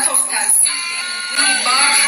Toasters. Bar.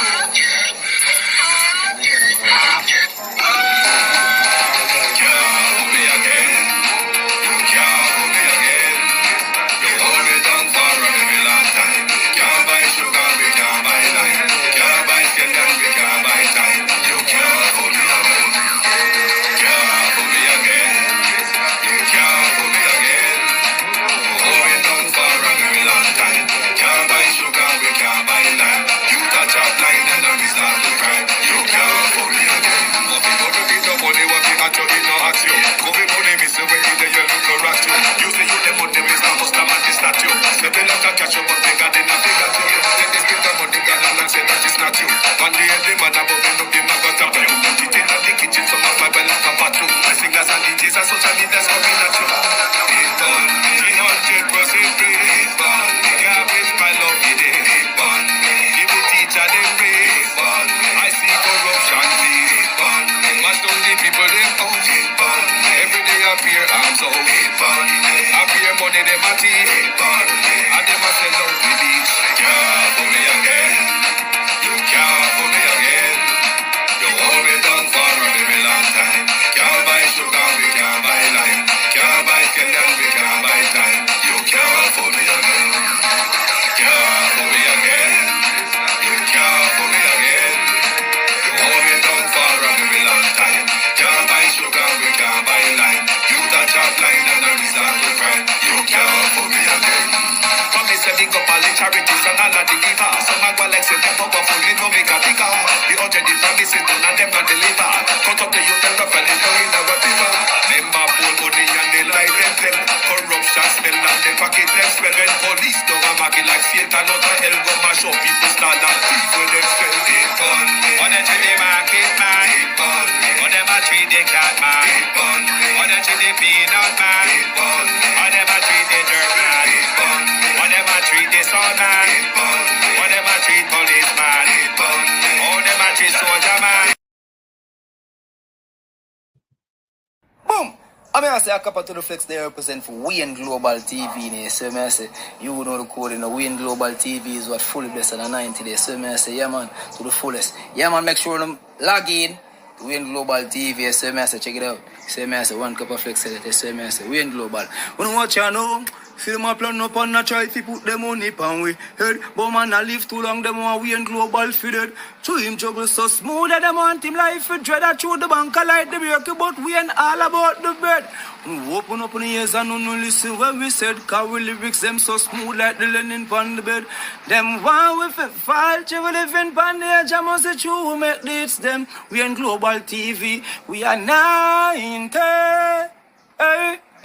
I say a couple to the flex they represent for Win Global TV. So I say, you know the code in the Win Global TV is what fully blessed on 90 days. So I say, yeah man, to the fullest. Yeah man, make sure them log in to Win Global TV. So I say, check it out. So I say, one cup of flex. So I say, Win Global. When you watch you know, film a plan up and try to put them on it and we head. But man, I live too long, them want Win Global fitted. So him juggle so smooth that them want him life for dread. I throw the bank I like the break, but we ain't all about the bread. Open up on the ears and no listen when we said, cause we lyrics them so smooth like the linen on the bed. Them one with a fall, we living on the edge, I must say true, we make this them. We on Global TV, we are 90,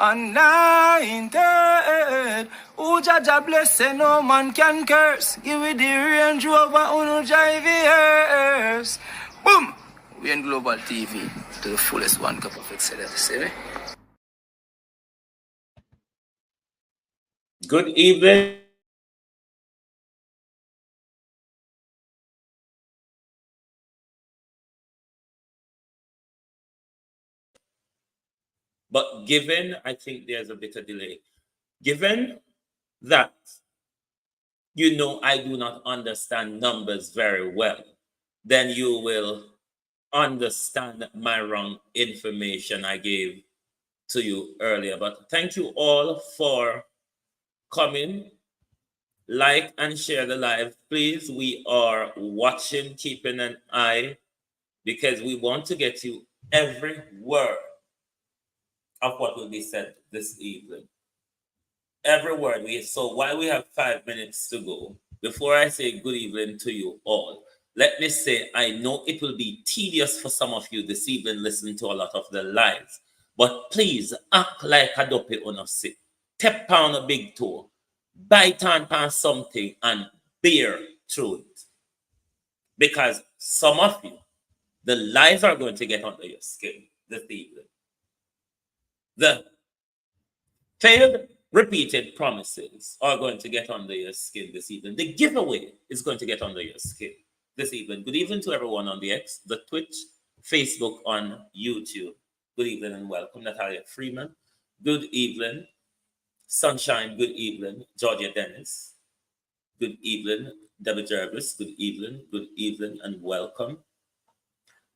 on 90. Who Jaja bless, no man can curse. Give me the Range Rover, uno drive yours. Boom! We on Global TV to the fullest one cup of excellence, see me? Good evening. But given, I think there's a bit of delay. Given that, you know, I do not understand numbers very well, then you will understand my wrong information I gave to you earlier. But thank you all for coming. Like and share the live. Please, we are watching, keeping an eye, because we want to get you every word of what will be said this evening. Every word. So while we have 5 minutes to go, before I say good evening to you all, let me say I know it will be tedious for some of you this evening listening to a lot of the lives, but please act like a dopey on a sit. Step on a big toe, bite on something and bear through it. Because some of you, the lies are going to get under your skin this evening. The failed, repeated promises are going to get under your skin this evening. The giveaway is going to get under your skin this evening. Good evening to everyone on the X, the Twitch, Facebook, on YouTube. Good evening and welcome, Natalia Freeman. Good evening, Sunshine. Good evening, Georgia Dennis. Good good evening. Debbie Jarvis, good evening, and welcome.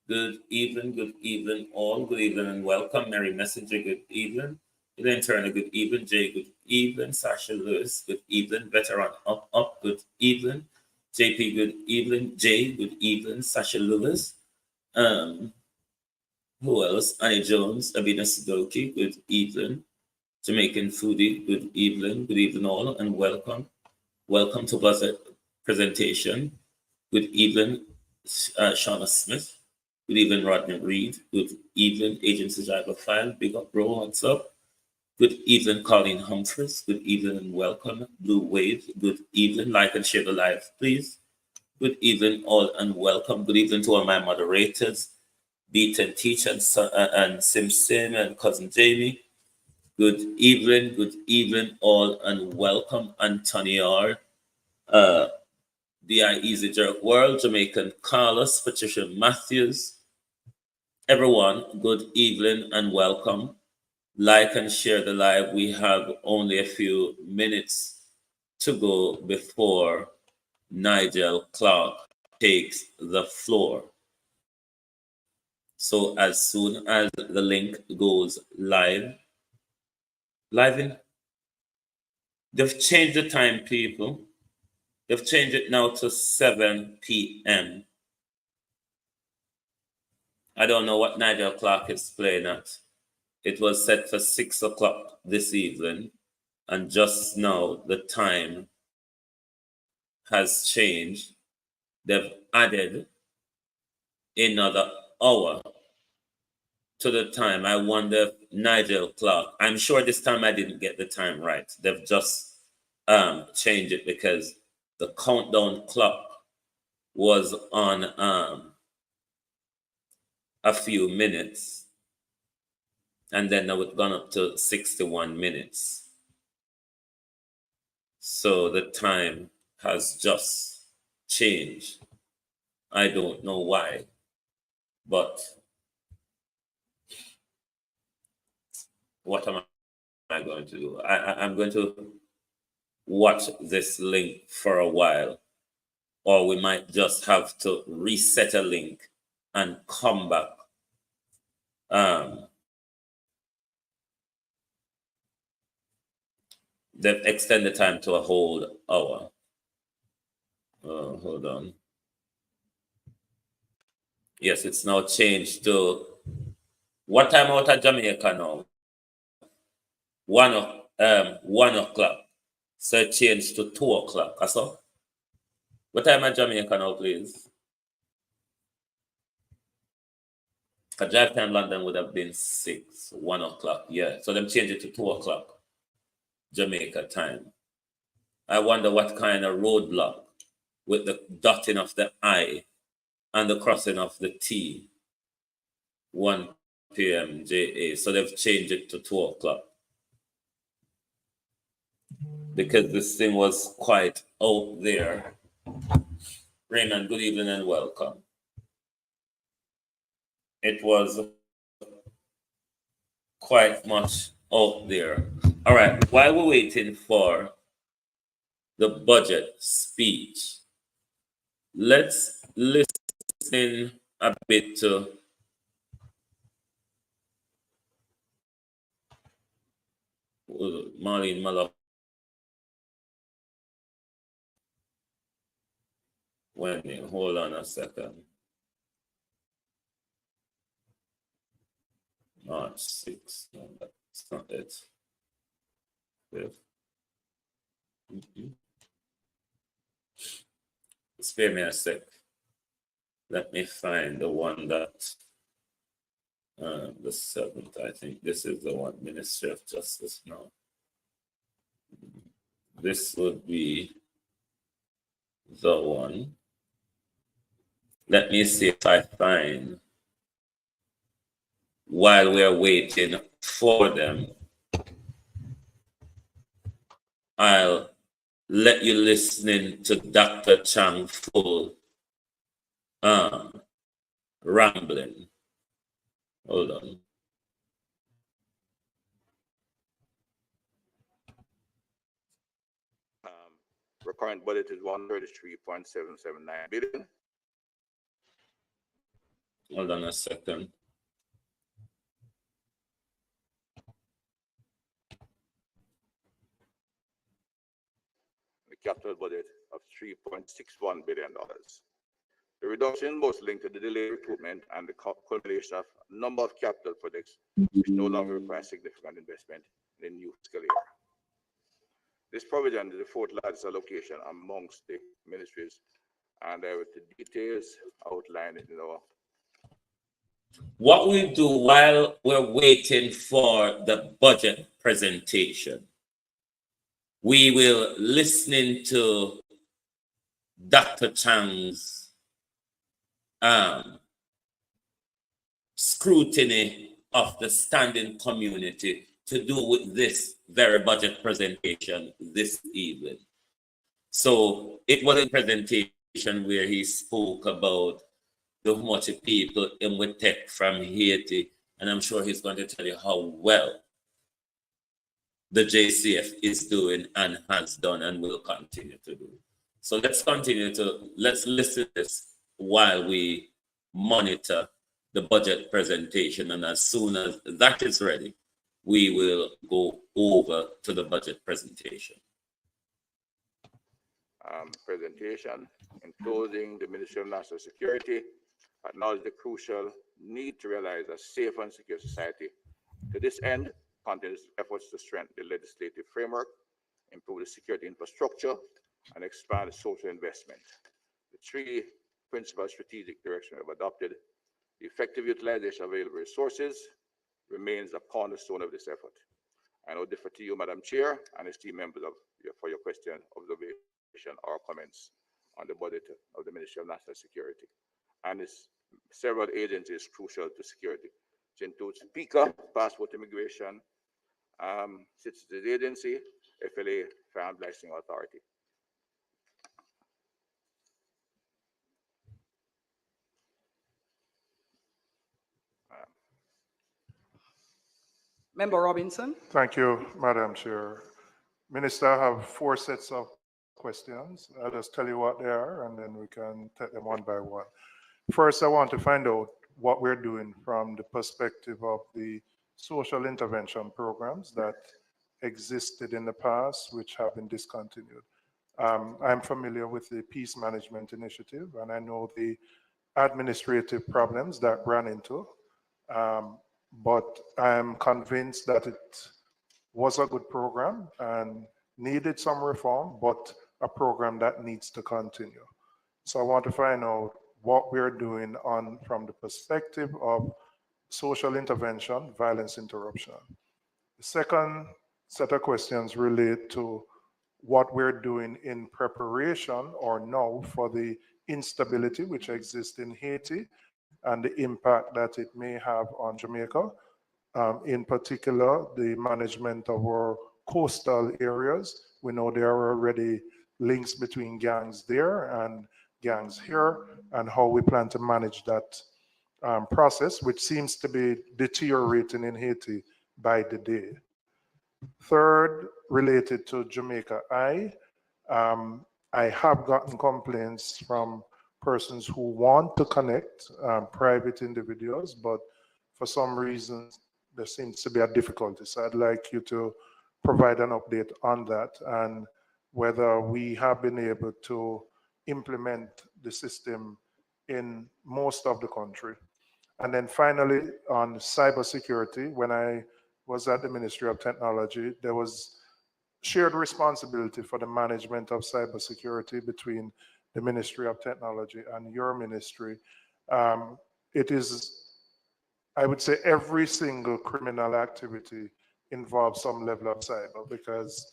Good evening, all. Good evening and welcome. Mary Messenger, good evening. Elaine Turner, good evening. Jay, good evening. Sasha Lewis, good evening. Veteran up, good evening. JP, good evening. Jay, good evening. Sasha Lewis. Who else? Annie Jones, Abina Sidoki, good evening. Jamaican Foodie, good evening. Good evening all and welcome. Welcome to Buzzer presentation. Good evening, Shauna Smith. Good evening, Rodney Reed. Good evening, Agency Driver File. Big up, bro. What's up? Good evening, Colleen Humphreys. Good evening and welcome. Blue Wave. Good evening. Like and share the live, please. Good evening, all, and welcome. Good evening to all my moderators, Beat and Teach and Sim Sim and Cousin Jamie. Good evening, all, and welcome, Anthony R. DI Easy Jerk World, Jamaican Carlos, Patricia Matthews. Everyone, good evening and welcome. Like and share the live. We have only a few minutes to go before Nigel Clark takes the floor. So as soon as the link goes live they've changed the time, people. They've changed it now to 7 p.m. I don't know what Nigel Clark is playing at. It was set for 6 o'clock this evening, and just now the time has changed. They've added another hour to the time. I wonder if Nigel Clark, I'm sure this time I didn't get the time right. They've just changed it because the countdown clock was on a few minutes, and then now it's gone up to 61 minutes. So the time has just changed. I don't know why, but what am I going to do? I'm going to watch this link for a while, or we might just have to reset a link and come back. They've extended the time to a whole hour. Hold on. Yes, it's now changed to what time out of Jamaica now? 1 o'clock. So it changed to 2 o'clock. I saw. What time at Jamaica now, please? A drive time London would have been 1 o'clock. Yeah. So them changed it to 2 o'clock Jamaica time. I wonder what kind of roadblock with the dotting of the I and the crossing of the T. 1 p.m. JA. So they've changed it to 2 o'clock. Because this thing was quite out there. Raymond, good evening and welcome. It was quite much out there. All right, while we're waiting for the budget speech, let's listen a bit to Marlene Malloch. Hold on a second. March 6th. No, that's not it. Spare me a sec. Let me find the one that the 7th. I think this is the one, Ministry of Justice now. This would be the one. Let me see if I find, while we're waiting for them, I'll let you listen to Dr. Chang full rambling. Hold on. Recurrent budget is 133.779 billion. Hold on a second. The capital budget of $3.61 billion. The reduction was linked to the delayed recruitment and the culmination of a number of capital projects which no longer require significant investment in the new fiscal year. This provision is the fourth largest allocation amongst the ministries, and with the details outlined in our. What we do while we're waiting for the budget presentation, we will listen to Dr. Chang's scrutiny of the standing community to do with this very budget presentation this evening. So it was a presentation where he spoke about the much people in with tech from Haiti, and I'm sure he's going to tell you how well the JCF is doing and has done and will continue to do. So let's listen to this while we monitor the budget presentation, and as soon as that is ready, we will go over to the budget presentation. Presentation. In closing, the Ministry of National Security acknowledged the crucial need to realize a safe and secure society. To this end, continues efforts to strengthen the legislative framework, improve the security infrastructure, and expand social investment. The three principal strategic directions we have adopted. The effective utilization of available resources remains a cornerstone of this effort. I now defer to you, Madam Chair, and esteemed members for your question, observation, or comments on the budget of the Ministry of National Security. And its several agencies crucial to security. It includes PICA, Passport Immigration, Citizens Agency, FLA, Firearm Licensing Authority. Member Robinson. Thank you, Madam Chair. Minister, I have 4 sets of questions. I'll just tell you what they are, and then we can take them one by one. First, I want to find out what we're doing from the perspective of the social intervention programs that existed in the past, which have been discontinued. I'm familiar with the Peace Management Initiative, and I know the administrative problems that ran into. But I'm convinced that it was a good program and needed some reform, but a program that needs to continue. So I want to find out what we're doing from the perspective of social intervention, violence interruption. The second set of questions relate to what we're doing in preparation or now for the instability which exists in Haiti and the impact that it may have on Jamaica. In particular, the management of our coastal areas. We know there are already links between gangs there and gangs here, and how we plan to manage that process, which seems to be deteriorating in Haiti by the day. Third, related to Jamaica, I have gotten complaints from persons who want to connect, private individuals, but for some reason there seems to be a difficulty. So I'd like you to provide an update on that and whether we have been able to implement the system in most of the country. And then finally, on cybersecurity, when I was at the Ministry of Technology, there was shared responsibility for the management of cybersecurity between the Ministry of Technology and your ministry. It is, I would say, every single criminal activity involves some level of cyber, because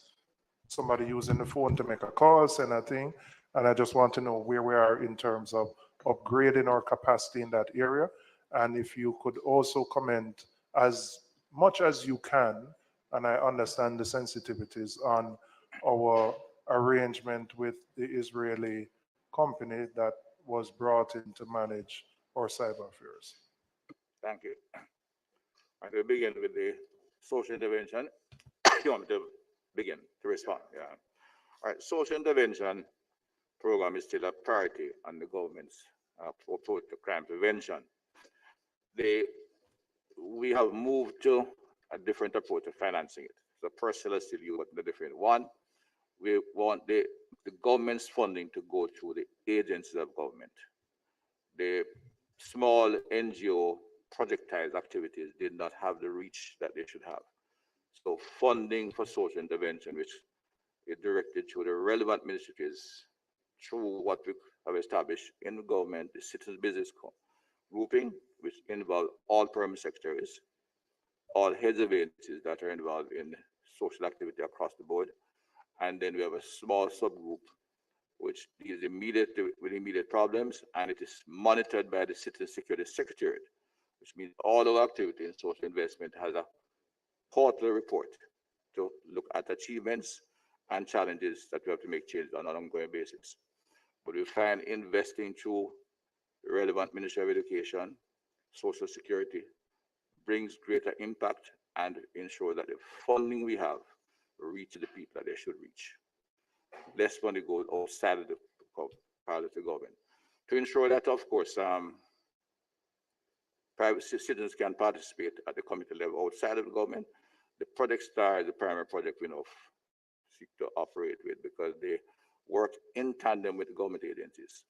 somebody using the phone to make a call, send a thing, and I just want to know where we are in terms of upgrading our capacity in that area. And if you could also comment as much as you can, and I understand the sensitivities, on our arrangement with the Israeli company that was brought in to manage our cyber affairs. Thank you. I will begin with the social intervention. You want me to begin to respond? Yeah. All social intervention program is still a priority on the government's approach to crime prevention. We have moved to a different approach to financing it. So personal still use the different one. We want the government's funding to go through the agencies of government. The small NGO projectized activities did not have the reach that they should have. So funding for social intervention, which is directed to the relevant ministries through what we have established in the government, the citizen business grouping, which involve all permanent secretaries, all heads of agencies that are involved in social activity across the board. And then we have a small subgroup which deals with immediate problems, and it is monitored by the Citizen Security Secretariat, which means all our activity in social investment has a quarterly report to look at achievements and challenges that we have to make changes on an ongoing basis. But we find investing through relevant Ministry of Education, Social Security, brings greater impact and ensure that the funding we have reaches the people that they should reach. Less money goes outside of the part of the government. To ensure that, of course, private citizens can participate at the community level outside of the government, the Project STAR is the primary project we seek to operate with, because they work in tandem with the government agencies.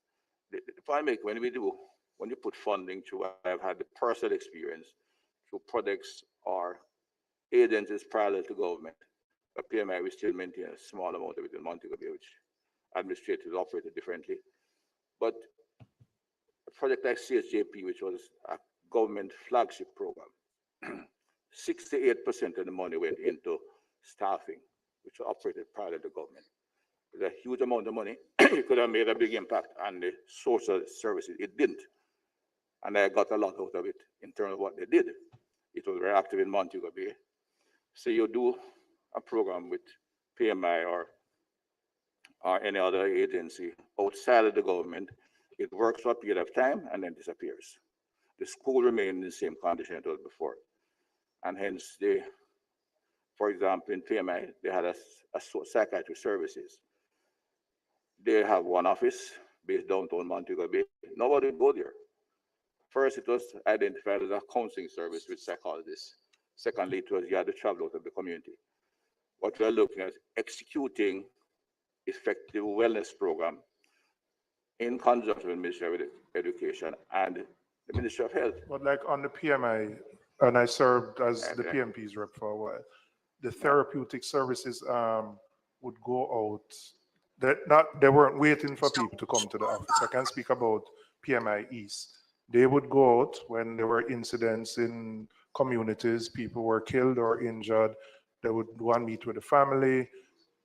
The point I make, when you put funding through, I've had the personal experience through projects or agencies parallel to government. At PMI, we still maintain a small amount of it in Montego Bay, which administrators operated differently. But a project like CSJP, which was a government flagship program, 68% of the money went into staffing, which was operated parallel to government. It's a huge amount of money. It could have made a big impact on the social services. It didn't. And I got a lot out of it in terms of what they did. It was very active in Montego Bay. So you do a program with PMI or any other agency outside of the government, it works for a period of time and then disappears. The school remained in the same condition it was before. And hence, for example, in PMI, they had a psychiatric services. They have one office based downtown Montego Bay. Nobody would go there. First, it was identified as a counseling service with psychologists. Secondly, it was you had to travel out of the community. What we're looking at is executing effective wellness program in conjunction with the Ministry of Education and the Ministry of Health. But like on the PMI, and I served as the PMP's rep for a while, the therapeutic services would go out. They weren't waiting for people to come to the office. I can speak about PMI East. They would go out when there were incidents in communities, people were killed or injured. They would go and meet with the family.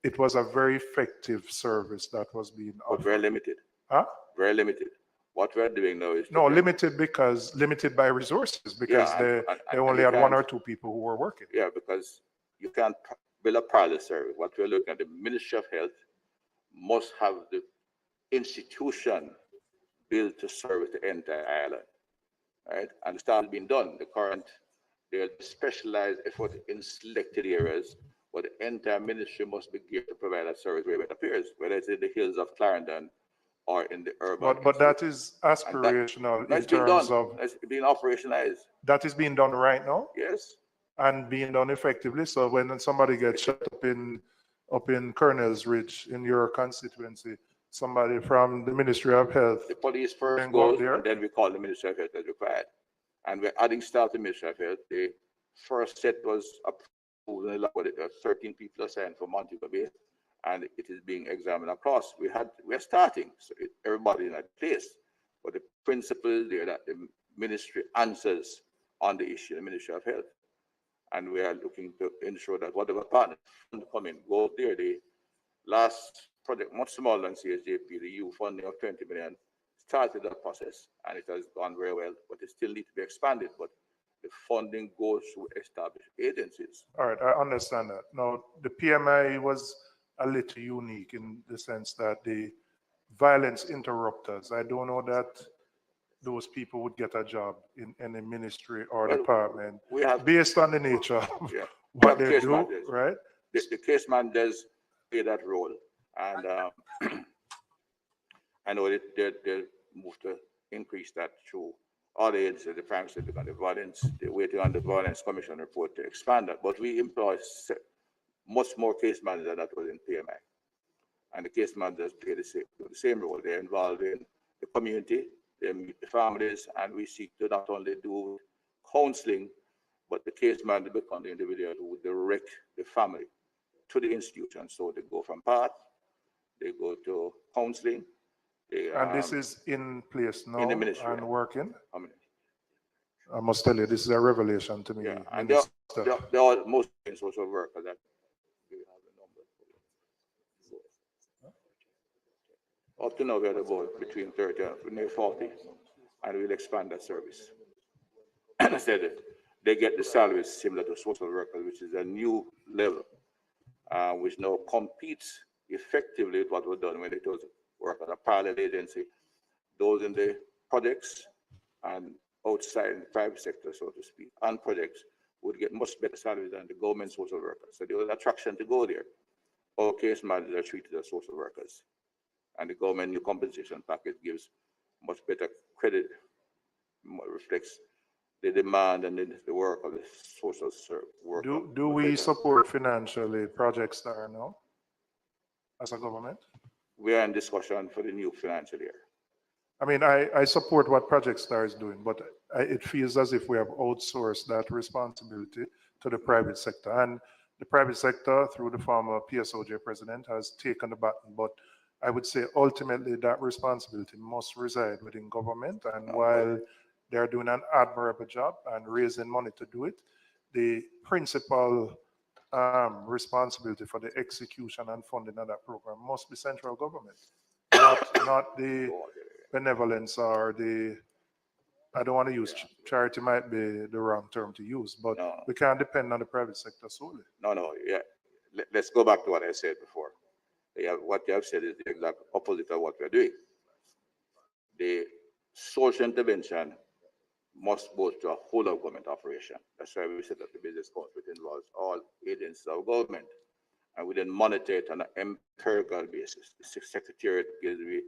It was a very effective service that was being offered. But very limited. Huh? Very limited. What we're doing now is limited by resources, because they only had one or two people who were working. Yeah, because you can't build a parallel service. What we're looking at, the Ministry of Health must have the institution built to service the entire island, right? And the start has been done. There's specialized effort in selected areas, but the entire ministry must be geared to provide that service wherever it appears, whether it's in the hills of Clarendon or in the urban. But that is aspirational in terms of. It's being operationalized. That is being done right now? Yes. And being done effectively. So when somebody gets shot up in Colonel's Ridge in your constituency, somebody from the Ministry of Health. The police first goes there, and then we call the Ministry of Health as required. And we're adding staff to the Ministry of Health. The first set was approved, 13 people assigned for Montego Bay, and it is being examined across. We're starting, so everybody in that place. But the principle there that the ministry answers on the issue, the Ministry of Health. And we are looking to ensure that whatever partners come in, go up there. The last project, much smaller than CSJP, the EU funding of 20 million, started that process, and it has gone very well, but it still needs to be expanded. But the funding goes through established agencies. All right, I understand that. Now, the PMI was a little unique in the sense that the violence interrupters, I don't know that those people would get a job in any ministry or department based on the nature of what they do, right? The case managers play that role. And I know that they moved to increase that through all the agencies, the Prime Secretary and the Violence, they're waiting on the Violence Commission report to expand that. But we employ much more case managers than that was in PMI. And the case managers play the same role. They're involved in the community, they meet the families, and we seek to not only do counseling, but the case manager become the individual who would direct the family to the institution. So they go from PATH, they go to counseling. And this is in place now in the ministry, and working? I mean, I must tell you, this is a revelation to me, yeah, and Minister. there are most social workers that we have the number. Up to now, we are about between 30 and near 40, and we'll expand that service. And I said that they get the salaries similar to social workers, which is a new level, which now competes effectively with what was done when it was work as a parallel agency. Those in the projects and outside in the private sector, so to speak, and projects would get much better salaries than the government social workers. So there was attraction to go there. All case managers are treated as social workers. And the government new compensation package gives much better credit, reflects the demand and the work of the social worker. Do we support financially Project Star now as a government? We are in discussion for the new financial year. I mean, I support what Project Star is doing, but it feels as if we have outsourced that responsibility to the private sector. And the private sector, through the former PSOJ president, has taken the baton. But I would say ultimately that responsibility must reside within government. And while they're doing an admirable job and raising money to do it, the principal responsibility for the execution and funding of that program must be central government, not the benevolence or the, I don't want to use charity, might be the wrong term to use, but we can't depend on the private sector solely. No, yeah. Let's go back to what I said before. Yeah, what you have said is the exact opposite of what we're doing. The social intervention must go to a whole of government operation. That's why we said that the business council involves all agencies of government, and we then monitor it on an empirical basis. The Secretariat gives me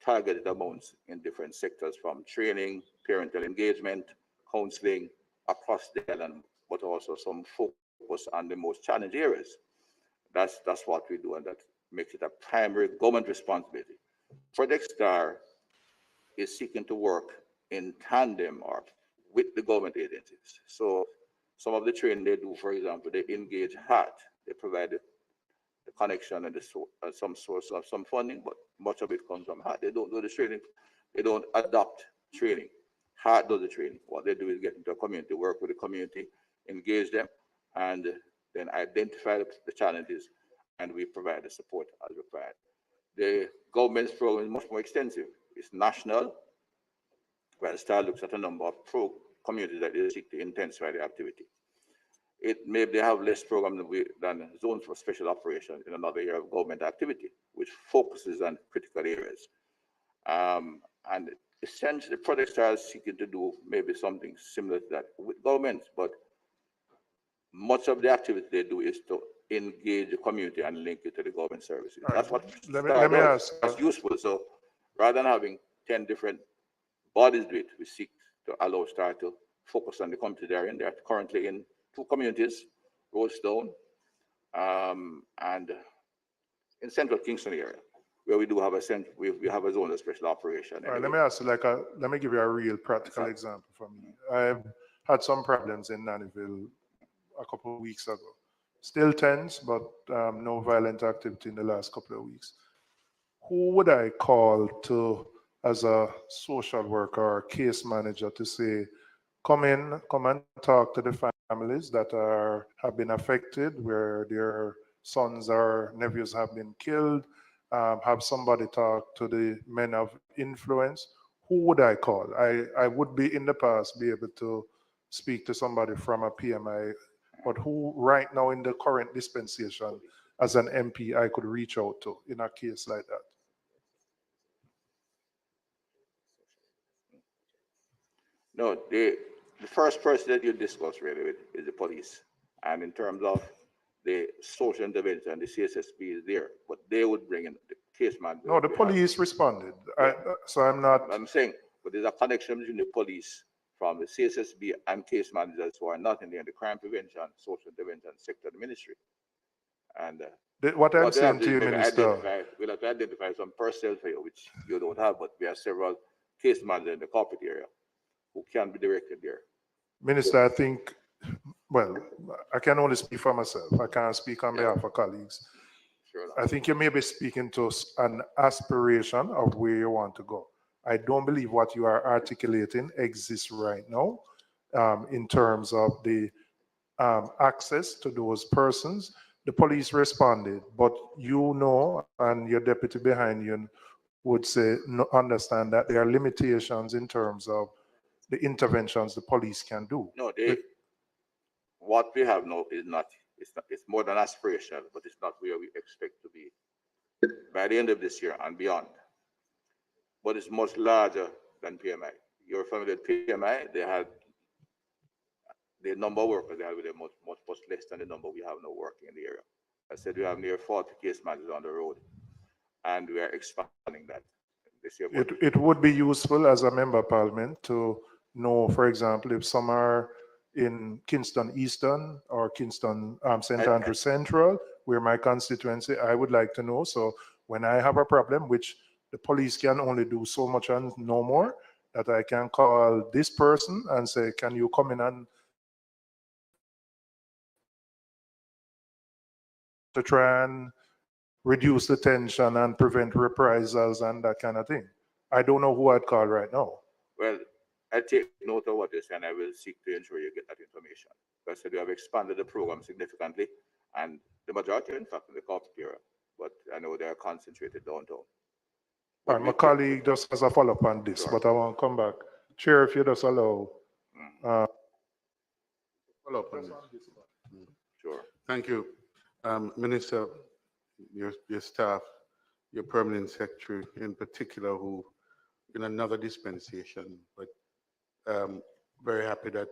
targeted amounts in different sectors, from training, parental engagement, counseling across the island, but also some focus on the most challenged areas. That's what we do, and that makes it a primary government responsibility. Project Star is seeking to work in tandem or with the government agencies. So some of the training they do, for example, they engage HART. They provide the connection and some source of some funding, but much of it comes from HART. They don't do the training. They don't adopt training. HART does the training. What they do is get into a community, work with the community, engage them, and then identify the challenges, and we provide the support as required. The government's program is much more extensive. It's national, where the STAR looks at a number of communities that they seek to intensify the activity. Maybe they have less programs than zones for special operations in another area of government activity, which focuses on critical areas. And essentially, Project Star is seeking to do maybe something similar to that with governments, but much of the activity they do is to engage the community and link it to the government services. Right. That's what let me ask. That's useful. So rather than having 10 different bodies do it, we seek to allow STAR to focus on the community they're in. They're currently in 2 communities, Roadstone and in Central Kingston area, where we do have we have a zone of special operation. All right, let me ask you, let me give you a real practical example for me. I've had some problems in Nannyville a couple of weeks ago. Still tense, but no violent activity in the last couple of weeks. Who would I call to, as a social worker or case manager, to say, come and talk to the families that have been affected, where their sons or nephews have been killed, have somebody talk to the men of influence? Who would I call? I would be in the past be able to speak to somebody from a PMI, but who right now in the current dispensation as an MP I could reach out to in a case like that? No, the first person that you discuss really with is the police. And in terms of the social intervention, the CSSP is there, but they would bring in the case manager. No, the police responded. So I'm not. I'm saying, but there's a connection between the police from the CSSB and case managers who are not in the crime prevention, social intervention sector of the ministry. And What I'm saying to you, Minister. We'll have to identify some personnel for you, which you don't have, but we have several case managers in the corporate area who can be directed there. Minister, I think, well, I can only speak for myself. I can't speak on behalf of colleagues. Sure enough. I think you may be speaking to an aspiration of where you want to go. I don't believe what you are articulating exists right now in terms of the access to those persons. The police responded, but you know, and your deputy behind you would say, no, understand that there are limitations in terms of the interventions the police can do. No, what we have now is not, it's more than aspirational, but it's not where we expect to be by the end of this year and beyond. But it's much larger than PMI. You're familiar with PMI, they had the number of workers they have with them much less than the number we have now working in the area. I said we have near 40 case managers on the road, and we are expanding that this year. It would be useful as a member of parliament to know, for example, if some are in Kingston Eastern or Kingston St. Andrew Central, where my constituency, I would like to know. So when I have a problem, which the police can only do so much and no more, that I can call this person and say, can you come in and to try and reduce the tension and prevent reprisals and that kind of thing. I don't know who I'd call right now. Well, I take note of what you're saying. I will seek to ensure you get that information. Because we have expanded the program significantly, and the majority are in fact in the corporate area, but I know they are concentrated downtown. All right, my colleague just has a follow-up on this, but I want to come back. Chair, if you just allow. Follow-up on this. Sure. Thank you. Minister, your staff, your permanent secretary in particular, who in another dispensation, but very happy that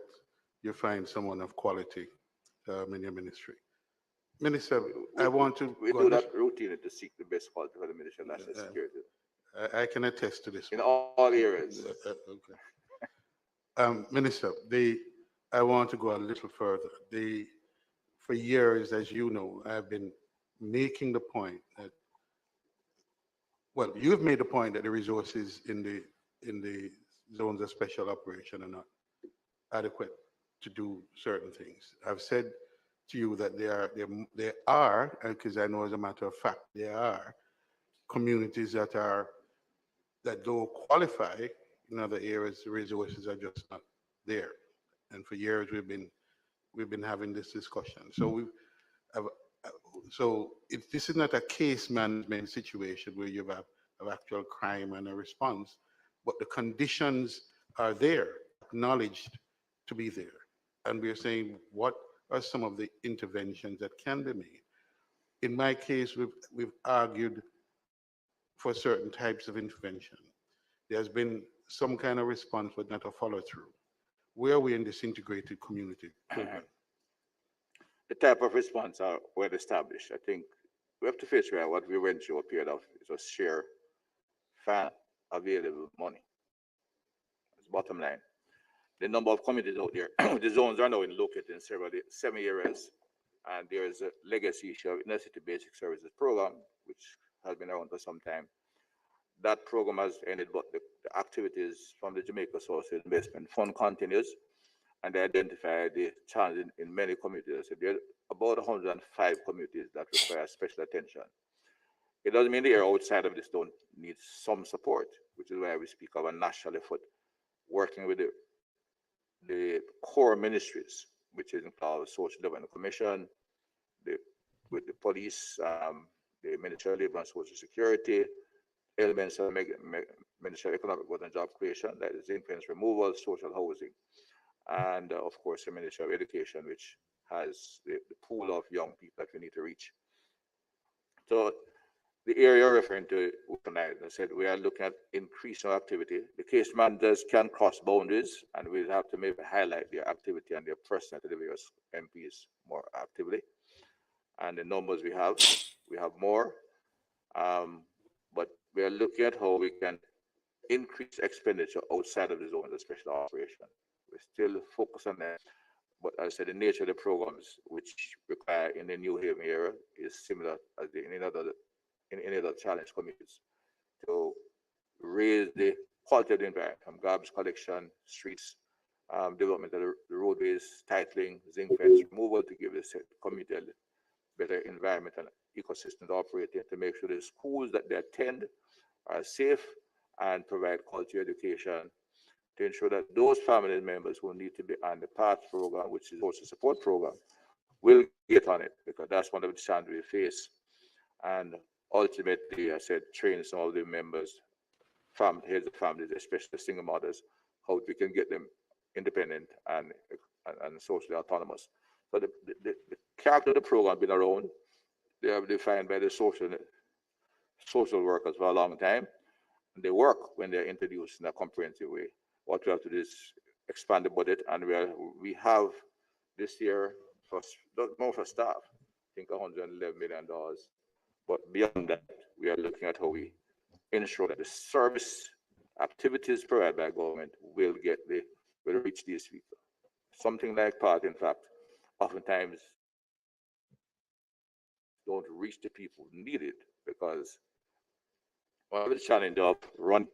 you find someone of quality in your ministry. Minister, I want to... We do that routinely to seek the best quality for the Ministry of National Security. I can attest to this. In all areas. Okay. Minister, I want to go a little further. For years, as you know, I've been making the point that, well, you've made the point that the resources in the zones of special operation are not adequate to do certain things. I've said to you that there are, because I know as a matter of fact, there are communities that don't qualify in other areas. The resources are just not there. And for years we've been having this discussion. So this is not a case management situation where you have actual crime and a response, but the conditions are there, acknowledged to be there. And we're saying, what are some of the interventions that can be made? In my case, we've argued for certain types of intervention. There's been some kind of response, but not a follow-through. Where are we in this integrated community program? The type of response are well established. I think we have to face where what we went through a period of it was sheer fan available money. That's bottom line. The number of communities out there, the zones are now located in several 7 areas, and there is a legacy issue of inner city basic services program, which has been around for some time. That program has ended, but the activities from the Jamaica Social Investment Fund continues, and they identify the challenges in many communities. So there are about 105 communities that require special attention. It doesn't mean the area outside of this don't need some support, which is why we speak of a national effort, working with the core ministries, which is called Social Development Commission, with the police, the Ministry of Labor and Social Security, elements of Ministry of Economic Growth and Job Creation, that is influence removal, social housing, and of course the Ministry of Education, which has the pool of young people that we need to reach. So the area you're referring to tonight, I said we are looking at increasing activity. The case managers can cross boundaries, and we'll have to maybe highlight their activity and their personal to the various MPs more actively. and the numbers we have more. But we are looking at how we can increase expenditure outside of the zones of special operation. We're still focused on that. But as I said, the nature of the programs which require in the New Haven area is similar as in any other challenge communities to raise the quality of the environment from garbage collection, streets, development of the roadways, titling, zinc fence removal to give the community a better environment and ecosystem to operate in, to make sure the schools that they attend are safe and provide quality education, to ensure that those family members who need to be on the PATH program, which is also a support program, will get on it, because that's one of the challenges we face. And ultimately, I said, train some of the members, heads of families, especially single mothers, how we can get them independent and socially autonomous. So the character of the program been around. They are defined by the social workers for a long time. And they work when they're introduced in a comprehensive way. What we have to do is expand the budget, and we have this year more for staff, I think $111 million. But beyond that, we are looking at how we ensure that the service activities provided by government will reach these people. Something like PATH, in fact, oftentimes don't reach the people needed, because one of the challenges of running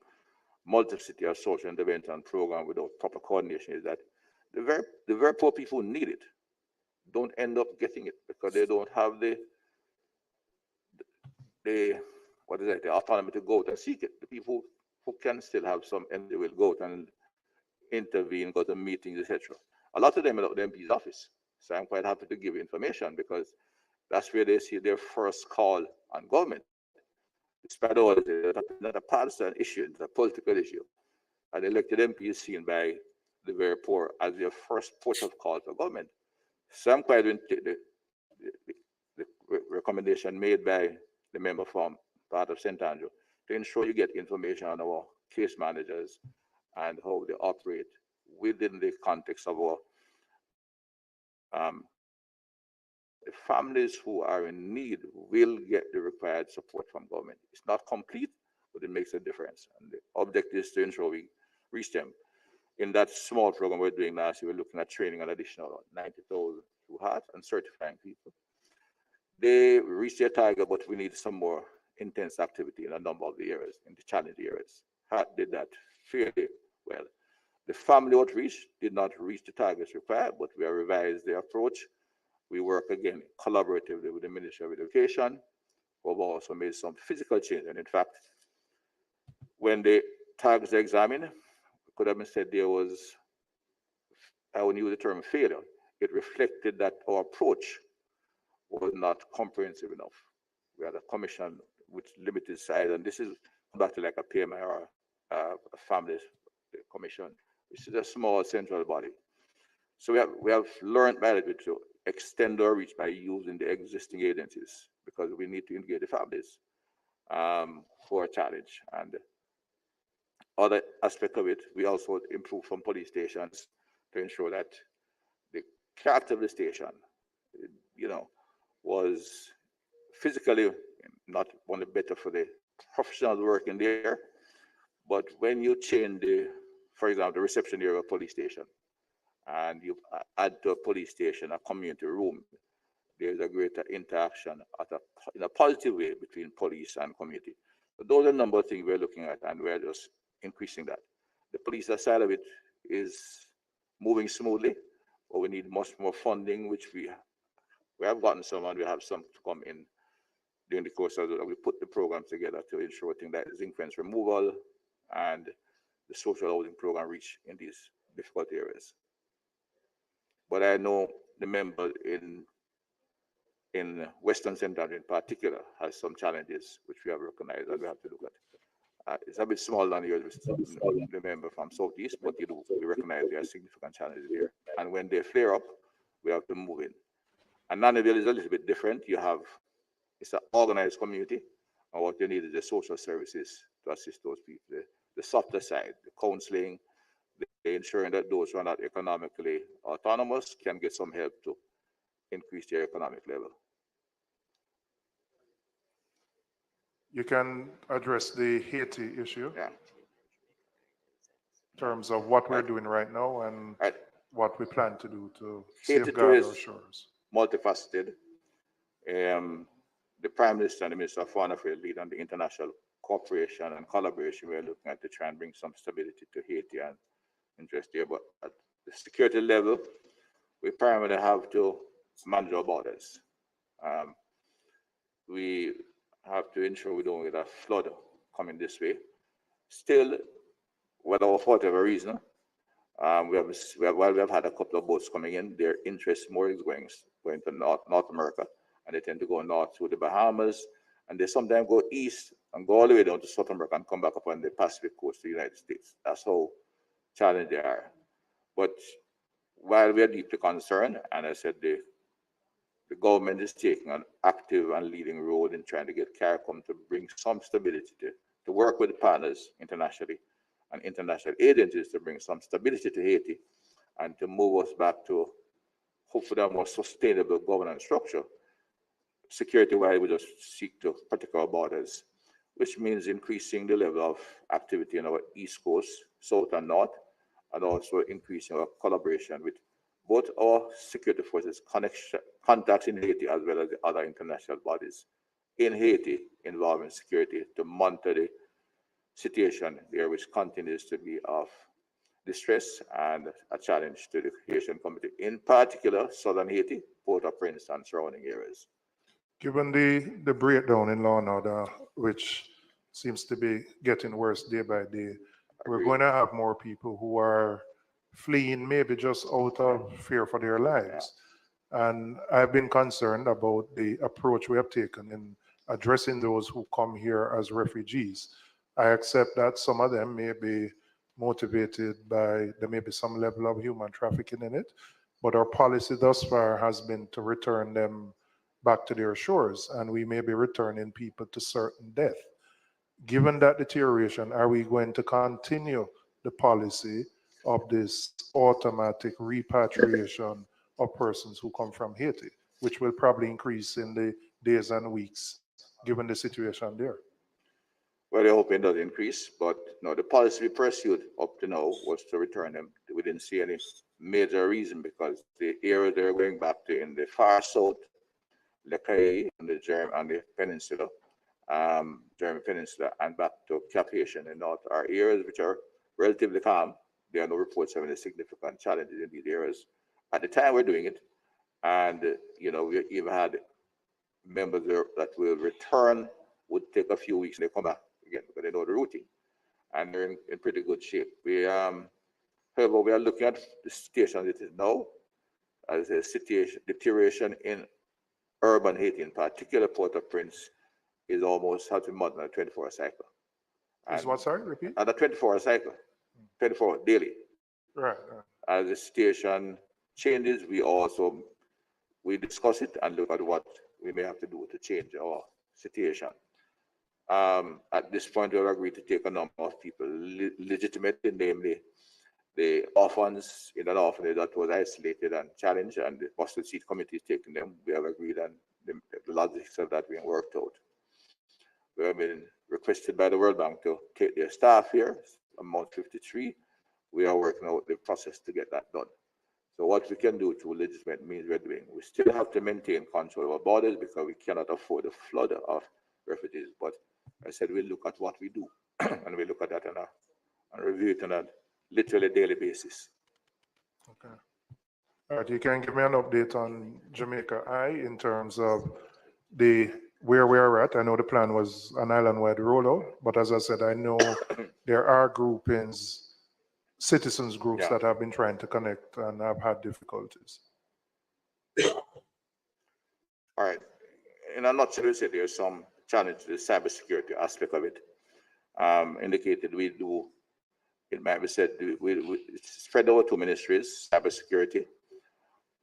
multiplicity of social intervention program without proper coordination is that the very poor people who need it don't end up getting it, because they don't have the autonomy to go out and seek it. The people who can still have some energy will go out and intervene, go to meetings, etc. A lot of them are at the MP's office. So I'm quite happy to give you information, because that's where they see their first call on government. Despite all of it, not a partisan issue, it's a political issue. And elected MP is seen by the very poor as their first port of call for government. So I'm quite the recommendation made by the member from part of St. Andrew to ensure you get information on our case managers and how they operate within the context of our the families who are in need will get the required support from government. It's not complete, but it makes a difference. And the objective is to ensure we reach them. In that small program we're doing last year, we're looking at training an additional 90,000 through HEART and certifying people. They reached their target, but we need some more intense activity in a number of the areas, in the challenge areas. HEART did that fairly well. The family outreach did not reach the targets required, but we have revised the approach. We work again collaboratively with the Ministry of Education. We've also made some physical change. And in fact, when the targets are examined, it could have been said there was, I would use the term failure. It reflected that our approach was not comprehensive enough. We had a commission with limited size, and this is back to like a PMI or a family commission, which is a small central body. So we have learned by it to extend our reach by using the existing agencies, because we need to engage the families for a challenge. And other aspect of it, we also improve from police stations to ensure that the character of the station, was physically not only better for the professionals working there, but when you change for example, the reception area of a police station, and you add to a police station a community room, there's a greater interaction in a positive way between police and community. So those are a number of things we're looking at, and we're just increasing that. The police side of it is moving smoothly, but we need much more funding, which we have gotten some, and we have some to come in during the course of we put the programs together to ensure things like zinc fence removal and the social housing program reach in these difficult areas. But I know the member in Western Central in particular has some challenges which we have recognized that we have to look at. It's a bit smaller than the member from Southeast, but we recognize there are significant challenges here. And when they flare up, we have to move in. And Nanaville is a little bit different. It's an organized community, and what you need is the social services to assist those people. The softer side, the counseling, the ensuring that those who are not economically autonomous can get some help to increase their economic level. You can address the Haiti issue Yeah. in terms of what we're Right. doing right now and Right. what we plan to do to Haiti too safeguard our is shores. multifaceted. The Prime Minister and the Minister of Foreign Affairs lead on the international cooperation and collaboration. We're looking at to try and bring some stability to Haiti and interest there. But at the security level, we primarily have to manage our borders. We have to ensure we don't get a flood coming this way. Still, whether for whatever reason, while we have had a couple of boats coming in, their interest more is going to North America, and they tend to go north to the Bahamas, and they sometimes go east and go all the way down to South America and come back up on the Pacific coast of the United States. That's how challenged they are. But while we are deeply concerned, and I said the government is taking an active and leading role in trying to get CARICOM to bring some stability to work with partners internationally and international agencies to bring some stability to Haiti and to move us back to hopefully a more sustainable governance structure. Security-wise, we just seek to protect our borders, which means increasing the level of activity in our East Coast, South and North, and also increasing our collaboration with both our security forces contacts in Haiti as well as the other international bodies in Haiti involving security to monitor the situation there, which continues to be of distress and a challenge to the Haitian community, in particular Southern Haiti, Port-au-Prince and surrounding areas. Given the breakdown in law and order, which seems to be getting worse day by day, we're going to have more people who are fleeing maybe just out of fear for their lives. And I've been concerned about the approach we have taken in addressing those who come here as refugees. I accept that some of them may be motivated by, there may be some level of human trafficking in it, but our policy thus far has been to return them back to their shores, and we may be returning people to certain death. Given that deterioration, are we going to continue the policy of this automatic repatriation of persons who come from Haiti, which will probably increase in the days and weeks, given the situation there? Well, I hope it does increase, but no, the policy we pursued up to now was to return them. We didn't see any major reason because the area they're going back to in the far south, LUNCTIME and the peninsula, German Peninsula, and back to Cap Haitian and north are areas which are relatively calm. There are no reports of any significant challenges in these areas at the time we're doing it. And, we even had members there that will return, would take a few weeks and they come back again because they know the routine and they're in pretty good shape. However, we are looking at the situation it is now as a situation deterioration in urban Haiti, in particular Port-au-Prince, is almost has been more than a 24-hour cycle. Is what, sorry, repeat? And a 24-hour cycle, 24 daily. Right. As the situation changes, we discuss it and look at what we may have to do to change our situation. At this point, we've agreed to take a number of people legitimately, namely the orphans in an orphanage that was isolated and challenged, and the mustard seed committee is taking them. We have agreed on the logistics of that being worked out. We have been requested by the World Bank to take their staff here, amount 53. We are working out the process to get that done. So what we can do to legitimate means we're doing. We still have to maintain control of our borders because we cannot afford a flood of refugees. But I said we'll look at what we do, and we look at that and review it on a literally daily basis. Okay. All right, you can give me an update on Jamaica I in terms of where we are at. I know the plan was an island-wide rollout, but as I said, I know there are groupings, citizens groups that have been trying to connect and have had difficulties. All right. In a nutshell, we say there's some challenge to the cybersecurity aspect of it. Indicated we do, it might be said, we spread over 2 ministries, cybersecurity.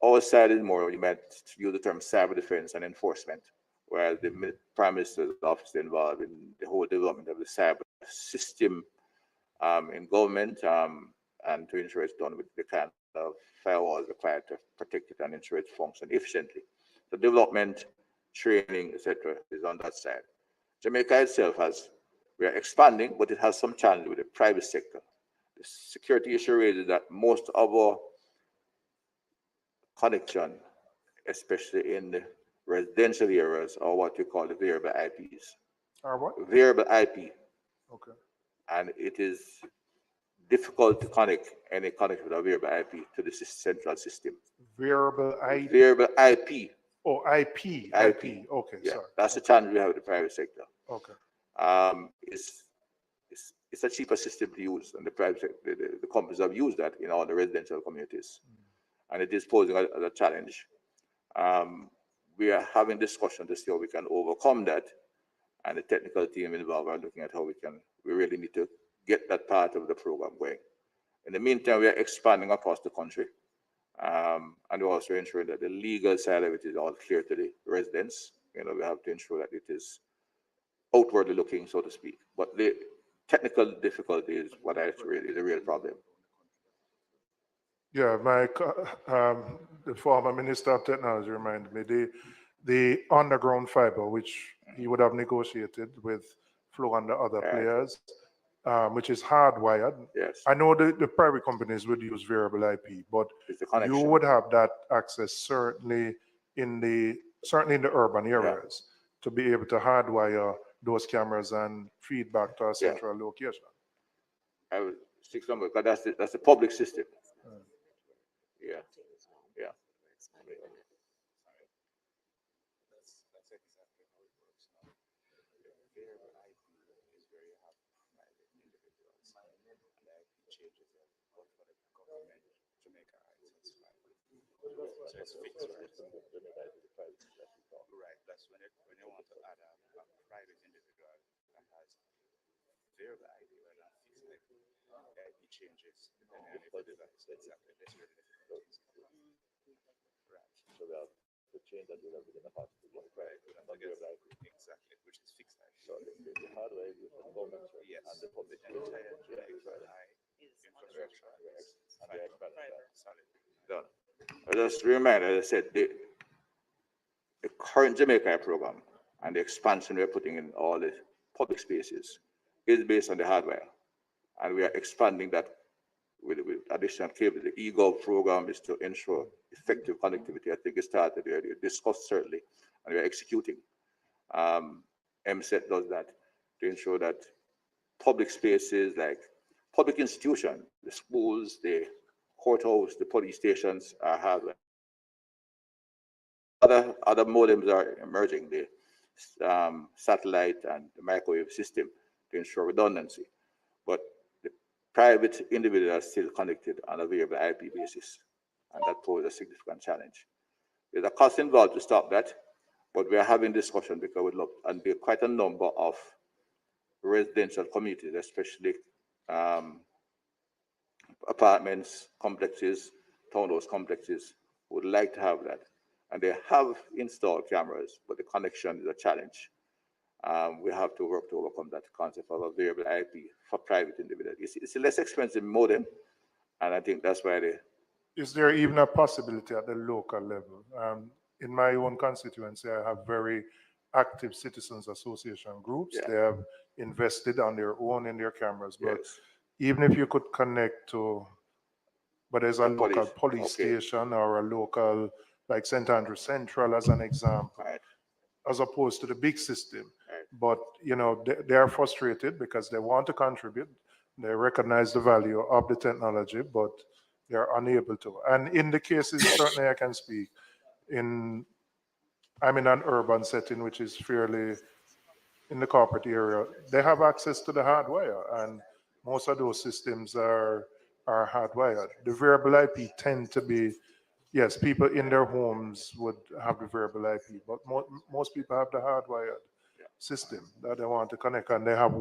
Our side is more, you might use the term cyber defense and enforcement, whereas the Prime Minister's office is involved in the whole development of the cyber system in government and to ensure it's done with the kind of firewalls required to protect it and ensure it functions efficiently. The development, training, etc., is on that side. Jamaica itself we are expanding, but it has some challenge with the private sector. The security issue raises that most of our connection, especially in the residential areas, are what we call the variable IPs. Or what? Variable IP. Okay. And it is difficult to connect any connection with a variable IP to the central system. Variable IP. Variable IP. Oh, IP. IP. Okay, Yeah, sorry. that's the challenge we have with the private sector. Okay. It's a cheaper system to use, and the private sector, the companies have used that in all the residential communities, and it is posing a challenge. We are having discussion to see how we can overcome that, and the technical team involved are looking at how we really need to get that part of the program going. In the meantime, we are expanding across the country, and we're also ensuring that the legal side of it is all clear to the residents. We have to ensure that it is outwardly looking, so to speak. But the technical difficulty is what actually is a real problem. Yeah, the former Minister of Technology reminded me the underground fiber, which he would have negotiated with Flow and the other players, which is hardwired. Yes. I know the private companies would use variable IP, but you would have that access certainly in the urban areas to be able to hardwire those cameras and feed back to a central location. I would stick somewhere, because that's the public system. Yeah. Yeah. That's exactly how it works now. Variable IP is where you have private individuals, and the IP changes them, but for the government, Jamaica it's fine. So it's fixed, right? Right. That's when you want to add a private individual that has variable IP rather than fixed IP. The IP changes depending on the device. Exactly. That's where the difficulties come from. Right. So we have to change that within the hospital. Right. Exactly, which is fixed IP. So the hardware is the government and the public. The entire Jamaica infrastructure solid. Done. I just remind, as I said, the current Jamaica program and the expansion we're putting in all the public spaces is based on the hardware. And we are expanding that with additional cables. The eGov program is to ensure effective connectivity. I think it started earlier, discussed certainly, and we are executing. MSET does that to ensure that public spaces like public institutions, the schools, the courthouse, the police stations are hardware. Other modems are emerging, the satellite and the microwave system to ensure redundancy. But the private individuals are still connected on a variable IP basis, and that poses a significant challenge. There's a cost involved to stop that, but we are having discussion because we'd love, and there are quite a number of residential communities, especially apartments, complexes, townhouse complexes, would like to have that. And they have installed cameras, but the connection is a challenge. We have to work to overcome that concept of a variable IP for private individuals. It's a less expensive modem, and I think that's why Is there even a possibility at the local level? In my own constituency, I have very active citizens association groups. Yeah. They have invested on their own in their cameras, but Yes. even if you could connect to, but there's a local police station or a local, like St. Andrew Central as an example, Right. as opposed to the big system. Right. But, they are frustrated because they want to contribute. They recognize the value of the technology, but they're unable to. And in the cases, certainly I can speak, I'm in an urban setting, which is fairly in the corporate area. They have access to the hardware, and most of those systems are hardwired. The variable IP tend to be, yes, people in their homes would have the variable IP, but most people have the hardwired system that they want to connect, and they have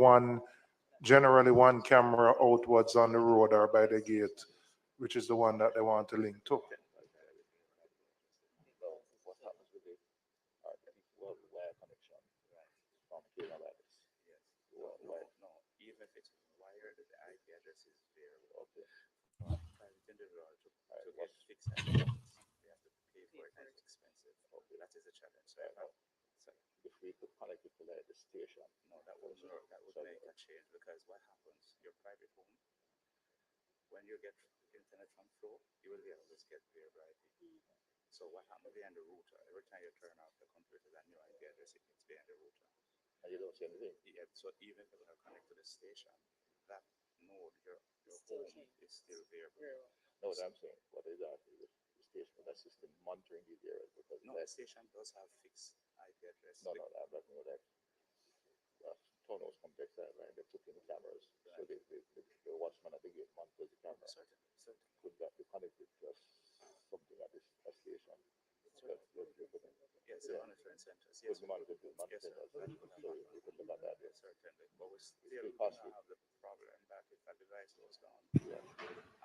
generally one camera outwards on the road or by the gate, which is the one that they want to link to. No, even if it's wired, the IP address is variable. For private individual to get fixed IP, they have to pay for it, and it's expensive. That is a challenge. So if we could connect it to like the station. No, that would make a change, because what happens, your private home, when you get internet from flow, you will always get variable IP. So what happens behind the router? Every time you turn off the computer, that new IP address, it's behind the router. And you don't see anything. Yeah, so even if you're going to connect to the station, that node, your home is still variable. No, what I'm saying, what is that? Is the station, that system monitoring these areas? Because No, the station does have fixed IP address. no, I'm not know that. Tonos complex that, right? They put in the cameras. So the watchman at the gate monitors the camera. Certain. Could that be connected to something at this station? Yes, the monitoring centers. Yes, Could monitor the monitoring yes, sir. centers. So we could look at that. Yes, certainly. But we still costly. have the problem that if a device goes down, Yeah.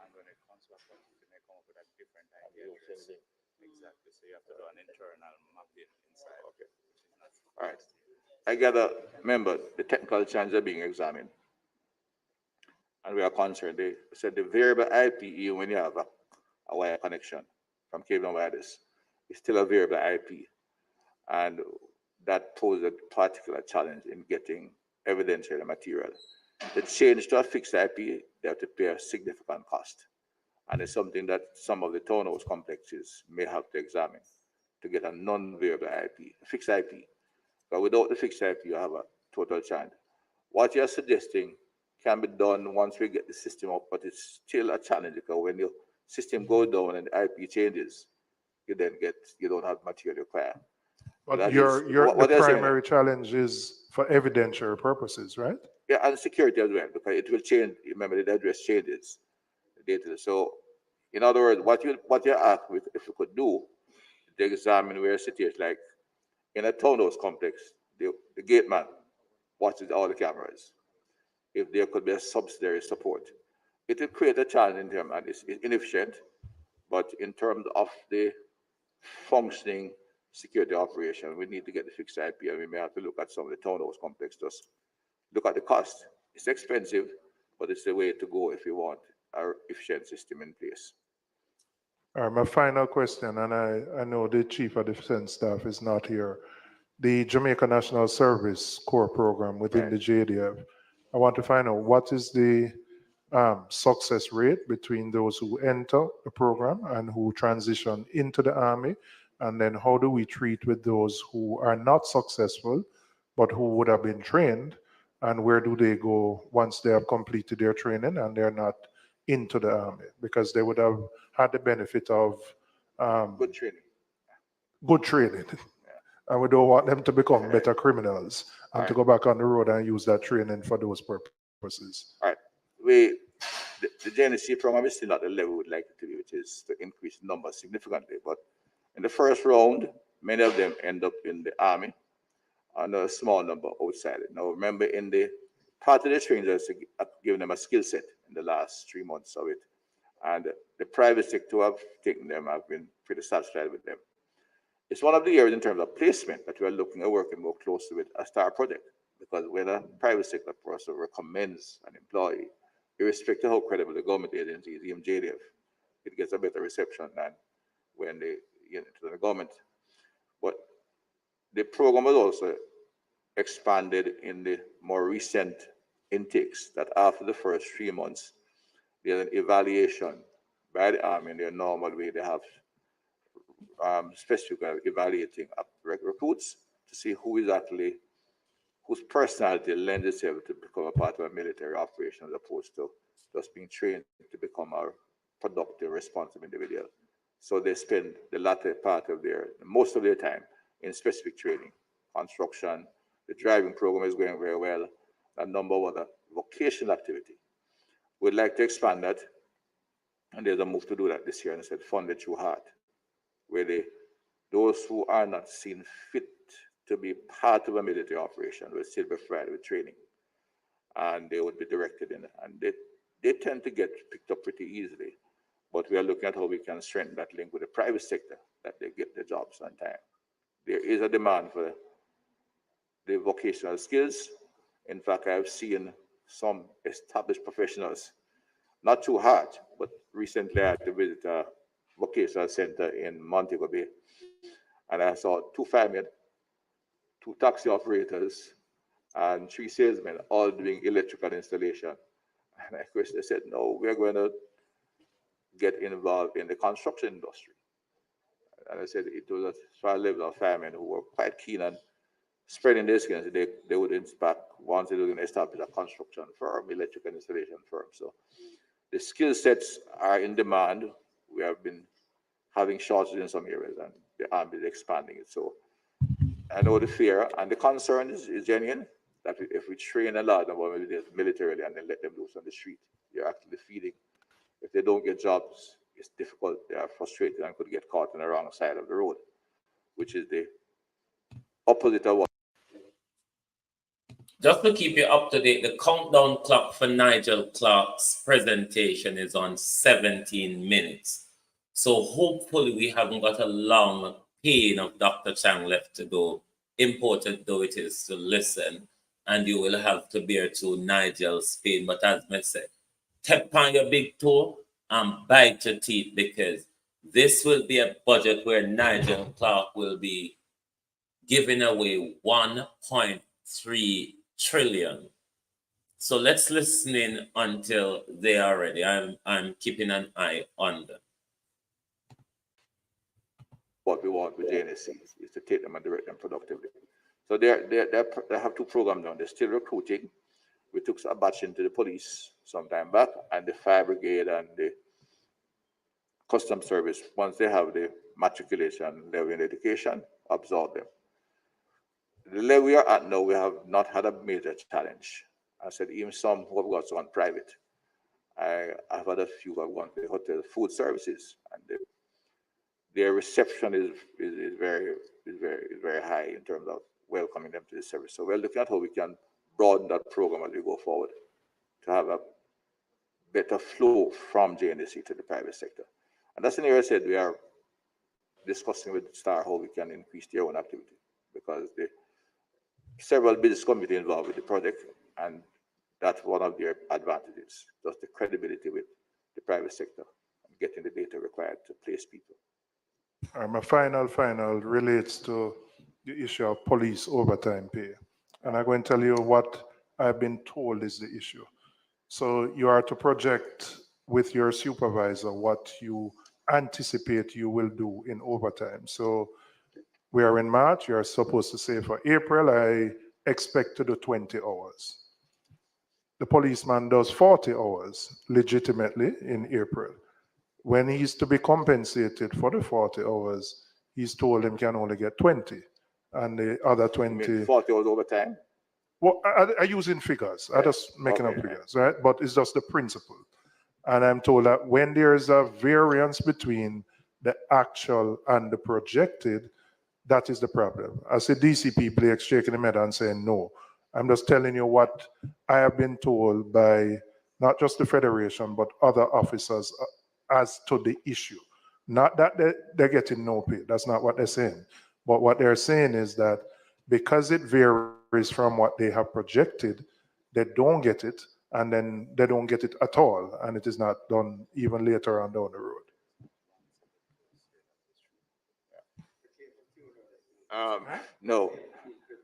and when it comes back up, it may come up with a different IP You don't see address. anything. Exactly. So you have to do an internal mapping inside. Okay. Which is not All right. fast. I gather, remember, the technical challenges are being examined. And we are concerned. They said the variable IP, even when you have a wire connection from cable and wireless, is still a variable IP. And that poses a particular challenge in getting evidential material. The change to a fixed IP, they have to pay a significant cost. And it's something that some of the townhouse complexes may have to examine to get a non-variable IP, a fixed IP. But without the fixed IP, you have a total challenge. What you're suggesting can be done once we get the system up, but it's still a challenge because when your system goes down and the IP changes, you don't have material required. But That your is the what they're saying. primary challenge is for evidentiary purposes, right? Yeah, and security as well, because it will change. Remember, the address changes the data. So, in other words, what you asked with, if you could do, to examine where cities like in a townhouse complex, the gate man watches all the cameras. If there could be a subsidiary support, it will create a challenge in terms, and it's inefficient, but in terms of the functioning security operation, we need to get the fixed IP, and we may have to look at some of the townhouse complex just look at the cost. It's expensive, but it's the way to go if you want our efficient system in place. All right, my final question, and I know the Chief of Defense Staff is not here. The Jamaica National Service Corps program within the JDF, I want to find out what is the success rate between those who enter the program and who transition into the Army, and then how do we treat with those who are not successful, but who would have been trained, and where do they go once they have completed their training and they're not into the Army? Because they would have had the benefit of Good training. good training. And we don't want them to become better criminals and to go back on the road and use that training for those purposes. All right. The JNC program is still at the level we'd like it to be, which is to increase the numbers significantly. But in the first round, many of them end up in the Army, and a small number outside it. Now, remember, in the part of the training is giving them a skill set in the last 3 months of it. And the private sector have taken them, I've been pretty satisfied with them. It's one of the areas in terms of placement that we are looking at working more closely with a STAR project, because when a private sector person recommends an employee, irrespective of how credible the government agency is, even JDF, it gets a better reception than when they get into the government. But the program was also expanded in the more recent intakes, that after the first 3 months, there's an evaluation by the Army in their normal way. They have specific evaluating recruits to see whose personality lends itself to become a part of a military operation, as opposed to just being trained to become a productive, responsible individual. So they spend the latter part of most of their time in specific training, construction. The driving program is going very well. A number of other vocational activity. We'd like to expand that, and there's a move to do that this year, and it's funded through HEART, where those who are not seen fit to be part of a military operation will still be provided with training, and they would be directed in, and they tend to get picked up pretty easily. But we are looking at how we can strengthen that link with the private sector, that they get the jobs on time. There is a demand for the vocational skills. In fact, I've seen some established professionals, not too hard, but recently I had to visit a vocational center in Montego Bay, and I saw 2 firemen 2 taxi operators, and 3 salesmen, all doing electrical installation. And they said, no, we're going to get involved in the construction industry. And I said it was a small level of firemen who were quite keen on spreading their skills. They would inspect once they were going to establish a construction firm, electrical installation firm. So the skill sets are in demand. We have been having shortages in some areas, and the army is expanding it. So I know the fear and the concern is genuine, that if we train a lot of our militarily and then let them loose on the street, you're actually feeding. If they don't get jobs, it's difficult. They are frustrated and could get caught on the wrong side of the road, which is the opposite of what. Just to keep you up to date, the countdown clock for Nigel Clark's presentation is on 17 minutes. So hopefully we haven't got a long pain of Dr. Chang left to go, important though it is to listen, and you will have to bear to Nigel's pain. But as I said, tap on your big toe and bite your teeth, because this will be a budget where Nigel Clark will be giving away 1.3 trillion. So let's listen in until they are ready. I'm keeping an eye on them. What we want with JNSC is to take them and direct them productively. So they have 2 programs now. They're still recruiting. We took a batch into the police some time back, and the fire brigade and the custom service, once they have the matriculation level in education, absorb them. The level we are at now, we have not had a major challenge. I said even some who have gone private. I've had a few who have gone to the hotel food services, and their reception is very high in terms of welcoming them to the service. So we're looking at how we can broaden that program as we go forward to have a better flow from JNSC to the private sector. And that's an area I said we are discussing with STAR how we can increase their own activity, because the several business committees involved with the project, and that's one of their advantages, just the credibility with the private sector and getting the data required to place people. My final relates to the issue of police overtime pay. And I'm going to tell you what I've been told is the issue. So you are to project with your supervisor what you anticipate you will do in overtime. So we are in March, you are supposed to say for April, I expect to do 20 hours. The policeman does 40 hours legitimately in April. When he's to be compensated for the 40 hours, he's told him can only get 20. And the other 20... 40 hours overtime? Well, I use in figures. I'm just making up figures, right? But it's just the principle. And I'm told that when there's a variance between the actual and the projected, that is the problem. As a DCP player shaking the head and saying no. I'm just telling you what I have been told by not just the Federation, but other officers as to the issue. Not that they're getting no pay. That's not what they're saying. But what they're saying is that because it varies from what they have projected, they don't get it, and then they don't get it at all, and it is not done even later on down the road.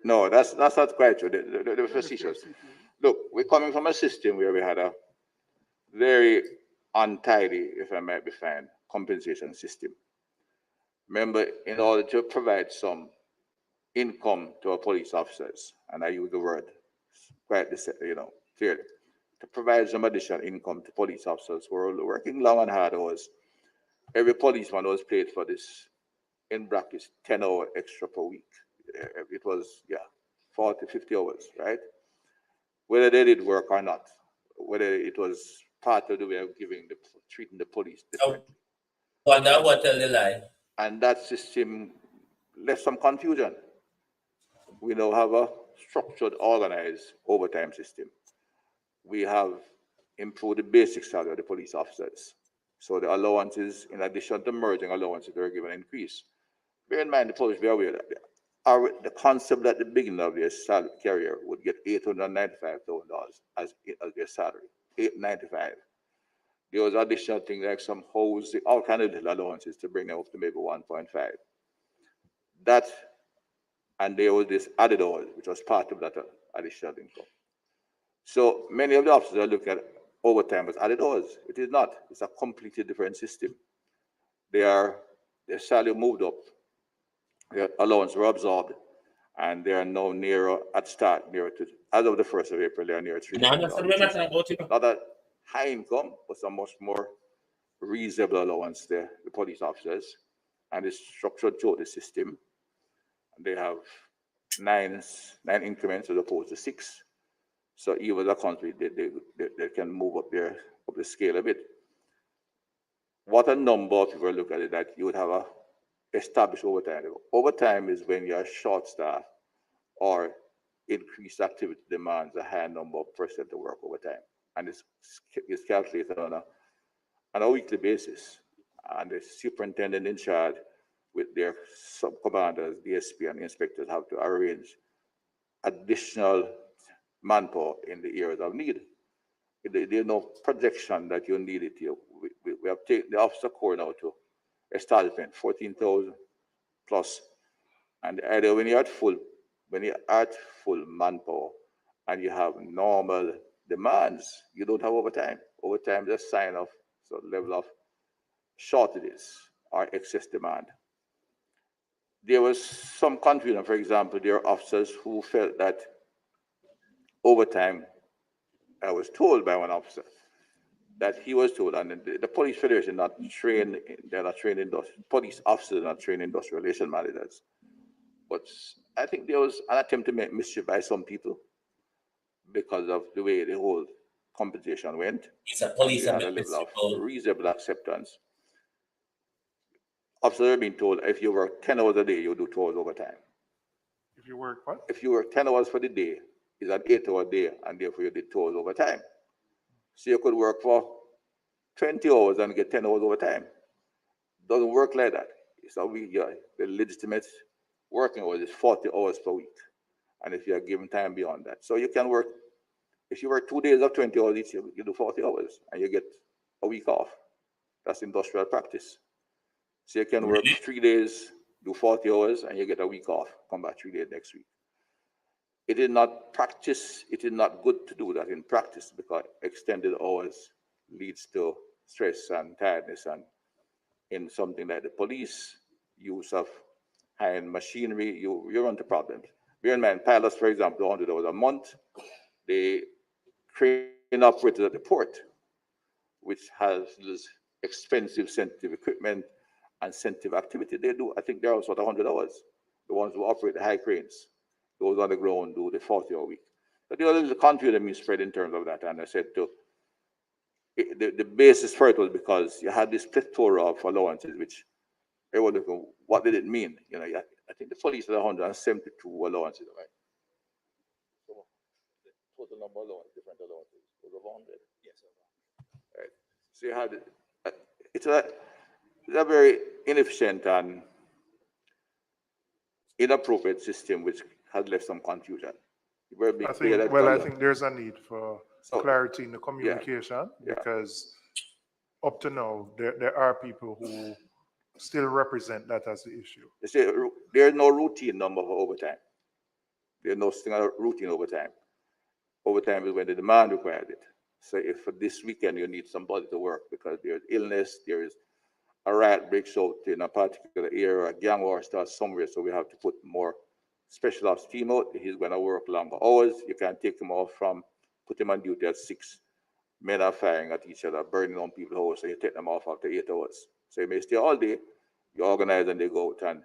No, that's not quite true. The facetious. Look, we're coming from a system where we had a very untidy, if I might be fine, compensation system. Remember, in order to provide some income to our police officers, and I use the word quite, clearly, to provide some additional income to police officers who are working long and hard hours. Every policeman was paid for this, in brackets, 10 hours extra per week. It was, 40, 50 hours, right? Whether they did work or not, whether it was part of the way of treating the police differently. What tell the lie? And that system left some confusion. We now have a structured, organized overtime system. We have improved the basic salary of the police officers. So the allowances, in addition to merging allowances, they were given an increase. Bear in mind, the police be aware that the concept at the beginning of their salary career would get $895,000 as their salary, $895,000. There was additional things like some housing, all kinds of little allowances to bring them up to maybe 1.5. That and there was this added hours, which was part of that additional income. So many of the officers are looking at overtime as added hours. It is not. It's a completely different system. Their salary moved up, their allowance were absorbed, and they are now nearer at start, nearer to, as of the 1st of April, they are near $3,000. Not a high income, but a much more reasonable allowance there, the police officers, and it's structured through the system. They have nine increments as opposed to 6. So even the country, they can move up the scale a bit. What a number of people look at it, that you would have a established overtime. Overtime is when you're short staff or increased activity demands a high number of personnel to work overtime. And it's calculated on a weekly basis. And the superintendent in charge with their sub-commanders, DSP and inspectors have to arrange additional manpower in the areas of need. There's no projection that you need it here. We have taken the officer corps now to establishment, 14,000 plus. And either when you're at full manpower and you have normal demands, you don't have overtime. Overtime is a sign of some level of shortages or excess demand. There was some confusion. For example, there are officers who felt that overtime, I was told by one officer that he was told, and the police federation not trained, they're not trained police officers are not trained industrial relation managers. But I think there was an attempt to make mischief by some people because of the way the whole compensation went. It's a police and a level of reasonable acceptance. Officers have been told if you work 10 hours a day, you do 2 hours overtime. If you work what? If you work 10 hours for the day, it's an 8-hour day, and therefore you did 2 hours overtime. So you could work for 20 hours and get 10 hours overtime. Doesn't work like that. So the legitimate working hours is 40 hours per week. And if you are given time beyond that. So you can work, if you work 2 days of 20 hours each, you do 40 hours and you get a week off. That's industrial practice. So you can work 3 days, do 40 hours, and you get a week off, come back 3 days next week. It is not practice, it is not good to do that in practice because extended hours leads to stress and tiredness, and in something like the police use of high-end machinery, you run into problems. Bear in mind, pilots, for example, do 100 hours a month. They train operators at the port, which has this expensive sensitive equipment and sensitive activity. They do, I think they're also at 100 hours. The ones who operate the high cranes, those on the ground do the 40-hour week. But there was a confusion being spread in terms of that, and I said the basis for it was because you had this plethora of allowances, which everyone looking, what did it mean? You know, I think the police had 172 allowances, right? So the total number of allowances, different allowances, was over 100. Yes, right. So you had it's a very inefficient and inappropriate system which has left some confusion. I think there's a need for clarity in the communication because up to now, there are people who still represent that as the issue. They say there's no routine number for overtime. There's no single routine overtime. Overtime is when the demand requires it. So if for this weekend you need somebody to work because there's illness, there is a riot breaks out in a particular area, a gang war starts somewhere, so we have to put more special ops team out. He's going to work longer hours. You can't take him off put him on duty at 6. Men are firing at each other, burning on people's houses, so you take them off after 8 hours. So he may stay all day, you organize and they go out, and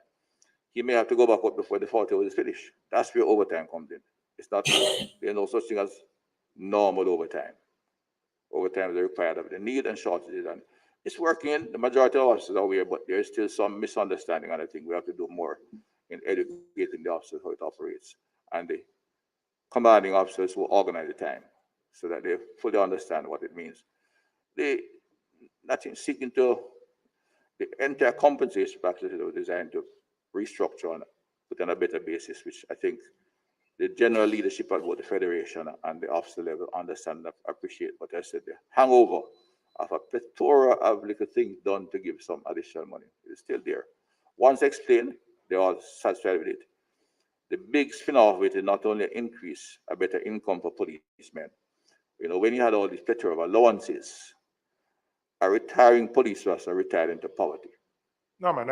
he may have to go back up before the 40 hours is finished. That's where overtime comes in. It's not, there's no such thing as normal overtime. Overtime is required of the need and shortages, and it's working. The majority of officers are aware, but there is still some misunderstanding, and I think we have to do more in educating the officers how it operates and the commanding officers who organize the time so that they fully understand what it means. Nothing seeking to, the entire compensation practices are designed to restructure and put on a better basis, which I think the general leadership at both the Federation and the officer level understand and appreciate what I said there. Hangover of a plethora of little things done to give some additional money is still there. Once explained, they're all satisfied with it. the big spin-off of it is not only increase a better income for policemen. You know, when you had all this plethora of allowances, a retiring police officer retired into poverty. No, man,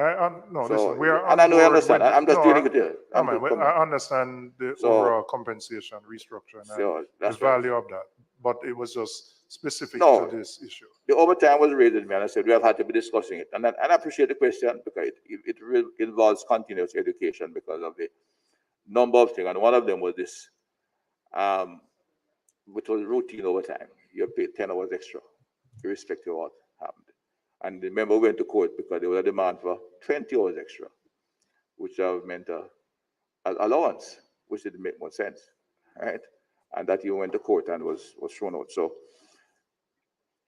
no, So, listen, we are and on I know you board understand. with, I'm just no, dealing with it. no, man, I understand the So- overall compensation restructure and So the that's right. value of that, but it was just specific No. to this issue. The overtime was raised with me, and I said we have had to be discussing it. And I appreciate the question because it really involves continuous education because of the number of things. And one of them was this, which was routine overtime. You're paid 10 hours extra, irrespective of what happened. And remember, we went to court because there was a demand for 20 hours extra, which meant an allowance, which didn't make much sense, right? And that you went to court and was thrown out. So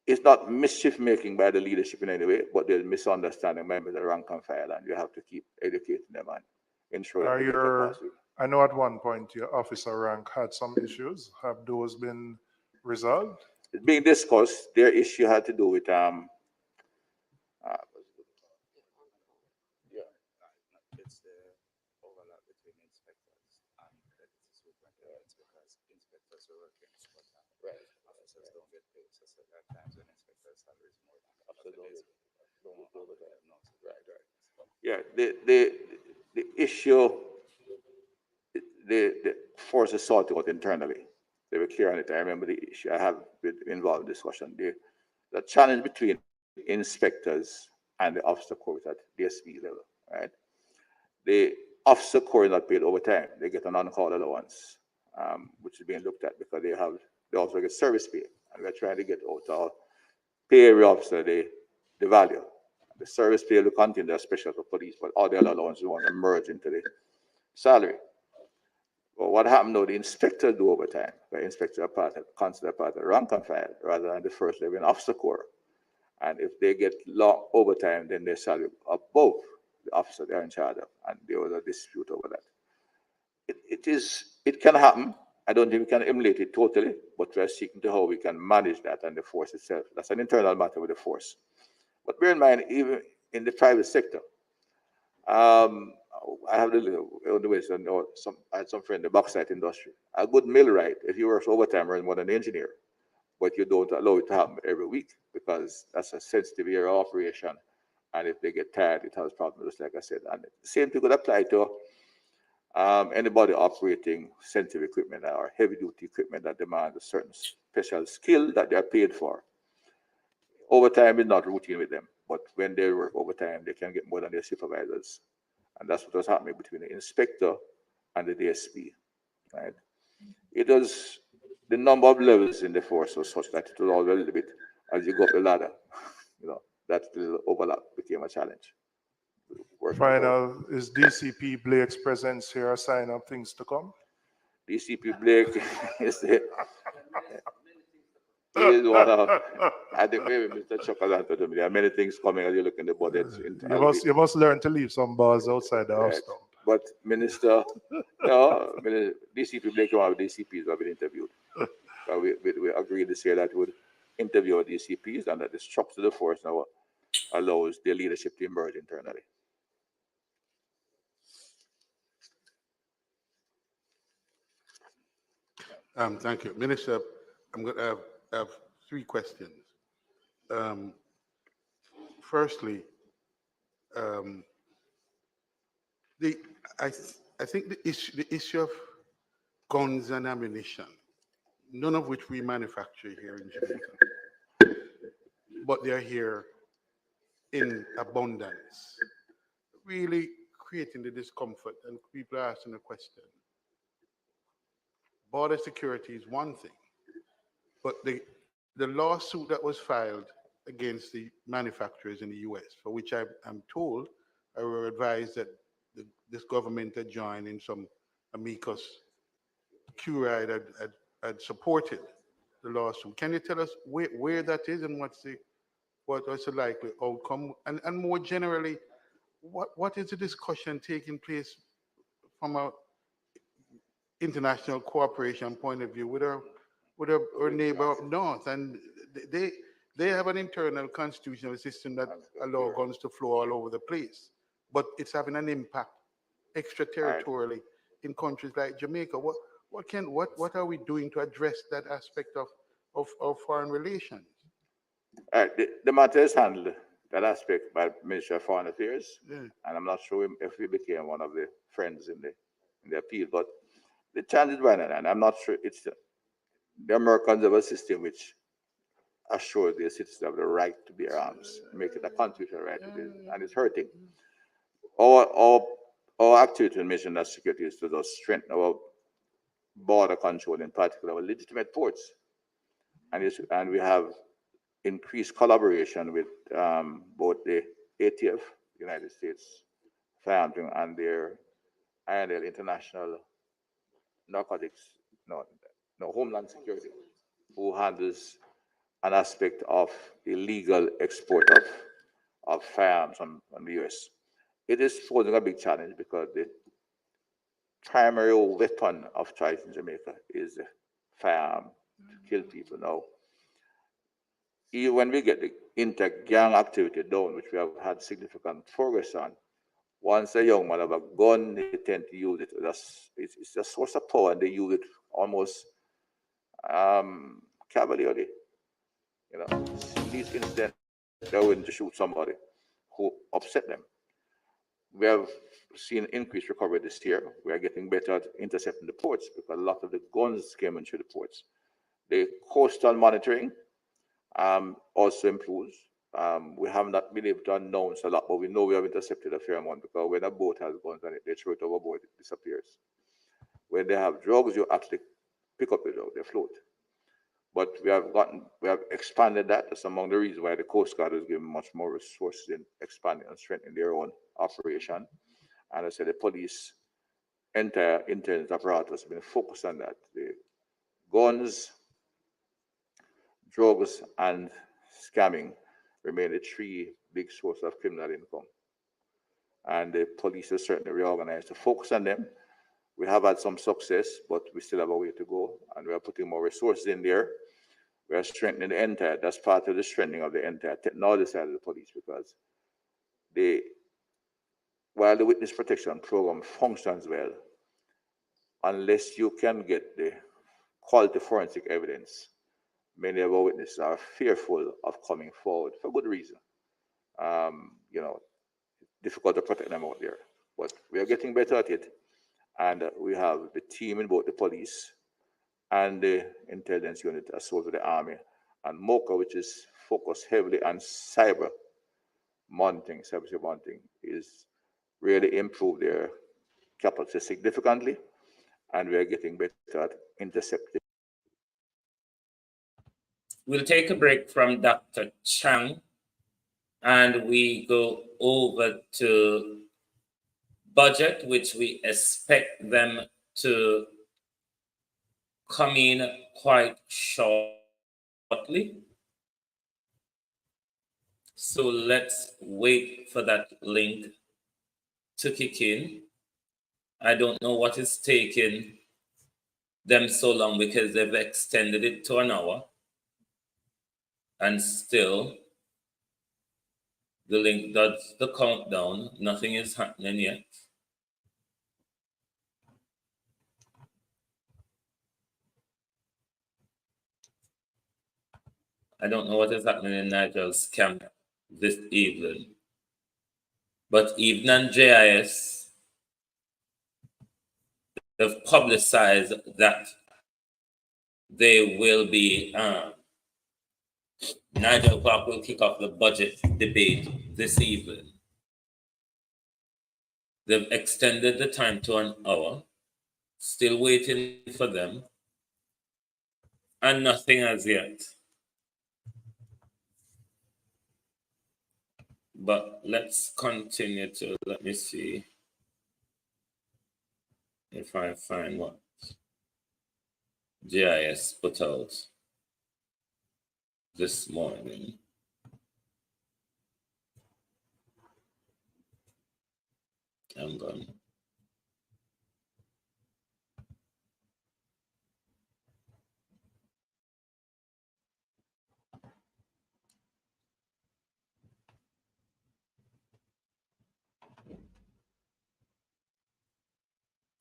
it's not mischief making by the leadership in any way, but there's misunderstanding by the rank and file, and you have to keep educating them and ensure that they get the pass. I know at one point your officer rank had some issues. Have those been resolved? It's being discussed. Their issue had to do with It's the overlap between inspectors and deputy superintendents because inspectors are working part-time. Right. Officers don't get paid, so there are times when inspectors' salary is more than Officers don't get overtime. No, Right. Yeah, the issue, the forces sorted out internally. They were clear on it. I remember the issue. I have been involved in discussion. The challenge between inspectors and the officer corps at DSP level, right? The officer corps is not paid overtime. They get an on-call allowance, which is being looked at because they also get service pay. And we're trying to get out of pay every officer the value. The service pay will continue, they're special for police, but all the other allowances want to merge into the salary. But what happened though, the inspector do overtime. The inspector are considered part of the rank and file rather than the first level officer corps. And if they get long overtime, then their salary above the officer they're in charge of. And there was a dispute over that. It can happen. I don't think we can emulate it totally, but we're seeking to how we can manage that and the force itself. That's an internal matter with the force. But bear in mind, even in the private sector, I have I had some friend in the bauxite industry. A good millwright, if you work overtime, earns more than an engineer, but you don't allow it to happen every week because that's a sensitive area of operation. And if they get tired, it has problems, just like I said. And the same thing could apply to anybody operating sensitive equipment or heavy-duty equipment that demands a certain special skill that they are paid for. Overtime is not routine with them, but when they work overtime, they can get more than their supervisors. And that's what was happening between the inspector and the DSP, right? It was, the number of levels in the force was such that it was all a little bit, as you go up the ladder, that little overlap became a challenge. Final, is DCP Blake's presence here a sign of things to come? DCP Blake is one of, I think maybe Mr. Chocolate told me there are many things coming as you look in the budget. You must learn to leave some balls outside the house. Right. But Minister, DCP Blake, one of the DCPs have been interviewed. We agreed this year that we would interview our DCPs and that the structure of the force now allows their leadership to emerge internally. Thank you. Minister, I'm going to have three questions. Firstly, I think the issue of guns and ammunition, none of which we manufacture here in Jamaica, but they're here in abundance, really creating the discomfort, and people are asking a question. Border security is one thing, but the lawsuit that was filed against the manufacturers in the US, for which I'm told, I were advised that this government had joined in some amicus curiae had supported the lawsuit. Can you tell us where that is and what's the likely outcome? And more generally, what is the discussion taking place from a international cooperation point of view with our neighbor up north? And they have an internal constitutional system that allows guns to flow all over the place, but it's having an impact extraterritorially in countries like Jamaica. What are we doing to address that aspect of foreign relations? The matter is handled, that aspect, by Ministry of Foreign Affairs, Yeah. and I'm not sure if we became one of the friends in the appeal, but the challenge is right, and I'm not sure it's the Americans have a system which assures their citizens of the right to bear arms, make it a constitutional right, and it's hurting. Our activity in national security is to just strengthen our border control, in particular our legitimate ports, and we have increased collaboration with both the ATF, United States Firearms, and their INL International Narcotics, no, Homeland Security, who handles an aspect of illegal export of firearms from the US. It is posing a big challenge because the primary weapon of choice in Jamaica is the firearm to kill people. Now, even when we get the inter-gang activity down, which we have had significant progress on, once a young man have a gun, they tend to use it. It's a source of power, and they use it almost cavalierly. These incidents, they're willing to shoot somebody who upset them. We have seen increased recovery this year. We are getting better at intercepting the ports because a lot of the guns came into the ports. The coastal monitoring also improves. We have not been able to announce a lot, but we know we have intercepted a fair amount because when a boat has guns on it, they throw it overboard, it disappears. When they have drugs, you actually pick up the drug, they float. But we have expanded that. That's among the reasons why the Coast Guard is given much more resources in expanding and strengthening their own operation. And I said the police entire intelligence apparatus has been focused on that. The guns, drugs, and scamming remain the three big sources of criminal income. And the police is certainly reorganized to focus on them. We have had some success, but we still have a way to go, and we are putting more resources in there. We are strengthening the entire, that's part of the strengthening of the entire technology side of the police, because while the witness protection program functions well, unless you can get the quality forensic evidence, many of our witnesses are fearful of coming forward for good reason. Difficult to protect them out there, but we are getting better at it. And we have the team in both the police and the intelligence unit as well as the army, and MOCA, which is focused heavily on cyber monitoring, cybersecurity monitoring, is really improved their capacity significantly, and we are getting better at intercepting. We'll take a break from Dr. Chang, and we go over to budget, which we expect them to come in quite shortly. So let's wait for that link to kick in. I don't know what is taking them so long, because they've extended it to an hour, and still the link does the countdown. Nothing is happening yet. I don't know what is happening in Nigel's camp this evening, but even on JIS, they've publicized that they will be, Nigel Clark will kick off the budget debate this evening. They've extended the time to an hour, still waiting for them, and nothing as yet. But let's continue to, let me see if I find what GIS put out this morning. I'm gone.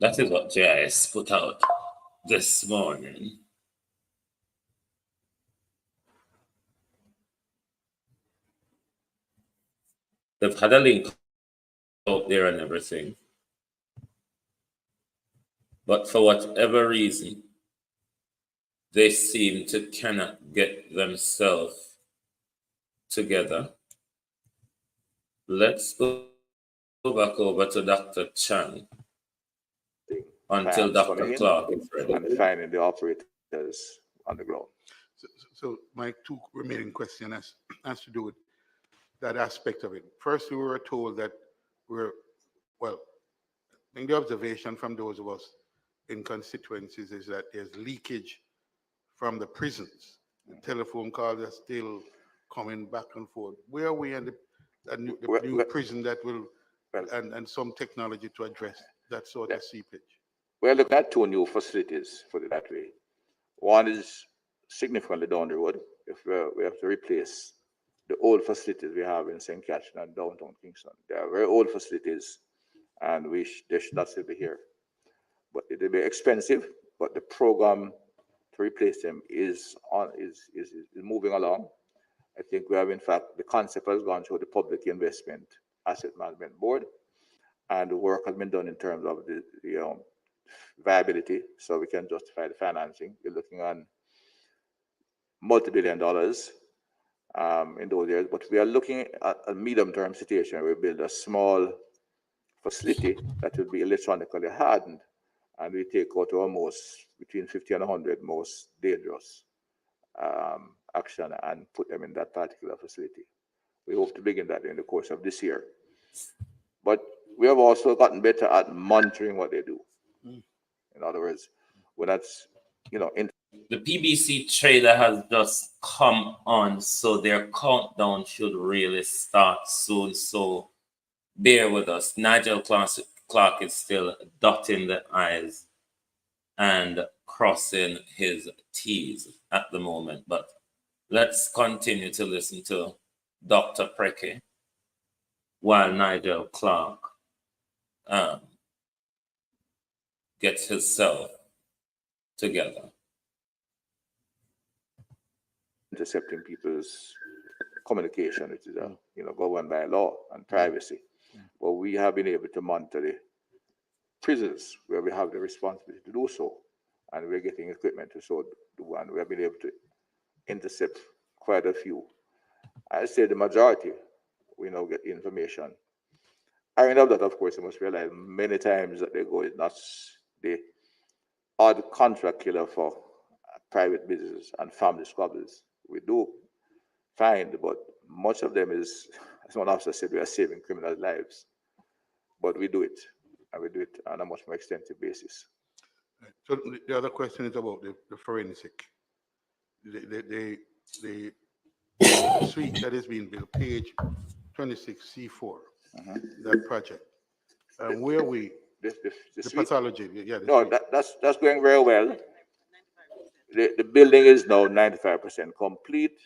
That is what JIS put out this morning. They've had a link out there and everything. But for whatever reason, they seem to cannot get themselves together. Let's go back over to Dr. Chang until Dr. Clark is ready. And finding the operators on the ground. So my two remaining questions has to do with that aspect of it. First, we were told that I think the observation from those of us in constituencies is that there's leakage from the prisons. The telephone calls are still coming back and forth. Where are we in the new prison that will, and some technology to address that sort of seepage? We're looking at two new facilities, put it that way. One is significantly down the road. If we have to replace the old facilities we have in St. Catherine and downtown Kingston. They are very old facilities, and they should not still be here. But it will be expensive, but the program to replace them is moving along. I think we have, in fact, the concept has gone through the Public Investment Asset Management Board, and the work has been done in terms of the viability, so we can justify the financing. You're looking on multi-billion dollars in those areas, but we are looking at a medium-term situation where we build a small facility that will be electronically hardened, and we take out our between 50 and 100 most dangerous action and put them in that particular facility. We hope to begin that in the course of this year. But we have also gotten better at monitoring what they do. In other words, when that's, the PBC trailer has just come on, so their countdown should really start soon. So bear with us. Nigel Clark is still dotting the I's and crossing his T's at the moment. But let's continue to listen to Dr. Preke while Nigel Clark gets himself together. Intercepting people's communication, which is governed by law and privacy. But we have been able to monitor the prisons where we have the responsibility to do so, and we're getting equipment to so do, and we have been able to intercept quite a few. I say the majority, we now get information. I mean, of that, of course, you must realize many times that they go is not the odd contract killer for private businesses and family squabbles. We do find, but much of them is, as one officer said, we are saving criminals' lives. But we do it, and we do it on a much more extensive basis. So the other question is about the forensic. The suite that is being built, page 26C4, that project. Where are we? The pathology, yeah. No, that's going very well. The building is now 95% complete,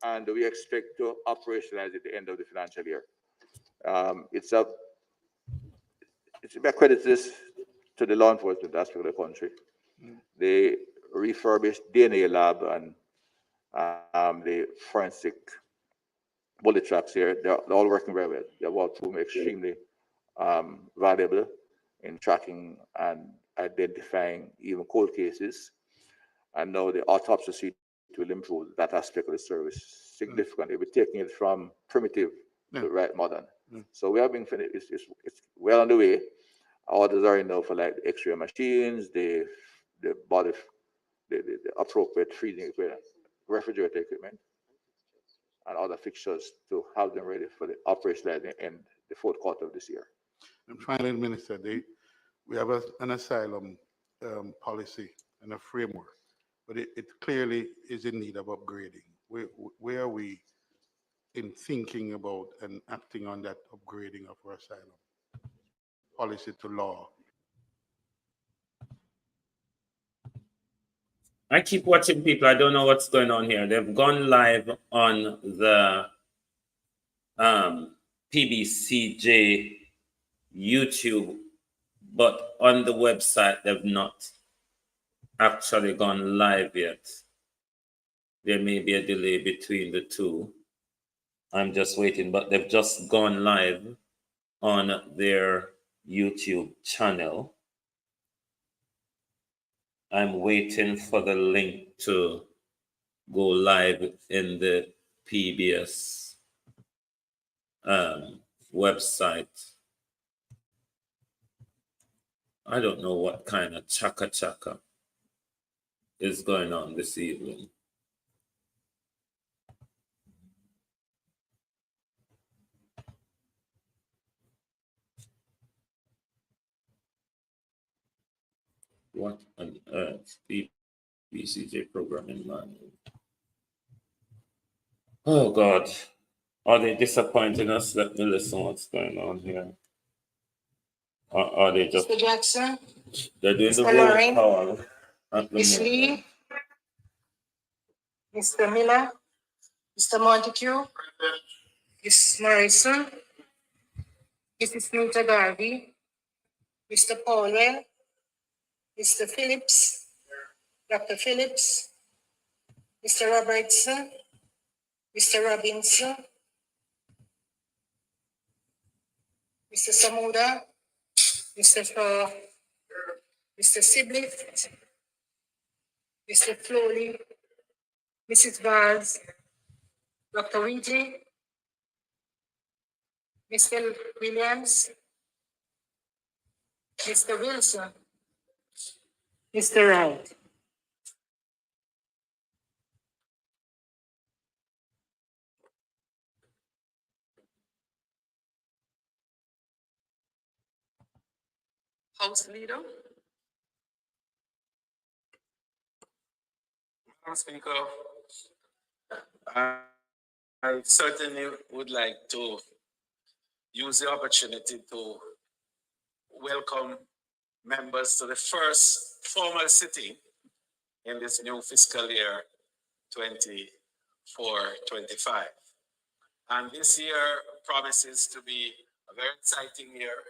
and we expect to operationalize at the end of the financial year. It's accredited to the law enforcement aspect of the country. They refurbished DNA lab and the forensic bullet traps here. They're all working very well. They're all proven extremely valuable in tracking and identifying even cold cases. And now the autopsy suite will improve that aspect of the service significantly. We're taking it from primitive to right modern. So we have been finished. It's well on the way. Orders are in now for like the X-ray machines, the body, the appropriate freezing equipment, refrigerator equipment, and other fixtures to have them ready for the operationalizing in the fourth quarter of this year. And finally, Minister, we have an asylum policy and a framework, but it clearly is in need of upgrading. Where are we in thinking about and acting on that upgrading of our asylum policy to law? I keep watching people. I don't know what's going on here. They've gone live on the PBCJ YouTube but on the website, they've not actually gone live yet. There may be a delay between the two. I'm just waiting, but they've just gone live on their YouTube channel. I'm waiting for the link to go live in the PBS website. I don't know what kind of chaka is going on this evening. What on earth? BCJ programming manual. Oh God, are they disappointing us? Let me listen what's going on here. Or are they just... Mr. Jackson, They're doing the Mr. roll Loring, call at the Ms. moment. Lee, Mr. Miller, Mr. Montague, Ms. Morrison, Mrs. Nita Garvey, Mr. Powell, Mr. Phillips, Dr. Phillips, Mr. Robertson, Mr. Robinson, Mr. Samuda, Mr. Shaw, Mr. Sibley, Mr. Flowley, Mrs. Vaz, Dr. Wheatley, Mr. Williams, Mr. Wilson, Mr. Wright. House Leader. Madam Speaker, I certainly would like to use the opportunity to welcome members to the first formal sitting in this new fiscal year 24-25. And this year promises to be a very exciting year.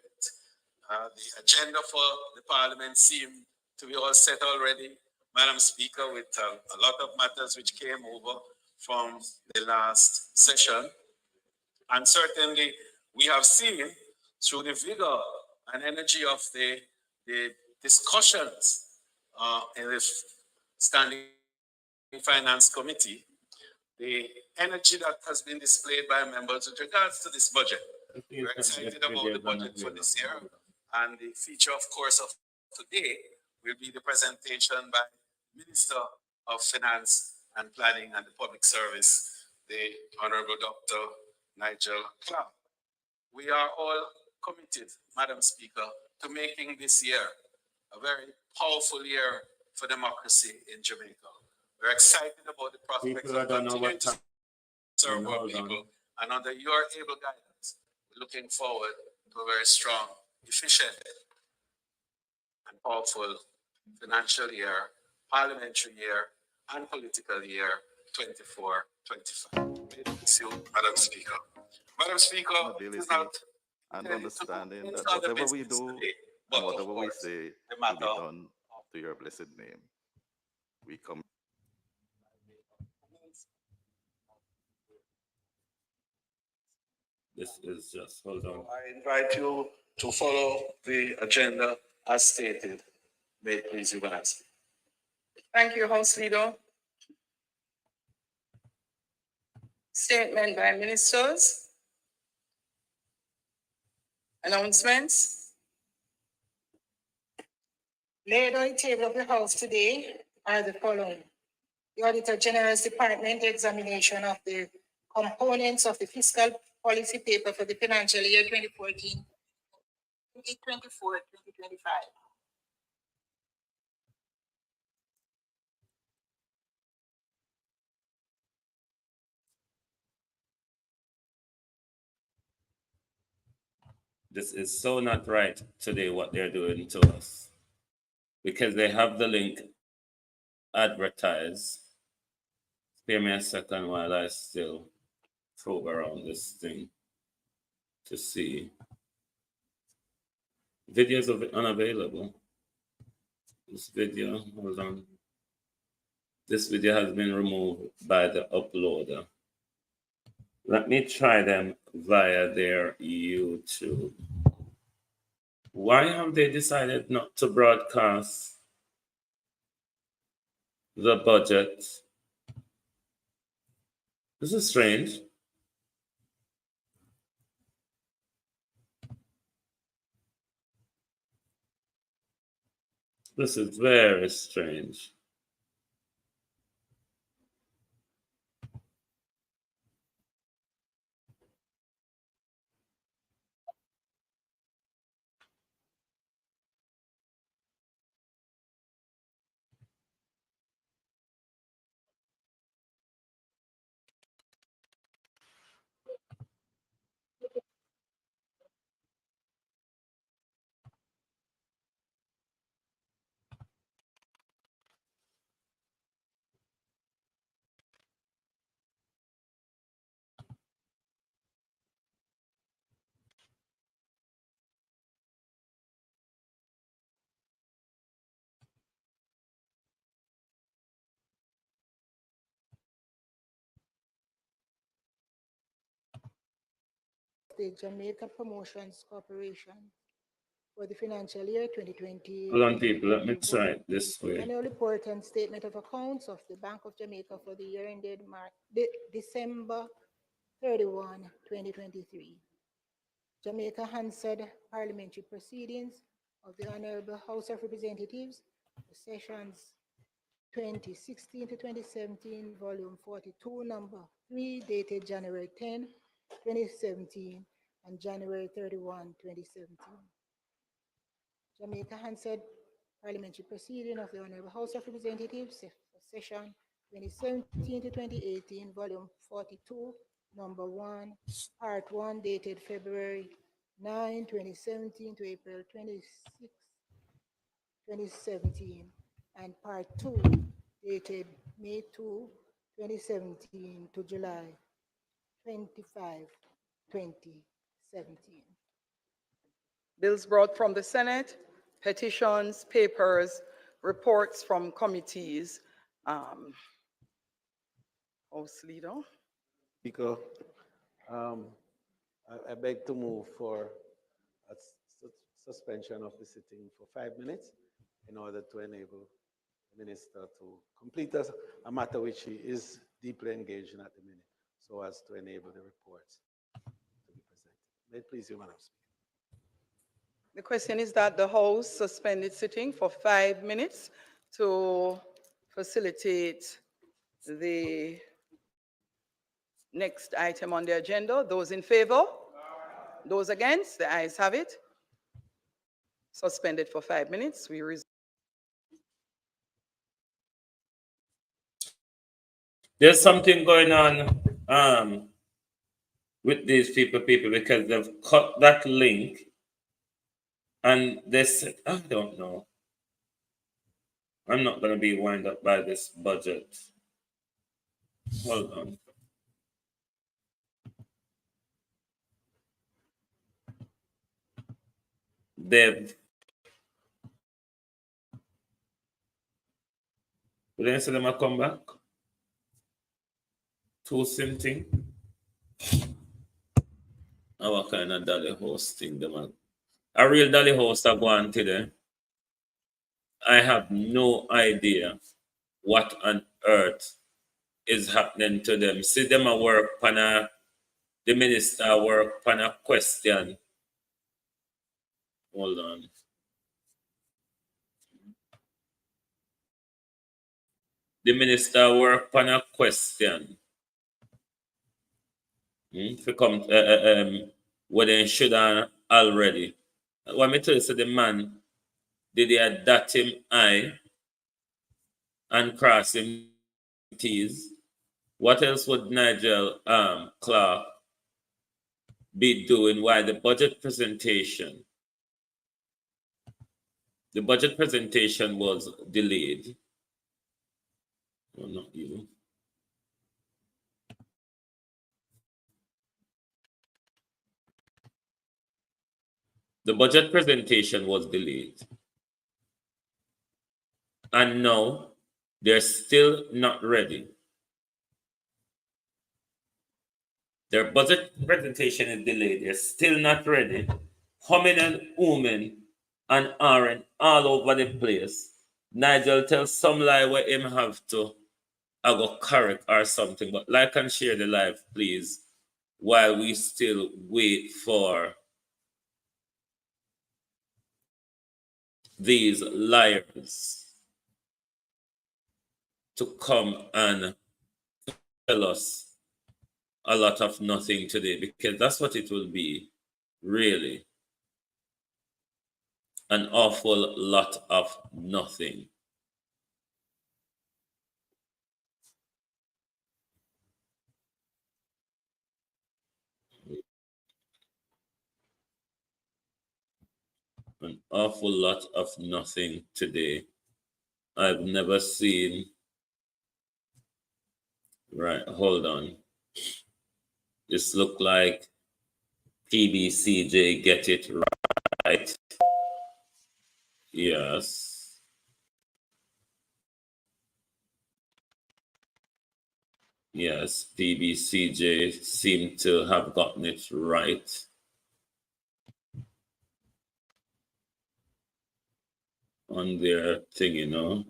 The agenda for the Parliament seemed to be all set already, Madam Speaker, with a lot of matters which came over from the last session. And certainly we have seen through the vigor and energy of the discussions in the Standing Finance Committee, the energy that has been displayed by members with regards to this budget. We're excited about the budget for this year. And the feature, of course, of today will be the presentation by Minister of Finance and Planning and the Public Service, the Honorable Dr. Nigel Clark. We are all committed, Madam Speaker, to making this year a very powerful year for democracy in Jamaica. We're excited about the prospects of continuing to serve our people, and under your able guidance, we're looking forward to a very strong, efficient, and powerful financial year, parliamentary year, and political year 24-25. Thank you, Madam Speaker. Madam Speaker, it is not and understanding that whatever we do and whatever we say will be done to your blessed name. We come. This is just, hold on. I invite you to follow the agenda as stated. May it please you, Madam Speaker. Thank you, House Leader. Statement by ministers. Announcements. Laid on the table of the House today are the following. The Auditor General's Department examination of the components of the fiscal policy paper for the financial year 2024-2025. This is so not right today, what they're doing to us. Because they have the link advertised. Spare me a second while I still probe around this thing to see. Videos of it unavailable. This video, hold on. This video has been removed by the uploader. Let me try them via their YouTube. Why have they decided not to broadcast the budget? This is strange. This is very strange. The Jamaica Promotions Corporation for the financial year 2020. Hold on, people. Let me try it this way. Annual report and statement of accounts of the Bank of Jamaica for the year ended December 31, 2023. Jamaica answered parliamentary proceedings of the Honorable House of Representatives, the sessions 2016 to 2017, volume 42, number 3, dated January 10, 2017, and January 31, 2017. Jamaica answered parliamentary proceeding of the Honorable House of Representatives, session 2017 to 2018, volume 42, number 1, part 1, dated February 9, 2017 to April 26, 2017, and part 2, dated May 2, 2017 to July 25, 2017. Bills brought from the Senate, petitions, papers, reports from committees. House Leader. Speaker, I beg to move for a suspension of the sitting for 5 minutes in order to enable the minister to complete a matter which he is deeply engaged in at the minute, so as to enable the reports to be presented. May it please you, Madam Speaker. The question is that the House suspend its sitting for 5 minutes to facilitate the next item on the agenda. Those in favor? Those against? The ayes have it. Suspended for 5 minutes. We resume. There's something going on with these people because they've cut that link and they said, I don't know. I'm not going to be wound up by this budget. Hold on. Did they say them come back? Too something. What kind of dolly hosting them? A real dolly host are going today. I have no idea what on earth is happening to them. See them at work on the minister work on a question. Hold on. The minister work on a question. If you come where they should have already. What me tell you, so the man did he dot him I and cross him T's. What else would Nigel Clark be doing? Why the budget presentation was delayed? No, not you. The budget presentation was delayed. And now they're still not ready. Their budget presentation is delayed. They're still not ready. Humming and ooming and ahhing all over the place. Nigel tells some lie where him have to I go correct or something. But like and share the live, please, while we still wait for these liars to come and tell us a lot of nothing today, because that's what it will be, really. An awful lot of nothing. An awful lot of nothing today. I've never seen. Right, hold on. This look like PBCJ get it right. Yes. Yes, PBCJ seem to have gotten it right. On their thing, you know.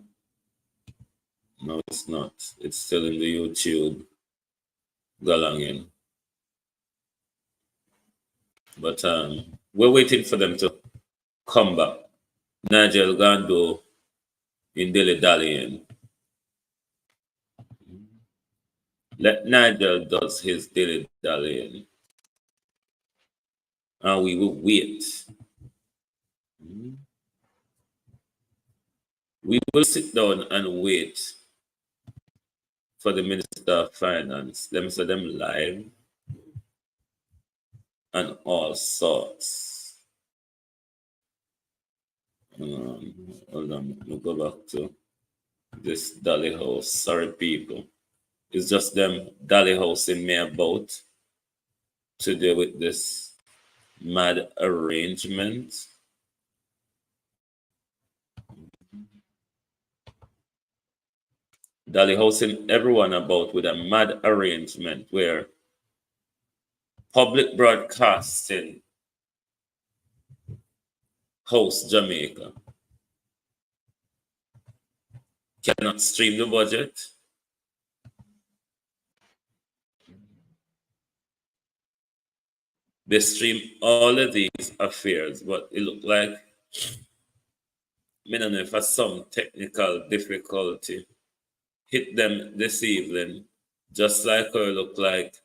No, it's not. It's still in the YouTube galangin. But we're waiting for them to come back. Nigel Gando in dilly dallying. Let Nigel does his dilly dallying. And we will wait. We will sit down and wait for the Minister of Finance. Them say them live and all sorts. Hold on, we'll go back to this Dolly House. Sorry, people. It's just them Dolly House in me about to deal with this mad arrangement. Dolly housing everyone about with a mad arrangement where public broadcasting hosts Jamaica cannot stream the budget. They stream all of these affairs, but it looked like, I don't know if some technical difficulty hit them this evening, just like how it looked like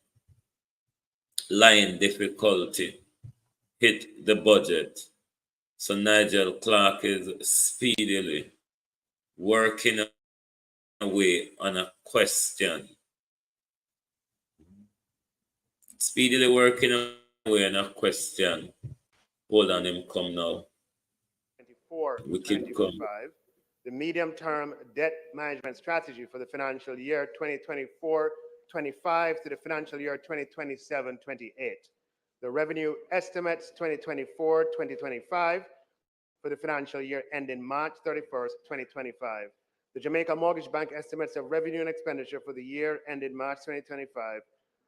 line difficulty hit the budget. So Nigel Clark is speedily working away on a question. Speedily working away on a question. Hold on, him come now. 2024-2025, the medium-term debt management strategy for the financial year 2024-25 to the financial year 2027-28. The revenue estimates 2024-2025 for the financial year ending March 31st, 2025. The Jamaica Mortgage Bank estimates of revenue and expenditure for the year ending March 2025.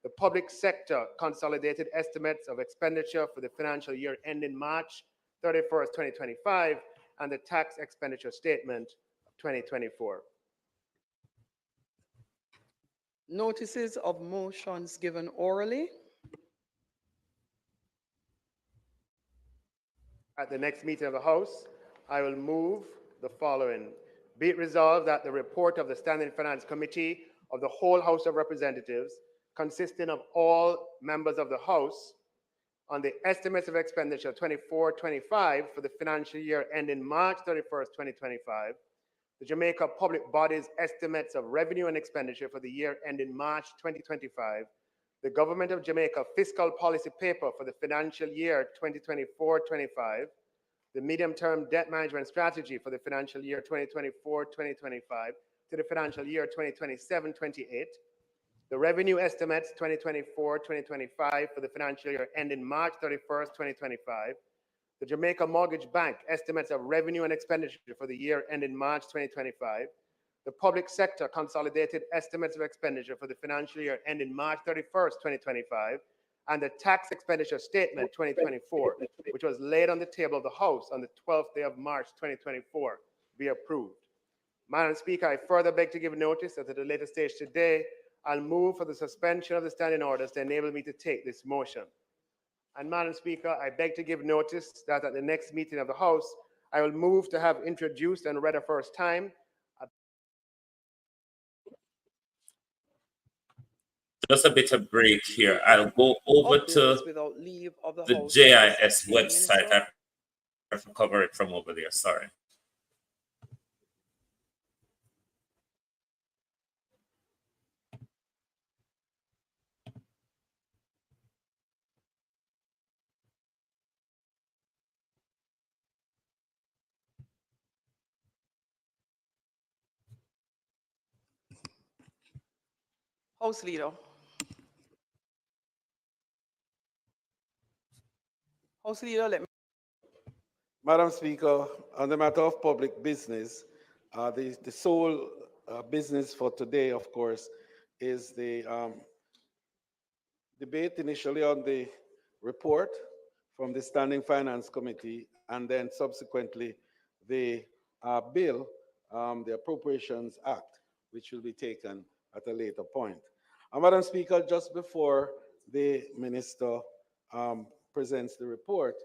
The public sector consolidated estimates of expenditure for the financial year ending March 31st, 2025, and the tax expenditure statement of 2024. Notices of motions given orally. At the next meeting of the House, I will move the following. Be it resolved that the report of the Standing Finance Committee of the whole House of Representatives, consisting of all members of the House, on the estimates of expenditure 24-25 for the financial year ending March 31st, 2025, the Jamaica Public Bodies estimates of revenue and expenditure for the year ending March 2025, the Government of Jamaica fiscal policy paper for the financial year 2024-25, the medium-term debt management strategy for the financial year 2024-2025 to the financial year 2027-28, the revenue estimates 2024-2025 for the financial year ending March 31st, 2025, the Jamaica Mortgage Bank estimates of revenue and expenditure for the year ending March 2025, the public sector consolidated estimates of expenditure for the financial year ending March 31st, 2025, and the tax expenditure statement 2024, which was laid on the table of the House on the 12th day of March 2024, be approved. Madam Speaker, I further beg to give notice that at a later stage today, I'll move for the suspension of the standing orders to enable me to take this motion. And Madam Speaker, I beg to give notice that at the next meeting of the House, I will move to have introduced and read a first time. Just a bit of break here. I'll go over Of bills to without leave of the the House. JIS First obtained. website. Minister? I have to cover it from over there. Sorry. House Leader. House Leader, let me. Madam Speaker, on the matter of public business, the sole business for today, of course, is the debate initially on the report from the Standing Finance Committee, and then subsequently the bill, the Appropriations Act, which will be taken at a later point. Madam Speaker, just before the Minister presents the report,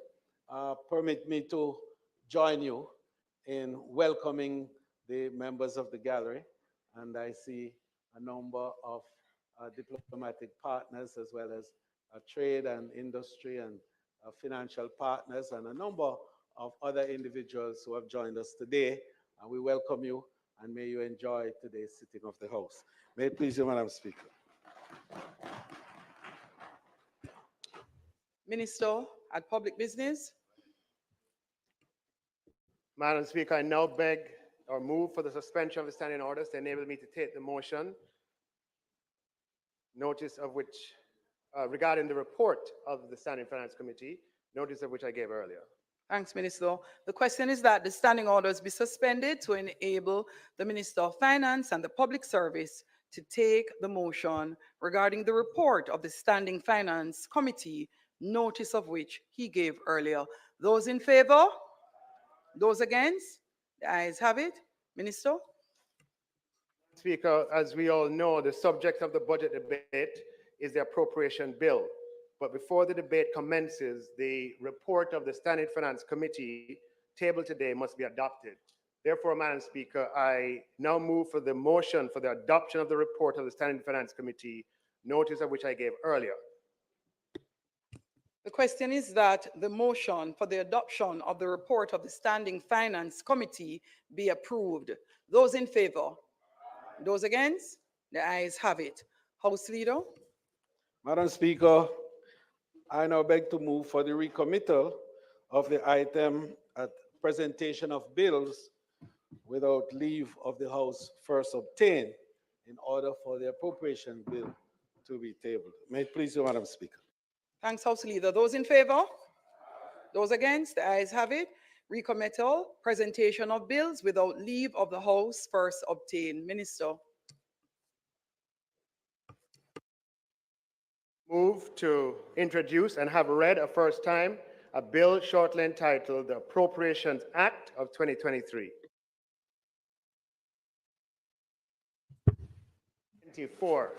permit me to join you in welcoming the members of the gallery. And I see a number of diplomatic partners, as well as trade and industry and financial partners, and a number of other individuals who have joined us today. And we welcome you, and may you enjoy today's sitting of the House. May it please you, Madam Speaker. Minister at Public Business. Madam Speaker, I now beg or move for the suspension of the standing orders to enable me to take the motion, notice of which, regarding the report of the Standing Finance Committee, notice of which I gave earlier. Thanks, Minister. The question is that the standing orders be suspended to enable the Minister of Finance and the Public Service to take the motion regarding the report of the Standing Finance Committee, notice of which he gave earlier. Those in favor? Those against? The ayes have it. Minister? Speaker, as we all know, the subject of the budget debate is the appropriation bill. But before the debate commences, the report of the Standing Finance Committee tabled today must be adopted. Therefore, Madam Speaker, I now move for the motion for the adoption of the report of the Standing Finance Committee, notice of which I gave earlier. The question is that the motion for the adoption of the report of the Standing Finance Committee be approved. Those in favor? Those against? The ayes have it. House Leader? Madam Speaker, I now beg to move for the recommittal of the item at presentation of bills without leave of the House first obtained in order for the appropriation bill to be tabled. May it please you, Madam Speaker. Thanks, House Leader. Those in favor? Those against? The ayes have it. Recommittal, presentation of bills without leave of the House first obtained. Minister? Move to introduce and have read a first time a bill shortly entitled the Appropriations Act of 2023. 24.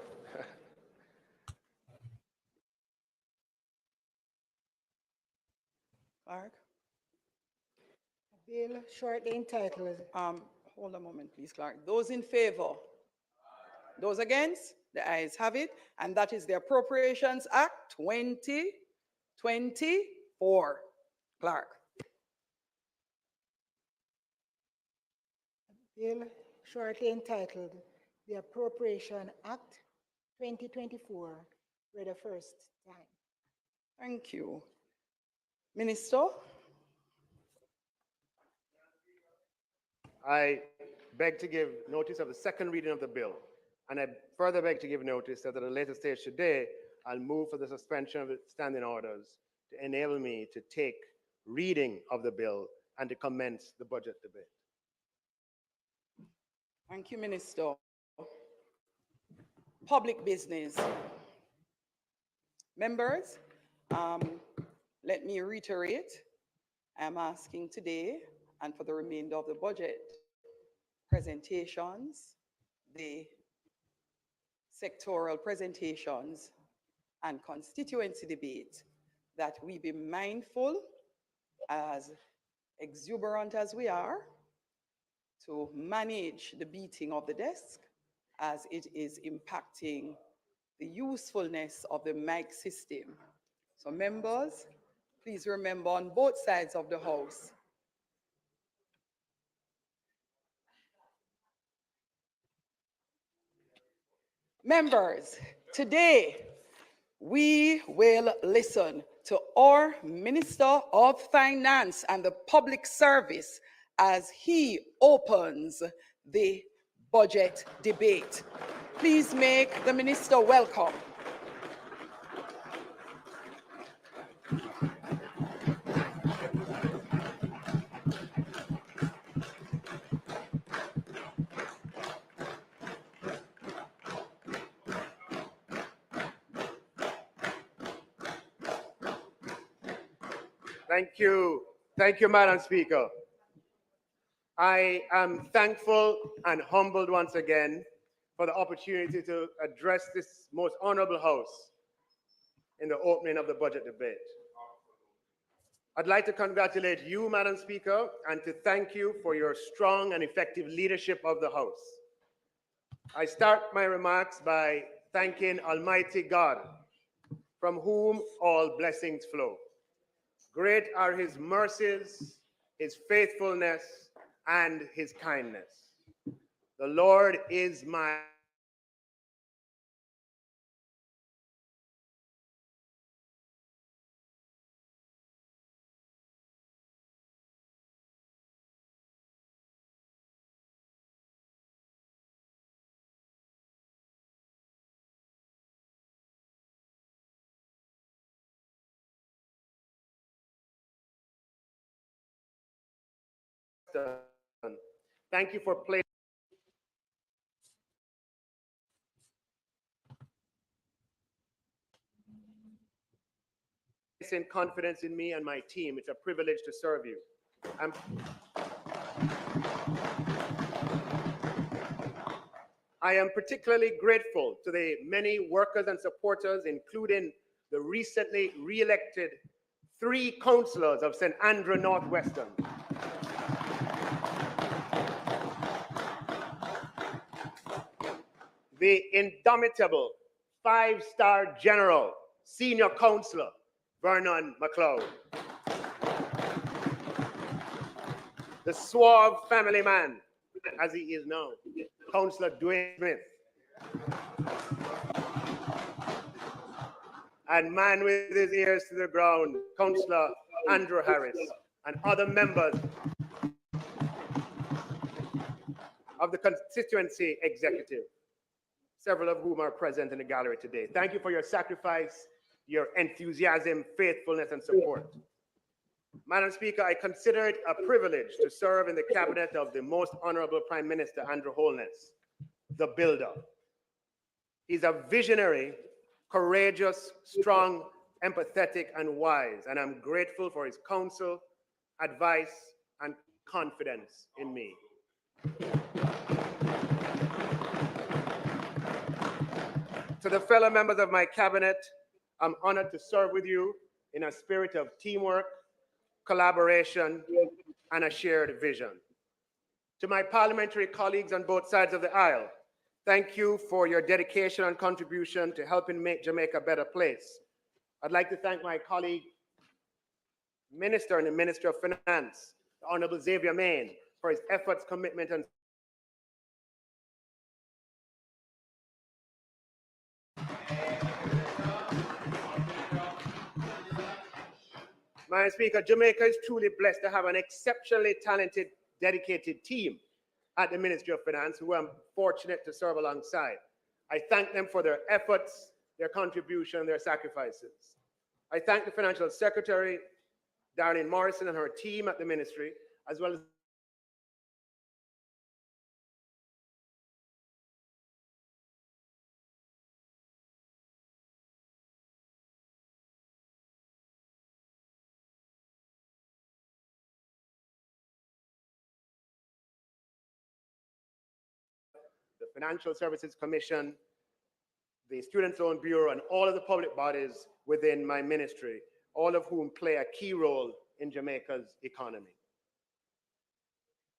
Clark? Bill shortly entitled. Hold a moment, please, Clark. Those in favor? Those against? The ayes have it. And that is the Appropriations Act 2024. Clark? Bill shortly entitled the Appropriation Act 2024, read the first time. Thank you. Minister? I beg to give notice of the second reading of the bill. And I further beg to give notice that at a later stage today, I'll move for the suspension of the standing orders to enable me to take reading of the bill and to commence the budget debate. Thank you, Minister. Public business. Members, let me reiterate, I'm asking today and for the remainder of the budget presentations, the sectoral presentations and constituency debate, that we be mindful, as exuberant as we are, to manage the beating of the desk, as it is impacting the usefulness of the mic system. So members, please remember on both sides of the house, members, today we will listen to our Minister of Finance and the Public Service as he opens the budget debate. Please make the Minister welcome. Thank you. Thank you, Madam Speaker. I am thankful and humbled once again for the opportunity to address this most honorable House in the opening of the budget debate. I'd like to congratulate you, Madam Speaker, and to thank you for your strong and effective leadership of the House. I start my remarks by thanking Almighty God, from whom all blessings flow. Great are his mercies, his faithfulness, and his kindness. The Lord is my Thank you for placing confidence in me and my team. It's a privilege to serve you. I am particularly grateful to the many workers and supporters, including the recently re-elected 3 councillors of St. Andrew Northwestern. The indomitable 5-star general, senior councillor, Vernon McLeod. The suave family man, as he is now, Councillor Dwayne Smith. And man with his ears to the ground, Councillor Andrew Harris, and other members of the constituency executive, several of whom are present in the gallery today. Thank you for your sacrifice, your enthusiasm, faithfulness, and support. Madam Speaker, I consider it a privilege to serve in the cabinet of the Most Honorable Prime Minister Andrew Holness, the builder. He's a visionary, courageous, strong, empathetic, and wise, and I'm grateful for his counsel, advice, and confidence in me. To the fellow members of my cabinet, I'm honored to serve with you in a spirit of teamwork, collaboration, and a shared vision. To my parliamentary colleagues on both sides of the aisle, thank you for your dedication and contribution to helping make Jamaica a better place. I'd like to thank my colleague, Minister and the Minister of Finance, the Honorable Xavier Main, for his efforts, commitment, and Madam Speaker, Jamaica is truly blessed to have an exceptionally talented, dedicated team at the Ministry of Finance who I'm fortunate to serve alongside. I thank them for their efforts, their contribution, their sacrifices. I thank the Financial Secretary, Darlene Morrison and her team at the ministry, as well as the Financial Services Commission, the Students' Loan Bureau, and all of the public bodies within my ministry, all of whom play a key role in Jamaica's economy.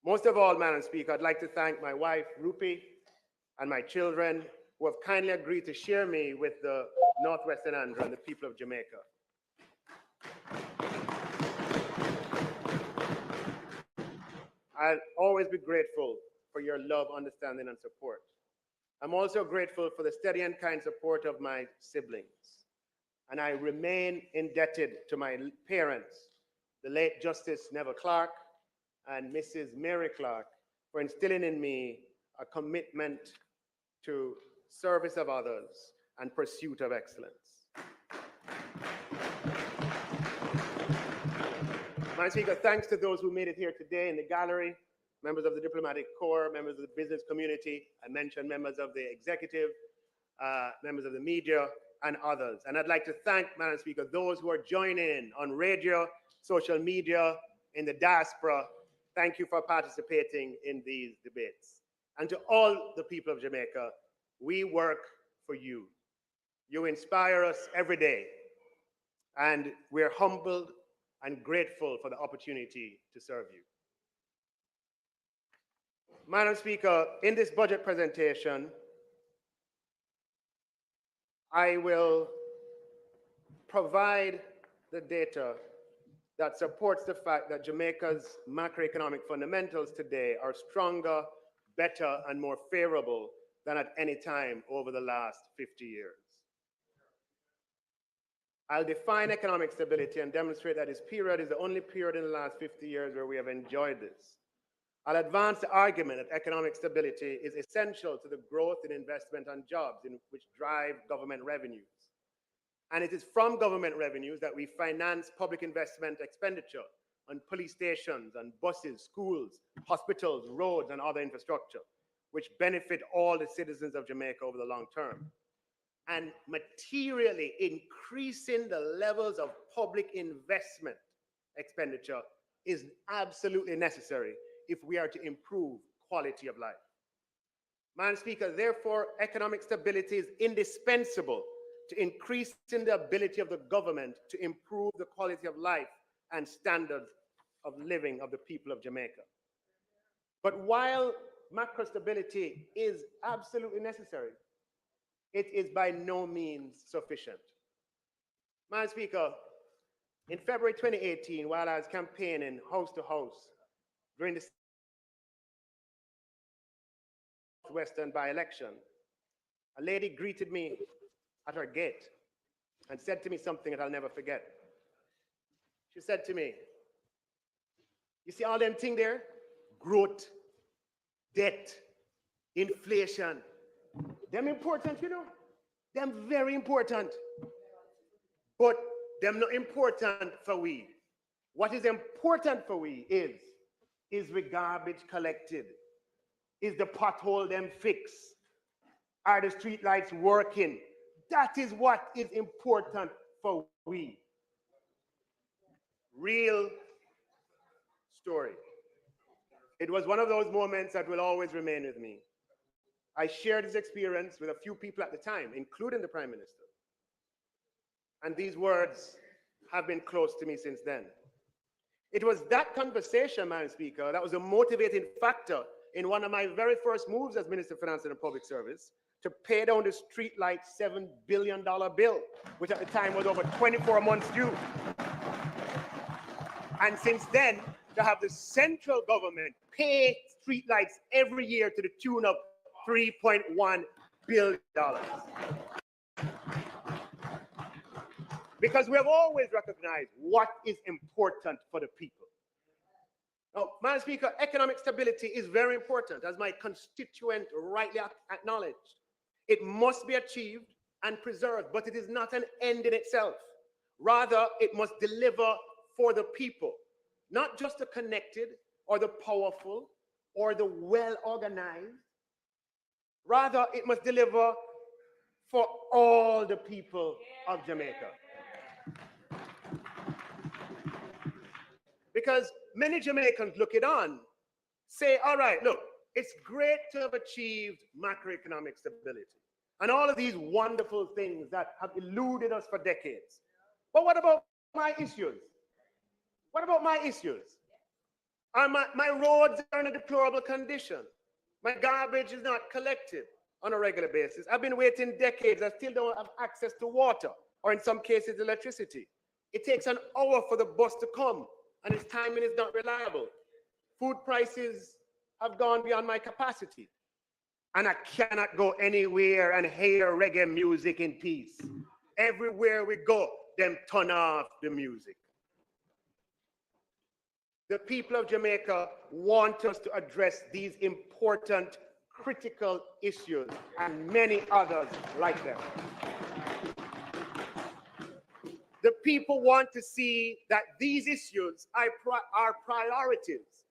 Most of all, Madam Speaker, I'd like to thank my wife, Rupi, and my children, who have kindly agreed to share me with the Northwestern Andhra and the people of Jamaica. I'll always be grateful for your love, understanding, and support. I'm also grateful for the steady and kind support of my siblings. And I remain indebted to my parents, the late Justice Nigel Clark and Mrs. Mary Clark, for instilling in me a commitment to service of others and pursuit of excellence. Madam Speaker, thanks to those who made it here today in the gallery, members of the diplomatic corps, members of the business community. I mentioned members of the executive, members of the media, and others. And I'd like to thank, Madam Speaker, those who are joining on radio, social media, in the diaspora. Thank you for participating in these debates. And to all the people of Jamaica, we work for you. You inspire us every day. And we're humbled and grateful for the opportunity to serve you. Madam Speaker, in this budget presentation, I will provide the data that supports the fact that Jamaica's macroeconomic fundamentals today are stronger, better, and more favorable than at any time over the last 50 years. I'll define economic stability and demonstrate that this period is the only period in the last 50 years where we have enjoyed this. I'll advance the argument that economic stability is essential to the growth in investment and jobs which drive government revenues. And it is from government revenues that we finance public investment expenditure on police stations, on buses, schools, hospitals, roads, and other infrastructure, which benefit all the citizens of Jamaica over the long term. And materially increasing the levels of public investment expenditure is absolutely necessary if we are to improve quality of life. Madam Speaker, therefore, economic stability is indispensable to increasing the ability of the government to improve the quality of life and standards of living of the people of Jamaica. But while macro stability is absolutely necessary, it is by no means sufficient. Madam Speaker, in February 2018, while I was campaigning house to house during the Western by-election, a lady greeted me at her gate and said to me something that I'll never forget. She said to me, "You see all them things there? Growth, debt, inflation. Them important, you know? Them very important. But them not important for we. What is important for we is the garbage collected? Is the pothole them fixed? Are the street lights working? That is what is important for we." Real story. It was one of those moments that will always remain with me. I shared this experience with a few people at the time, including the Prime Minister. And these words have been close to me since then. It was that conversation, Madam Speaker, that was a motivating factor in one of my very first moves as Minister of Finance and Public Service to pay down the streetlight $7 billion bill, which at the time was over 24 months due. And since then, to have the central government pay streetlights every year to the tune of $3.1 billion. Because we have always recognized what is important for the people. Now, Madam Speaker, economic stability is very important, as my constituent rightly acknowledged. It must be achieved and preserved, but it is not an end in itself. Rather, it must deliver for the people, not just the connected or the powerful or the well-organized. Rather, it must deliver for all the people of Jamaica. Because many Jamaicans look it on, say, all right, look, it's great to have achieved macroeconomic stability and all of these wonderful things that have eluded us for decades. But what about my issues? What about my issues? My roads are in a deplorable condition. My garbage is not collected on a regular basis. I've been waiting decades. I still don't have access to water, or in some cases, electricity. It takes an hour for the bus to come, and its timing is not reliable. Food prices have gone beyond my capacity, and I cannot go anywhere and hear reggae music in peace. Everywhere we go, them turn off the music. The people of Jamaica want us to address these important, critical issues and many others like them. The people want to see that these issues are priorities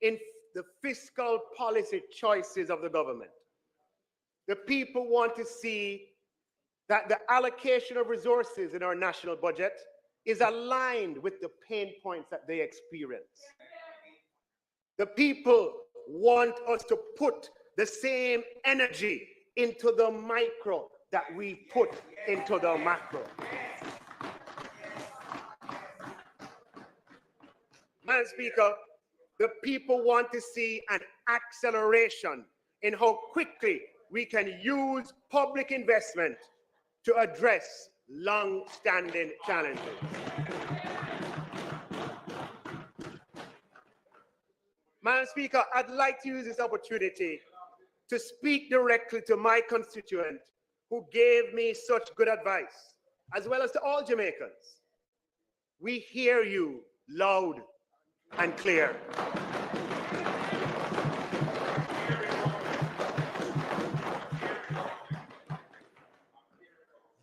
in the fiscal policy choices of the government. The people want to see that the allocation of resources in our national budget is aligned with the pain points that they experience. The people want us to put the same energy into the micro that we put into the macro. Madam Speaker, the people want to see an acceleration in how quickly we can use public investment to address long-standing challenges. Madam Speaker, I'd like to use this opportunity to speak directly to my constituent who gave me such good advice, as well as to all Jamaicans. We hear you loud and clear.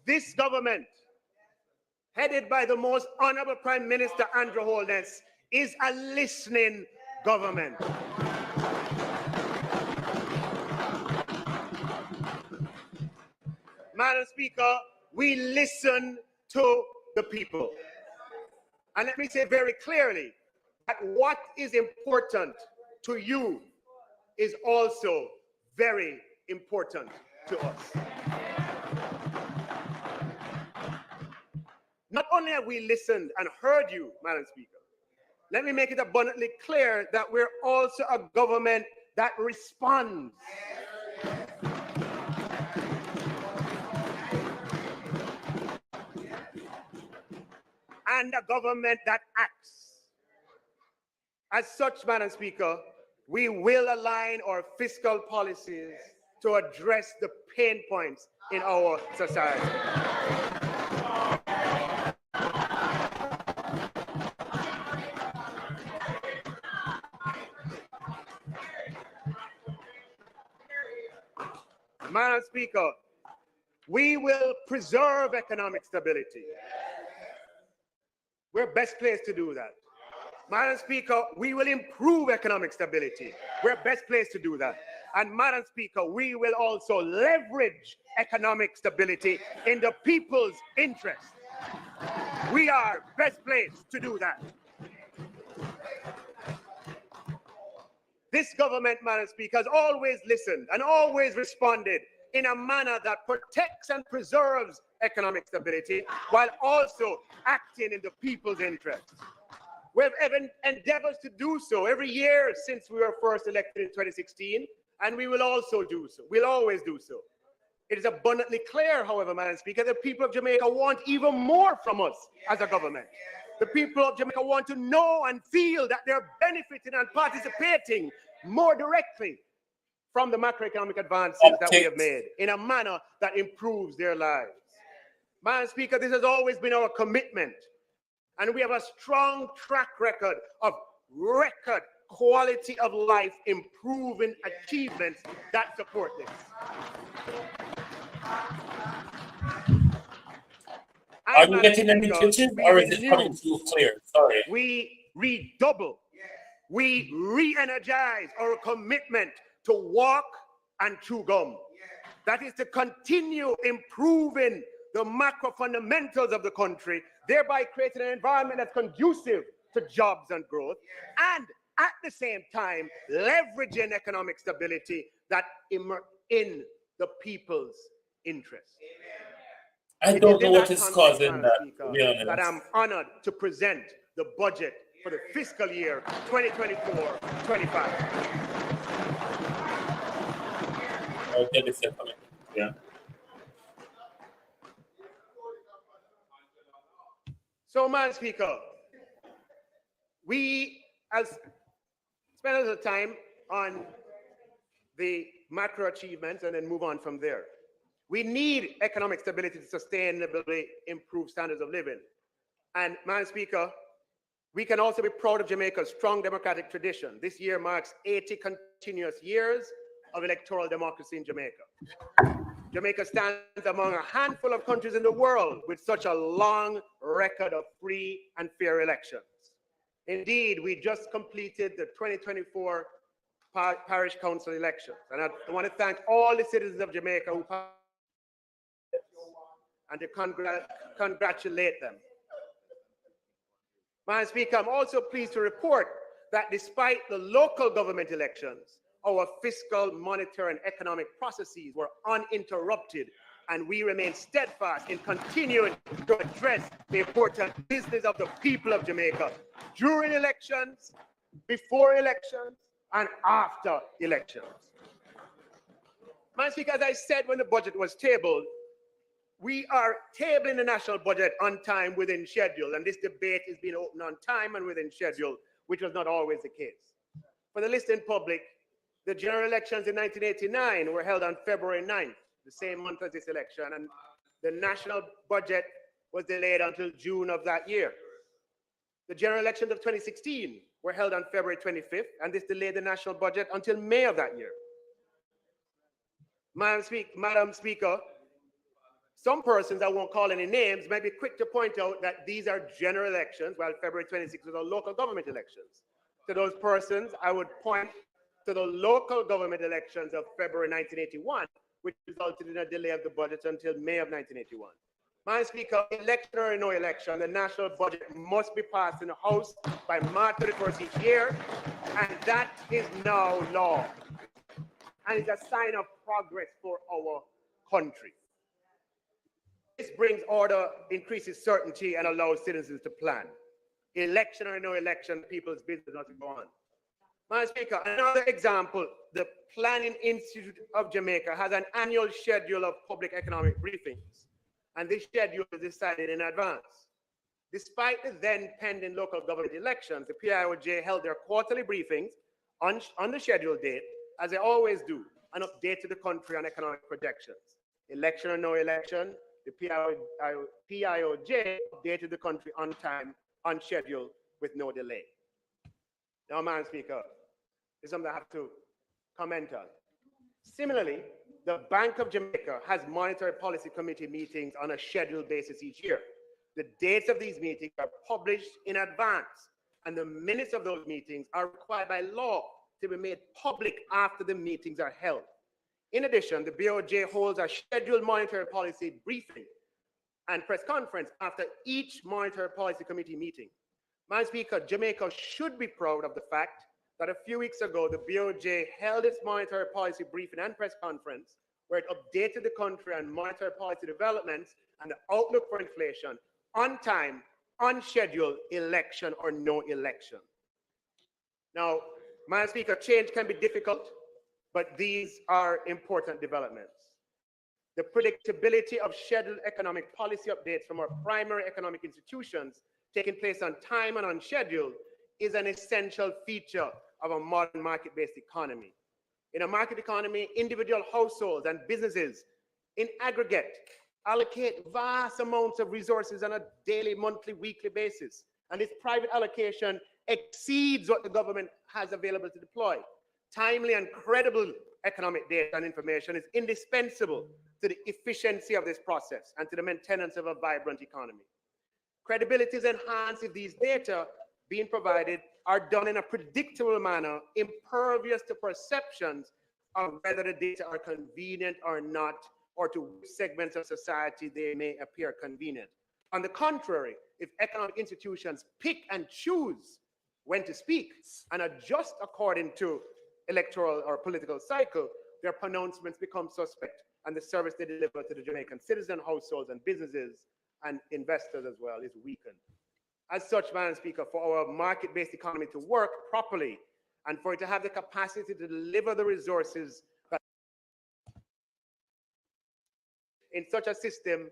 This government, headed by the most honorable Prime Minister Andrew Holness, is a listening government. Madam Speaker, we listen to the people. And let me say very clearly that what is important to you is also very important to us. Not only have we listened and heard you, Madam Speaker, let me make it abundantly clear that we're also a government that responds. And a government that acts. As such, Madam Speaker, we will align our fiscal policies to address the pain points in our society. Madam Speaker, we will preserve economic stability. We're best placed to do that. Madam Speaker, we will improve economic stability. We're best placed to do that. And Madam Speaker, we will also leverage economic stability in the people's interest. We are best placed to do that. This government, Madam Speaker, has always listened and always responded in a manner that protects and preserves economic stability while also acting in the people's interest. We have endeavors to do so every year since we were first elected in 2016, and we will also do so. We'll always do so. It is abundantly clear, however, Madam Speaker, the people of Jamaica want even more from us as a government. The people of Jamaica want to know and feel that they're benefiting and participating more directly from the macroeconomic advances that we have made in a manner that improves their lives. Madam Speaker, this has always been our commitment, and we have a strong track record of record quality of life improving achievements that support this. Are you Madam getting any Speaker, glitches we or is it coming renew, through clear? Sorry. we redouble, we re-energize our commitment to walk and chew gum. That is to continue improving the macro fundamentals of the country, thereby creating an environment that's conducive to jobs and growth, and at the same time, leveraging economic stability that in the people's interest. I It is don't know in what that is context, causing Madam that, Speaker, to be honest. that I'm honored to present the budget for the fiscal year 2024-25. Okay, this is coming. Yeah. So, Madam Speaker, we have spent a little time on the macro achievements and then move on from there. We need economic stability to sustainably improve standards of living. And, Madam Speaker, we can also be proud of Jamaica's strong democratic tradition. This year marks 80 continuous years of electoral democracy in Jamaica. Jamaica stands among a handful of countries in the world with such a long record of free and fair elections. Indeed, we just completed the 2024 Parish Council elections. And I want to thank all the citizens of Jamaica who and to congratulate them. Madam Speaker, I'm also pleased to report that despite the local government elections, our fiscal, monetary, and economic processes were uninterrupted, and we remain steadfast in continuing to address the important business of the people of Jamaica during elections, before elections, and after elections. Madam Speaker, as I said when the budget was tabled, we are tabling the national budget on time, within schedule, and this debate is being opened on time and within schedule, which was not always the case. For the listening public, the general elections in 1989 were held on February 9th, the same month as this election, and the national budget was delayed until June of that year. The general elections of 2016 were held on February 25th, and this delayed the national budget until May of that year. Madam Speaker, some persons, I won't call any names, might be quick to point out that these are general elections, while February 26th was a local government elections. To those persons, I would point to the local government elections of February 1981, which resulted in a delay of the budget until May of 1981. Madam Speaker, election or no election, the national budget must be passed in the House by March 31st each year, and that is now law. And it's a sign of progress for our country. This brings order, increases certainty, and allows citizens to plan. Election or no election, people's business not to go on. Madam Speaker, another example, the Planning Institute of Jamaica has an annual schedule of public economic briefings, and this schedule is decided in advance. Despite the then pending local government elections, the PIOJ held their quarterly briefings on the scheduled date, as they always do, and updated the country on economic projections. Election or no election, the PIOJ updated the country on time, on schedule, with no delay. Now, Madam Speaker, this is something I have to comment on. Similarly, the Bank of Jamaica has monetary policy committee meetings on a scheduled basis each year. The dates of these meetings are published in advance, and the minutes of those meetings are required by law to be made public after the meetings are held. In addition, the BOJ holds a scheduled monetary policy briefing and press conference after each monetary policy committee meeting. Madam Speaker, Jamaica should be proud of the fact that a few weeks ago, the BOJ held its monetary policy briefing and press conference, where it updated the country on monetary policy developments and the outlook for inflation on time, on schedule, election or no election. Now, Madam Speaker, change can be difficult, but these are important developments. The predictability of scheduled economic policy updates from our primary economic institutions taking place on time and on schedule is an essential feature of a modern market-based economy. In a market economy, individual households and businesses in aggregate allocate vast amounts of resources on a daily, monthly, weekly basis. And this private allocation exceeds what the government has available to deploy. Timely and credible economic data and information is indispensable to the efficiency of this process and to the maintenance of a vibrant economy. Credibility is enhanced if these data being provided are done in a predictable manner, impervious to perceptions of whether the data are convenient or not, or to which segments of society they may appear convenient. On the contrary, if economic institutions pick and choose when to speak and adjust according to electoral or political cycle, their pronouncements become suspect, and the service they deliver to the Jamaican citizen, households, and businesses and investors as well is weakened. As such, Madam Speaker, for our market-based economy to work properly and for it to have the capacity to deliver the resources in such a system,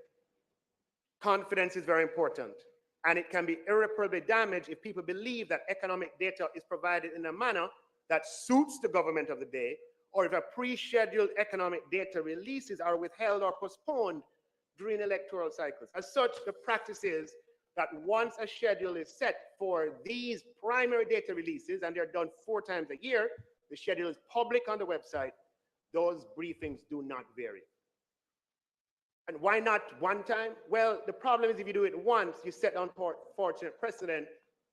confidence is very important. And it can be irreparably damaged if people believe that economic data is provided in a manner that suits the government of the day, or if a pre-scheduled economic data releases are withheld or postponed during electoral cycles. As such, the practice is that once a schedule is set for these primary data releases, and they're done 4 times a year, the schedule is public on the website, those briefings do not vary. And why not one time? Well, the problem is if you do it once, you set unfortunate precedent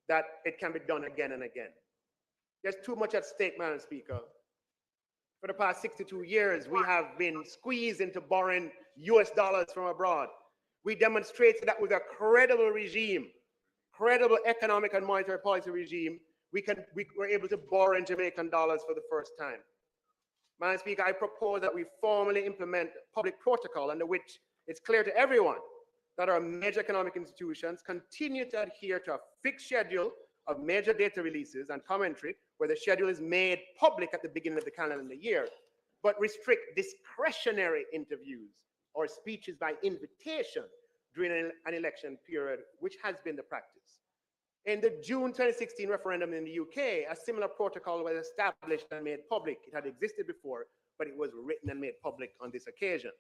that it can be done again and again. There's too much at stake, Madam Speaker. For the past 62 years, we have been squeezed into borrowing US dollars from abroad. We demonstrated that with a credible regime, credible economic and monetary policy regime, we were able to borrow in Jamaican dollars for the first time. Madam Speaker, I propose that we formally implement public protocol under which it's clear to everyone that our major economic institutions continue to adhere to a fixed schedule of major data releases and commentary, where the schedule is made public at the beginning of the calendar year, but restrict discretionary interviews or speeches by invitation during an election period, which has been the practice. In the June 2016 referendum in the UK, a similar protocol was established and made public. It had existed before, but it was written and made public on this occasion.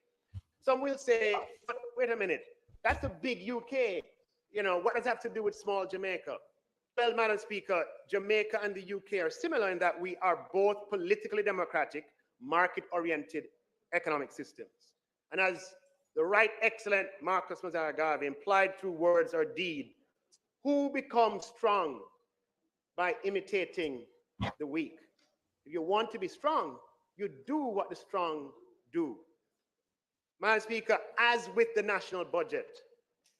Some will say, but wait a minute, that's a big UK. You know, what does that have to do with small Jamaica? Well, Madam Speaker, Jamaica and the UK are similar in that we are both politically democratic, market-oriented economic systems. And as the right excellent Marcus Mazara implied through words or deed, who becomes strong by imitating the weak? If you want to be strong, you do what the strong do. Madam Speaker, as with the national budget,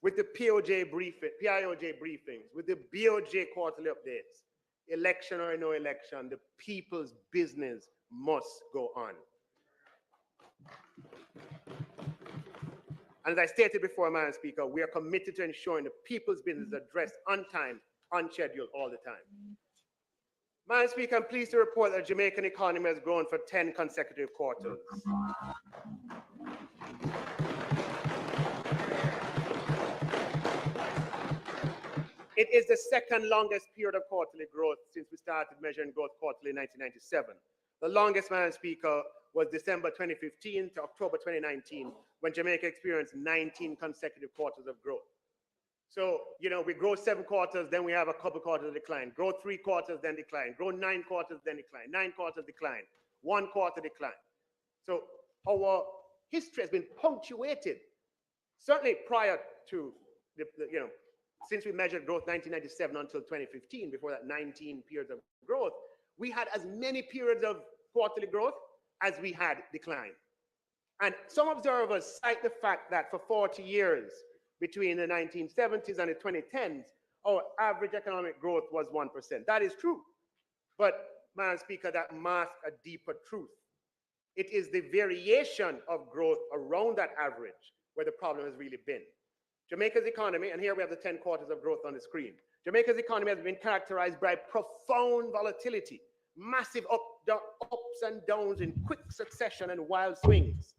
with the PIOJ briefings, with the BOJ quarterly updates, election or no election, the people's business must go on. And as I stated before, Madam Speaker, we are committed to ensuring the people's business is addressed on time, on schedule, all the time. Madam Speaker, I'm pleased to report that the Jamaican economy has grown for 10 consecutive quarters. It is the second longest period of quarterly growth since we started measuring growth quarterly in 1997. The longest, Madam Speaker, was December 2015 to October 2019, when Jamaica experienced 19 consecutive quarters of growth. So, you know, we grow 7 quarters, then we have a couple quarters of decline. Grow 3 quarters, then decline. Grow 9 quarters, then decline. 9 quarters, decline. 1 quarter, decline. So our history has been punctuated, certainly prior to since we measured growth 1997 until 2015, before that 19 periods of growth, we had as many periods of quarterly growth as we had decline. And some observers cite the fact that for 40 years, between the 1970s and the 2010s, our average economic growth was 1%. That is true. But, Madam Speaker, that masks a deeper truth. It is the variation of growth around that average where the problem has really been. Jamaica's economy, and here we have the 10 quarters of growth on the screen. Jamaica's economy has been characterized by profound volatility, massive ups and downs in quick succession and wild swings.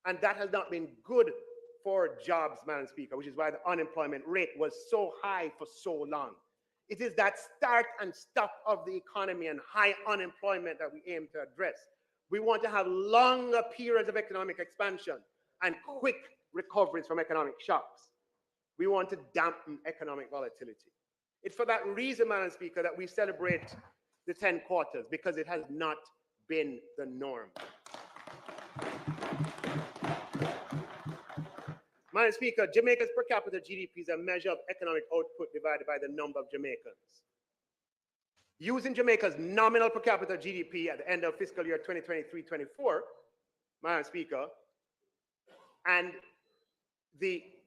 And that has not been good for jobs, Madam Speaker, which is why the unemployment rate was so high for so long. It is that start and stop of the economy and high unemployment that we aim to address. We want to have longer periods of economic expansion and quick recoveries from economic shocks. We want to dampen economic volatility. It's for that reason, Madam Speaker, that we celebrate the 10 quarters, because it has not been the norm. Madam Speaker, Jamaica's per capita GDP is a measure of economic output divided by the number of Jamaicans. Using Jamaica's nominal per capita GDP at the end of fiscal year 2023-24, Madam Speaker, and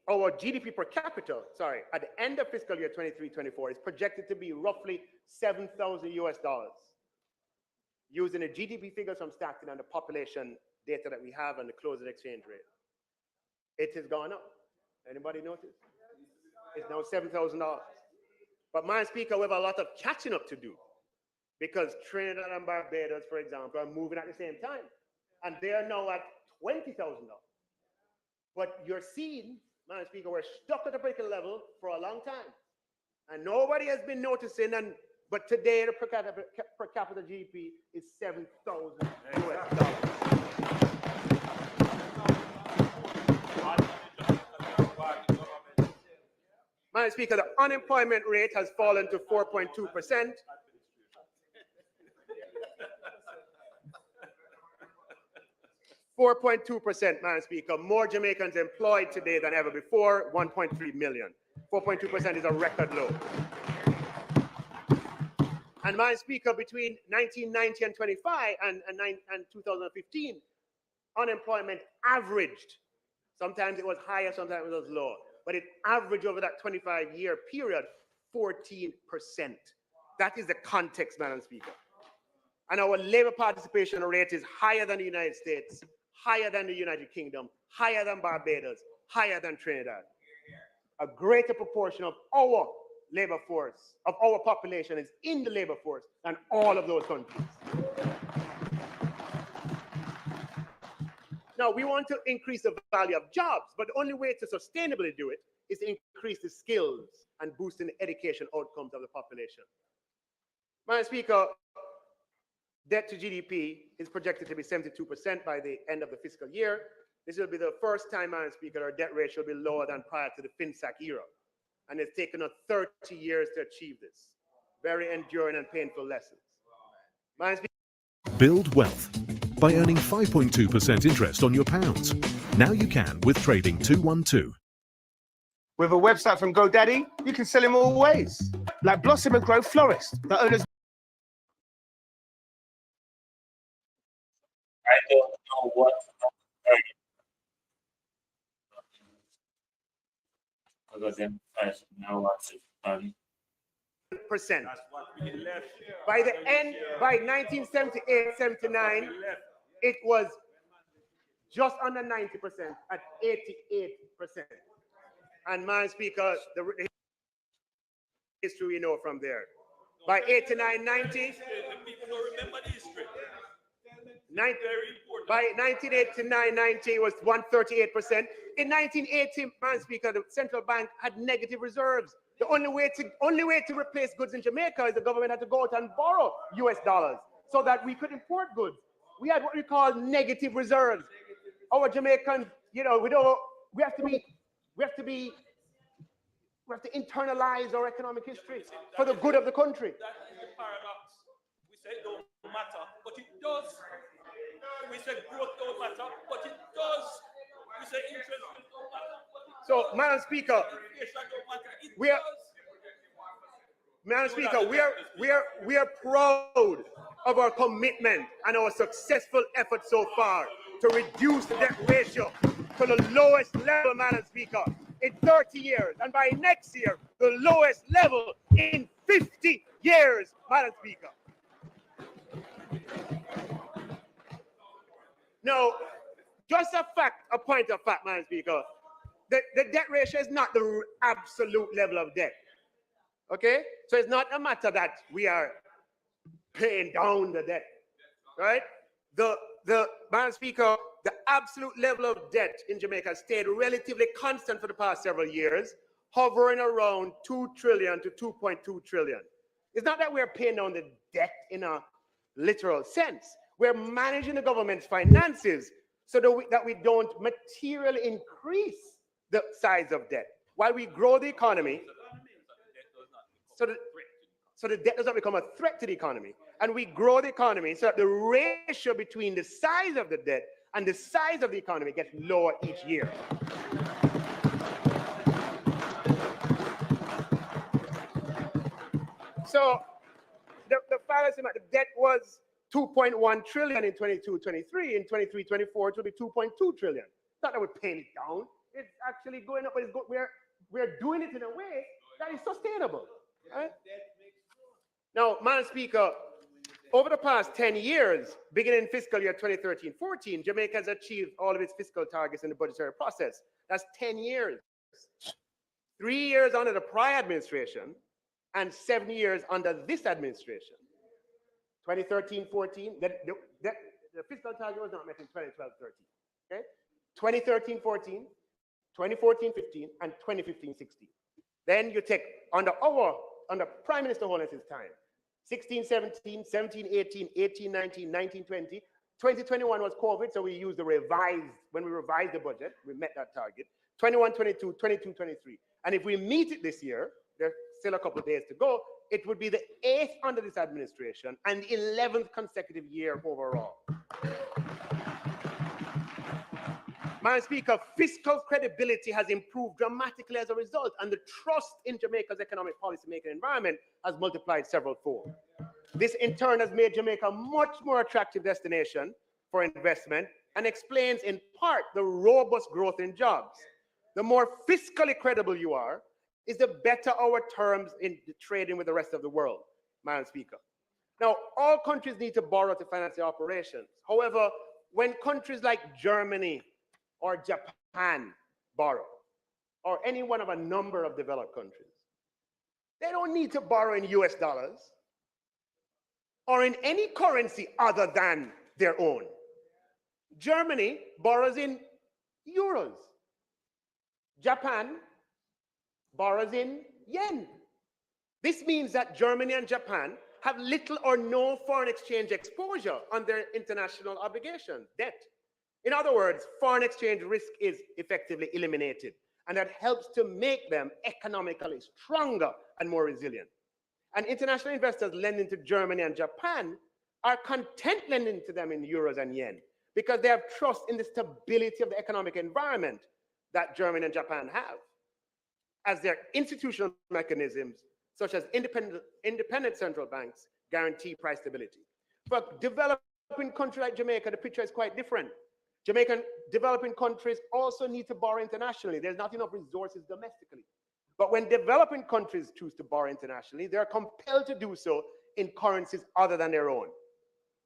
our GDP per capita, at the end of fiscal year 23-24 is projected to be roughly $7,000 US, using the GDP figures from Stockton and the population data that we have and the closing exchange rate. It has gone up. Anybody notice? It's now $7,000. But, Madam Speaker, we have a lot of catching up to do, because Trinidad and Barbados, for example, are moving at the same time, and they are now at $20,000. But you're seeing, Madam Speaker, we're stuck at the breaking level for a long time, and nobody has been noticing. But today, the per capita GDP is $7,000 US. Madam Speaker, the unemployment rate has fallen to 4.2%. 4.2%, Madam Speaker. More Jamaicans employed today than ever before, 1.3 million. 4.2% is a record low. And, Madam Speaker, between 1990 and 25 and 2015, unemployment averaged. Sometimes it was higher, sometimes it was lower. But it averaged over that 25-year period, 14%. That is the context, Madam Speaker. And our labor participation rate is higher than the United States, higher than the United Kingdom, higher than Barbados, higher than Trinidad. A greater proportion of our labor force, of our population, is in the labor force than all of those countries. Now, we want to increase the value of jobs, but the only way to sustainably do it is to increase the skills and boosting the education outcomes of the population. Madam Speaker, debt to GDP is projected to be 72% by the end of the fiscal year. This will be the first time, Madam Speaker, our debt ratio will be lower than prior to the FinSAC era. And it's taken us 30 years to achieve this. Very enduring and painful lessons. Madam Speaker, build wealth by earning 5.2% interest on your pounds. Now you can with Trading 212. With a website from GoDaddy, you can sell in all ways, like Blossom and Grow Florist, the owners. I don't know what. Now what's it? Percent. By the end, by 1978-79, it was just under 90% at 88%. And, Madam Speaker, the history we know from there. By 89-90, by 1989-90, it was 138%. In 1980, Madam Speaker, the central bank had negative reserves. The only way to replace goods in Jamaica is the government had to go out and borrow US dollars so that we could import goods. We had what we call negative reserves. Our Jamaicans, you know, we have to internalize our economic history for the good of the country. That is the paradox. We say it don't matter, but it does. We say growth don't matter, but it does. We say interest don't matter. So, Madam Speaker, we are proud of our commitment and our successful efforts so far to reduce the debt ratio to the lowest level, Madam Speaker, in 30 years, and by next year, the lowest level in 50 years, Madam Speaker. Now, just a point of fact, Madam Speaker, the debt ratio is not the absolute level of debt. Okay? So it's not a matter that we are paying down the debt, right? Madam Speaker, the absolute level of debt in Jamaica stayed relatively constant for the past several years, hovering around 2 trillion to 2.2 trillion. It's not that we're paying down the debt in a literal sense. We're managing the government's finances so that we don't materially increase the size of debt while we grow the economy. So the debt does not become a threat to the economy. And we grow the economy so that the ratio between the size of the debt and the size of the economy gets lower each year. estimate the debt was 2.1 trillion in 22-23. In 23-24, it will be 2.2 trillion. Not that we're paying it down. It's actually going up, but we're doing it in a way that is sustainable. Right? Now, Madam Speaker, over the past 10 years, beginning fiscal year 2013-14, Jamaica has achieved all of its fiscal targets in the budgetary process. That's 10 years. 3 years under the prior administration and 7 years under this administration. 2013-14, the fiscal target was not met in 2012-13. Okay? 2013-14, 2014-15, and 2015-16. Then you take under Prime Minister Holness's time, 16-17, 17-18, 18-19, 19-20. 2021 was COVID, so we used the revised, when we revised the budget, we met that target. 21-22, 22-23. And if we meet it this year, there's still a couple of days to go, it would be the 8th under this administration and the 11th consecutive year overall. Madam Speaker, fiscal credibility has improved dramatically as a result, and the trust in Jamaica's economic policy-making environment has multiplied several-fold. This, in turn, has made Jamaica a much more attractive destination for investment and explains, in part, the robust growth in jobs. The more fiscally credible you are, is the better our terms in trading with the rest of the world, Madam Speaker. Now, all countries need to borrow to finance their operations. However, when countries like Germany or Japan borrow, or any one of a number of developed countries, they don't need to borrow in US dollars or in any currency other than their own. Germany borrows in euros. Japan borrows in yen. This means that Germany and Japan have little or no foreign exchange exposure on their international obligations, debt. In other words, foreign exchange risk is effectively eliminated, and that helps to make them economically stronger and more resilient. And international investors lending to Germany and Japan are content lending to them in euros and yen because they have trust in the stability of the economic environment that Germany and Japan have, as their institutional mechanisms, such as independent central banks, guarantee price stability. For a developing country like Jamaica, the picture is quite different. Jamaican developing countries also need to borrow internationally. There's not enough resources domestically. But when developing countries choose to borrow internationally, they're compelled to do so in currencies other than their own.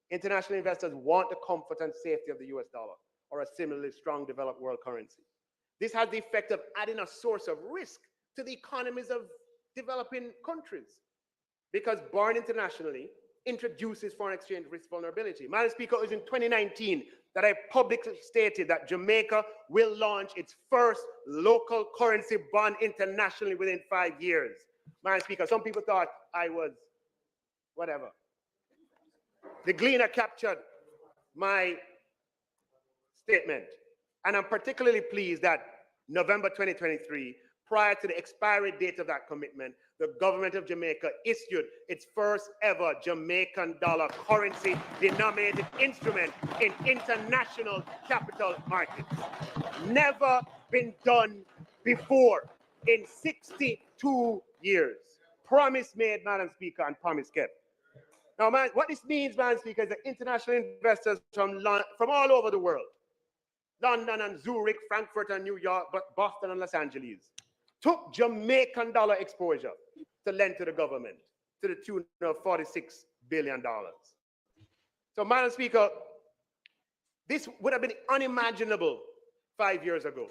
International investors want the comfort and safety of the US dollar or a similarly strong developed world currency. This has the effect of adding a source of risk to the economies of developing countries, because borrowing internationally introduces foreign exchange risk vulnerability. Madam Speaker, it was in 2019 that I publicly stated that Jamaica will launch its first local currency bond internationally within 5 years. Madam Speaker, some people thought I was whatever. The Gleaner captured my statement, and I'm particularly pleased that November 2023, prior to the expiry date of that commitment, the government of Jamaica issued its first ever Jamaican dollar currency denominated instrument in international capital markets. Never been done before in 62 years. Promise made, Madam Speaker, and promise kept. Now, what this means, Madam Speaker, is that international investors from all over the world, London and Zurich, Frankfurt and New York, Boston and Los Angeles, took Jamaican dollar exposure to lend to the government to the tune of $46 billion. So, Madam Speaker, this would have been unimaginable 5 years ago.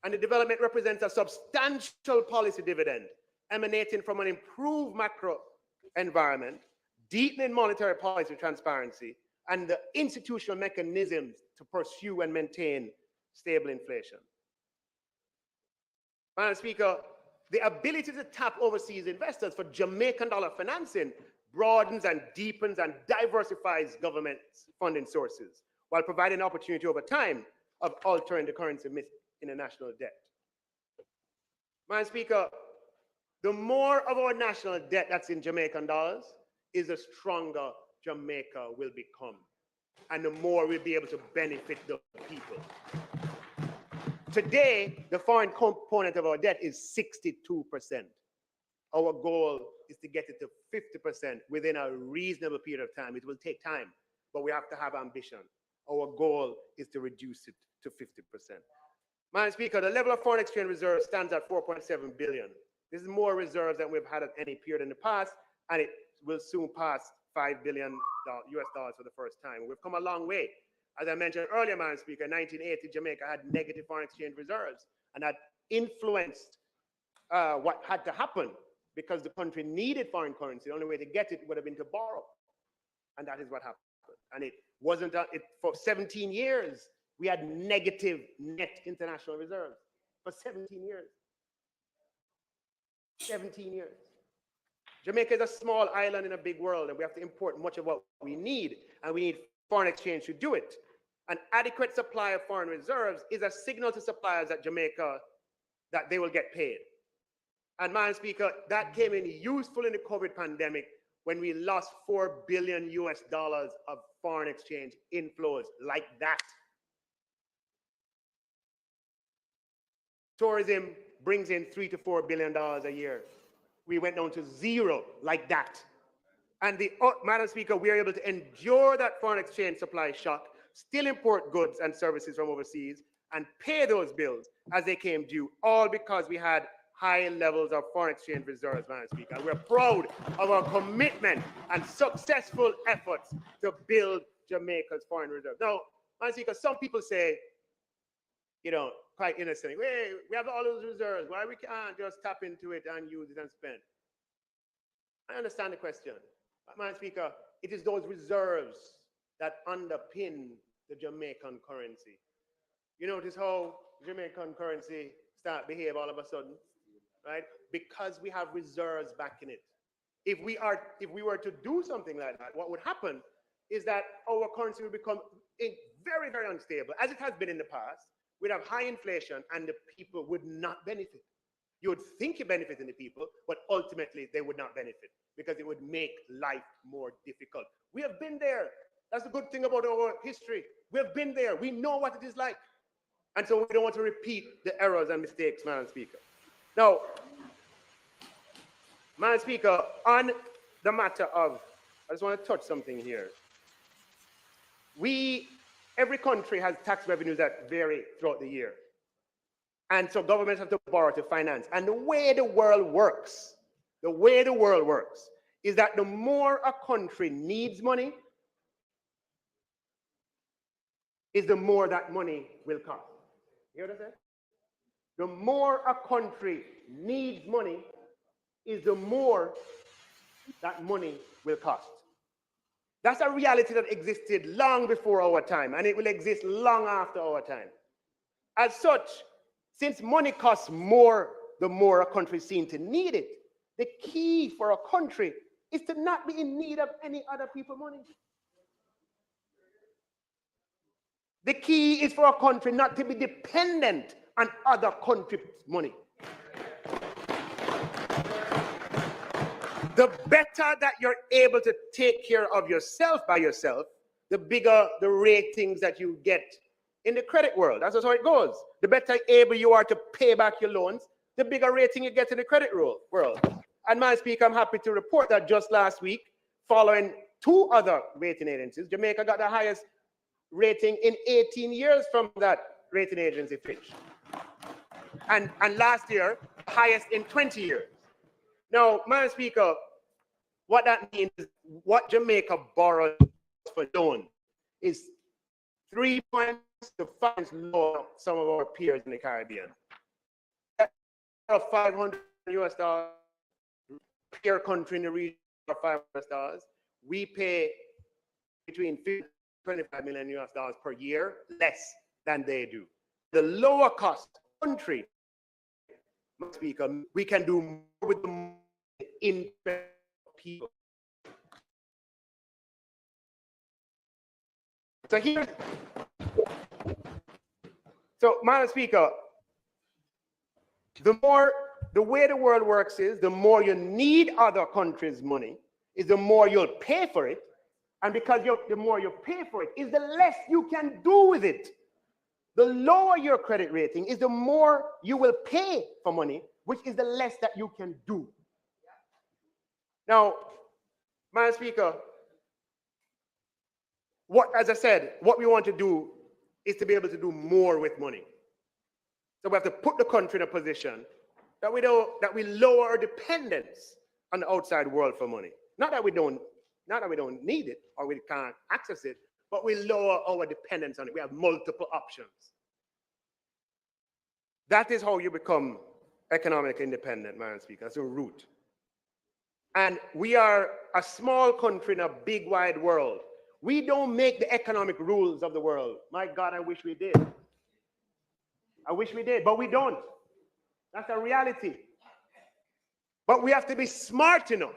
And the development represents a substantial policy dividend emanating from an improved macro environment, deepening monetary policy transparency, and the institutional mechanisms to pursue and maintain stable inflation. Madam Speaker, the ability to tap overseas investors for Jamaican dollar financing broadens and deepens and diversifies government funding sources, while providing opportunity over time of altering the currency mix in a national debt. Madam Speaker, the more of our national debt that's in Jamaican dollars is the stronger Jamaica will become, and the more we'll be able to benefit the people. Today, the foreign component of our debt is 62%. Our goal is to get it to 50% within a reasonable period of time. It will take time, but we have to have ambition. Our goal is to reduce it to 50%. Madam Speaker, the level of foreign exchange reserve stands at 4.7 billion. This is more reserves than we've had at any period in the past, and it will soon pass $5 billion US dollars for the first time. We've come a long way. As I mentioned earlier, Madam Speaker, in 1980, Jamaica had negative foreign exchange reserves, and that influenced what had to happen because the country needed foreign currency. The only way to get it would have been to borrow, and that is what happened. And it wasn't for 17 years. We had negative net international reserves for 17 years. 17 years. Jamaica is a small island in a big world, and we have to import much of what we need, and we need foreign exchange to do it. An adequate supply of foreign reserves is a signal to suppliers at Jamaica that they will get paid. And Madam Speaker, that came in useful in the COVID pandemic when we lost $4 billion US of foreign exchange inflows like that. Tourism brings in $3 to $4 billion a year. We went down to zero like that. And Madam Speaker, we are able to endure that foreign exchange supply shock, still import goods and services from overseas, and pay those bills as they came due, all because we had high levels of foreign exchange reserves, Madam Speaker. And we're proud of our commitment and successful efforts to build Jamaica's foreign reserve. Now, Madam Speaker, some people say, you know, quite innocently, hey, we have all those reserves, why we can't just tap into it and use it and spend? I understand the question. But Madam Speaker, it is those reserves that underpin the Jamaican currency. You notice how Jamaican currency start behave all of a sudden, right? Because we have reserves backing it. If we were to do something like that, what would happen is that our currency would become very, very unstable, as it has been in the past. We'd have high inflation and the people would not benefit. You would think you're benefiting the people, but ultimately they would not benefit because it would make life more difficult. We have been there. That's the good thing about our history. We have been there. We know what it is like. And so we don't want to repeat the errors and mistakes, Madam Speaker. Now, Madam Speaker, on the matter of, I just want to touch something here. Every country has tax revenues that vary throughout the year. And so governments have to borrow to finance. And the way the world works is that the more a country needs money, is the more that money will cost. You hear what I said? The more a country needs money, is the more that money will cost. That's a reality that existed long before our time, and it will exist long after our time. As such, since money costs more, the more a country is seen to need it. The key for a country is to not be in need of any other people's money. The key is for a country not to be dependent on other countries' money. The better that you're able to take care of yourself by yourself, the bigger the ratings that you get in the credit world. That's just how it goes. The better able you are to pay back your loans, the bigger rating you get in the credit world. And Madam Speaker, I'm happy to report that just last week, following two other rating agencies, Jamaica got the highest rating in 18 years from that rating agency, Fitch. And last year, highest in 20 years. Now, Madam Speaker, what that means is what Jamaica borrowed for loan is 3 points to 5 times lower than some of our peers in the Caribbean. Of $500 US, peer country in the region of $500 US, we pay between $50 and $25 million US per year, less than they do. The lower cost country, Madam Speaker, we can do more with the in people. So Madam Speaker, the way the world works is the more you need other countries' money, is the more you'll pay for it. And because the more you pay for it, is the less you can do with it. The lower your credit rating is the more you will pay for money, which is the less that you can do. Now, Madam Speaker, as I said, what we want to do is to be able to do more with money. So we have to put the country in a position that we lower our dependence on the outside world for money. Not that we don't need it or we can't access it, but we lower our dependence on it. We have multiple options. That is how you become economically independent, Madam Speaker. That's a route. And we are a small country in a big, wide world. We don't make the economic rules of the world. My God, I wish we did. I wish we did, but we don't. That's a reality. But we have to be smart enough.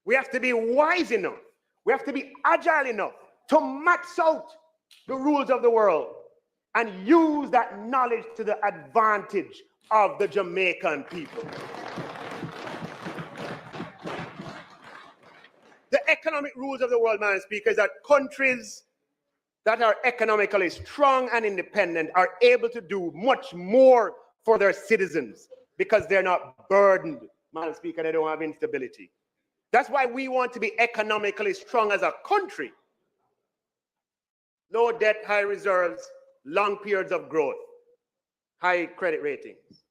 We have to be wise enough. We have to be agile enough to max out the rules of the world and use that knowledge to the advantage of the Jamaican people. The economic rules of the world, Madam Speaker, is that countries that are economically strong and independent are able to do much more for their citizens because they're not burdened, Madam Speaker, they don't have instability. That's why we want to be economically strong as a country. Low debt, high reserves, long periods of growth, high credit ratings.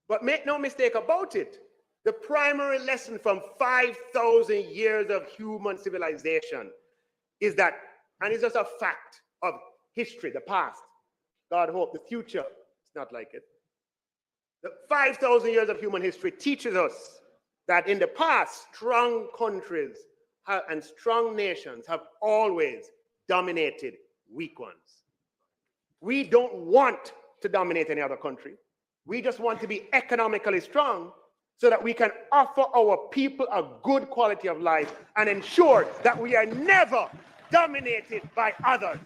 But make no mistake about it, the primary lesson from 5,000 years of human civilization is that, and it's just a fact of history, the past. God hope the future is not like it. The 5,000 years of human history teaches us that in the past, strong countries and strong nations have always dominated weak ones. We don't want to dominate any other country. We just want to be economically strong so that we can offer our people a good quality of life and ensure that we are never dominated by others.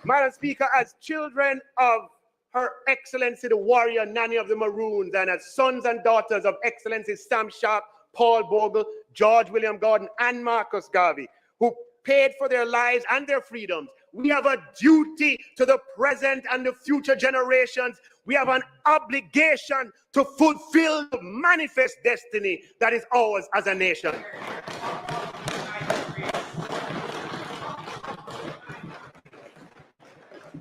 Madam Speaker, as children of Her Excellency the Warrior Nanny of the Maroons, and as sons and daughters of Excellency Sam Sharp, Paul Bogle, George William Gordon, and Marcus Garvey, who paid for their lives and their freedoms, we have a duty to the present and the future generations. We have an obligation to fulfill the manifest destiny that is ours as a nation.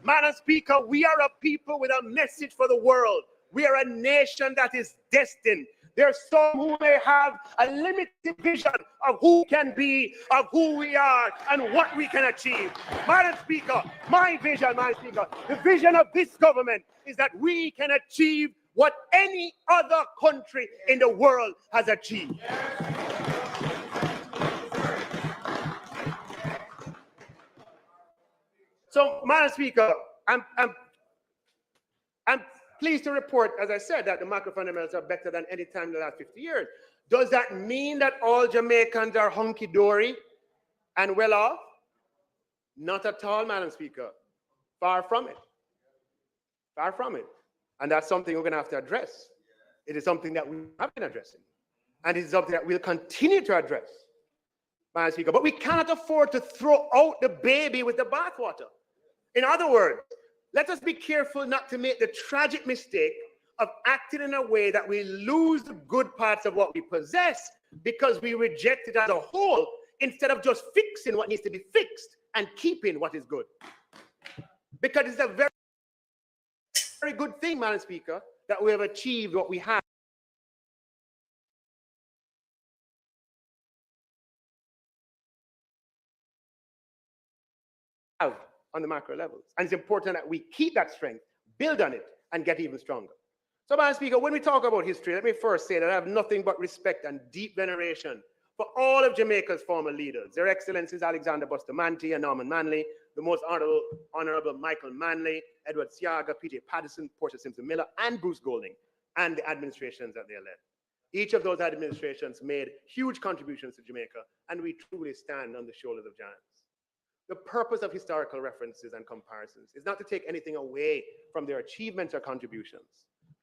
Madam Speaker, we are a people with a message for the world. We are a nation that is destined. There are some who may have a limited vision of who can be, of who we are, and what we can achieve. Madam Speaker, my vision, Madam Speaker, the vision of this government is that we can achieve what any other country in the world has achieved. So, Madam Speaker, I'm pleased to report, as I said, that the macro fundamentals are better than any time in the last 50 years. Does that mean that all Jamaicans are hunky-dory and well off? Not at all, Madam Speaker. Far from it. Far from it. And that's something we're going to have to address. It is something that we have been addressing. And it is something that we'll continue to address, Madam Speaker. But we cannot afford to throw out the baby with the bathwater. In other words, let us be careful not to make the tragic mistake of acting in a way that we lose the good parts of what we possess because we reject it as a whole instead of just fixing what needs to be fixed and keeping what is good. Because it's a very, very good thing, Madam Speaker, that we have achieved what we have. On the macro levels. And it's important that we keep that strength, build on it, and get even stronger. So, Madam Speaker, when we talk about history, let me first say that I have nothing but respect and deep veneration for all of Jamaica's former leaders, Their Excellencies Alexander Bustamante and Norman Manley, the most honorable Michael Manley, Edward Siaga, P.J. Patterson, Portia Simpson Miller, and Bruce Golding, and the administrations that they led. Each of those administrations made huge contributions to Jamaica, and we truly stand on the shoulders of giants. The purpose of historical references and comparisons is not to take anything away from their achievements or contributions.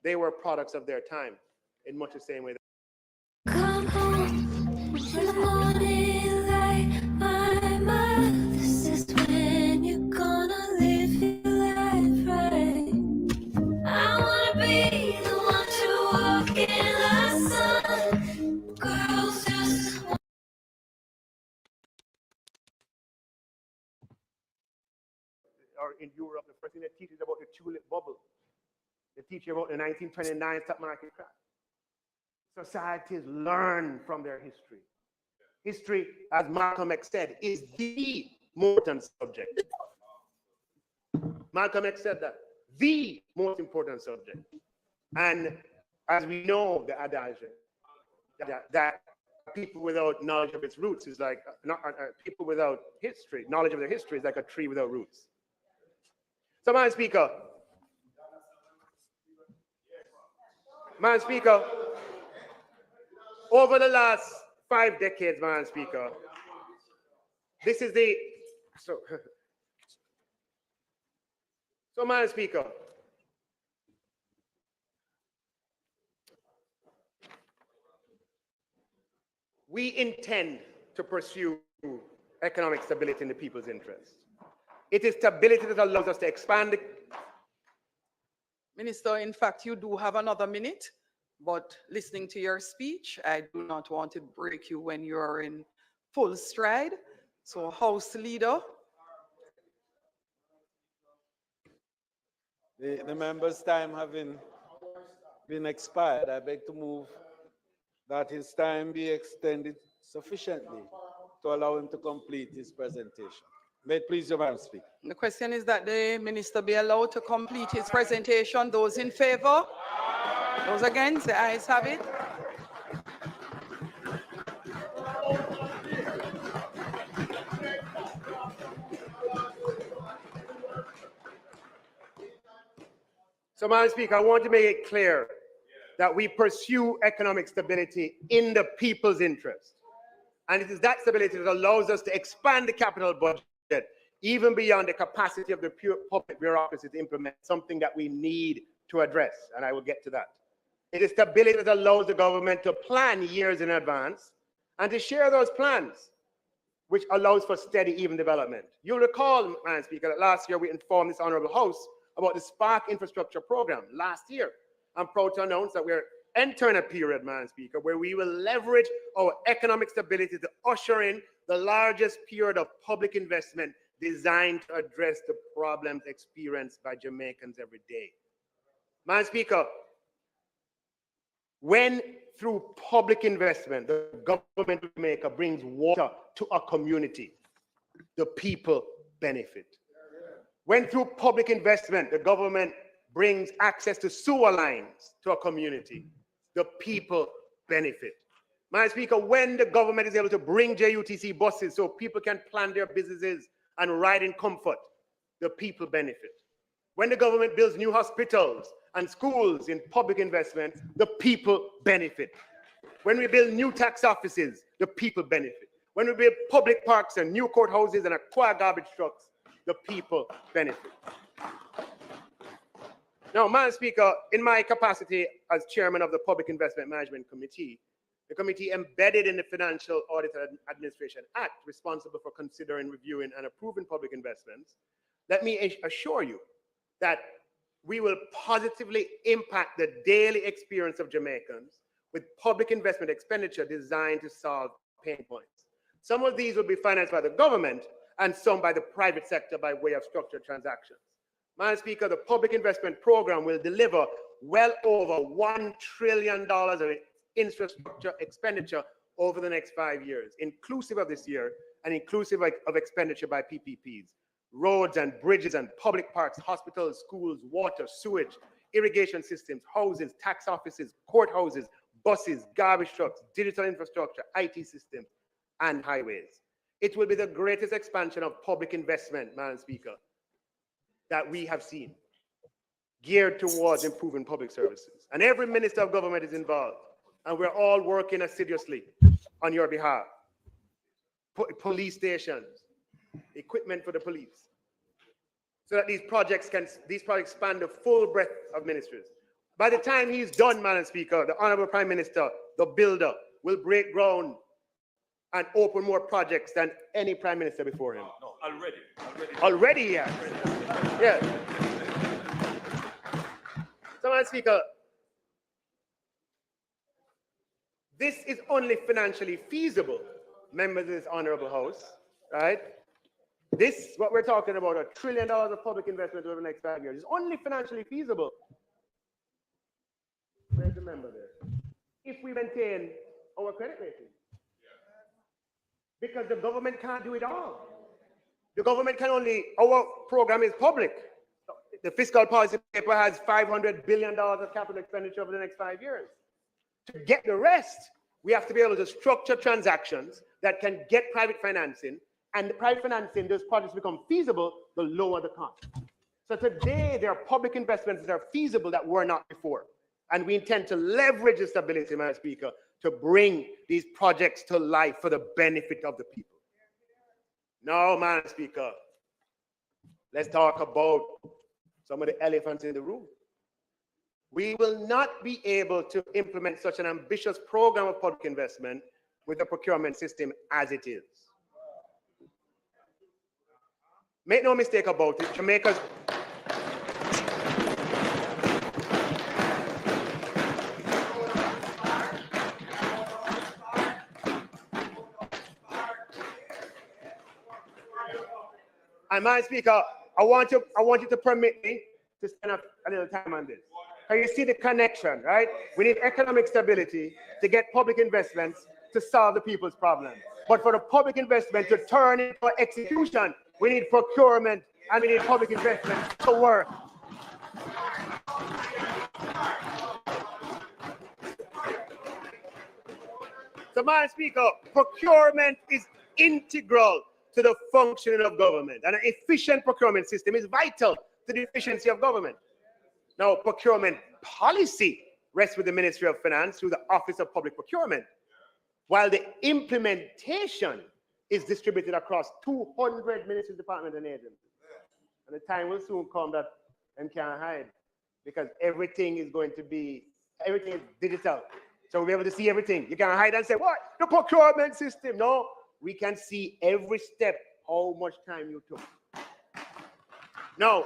They were products of their time in much the same way. Come home in the morning light, my mind. This is when you're gonna live your life right. I wanna be the one to walk in the sun. person that teaches about the tulip bubble. They teach you about the 1929 stock market crash. Societies learn from their history. History, as Malcolm X said, is the most important subject. Malcolm X said that, the most important subject. And as we know, the adage that people without knowledge of its roots is like, people without history, knowledge of their history is like a tree without roots. So, Madam Speaker, over the last 5 decades, Madam Speaker, this is the, so Madam Speaker, we intend to pursue economic stability in the people's interest. It is stability that allows us to expand. Minister, in fact, you do have another minute, but listening to your speech, I do not want to break you when you are in full stride. So, House Leader. The member's time having been expired, I beg to move that his time be extended sufficiently to allow him to complete his presentation. May it please you, Madam Speaker. The question is that the minister be allowed to complete his presentation. Those in favor? Those against? The ayes have it. So, Madam Speaker, I want to make it clear that we pursue economic stability in the people's interest. And it is that stability that allows us to expand the capital budget even beyond the capacity of the pure public bureaucracy to implement something that we need to address, and I will get to that. It is stability that allows the government to plan years in advance and to share those plans, which allows for steady, even development. You'll recall, Madam Speaker, that last year we informed this Honorable House about the Spark Infrastructure Program last year. I'm proud to announce that we're entering a period, Madam Speaker, where we will leverage our economic stability to usher in the largest period of public investment designed to address the problems experienced by Jamaicans every day. Madam Speaker, when through public investment, the government of Jamaica brings water to a community, the people benefit. When through public investment, the government brings access to sewer lines to a community, the people benefit. Madam Speaker, when the government is able to bring JUTC buses so people can plan their businesses and ride in comfort, the people benefit. When the government builds new hospitals and schools in public investment, the people benefit. When we build new tax offices, the people benefit. When we build public parks and new courthouses and acquire garbage trucks, the people benefit. Now, Madam Speaker, in my capacity as chairman of the Public Investment Management Committee, the committee embedded in the Financial Audit and Administration Act, responsible for considering, reviewing, and approving public investments, let me assure you that we will positively impact the daily experience of Jamaicans with public investment expenditure designed to solve pain points. Some of these will be financed by the government and some by the private sector by way of structured transactions. Madam Speaker, the public investment program will deliver well over $1 trillion of infrastructure expenditure over the next 5 years, inclusive of this year and inclusive of expenditure by PPPs. Roads and bridges and public parks, hospitals, schools, water, sewage, irrigation systems, houses, tax offices, courthouses, buses, garbage trucks, digital infrastructure, IT systems, and highways. It will be the greatest expansion of public investment, Madam Speaker, that we have seen, geared towards improving public services. And every minister of government is involved, and we're all working assiduously on your behalf. Police stations, equipment for the police, so that these projects span the full breadth of ministries. By the time he's done, Madam Speaker, the Honorable Prime Minister, the builder, will break ground and open more projects than any Prime Minister before him. No, already. Already, yeah. Yeah. So, Madam Speaker, this is only financially feasible, members of this Honorable House, right? This, what we're talking about, $1 trillion of public investment over the next 5 years, is only financially feasible. Let's remember this. If we maintain our credit rating. Because the government can't do it all. The government can only, our program is public. The fiscal policy paper has $500 billion of capital expenditure over the next 5 years. To get the rest, we have to be able to structure transactions that can get private financing, and the private financing, those projects become feasible, the lower the cost. So today, there are public investments that are feasible that were not before. And we intend to leverage the stability, Madam Speaker, to bring these projects to life for the benefit of the people. Now, Madam Speaker, let's talk about some of the elephants in the room. We will not be able to implement such an ambitious program of public investment with the procurement system as it is. Make no mistake about it, Jamaica's And Madam Speaker, I want you to permit me to spend a little time on this. Can you see the connection, right? We need economic stability to get public investments to solve the people's problems. But for the public investment to turn into execution, we need procurement and we need public investment to work. So, Madam Speaker, procurement is integral to the functioning of government, and an efficient procurement system is vital to the efficiency of government. Now, procurement policy rests with the Ministry of Finance through the Office of Public Procurement, while the implementation is distributed across 200 ministries, departments, and agencies. And the time will soon come that them can't hide, because everything is digital. So we'll be able to see everything. You can't hide and say, what? The procurement system. No, we can see every step, how much time you took. Now,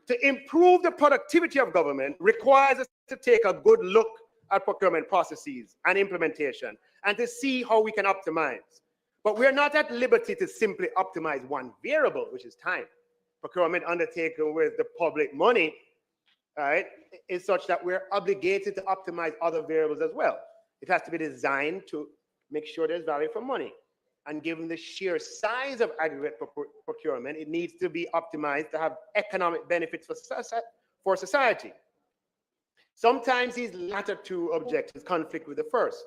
to improve the productivity of government requires us to take a good look at procurement processes and implementation and to see how we can optimize. But we're not at liberty to simply optimize one variable, which is time. Procurement undertaken with the public money, right, is such that we're obligated to optimize other variables as well. It has to be designed to make sure there's value for money. And given the sheer size of aggregate procurement, it needs to be optimized to have economic benefits for society. Sometimes these latter two objectives conflict with the first.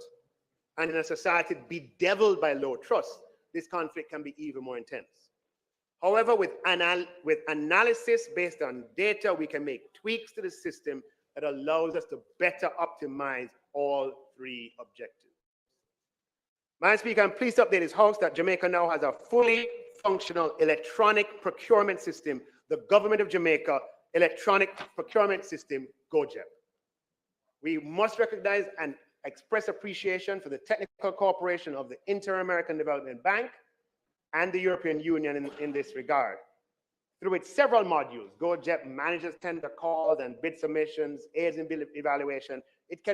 And in a society bedeviled by low trust, this conflict can be even more intense. However, with analysis based on data, we can make tweaks to the system that allows us to better optimize all three objectives. Madam Speaker, I'm pleased to update this House that Jamaica now has a fully functional electronic procurement system, the Government of Jamaica Electronic Procurement System, GOJEP. We must recognize and express appreciation for the technical cooperation of the Inter-American Development Bank and the European Union in this regard. Through its several modules, GOJEP manages tender calls and bid submissions, aids in bill evaluation. It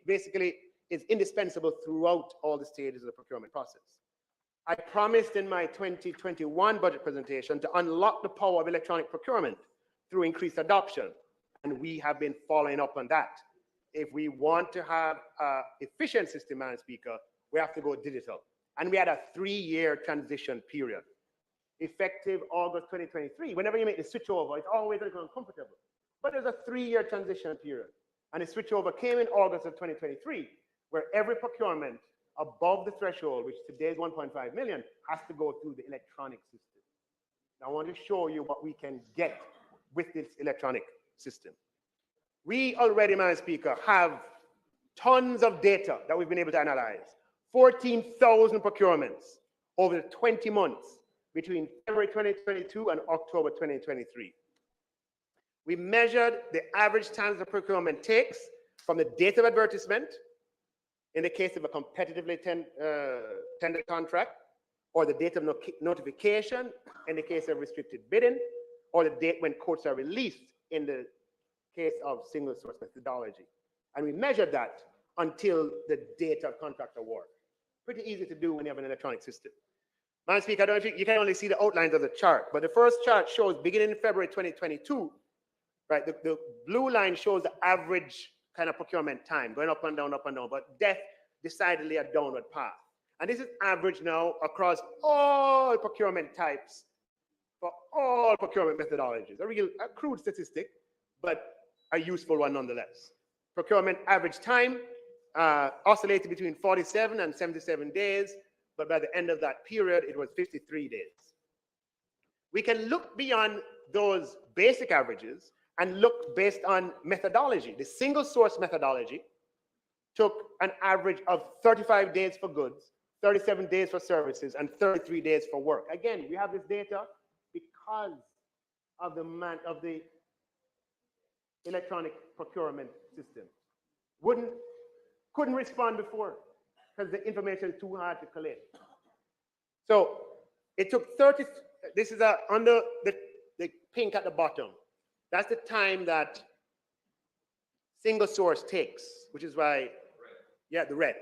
basically is indispensable throughout all the stages of the procurement process. I promised in my 2021 budget presentation to unlock the power of electronic procurement through increased adoption, and we have been following up on that. If we want to have an efficient system, Madam Speaker, we have to go digital. And we had a 3-year transition period. Effective August 2023, whenever you make the switch over, it's always a little uncomfortable. But there's a 3-year transition period. And the switch over came in August of 2023, where every procurement above the threshold, which today is 1.5 million, has to go through the electronic system. Now, I want to show you what we can get with this electronic system. We already, Madam Speaker, have tons of data that we've been able to analyze. 14,000 procurements over 20 months between February 2022 and October 2023. We measured the average time the procurement takes from the date of advertisement, in the case of a competitively tendered contract, or the date of notification in the case of restricted bidding, or the date when quotes are released in the case of single source methodology. And we measured that until the date of contract award. Pretty easy to do when you have an electronic system. Madam Speaker, I don't know if you can only see the outlines of the chart, but the first chart shows beginning in February 2022, right? The blue line shows the average kind of procurement time, going up and down, but death decidedly a downward path. And this is average now across all procurement types for all procurement methodologies. A crude statistic, but a useful one nonetheless. Procurement average time oscillated between 47 and 77 days, but by the end of that period, it was 53 days. We can look beyond those basic averages and look based on methodology. The single source methodology took an average of 35 days for goods, 37 days for services, and 33 days for work. Again, we have this data because of the electronic procurement system. Couldn't respond before because the information is too hard to collate. So it took 30, this is under the pink at the bottom. That's the time that single source takes, which is why, yeah, the red.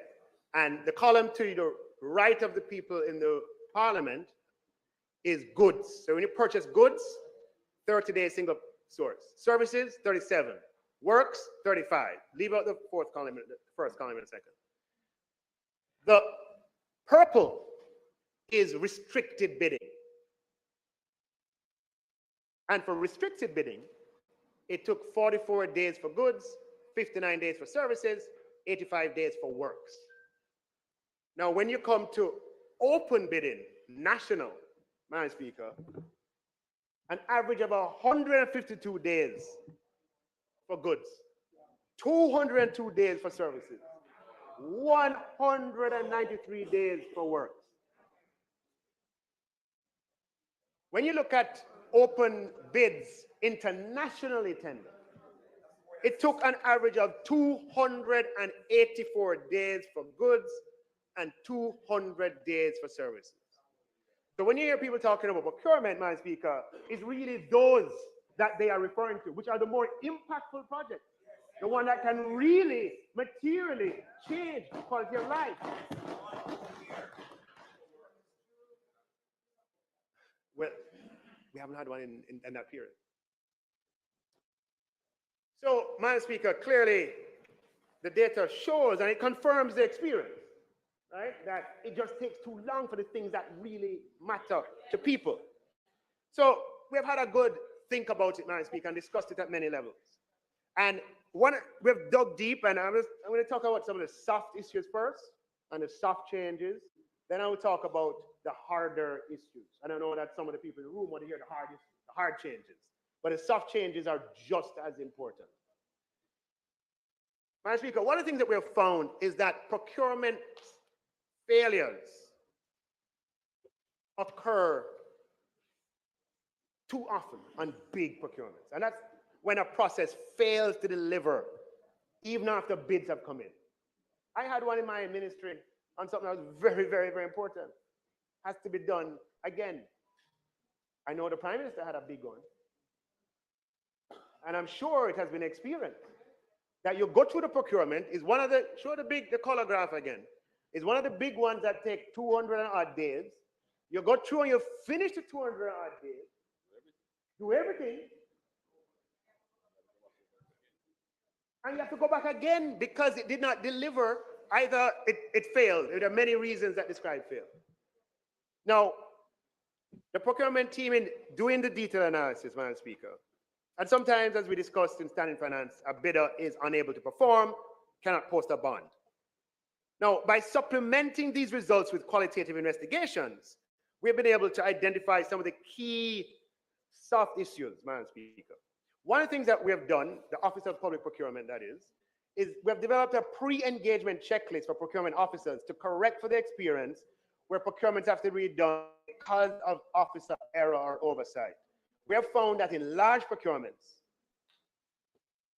And the column to the right of the people in the parliament is goods. So when you purchase goods, 30 days single source. Services, 37. Works, 35. Leave out the first column in a second. The purple is restricted bidding. And for restricted bidding, it took 44 days for goods, 59 days for services, 85 days for works. Now, when you come to open bidding, national, Madam Speaker, an average of 152 days for goods, 202 days for services, 193 days for works. When you look at open bids internationally tender, it took an average of 284 days for goods and 200 days for services. So when you hear people talking about procurement, Madam Speaker, it's really those that they are referring to, which are the more impactful projects, the one that can really materially change the quality of life. Well, we haven't had one in that period. So, Madam Speaker, clearly the data shows and it confirms the experience, right? That it just takes too long for the things that really matter to people. So we have had a good think about it, Madam Speaker, and discussed it at many levels. And we've dug deep, and I'm going to talk about some of the soft issues first and the soft changes. Then I will talk about the harder issues. And I know that some of the people in the room want to hear the hard changes, but the soft changes are just as important. Madam Speaker, one of the things that we have found is that procurement failures occur too often on big procurements. And that's when a process fails to deliver, even after bids have come in. I had one in my ministry on something that was very, very, very important. Has to be done again. I know the Prime Minister had a big one. And I'm sure it has been experienced. That you go through the procurement is one of the, show the color graph again, is one of the big ones that take 200 and odd days. You go through and you finish the 200 and odd days, do everything, and you have to go back again because it did not deliver. Either it failed. There are many reasons that describe fail. Now, the procurement team in doing the detailed analysis, Madam Speaker, and sometimes, as we discussed in standing finance, a bidder is unable to perform, cannot post a bond. Now, by supplementing these results with qualitative investigations, we've been able to identify some of the key soft issues, Madam Speaker. One of the things that we have done, the Office of Public Procurement, that is we have developed a pre-engagement checklist for procurement officers to correct for the experience where procurements have to be done because of officer error or oversight. We have found that in large procurements,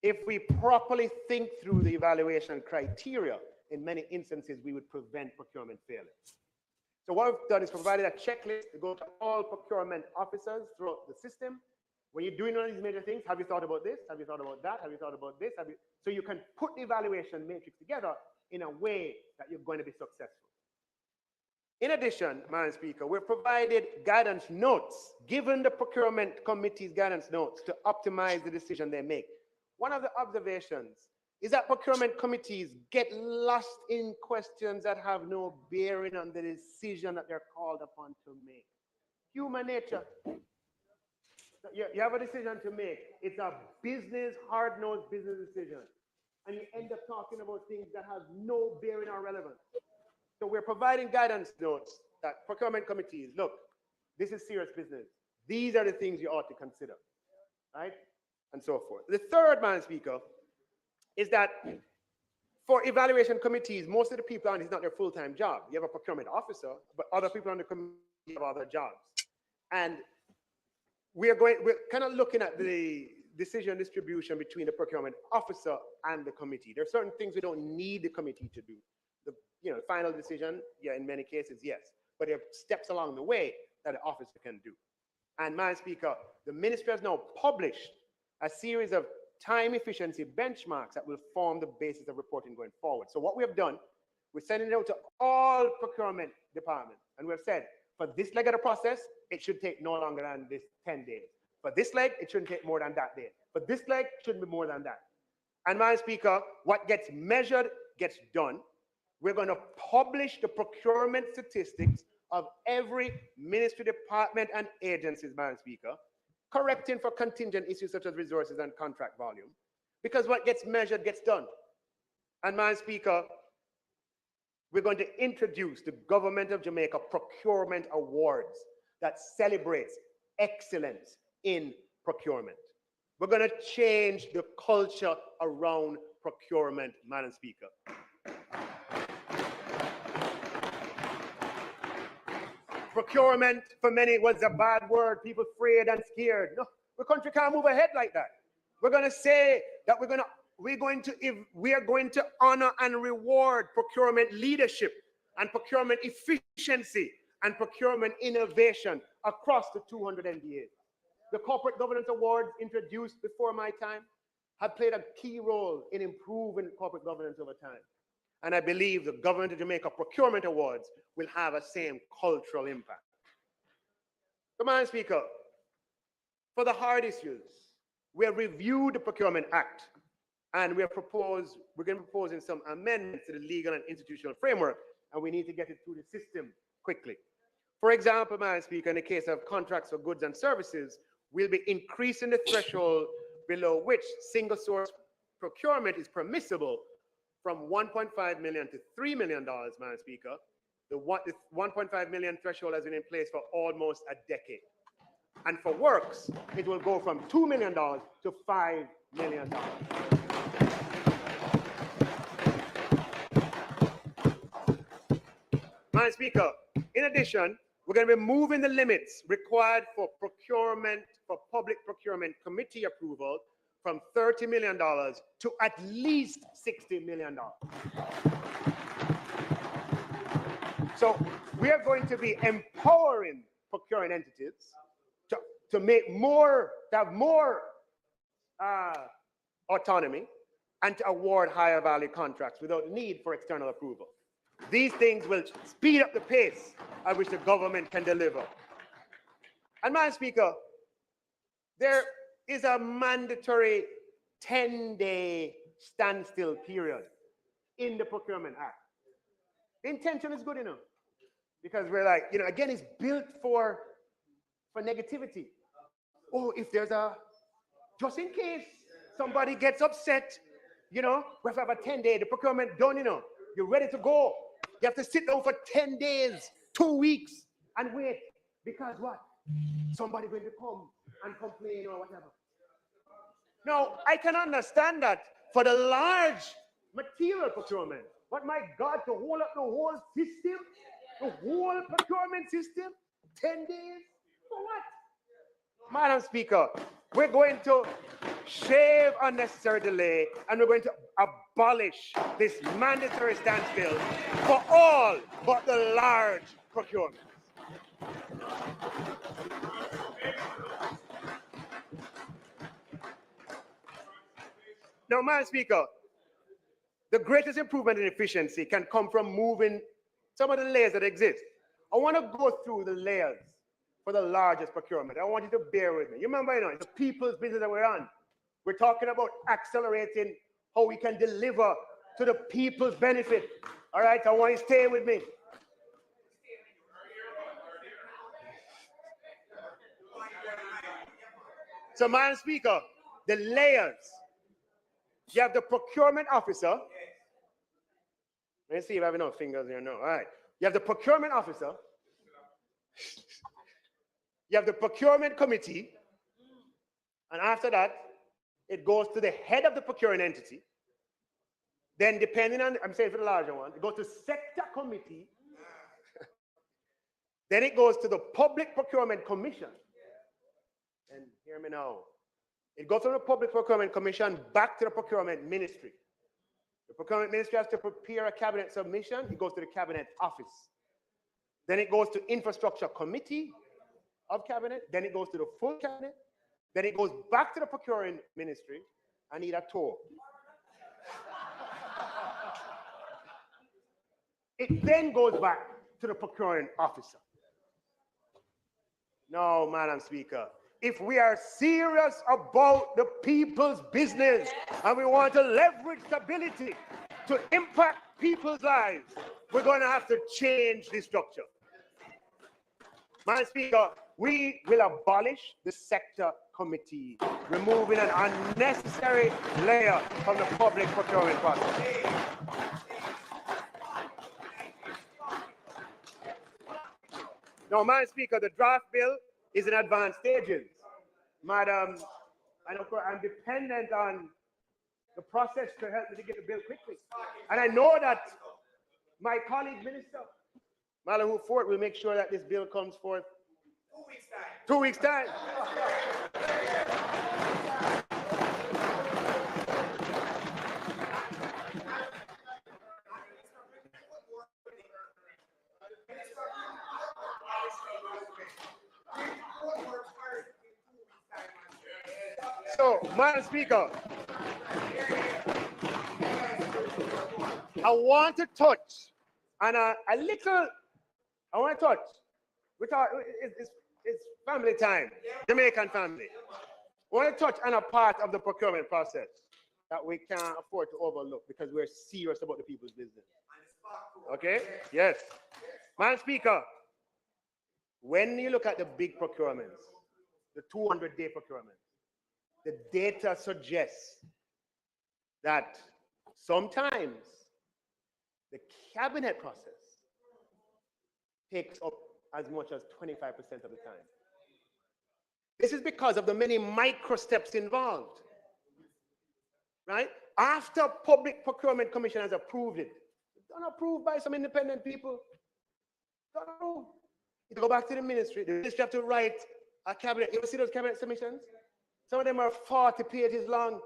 if we properly think through the evaluation criteria, in many instances, we would prevent procurement failure. So what we've done is provided a checklist to go to all procurement officers throughout the system. When you're doing all these major things, have you thought about this? Have you thought about that? Have you thought about this? So you can put the evaluation matrix together in a way that you're going to be successful. In addition, Madam Speaker, we've provided guidance notes, given the Procurement Committee's guidance notes to optimize the decision they make. One of the observations is that procurement committees get lost in questions that have no bearing on the decision that they're called upon to make. Human nature. You have a decision to make. It's a business, hard-nosed business decision. And you end up talking about things that have no bearing or relevance. So we're providing guidance notes that procurement committees, look, this is serious business. These are the things you ought to consider, right? And so forth. The third, Madam Speaker, is that for evaluation committees, most of the people on it is not their full-time job. You have a procurement officer, but other people on the committee have other jobs. And we're kind of looking at the decision distribution between the procurement officer and the committee. There are certain things we don't need the committee to do. The final decision, yeah, in many cases, yes. But there are steps along the way that the officer can do. And Madam Speaker, the ministry has now published a series of time efficiency benchmarks that will form the basis of reporting going forward. So what we have done, we're sending it out to all procurement departments. And we've said, for this leg of the process, it should take no longer than this 10 days. For this leg, it shouldn't take more than that day. For this leg, it shouldn't be more than that. And Madam Speaker, what gets measured gets done. We're going to publish the procurement statistics of every ministry, department, and agencies, Madam Speaker, correcting for contingent issues such as resources and contract volume, because what gets measured gets done. And Madam Speaker, we're going to introduce the Government of Jamaica Procurement Awards that celebrates excellence in procurement. We're going to change the culture around procurement, Madam Speaker. Procurement for many was a bad word, people afraid and scared. No, the country can't move ahead like that. We're going to say that we are going to honor and reward procurement leadership and procurement efficiency and procurement innovation across the 200 MDAs. The Corporate Governance Awards, introduced before my time, have played a key role in improving corporate governance over time. And I believe the Government of Jamaica Procurement Awards will have a same cultural impact. So, Madam Speaker, for the hard issues, we have reviewed the Procurement Act, and we're going to be proposing some amendments to the legal and institutional framework, and we need to get it through the system quickly. For example, Madam Speaker, in the case of contracts for goods and services, we'll be increasing the threshold below which single source procurement is permissible from $1.5 million to $3 million, Madam Speaker. The 1.5 million threshold has been in place for almost a decade. And for works, it will go from $2 million to $5 million. Madam Speaker, in addition, we're going to be moving the limits required for public procurement committee approval from $30 million to at least $60 million. So we are going to be empowering procuring entities to have more autonomy and to award higher value contracts without need for external approval. These things will speed up the pace at which the government can deliver. And Madam Speaker, there is a mandatory 10-day standstill period in the Procurement Act. The intention is good enough because we're like, again, it's built for negativity. Oh, if there's just in case somebody gets upset, we have to have a 10-day, the procurement done, you're ready to go. You have to sit down for 10 days, 2 weeks, and wait. Because what? Somebody's going to come and complain or whatever. Now, I can understand that for the large material procurement. But my God, to hold up the whole system, the whole procurement system, 10 days? For what? Madam Speaker, we're going to shave unnecessary delay and we're going to abolish this mandatory standstill for all but the large procurement. Now, Madam Speaker, the greatest improvement in efficiency can come from moving some of the layers that exist. I want to go through the layers for the largest procurement. I want you to bear with me. You remember, it's the people's business that we're on. We're talking about accelerating how we can deliver to the people's benefit. All right, I want you to stay with me. So, Madam Speaker, the layers. You have the procurement officer. Let's see if I have enough fingers here. No. All right. You have the procurement officer. You have the procurement committee. And after that, it goes to the head of the procuring entity. Then, depending on, I'm saying for the larger one, it goes to sector committee. Then it goes to the Public Procurement Commission. And hear me now. It goes from the Public Procurement Commission back to the Procurement Ministry. The Procurement Ministry has to prepare a cabinet submission. It goes to the Cabinet Office. Then it goes to Infrastructure Committee of Cabinet. Then it goes to the full Cabinet. Then it goes back to the Procuring Ministry. I need a tour. It then goes back to the Procuring Officer. No, Madam Speaker. If we are serious about the people's business and we want to leverage stability to impact people's lives, we're going to have to change the structure. Madam Speaker, we will abolish the sector committee, removing an unnecessary layer from the public procurement process. Now, Madam Speaker, the draft bill is in advanced stages. Madam, and of course, I'm dependent on the process to help me to get the bill quickly. And I know that my colleague minister, Malahu Fort, will make sure that this bill comes forth 2 weeks' time. 2 weeks' time. So, Madam Speaker, I want to touch on a little, I want to touch, it's family time, Jamaican family. I want to touch on a part of the procurement process that we can't afford to overlook because we're serious about the people's business. Okay? Yes. Madam Speaker, when you look at the big procurements, the 200-day procurement, the data suggests that sometimes the cabinet process takes up as much as 25% of the time. This is because of the many micro steps involved, right? After Public Procurement Commission has approved it, it's not approved by some independent people. It's not approved. It go back to the ministry. The ministry have to write a cabinet. You ever see those cabinet submissions? Some of them are 40 pages long.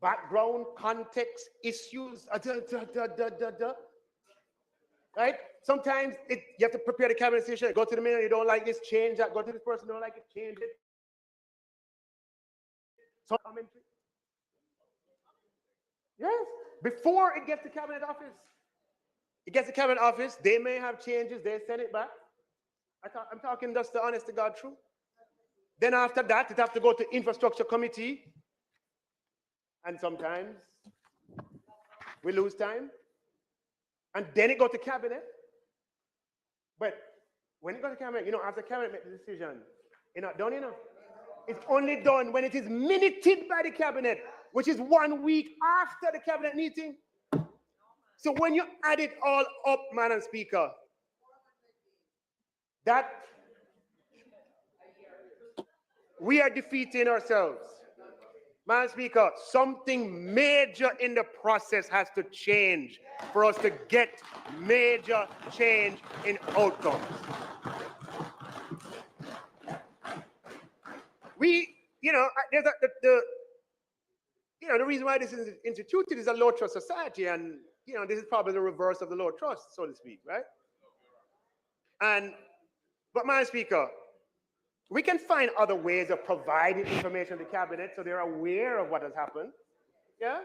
Background, context, issues, right? Sometimes you have to prepare the cabinet session. Go to the minister, you don't like this, change that. Go to this person, don't like it, change it. Some commentary. Yes, before it gets to cabinet office. It gets to cabinet office, they may have changes, they send it back. I'm talking just the honest to God truth. Then after that, it has to go to Infrastructure Committee. And sometimes we lose time. And then it goes to Cabinet. But when it goes to Cabinet, after Cabinet makes the decision, it's not done enough. It's only done when it is minuted by the Cabinet, which is 1 week after the Cabinet meeting. So when you add it all up, Madam Speaker, that we are defeating ourselves. Madam Speaker, something major in the process has to change for us to get major change in outcomes. There's the reason why this is instituted is a low trust society, and this is probably the reverse of the low trust, so to speak, right? But Madam Speaker, we can find other ways of providing information to the cabinet so they're aware of what has happened. Yeah?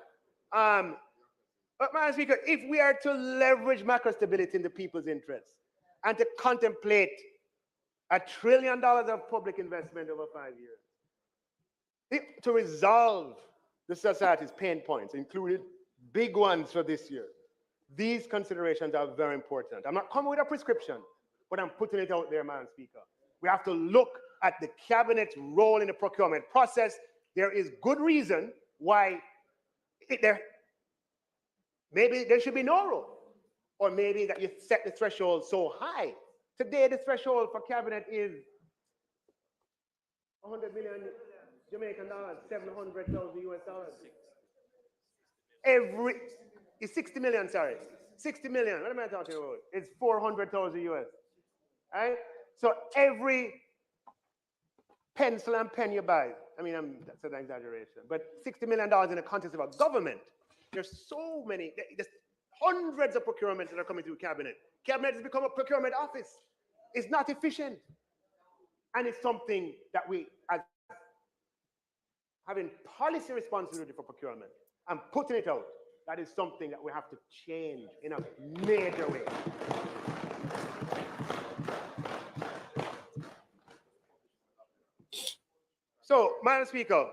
But Madam Speaker, if we are to leverage macro stability in the people's interests, and to contemplate $1 trillion of public investment over 5 years to resolve the society's pain points, including big ones for this year. These considerations are very important. I'm not coming with a prescription, but I'm putting it out there, Madam Speaker. We have to look at the cabinet's role in the procurement process. There is good reason why maybe there should be no role, or maybe that you set the threshold so high. Today, the threshold for cabinet is 100 million Jamaican dollars, 700,000 US dollars. It's 60 million, sorry. 60 million, what am I talking about? It's 400,000 US, right? So every pencil and pen you buy, I mean, that's an exaggeration, but $60 million in the context of a government, there's so many, there's hundreds of procurements that are coming through cabinet. Cabinet has become a procurement office. It's not efficient. And it's something that we, as having policy responsibility for procurement and putting it out, that is something that we have to change in a major way. So, Madam Speaker,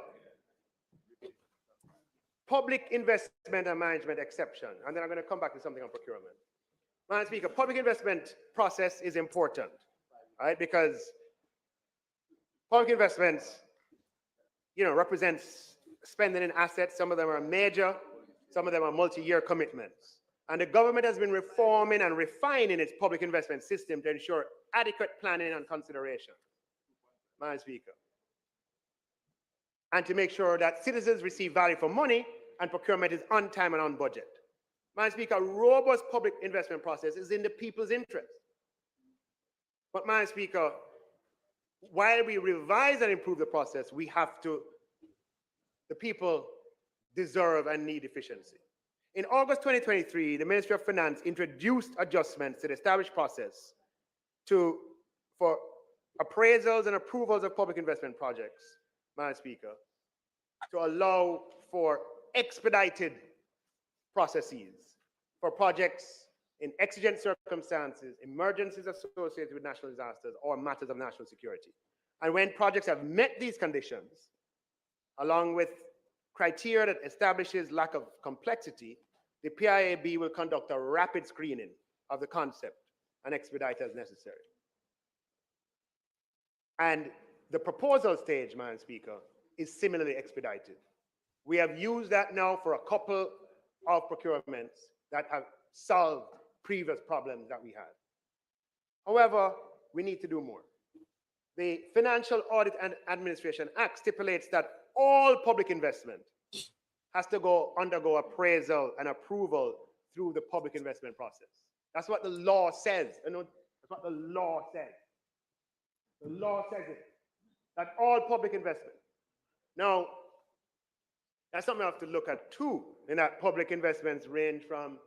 public investment and management exception, and then I'm going to come back to something on procurement. Madam Speaker, public investment process is important, right? Because public investments, represents spending in assets. Some of them are major, some of them are multi-year commitments. And the government has been reforming and refining its public investment system to ensure adequate planning and consideration, Madam Speaker. And to make sure that citizens receive value for money and procurement is on time and on budget. Madam Speaker, a robust public investment process is in the people's interest. But Madam Speaker, while we revise and improve the process, the people deserve and need efficiency. In August 2023, the Ministry of Finance introduced adjustments to the established process for appraisals and approvals of public investment projects, Madam Speaker, to allow for expedited processes for projects in exigent circumstances, emergencies associated with national disasters, or matters of national security. And when projects have met these conditions, along with criteria that establishes lack of complexity, the PIAB will conduct a rapid screening of the concept and expedite as necessary. And the proposal stage, Madam Speaker, is similarly expedited. We have used that now for a couple of procurements that have solved previous problems that we had. However, we need to do more. The Financial Audit and Administration Act stipulates that all public investment has to undergo appraisal and approval through the public investment process. That's what the law says. That's what the law says. The law says it, that all public investment. Now, that's something I have to look at too, in that public investments range from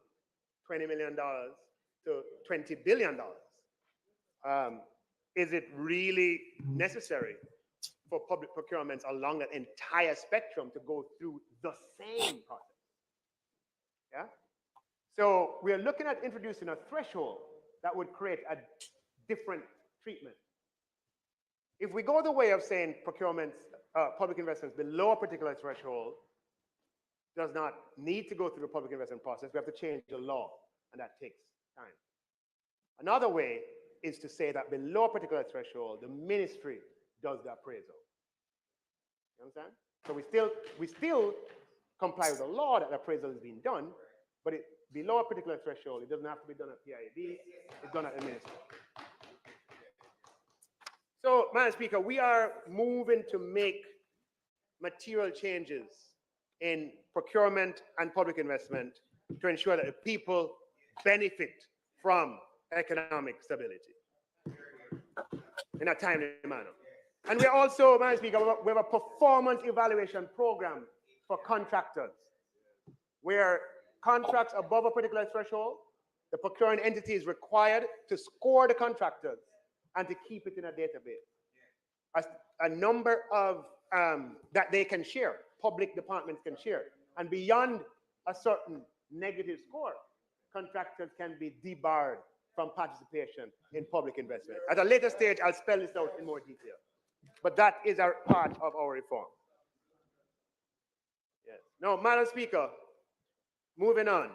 $20 million to $20 billion. Is it really necessary for public procurements along that entire spectrum to go through the same process? Yeah? So we are looking at introducing a threshold that would create a different treatment. If we go the way of saying procurements, public investments below a particular threshold does not need to go through the public investment process, we have to change the law, and that takes time. Another way is to say that below a particular threshold, the ministry does the appraisal. You understand? So we still comply with the law that the appraisal is being done, but below a particular threshold, it doesn't have to be done at PIB, it's done at the ministry. So, Madam Speaker, we are moving to make material changes in procurement and public investment to ensure that the people benefit from economic stability in a timely manner. And we also, Madam Speaker, we have a performance evaluation program for contractors, where contracts above a particular threshold, the procuring entity is required to score the contractors and to keep it in a database. A number of that they can share, public departments can share. And beyond a certain negative score, contractors can be debarred from participation in public investment. At a later stage, I'll spell this out in more detail. But that is a part of our reform. Yes. Now, Madam Speaker, moving on.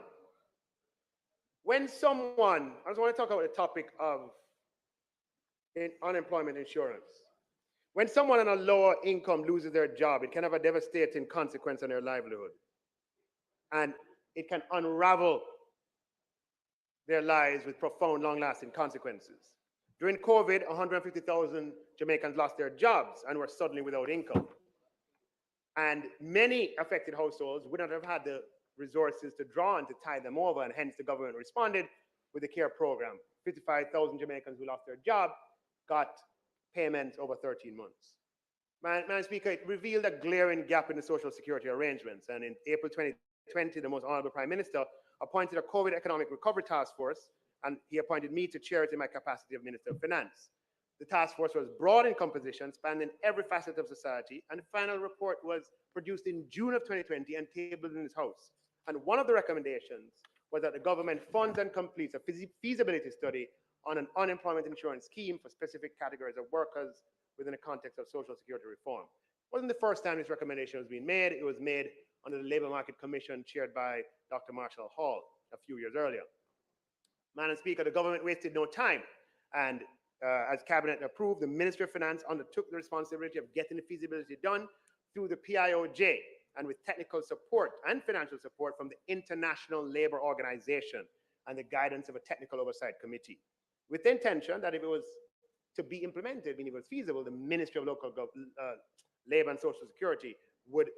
When someone, I just want to talk about the topic of unemployment insurance. When someone on a lower income loses their job, it can have a devastating consequence on their livelihood. And it can unravel their lives with profound, long-lasting consequences. During COVID, 150,000 Jamaicans lost their jobs and were suddenly without income. And many affected households would not have had the resources to draw on to tide them over, and hence the government responded with the CARE program. 55,000 Jamaicans who lost their job got payments over 13 months. Madam Speaker, it revealed a glaring gap in the social security arrangements, and in April 2020, the most honorable Prime Minister appointed a COVID economic recovery task force, and he appointed me to chair it in my capacity of Minister of Finance. The task force was broad in composition, spanning every facet of society, and the final report was produced in June of 2020 and tabled in this House. And one of the recommendations was that the government funds and completes a feasibility study on an unemployment insurance scheme for specific categories of workers within the context of social security reform. It wasn't the first time this recommendation was being made. It was made under the Labour Market Commission chaired by Dr. Marshall Hall a few years earlier. Madam Speaker, the government wasted no time, and as Cabinet approved, the Ministry of Finance undertook the responsibility of getting the feasibility done through the PIOJ, and with technical support and financial support from the International Labour Organization and the guidance of a technical oversight committee, with the intention that if it was to be implemented, meaning it was feasible, the Ministry of Labour and Social Security would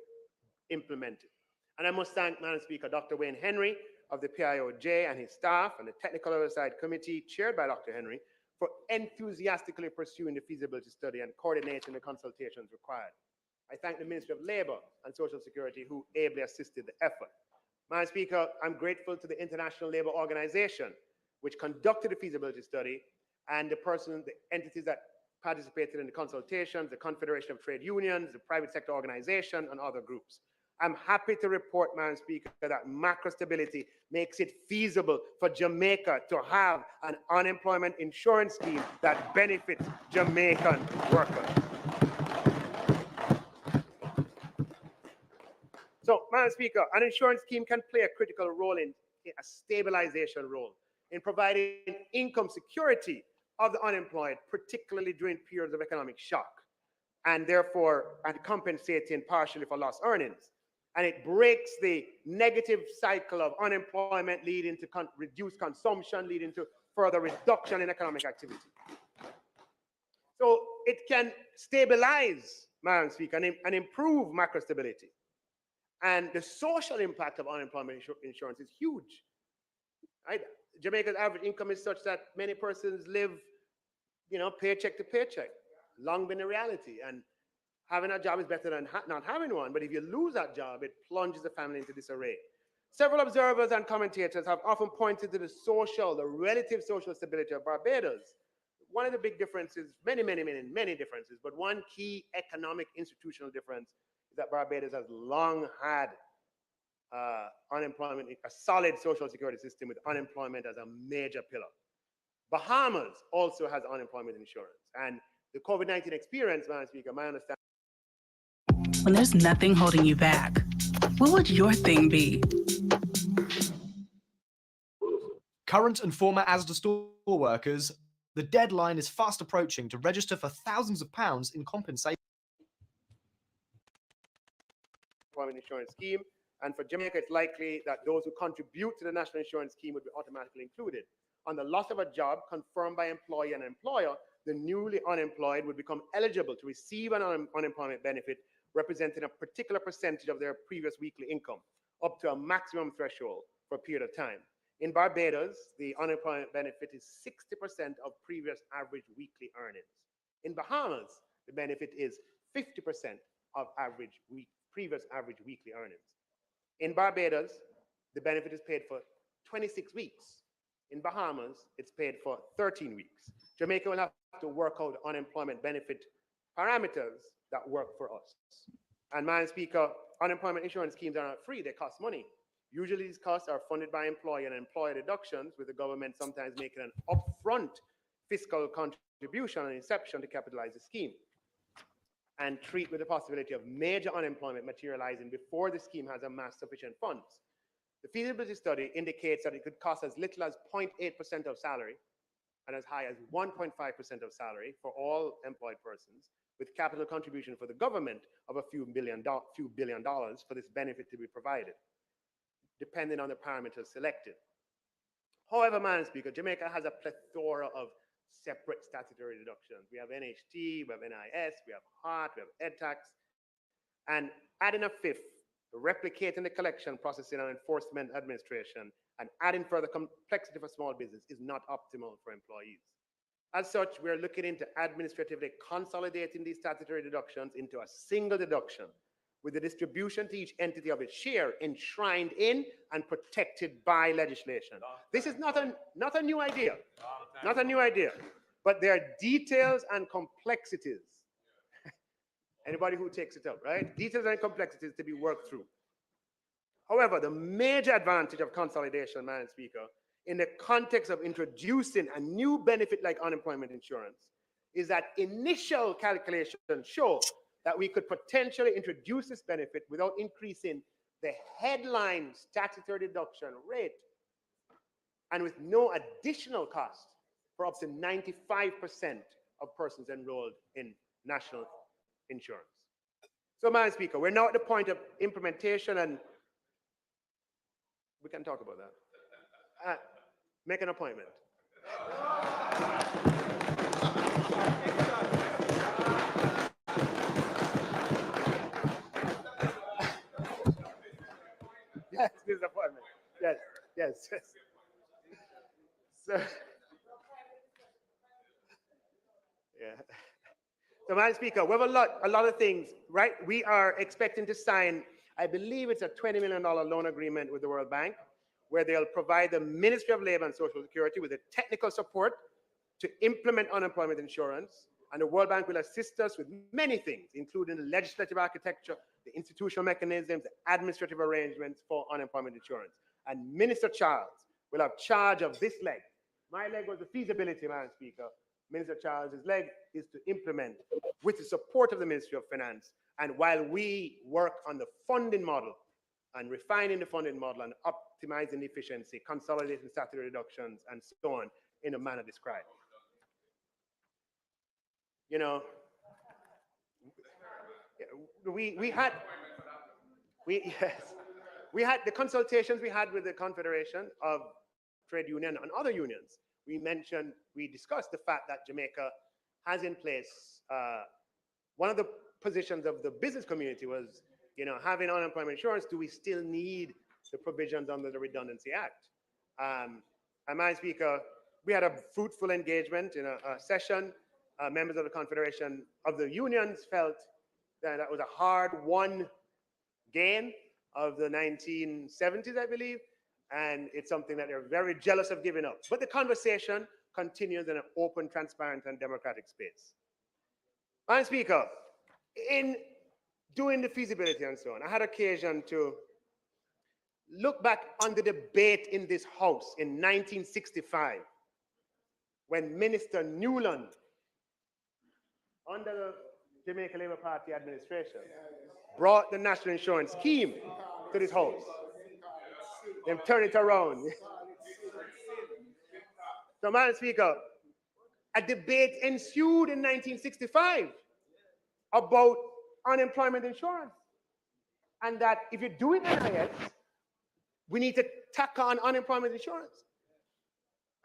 implement it. And I must thank, Madam Speaker, Dr. Wayne Henry of the PIOJ and his staff and the Technical Oversight Committee chaired by Dr. Henry for enthusiastically pursuing the feasibility study and coordinating the consultations required. I thank the Ministry of Labour and Social Security who ably assisted the effort. Madam Speaker, I'm grateful to the International Labour Organization, which conducted the feasibility study, and the entities that participated in the consultations, the Confederation of Trade Unions, the private sector organization, and other groups. I'm happy to report, Madam Speaker, that macro stability makes it feasible for Jamaica to have an unemployment insurance scheme that benefits Jamaican workers. So, Madam Speaker, an insurance scheme can play a critical role in a stabilization role in providing income security of the unemployed, particularly during periods of economic shock, and therefore compensating partially for lost earnings. And it breaks the negative cycle of unemployment leading to reduced consumption, leading to further reduction in economic activity. So it can stabilize, Madam Speaker, and improve macro stability. And the social impact of unemployment insurance is huge. Right? Jamaica's average income is such that many persons live, paycheck to paycheck. Long been a reality. And having a job is better than not having one. But if you lose that job, it plunges the family into disarray. Several observers and commentators have often pointed to the relative social stability of Barbados. One of the big differences, many differences, but one key economic institutional difference is that Barbados has long had unemployment, a solid social security system with unemployment as a major pillar. Bahamas also has unemployment insurance. And the COVID-19 experience, Madam Speaker, my understanding. When there's nothing holding you back, what would your thing be? Current and former Asda store workers, the deadline is fast approaching to register for thousands of pounds in compensation. Employment insurance scheme, and for Jamaica, it's likely that those who contribute to the national insurance scheme would be automatically included. On the loss of a job confirmed by employee and employer, the newly unemployed would become eligible to receive an unemployment benefit representing a particular percentage of their previous weekly income, up to a maximum threshold for a period of time. In Barbados, the unemployment benefit is 60% of previous average weekly earnings. In Bahamas, the benefit is 50% of previous average weekly earnings. In Barbados, the benefit is paid for 26 weeks. In Bahamas, it's paid for 13 weeks. Jamaica will have to work out unemployment benefit parameters that work for us. And Madam Speaker, unemployment insurance schemes are not free, they cost money. Usually these costs are funded by employer and employer deductions, with the government sometimes making an upfront fiscal contribution on inception to capitalize the scheme, and treat with the possibility of major unemployment materializing before the scheme has amassed sufficient funds. The feasibility study indicates that it could cost as little as 0.8% of salary and as high as 1.5% of salary for all employed persons, with capital contribution for the government of a few billion dollars for this benefit to be provided, depending on the parameters selected. However, Madam Speaker, Jamaica has a plethora of separate statutory deductions. We have NHT, we have NIS, we have HART, we have EdTax, and adding a fifth, replicating the collection, processing, and enforcement administration, and adding further complexity for small business is not optimal for employees. As such, we are looking into administratively consolidating these statutory deductions into a single deduction, with the distribution to each entity of its share enshrined in and protected by legislation. This is not a new idea, not a new idea, but there are details and complexities. Anybody who takes it up, right? Details and complexities to be worked through. However, the major advantage of consolidation, Madam Speaker, in the context of introducing a new benefit like unemployment insurance, is that initial calculations show that we could potentially introduce this benefit without increasing the headline statutory deduction rate, and with no additional cost for up to 95% of persons enrolled in national insurance. So, Madam Speaker, we're now at the point of implementation, and we can talk about that. Make an appointment. Yes, this appointment. Yes, yes, yes. So, yeah. So, Madam Speaker, we have a lot of things, right? We are expecting to sign, I believe it's a $20 million loan agreement with the World Bank, where they'll provide the Ministry of Labor and Social Security with the technical support to implement unemployment insurance. And the World Bank will assist us with many things, including the legislative architecture, the institutional mechanisms, the administrative arrangements for unemployment insurance. And Minister Charles will have charge of this leg. My leg was the feasibility, Madam Speaker. Minister Charles's leg is to implement with the support of the Ministry of Finance. And while we work on the funding model and refining the funding model and optimizing the efficiency, consolidating statutory reductions, and so on in the manner described. You know, we had the consultations we had with the Confederation of Trade Union and other unions. We discussed the fact that Jamaica has in place, one of the positions of the business community was, you know, having unemployment insurance, do we still need the provisions under the Redundancy Act? And Madam Speaker, we had a fruitful engagement in a session. Members of the Confederation of the unions felt that that was a hard-won gain of the 1970s, I believe, and it's something that they're very jealous of giving up. But the conversation continues in an open, transparent, and democratic space. Madam Speaker, in doing the feasibility and so on, I had occasion to look back on the debate in this House in 1965, when Minister Newland, under the Jamaica Labour Party administration, brought the national insurance scheme to this House. Then turn it around. So, Madam Speaker, a debate ensued in 1965 about unemployment insurance, and that if you're doing NIS, we need to tack on unemployment insurance.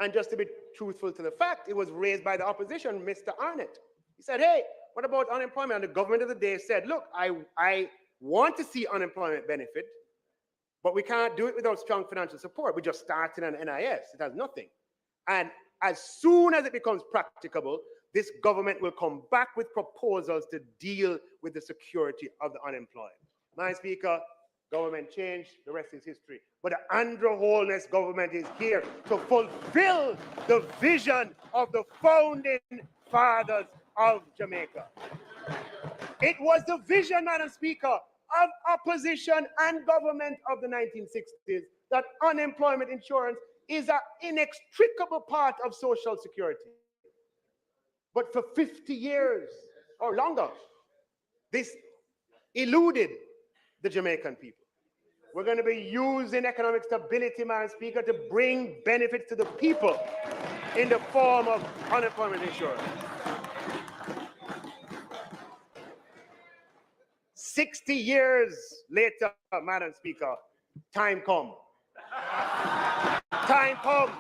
And just to be truthful to the fact, it was raised by the opposition, Mr. Arnett. He said, hey, what about unemployment? And the government of the day said, look, I want to see unemployment benefit, but we can't do it without strong financial support. We're just starting an NIS. It has nothing. And as soon as it becomes practicable, this government will come back with proposals to deal with the security of the unemployed. Madam Speaker, government changed, the rest is history. But the Andrew Holness government is here to fulfill the vision of the founding fathers of Jamaica. It was the vision, Madam Speaker, of opposition and government of the 1960s that unemployment insurance is an inextricable part of Social Security. But for 50 years or longer, this eluded the Jamaican people. We're going to be using economic stability, Madam Speaker, to bring benefits to the people in the form of unemployment insurance. 60 years later, Madam Speaker, time come. Time come.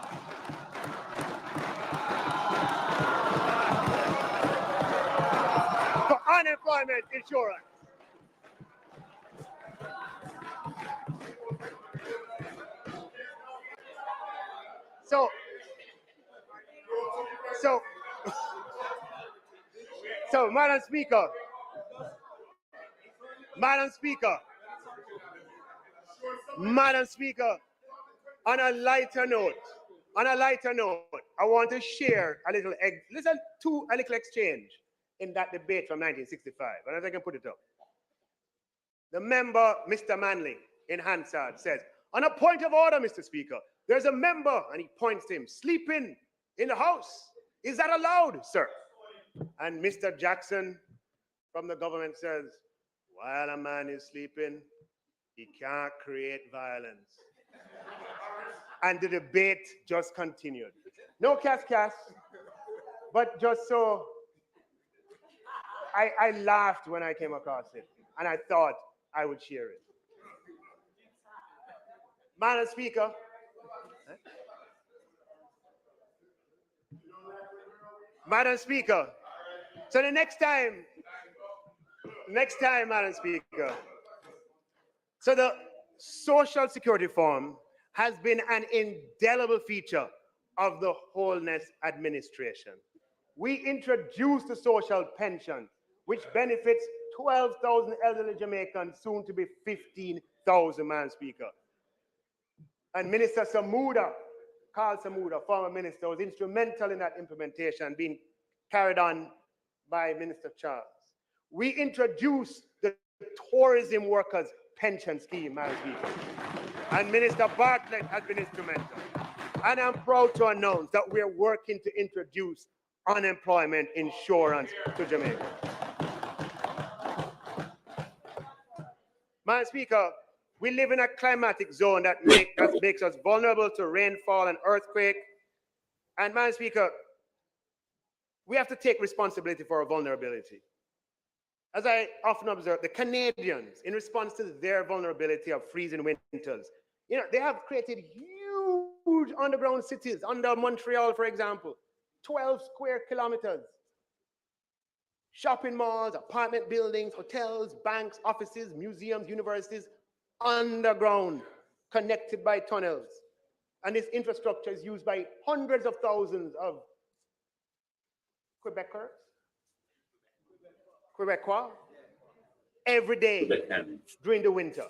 For unemployment insurance. So, Madam Speaker, on a lighter note, I want to share a little exchange in that debate from 1965, and if I can put it up. The member, Mr. Manley, in Hansard, says, on a point of order, Mr. Speaker, there's a member, and he points to him, sleeping in the house. Is that allowed, sir? And Mr. Jackson from the government says, while a man is sleeping, he can't create violence. And the debate just continued. No cas, but just so I laughed when I came across it, and I thought I would share it. Madam Speaker, so the next time, Madam Speaker, so the Social Security form has been an indelible feature of the Holness administration. We introduced the social pension, which benefits 12,000 elderly Jamaicans, soon to be 15,000, Madam Speaker. And Minister Carl Samuda, former minister, was instrumental in that implementation being carried on by Minister Charles. We introduced the tourism workers pension scheme, Madam Speaker. And Minister Bartlett has been instrumental. And I'm proud to announce that we're working to introduce unemployment insurance to Jamaica. Madam Speaker, we live in a climatic zone that makes us vulnerable to rainfall and earthquake. And Madam Speaker, we have to take responsibility for our vulnerability. As I often observe, the Canadians, in response to their vulnerability of freezing winters, they have created huge underground cities under Montreal, for example, 12 square kilometers. Shopping malls, apartment buildings, hotels, banks, offices, museums, universities, underground, connected by tunnels. And this infrastructure is used by hundreds of thousands of Quebecois, every day during the winter.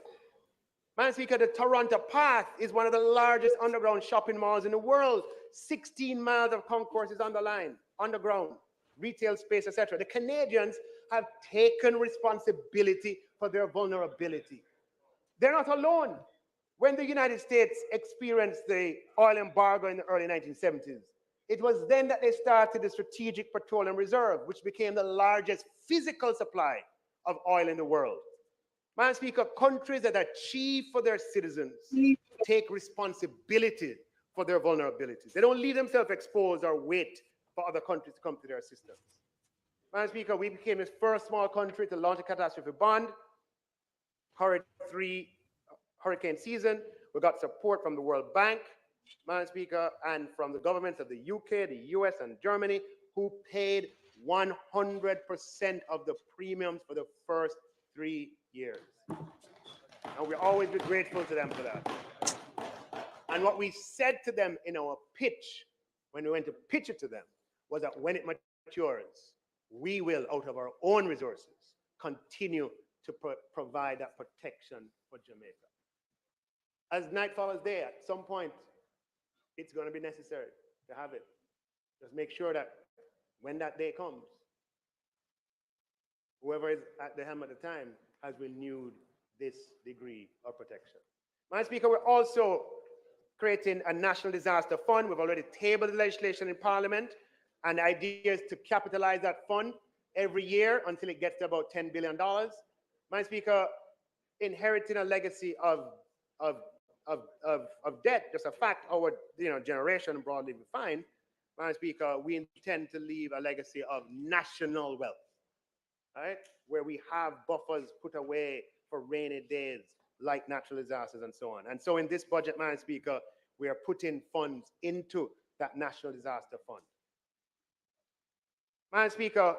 Madam Speaker, the Toronto Path is one of the largest underground shopping malls in the world. 16 miles of concourse is underground, retail space, etc. The Canadians have taken responsibility for their vulnerability. They're not alone. When the United States experienced the oil embargo in the early 1970s, it was then that they started the Strategic Petroleum Reserve, which became the largest physical supply of oil in the world. Madam Speaker, countries that achieve for their citizens take responsibility for their vulnerabilities. They don't leave themselves exposed or wait for other countries to come to their assistance. Madam Speaker, we became the first small country to launch a catastrophe bond. Hurricane season, we got support from the World Bank, Madam Speaker, and from the governments of the UK, the US, and Germany, who paid 100% of the premiums for the first 3 years. And we'll always be grateful to them for that. And what we said to them in our pitch, when we went to pitch it to them, was that when it matures, we will, out of our own resources, continue to provide that protection for Jamaica. As night follows day, at some point, it's going to be necessary to have it. Just make sure that when that day comes, whoever is at the helm at the time has renewed this degree of protection. Madam Speaker, we're also creating a national disaster fund. We've already tabled the legislation in Parliament, and the idea is to capitalize that fund every year until it gets to about $10 billion. Madam Speaker, inheriting a legacy of debt, just a fact, our generation broadly defined, Madam Speaker, we intend to leave a legacy of national wealth, right? Where we have buffers put away for rainy days, like natural disasters and so on. And so in this budget, Madam Speaker, we are putting funds into that national disaster fund. Madam Speaker,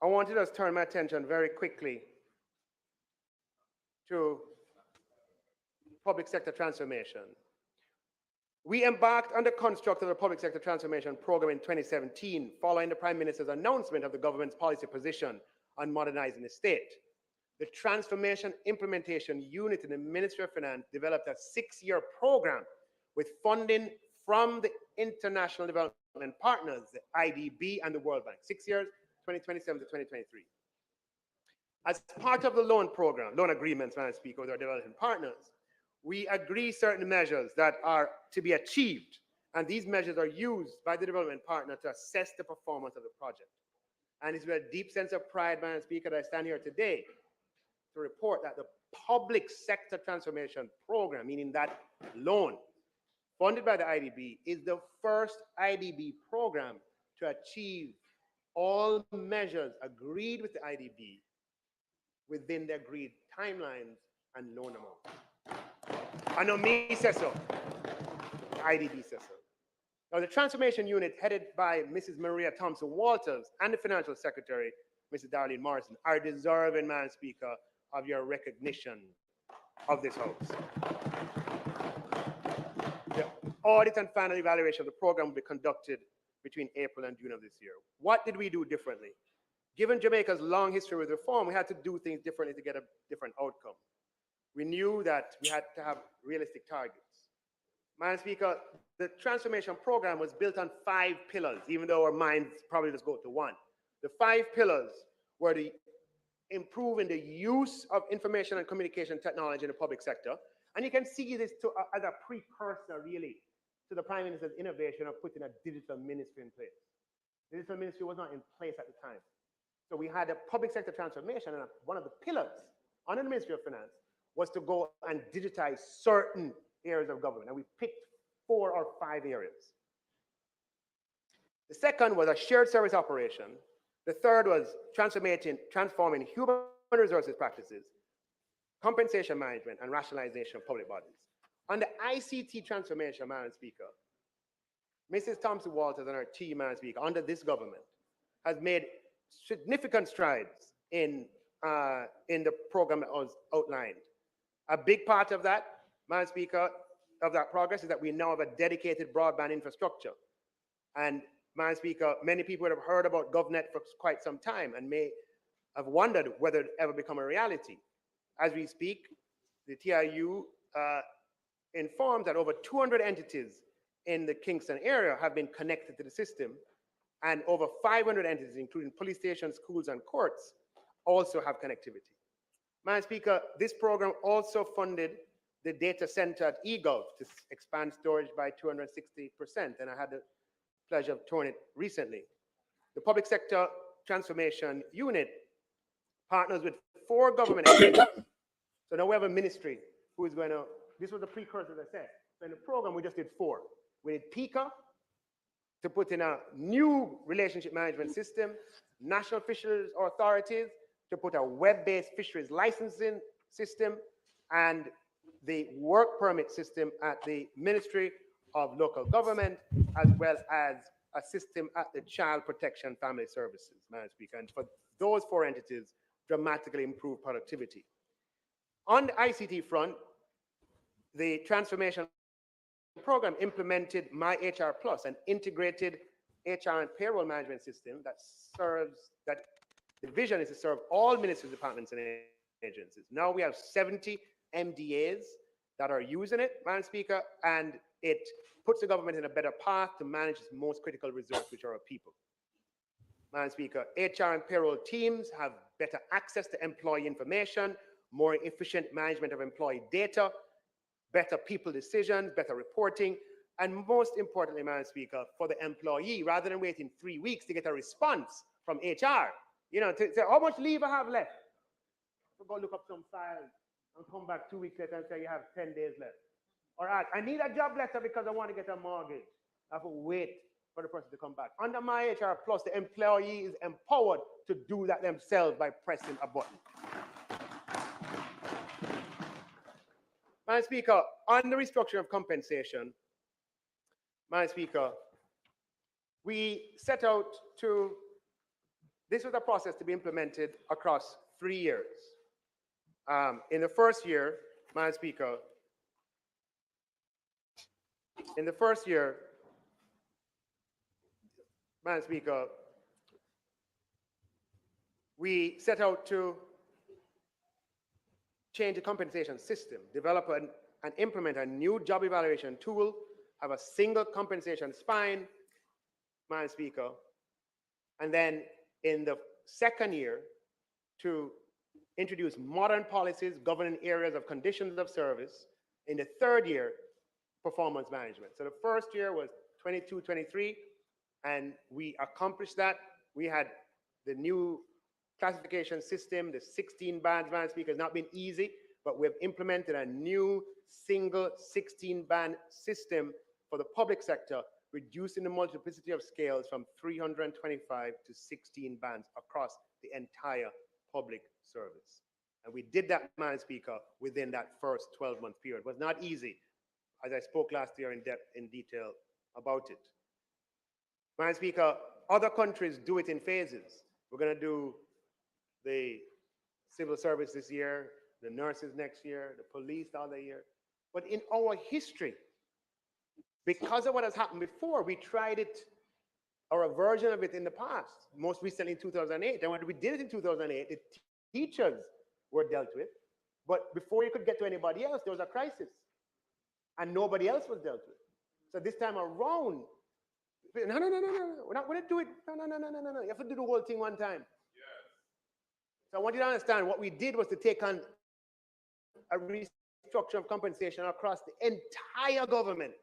I want to just turn my attention very quickly to public sector transformation. We embarked on the construct of the public sector transformation program in 2017, following the Prime Minister's announcement of the government's policy position on modernizing the state. The Transformation Implementation Unit in the Ministry of Finance developed a 6-year program with funding from the international development partners, the IDB and the World Bank. 6 years, 2027 to 2023. As part of the loan program, loan agreements, Madam Speaker, with our development partners, we agree certain measures that are to be achieved, and these measures are used by the development partner to assess the performance of the project. And it's with a deep sense of pride, Madam Speaker, that I stand here today to report that the public sector transformation program, meaning that loan funded by the IDB, is the first IDB program to achieve all measures agreed with the IDB within the agreed timelines and loan amount. I know me says so, the IDB says so. Now, the transformation unit headed by Mrs. Maria Thompson Walters and the financial secretary, Mrs. Darlene Morrison, are deserving, Madam Speaker, of your recognition of this House. The audit and final evaluation of the program will be conducted between April and June of this year. What did we do differently? Given Jamaica's long history with reform, we had to do things differently to get a different outcome. We knew that we had to have realistic targets. Madam Speaker, the transformation program was built on 5 pillars, even though our minds probably just go to one. The 5 pillars were the improving the use of information and communication technology in the public sector. And you can see this as a precursor, really, to the Prime Minister's innovation of putting a digital ministry in place. The digital ministry was not in place at the time. So we had a public sector transformation, and one of the pillars under the Ministry of Finance was to go and digitize certain areas of government. And we picked 4 or 5 areas. The second was a shared service operation. The third was transforming human resources practices, compensation management, and rationalization of public bodies. On the ICT transformation, Madam Speaker, Mrs. Thompson Walters and her team, Madam Speaker, under this government, has made significant strides in the program that was outlined. A big part of that, Madam Speaker, of that progress is that we now have a dedicated broadband infrastructure. And Madam Speaker, many people would have heard about GovNet for quite some time and may have wondered whether it ever become a reality. As we speak, the TIU informs that over 200 entities in the Kingston area have been connected to the system, and over 500 entities, including police stations, schools, and courts, also have connectivity. Madam Speaker, this program also funded the data center at eGov to expand storage by 260%, and I had the pleasure of touring it recently. The Public Sector Transformation Unit partners with 4 government agencies. So now we have a ministry who is going to, this was the precursor, as I said. So in the program, we just did 4. We did PICA to put in a new relationship management system, national fisheries authorities to put a web-based fisheries licensing system, and the work permit system at the Ministry of Local Government, as well as a system at the Child Protection Family Services, Madam Speaker. And for those 4 entities, dramatically improve productivity. On the ICT front, the transformation program implemented My HR Plus, an integrated HR and payroll management system that the vision is to serve all ministries, departments, and agencies. Now we have 70 MDAs that are using it, Madam Speaker, and it puts the government in a better path to manage its most critical resource, which are our people. Madam Speaker, HR and payroll teams have better access to employee information, more efficient management of employee data, better people decisions, better reporting, and most importantly, Madam Speaker, for the employee, rather than waiting 3 weeks to get a response from HR, you know, to say, how much leave I have left? So go look up some files and come back 2 weeks later and say you have 10 days left. Or I need a job letter because I want to get a mortgage. I have to wait for the person to come back. Under My HR Plus, the employee is empowered to do that themselves by pressing a button. Madam Speaker, on the restructuring of compensation, Madam Speaker, we set out to, this was a process to be implemented across 3 years. In the first year, Madam Speaker, we set out to change the compensation system, develop and implement a new job evaluation tool, have a single compensation spine, Madam Speaker, and then in the second year to introduce modern policies governing areas of conditions of service. In the third year, performance management. So the first year was 22-23, and we accomplished that. We had the new classification system, the 16 bands, Madam Speaker, has not been easy, but we've implemented a new single 16-band system for the public sector, reducing the multiplicity of scales from 325 to 16 bands across the entire public service. And we did that, Madam Speaker, within that first 12-month period. It was not easy, as I spoke last year in detail about it. Madam Speaker, other countries do it in phases. We're going to do the civil service this year, the nurses next year, the police the other year. But in our history, because of what has happened before, we tried it, or a version of it in the past, most recently in 2008. And when we did it in 2008, the teachers were dealt with. But before you could get to anybody else, there was a crisis. And nobody else was dealt with. So this time around, no, we're not going to do it. No. You have to do the whole thing one time. Yes. So I want you to understand what we did was to take on a restructure of compensation across the entire government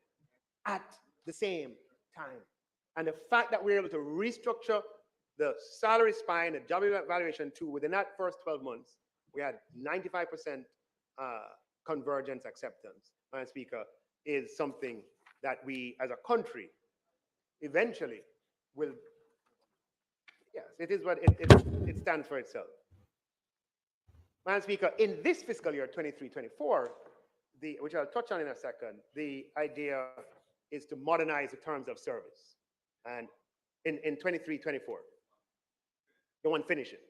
at the same time. And the fact that we were able to restructure the salary spine, the job evaluation tool within that first 12 months, we had 95% convergence acceptance, Madam Speaker, is something that we as a country eventually will, yes, it is what it stands for itself. Madam Speaker, in this fiscal year, 23-24, which I'll touch on in a second, the idea is to modernize the terms of service. And in 23-24, they want to finish it.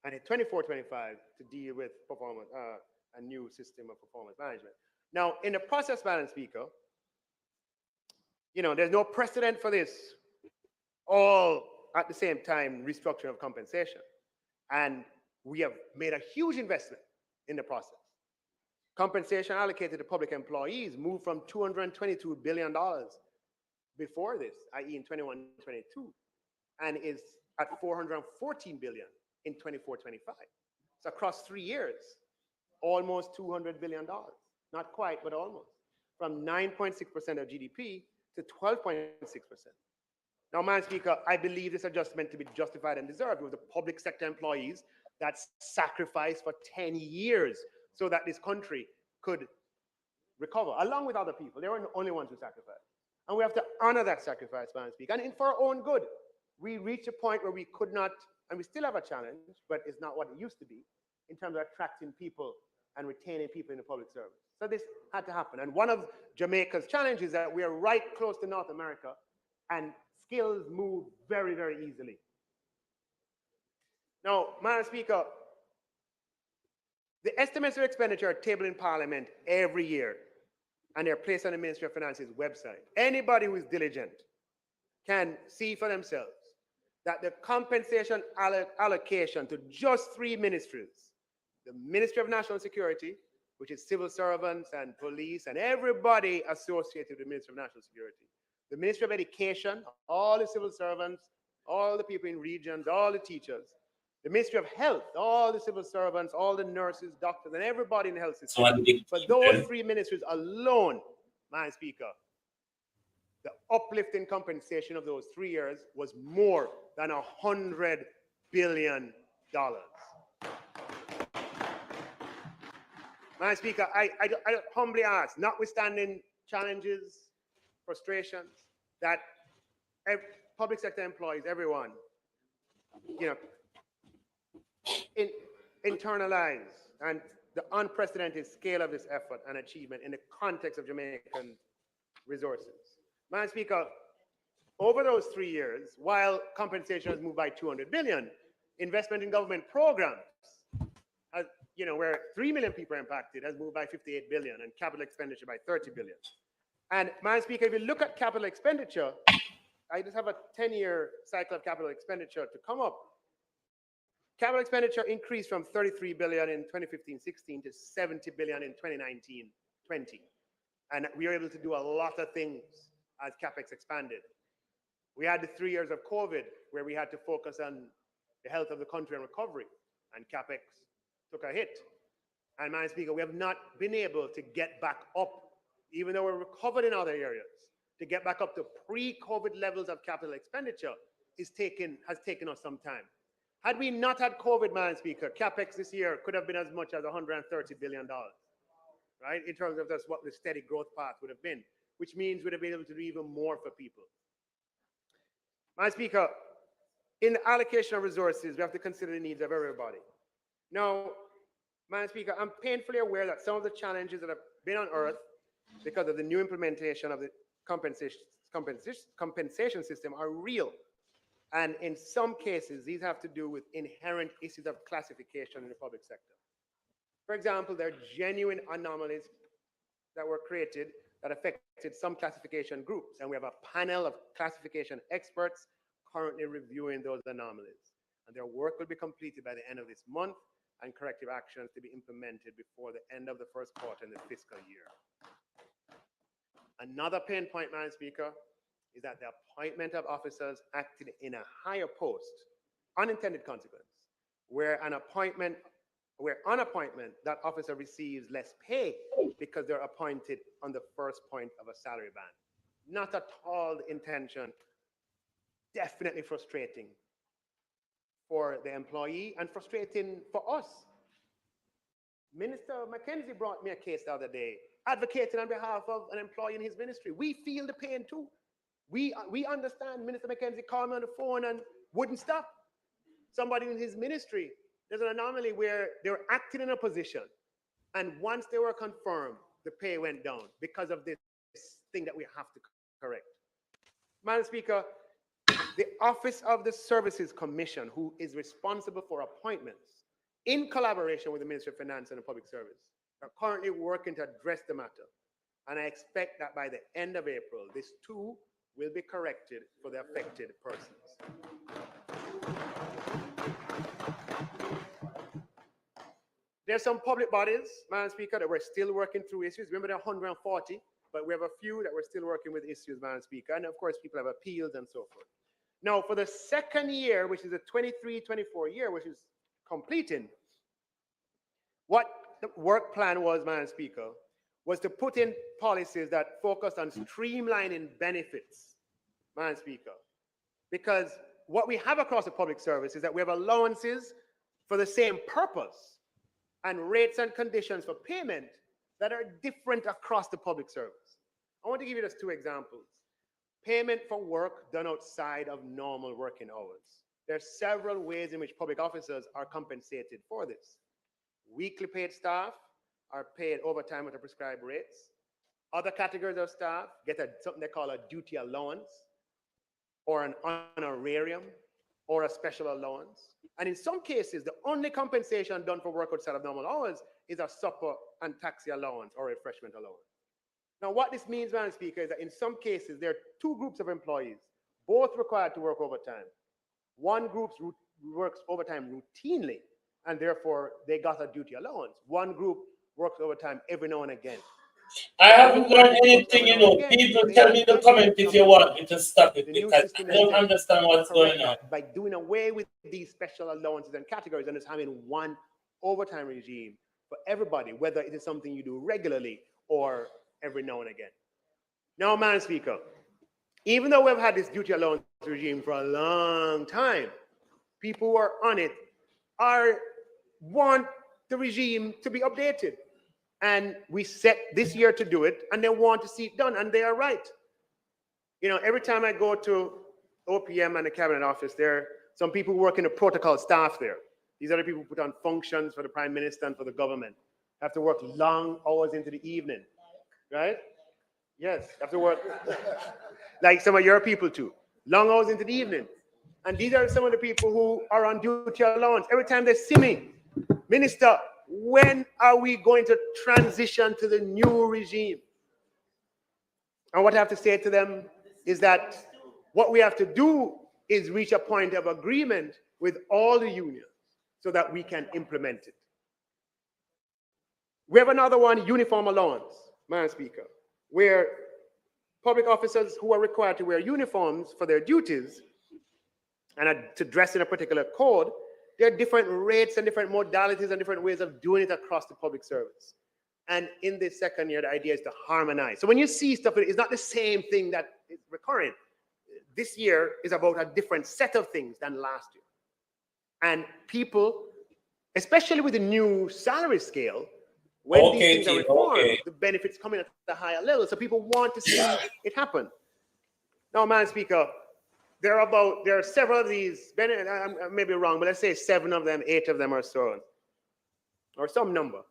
And in 24-25, to deal with performance, a new system of performance management. Now, in the process, Madam Speaker, you know, there's no precedent for this, all at the same time restructuring of compensation. And we have made a huge investment in the process. Compensation allocated to public employees moved from $222 billion before this, i.e. in 21-22, and is at $414 billion in 24-25. So across 3 years, almost $200 billion. Not quite, but almost. From 9.6% of GDP to 12.6%. Now, Madam Speaker, I believe this adjustment to be justified and deserved. It was the public sector employees that sacrificed for 10 years so that this country could recover, along with other people. They weren't the only ones who sacrificed. And we have to honor that sacrifice, Madam Speaker. And for our own good, we reached a point where we could not, and we still have a challenge, but it's not what it used to be, in terms of attracting people and retaining people in the public service. So this had to happen. And one of Jamaica's challenges is that we are right close to North America, and skills move very, very easily. Now, Madam Speaker, the estimates of expenditure are tabled in Parliament every year, and they're placed on the Ministry of Finance's website. Anybody who is diligent can see for themselves that the compensation allocation to just 3 ministries, the Ministry of National Security, which is civil servants and police and everybody associated with the Ministry of National Security, the Ministry of Education, all the civil servants, all the people in regions, all the teachers, The Ministry of Health, all the civil servants, all the nurses, doctors, and everybody in the health system. So For those three ministries alone, Madam Speaker, the uplift in compensation of those 3 years was more than $100 billion. Madam Speaker, I humbly ask, notwithstanding challenges, frustrations, that public sector employees, everyone, internalize and the unprecedented scale of this effort and achievement in the context of Jamaican resources. Madam Speaker, over those 3 years, while compensation has moved by $200 billion, investment in government programs, has, where 3 million people are impacted, has moved by $58 billion, and capital expenditure by $30 billion. And Madam Speaker, if you look at capital expenditure, I just have a 10-year cycle of capital expenditure to come up. Capital expenditure increased from $33 billion in 2015-16 to $70 billion in 2019-20. And we were able to do a lot of things as CapEx expanded. We had the 3 years of COVID where we had to focus on the health of the country and recovery, and CapEx took a hit. And Madam Speaker, we have not been able to get back up, even though we're recovered in other areas, to get back up to pre-COVID levels of capital expenditure has taken us some time. Had we not had COVID, Madam Speaker, CapEx this year could have been as much as $130 billion, right? In terms of that's what the steady growth path would have been, which means we'd have been able to do even more for people. Madam Speaker, in the allocation of resources, we have to consider the needs of everybody. Now, Madam Speaker, I'm painfully aware that some of the challenges that have been unearthed because of the new implementation of the compensation system are real. And in some cases, these have to do with inherent issues of classification in the public sector. For example, there are genuine anomalies that were created that affected some classification groups. And we have a panel of classification experts currently reviewing those anomalies. And their work will be completed by the end of this month, and corrective actions to be implemented before the end of the first quarter in the fiscal year. Another pain point, Madam Speaker, is that the appointment of officers acting in a higher post, unintended consequence, where on appointment, that officer receives less pay because they're appointed on the first point of a salary band. Not at all the intention, definitely frustrating for the employee and frustrating for us. Minister Mackenzie brought me a case the other day, advocating on behalf of an employee in his ministry. We feel the pain too. We understand. Minister Mackenzie called me on the phone and wouldn't stop. Somebody in his ministry, there's an anomaly where they were acting in a position, and once they were confirmed, the pay went down because of this thing that we have to correct. Madam Speaker, the Office of the Services Commission, who is responsible for appointments, in collaboration with the Ministry of Finance and the Public Service, are currently working to address the matter. And I expect that by the end of April, this too will be corrected for the affected persons. There's some public bodies, Madam Speaker, that we're still working through issues. Remember, there are 140, but we have a few that we're still working with issues, Madam Speaker. And of course, people have appeals and so forth. Now, for the second year, which is the 23-24 year, which is completing, what the work plan was, Madam Speaker, was to put in policies that focused on streamlining benefits, Madam Speaker. Because what we have across the public service is that we have allowances for the same purpose and rates and conditions for payment that are different across the public service. I want to give you just two examples. Payment for work done outside of normal working hours. There are several ways in which public officers are compensated for this. Weekly paid staff are paid overtime at the prescribed rates. Other categories of staff get something they call a duty allowance, or an honorarium, or a special allowance. And in some cases, the only compensation done for work outside of normal hours is a supper and taxi allowance or refreshment allowance. Now, what this means, Madam Speaker, is that in some cases, there are two groups of employees, both required to work overtime. One group works overtime routinely, and therefore they got a duty allowance. One group works overtime every now and again. I haven't learned anything, you know. People tell me to comment if you want me to stop it The new because system I is don't set understand what's to going correct on. that by doing away with these special allowances and categories and just having one overtime regime for everybody, whether it is something you do regularly or every now and again. Now, Madam Speaker, even though we've had this duty allowance regime for a long time, people who are on it want the regime to be updated. And we set this year to do it, and they want to see it done, and they are right. You know, every time I go to OPM and the Cabinet Office, there are some people who work in the protocol staff there. These are the people who put on functions for the Prime Minister and for the government. Have to work long hours into the evening, right? Yes, have to work like some of your people too, long hours into the evening. And these are some of the people who are on duty allowance. Every time they see me, Minister, when are we going to transition to the new regime? And what I have to say to them is that what we have to do is reach a point of agreement with all the unions so that we can implement it. We have another one, uniform allowance, Madam Speaker, where public officers who are required to wear uniforms for their duties and to dress in a particular code, there are different rates and different modalities and different ways of doing it across the public service. And in this second year, the idea is to harmonize. So when you see stuff, it's not the same thing that is recurring. This year is about a different set of things than last year. And people, especially with the new salary scale, when these things are reformed, the benefits come in at a higher level. So people want to see it happen. Now, Madam Speaker, there are several of these, I may be wrong, but let's say 7 of them, 8 of them or so, or some number.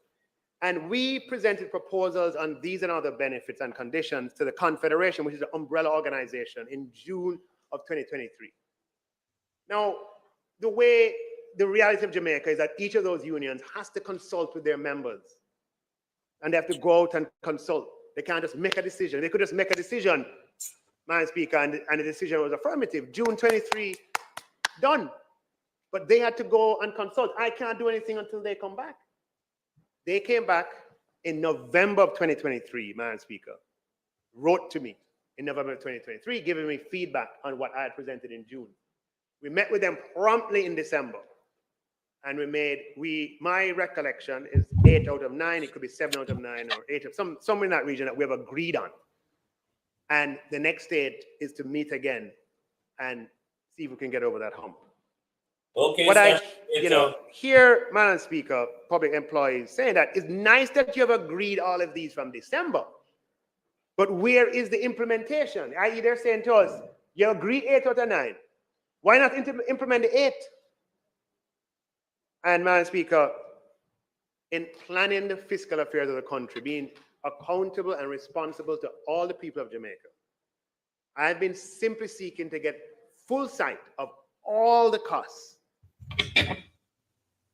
And we presented proposals on these and other benefits and conditions to the Confederation, which is the umbrella organization, in June of 2023. Now, the reality of Jamaica is that each of those unions has to consult with their members. And they have to go out and consult. They can't just make a decision. They could just make a decision, Madam Speaker, and the decision was affirmative. June 23, done. But they had to go and consult. I can't do anything until they come back. They came back in November of 2023, Madam Speaker, wrote to me in November of 2023, giving me feedback on what I had presented in June. We met with them promptly in December. And my recollection is 8 out of 9, it could be 7 out of 9 or 8 of somewhere in that region that we have agreed on. And the next stage is to meet again and see if we can get over that hump. Okay, what I hear, Madam Speaker, public employees saying that it's nice that you have agreed all of these from December, but where is the implementation? I.e., they're saying to us, you agree 8 out of 9. Why not implement the 8? And Madam Speaker, in planning the fiscal affairs of the country, being accountable and responsible to all the people of Jamaica, I've been simply seeking to get full sight of all the costs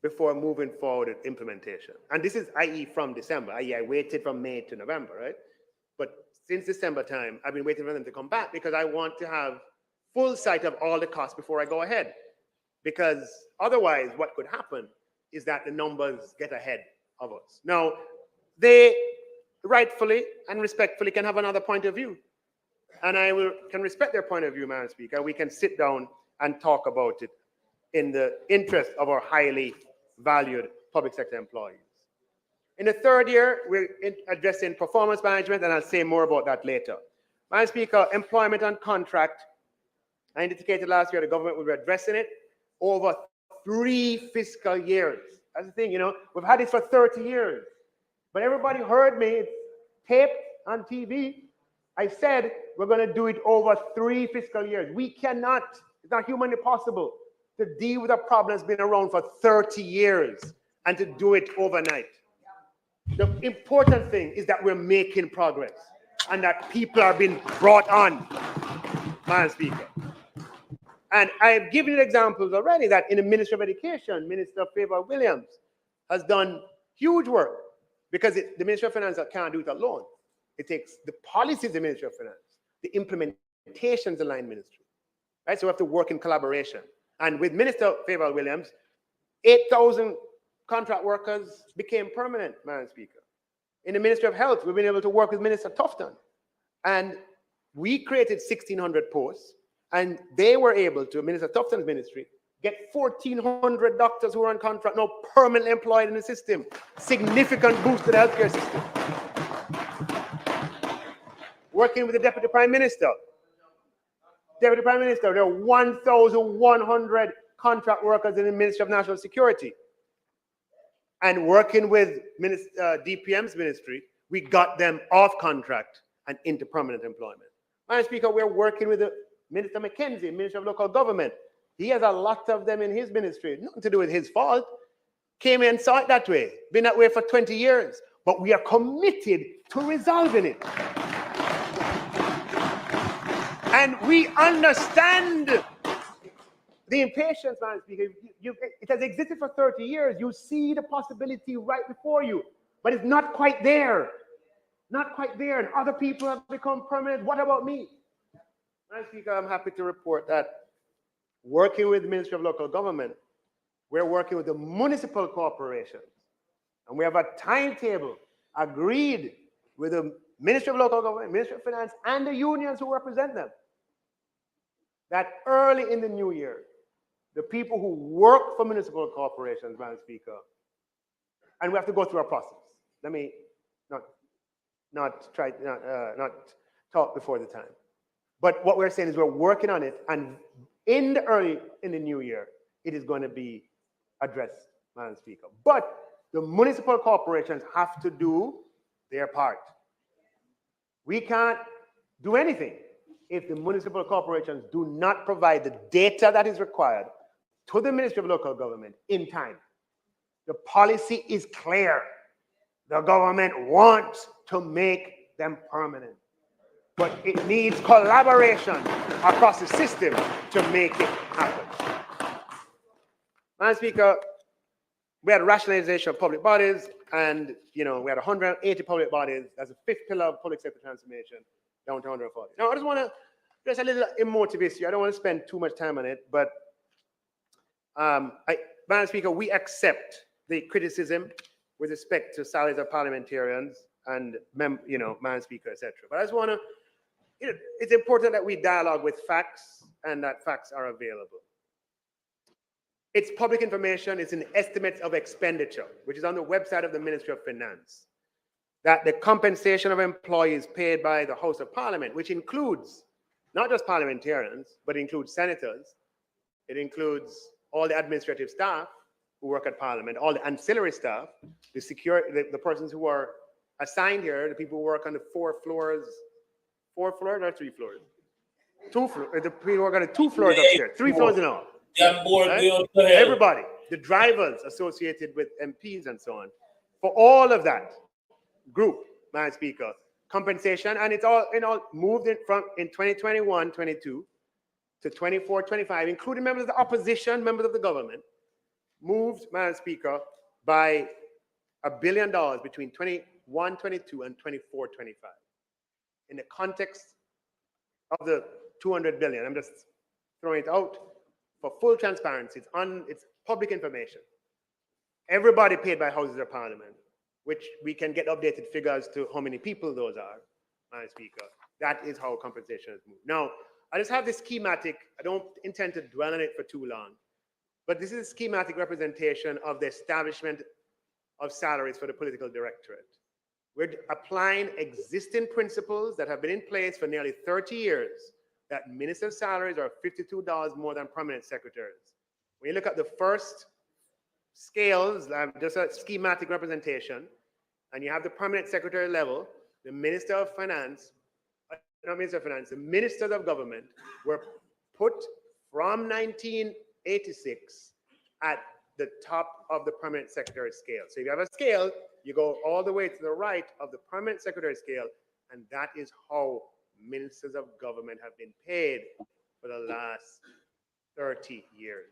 before moving forward with implementation. And this is, i.e., from December, i.e., I waited from May to November, right? But since December time, I've been waiting for them to come back because I want to have full sight of all the costs before I go ahead. Because otherwise, what could happen is that the numbers get ahead of us. Now, they rightfully and respectfully can have another point of view. And I can respect their point of view, Madam Speaker. We can sit down and talk about it in the interest of our highly valued public sector employees. In the third year, we're addressing performance management, and I'll say more about that later. Madam Speaker, employment and contract, I indicated last year the government will be addressing it over 3 fiscal years. That's the thing, we've had it for 30 years. But everybody heard me, it's taped on TV. I said we're going to do it over 3 fiscal years. We cannot, it's not humanly possible to deal with a problem that's been around for 30 years and to do it overnight. The important thing is that we're making progress and that people are being brought on, Madam Speaker. And I've given you examples already that in the Ministry of Education, Minister Favor Williams has done huge work because the Ministry of Finance can't do it alone. It takes the policies of the Ministry of Finance, the implementations of line ministry, right? So we have to work in collaboration. And with Minister Favor Williams, 8,000 contract workers became permanent, Madam Speaker. In the Ministry of Health, we've been able to work with Minister Tufton. And we created 1,600 posts, and they were able to, Minister Tufton's ministry, get 1,400 doctors who are on contract now permanently employed in the system. Significant boost to the healthcare system. Working with the Deputy Prime Minister. Deputy Prime Minister, there are 1,100 contract workers in the Ministry of National Security. And working with DPM's ministry, we got them off contract and into permanent employment. Madam Speaker, we're working with Minister McKenzie, Minister of Local Government. He has a lot of them in his ministry. Nothing to do with his fault. Came in and saw it that way. Been that way for 20 years. But we are committed to resolving it. And we understand the impatience, Madam Speaker. It has existed for 30 years. You see the possibility right before you, but it's not quite there. Not quite there. And other people have become permanent. What about me? Madam Speaker, I'm happy to report that working with the Ministry of Local Government, we're working with the municipal corporations. And we have a timetable agreed with the Ministry of Local Government, Ministry of Finance, and the unions who represent them, that early in the new year, the people who work for municipal corporations, Madam Speaker, and we have to go through a process. Let me not talk before the time. But what we're saying is we're working on it, and in the new year, it is going to be addressed, Madam Speaker. But the municipal corporations have to do their part. We can't do anything if the municipal corporations do not provide the data that is required to the Ministry of Local Government in time. The policy is clear. The government wants to make them permanent, but it needs collaboration across the system to make it happen. Madam Speaker, we had rationalization of public bodies, and we had 180 public bodies. That's the fifth pillar of public sector transformation, down to 140. Now, I just want to just a little emotive issue. I don't want to spend too much time on it, but Madam Speaker, we accept the criticism with respect to salaries of parliamentarians and Madam Speaker, etc. But I just want to, it's important that we dialogue with facts and that facts are available. It's public information. It's in estimates of expenditure, which is on the website of the Ministry of Finance, that the compensation of employees paid by the House of Parliament, which includes not just parliamentarians, but includes senators, it includes all the administrative staff who work at Parliament, all the ancillary staff, the persons who are assigned here, the people who work on the 4 floors or 3 floors? 2 floors. The people who work on the 2 floors upstairs, 3 floors in all. Right? Everybody, the drivers associated with MPs and so on, for all of that group, Madam Speaker, compensation, and it's all moved in 2021-22 to 24-25, including members of the opposition, members of the government, moved, Madam Speaker, by $1 billion between 21-22 and 24-25. In the context of the 200 billion, I'm just throwing it out for full transparency. It's public information. Everybody paid by Houses of Parliament, which we can get updated figures to how many people those are, Madam Speaker. That is how compensation is moved. Now, I just have this schematic. I don't intend to dwell on it for too long, but this is a schematic representation of the establishment of salaries for the political directorate. We're applying existing principles that have been in place for nearly 30 years, that ministers' salaries are $52 more than permanent secretaries. When you look at the first scales, just a schematic representation, and you have the permanent secretary level, the Minister of Finance, not Minister of Finance, the Ministers of Government were put from 1986 at the top of the permanent secretary scale. So if you have a scale, you go all the way to the right of the permanent secretary scale, and that is how ministers of government have been paid for the last 30 years.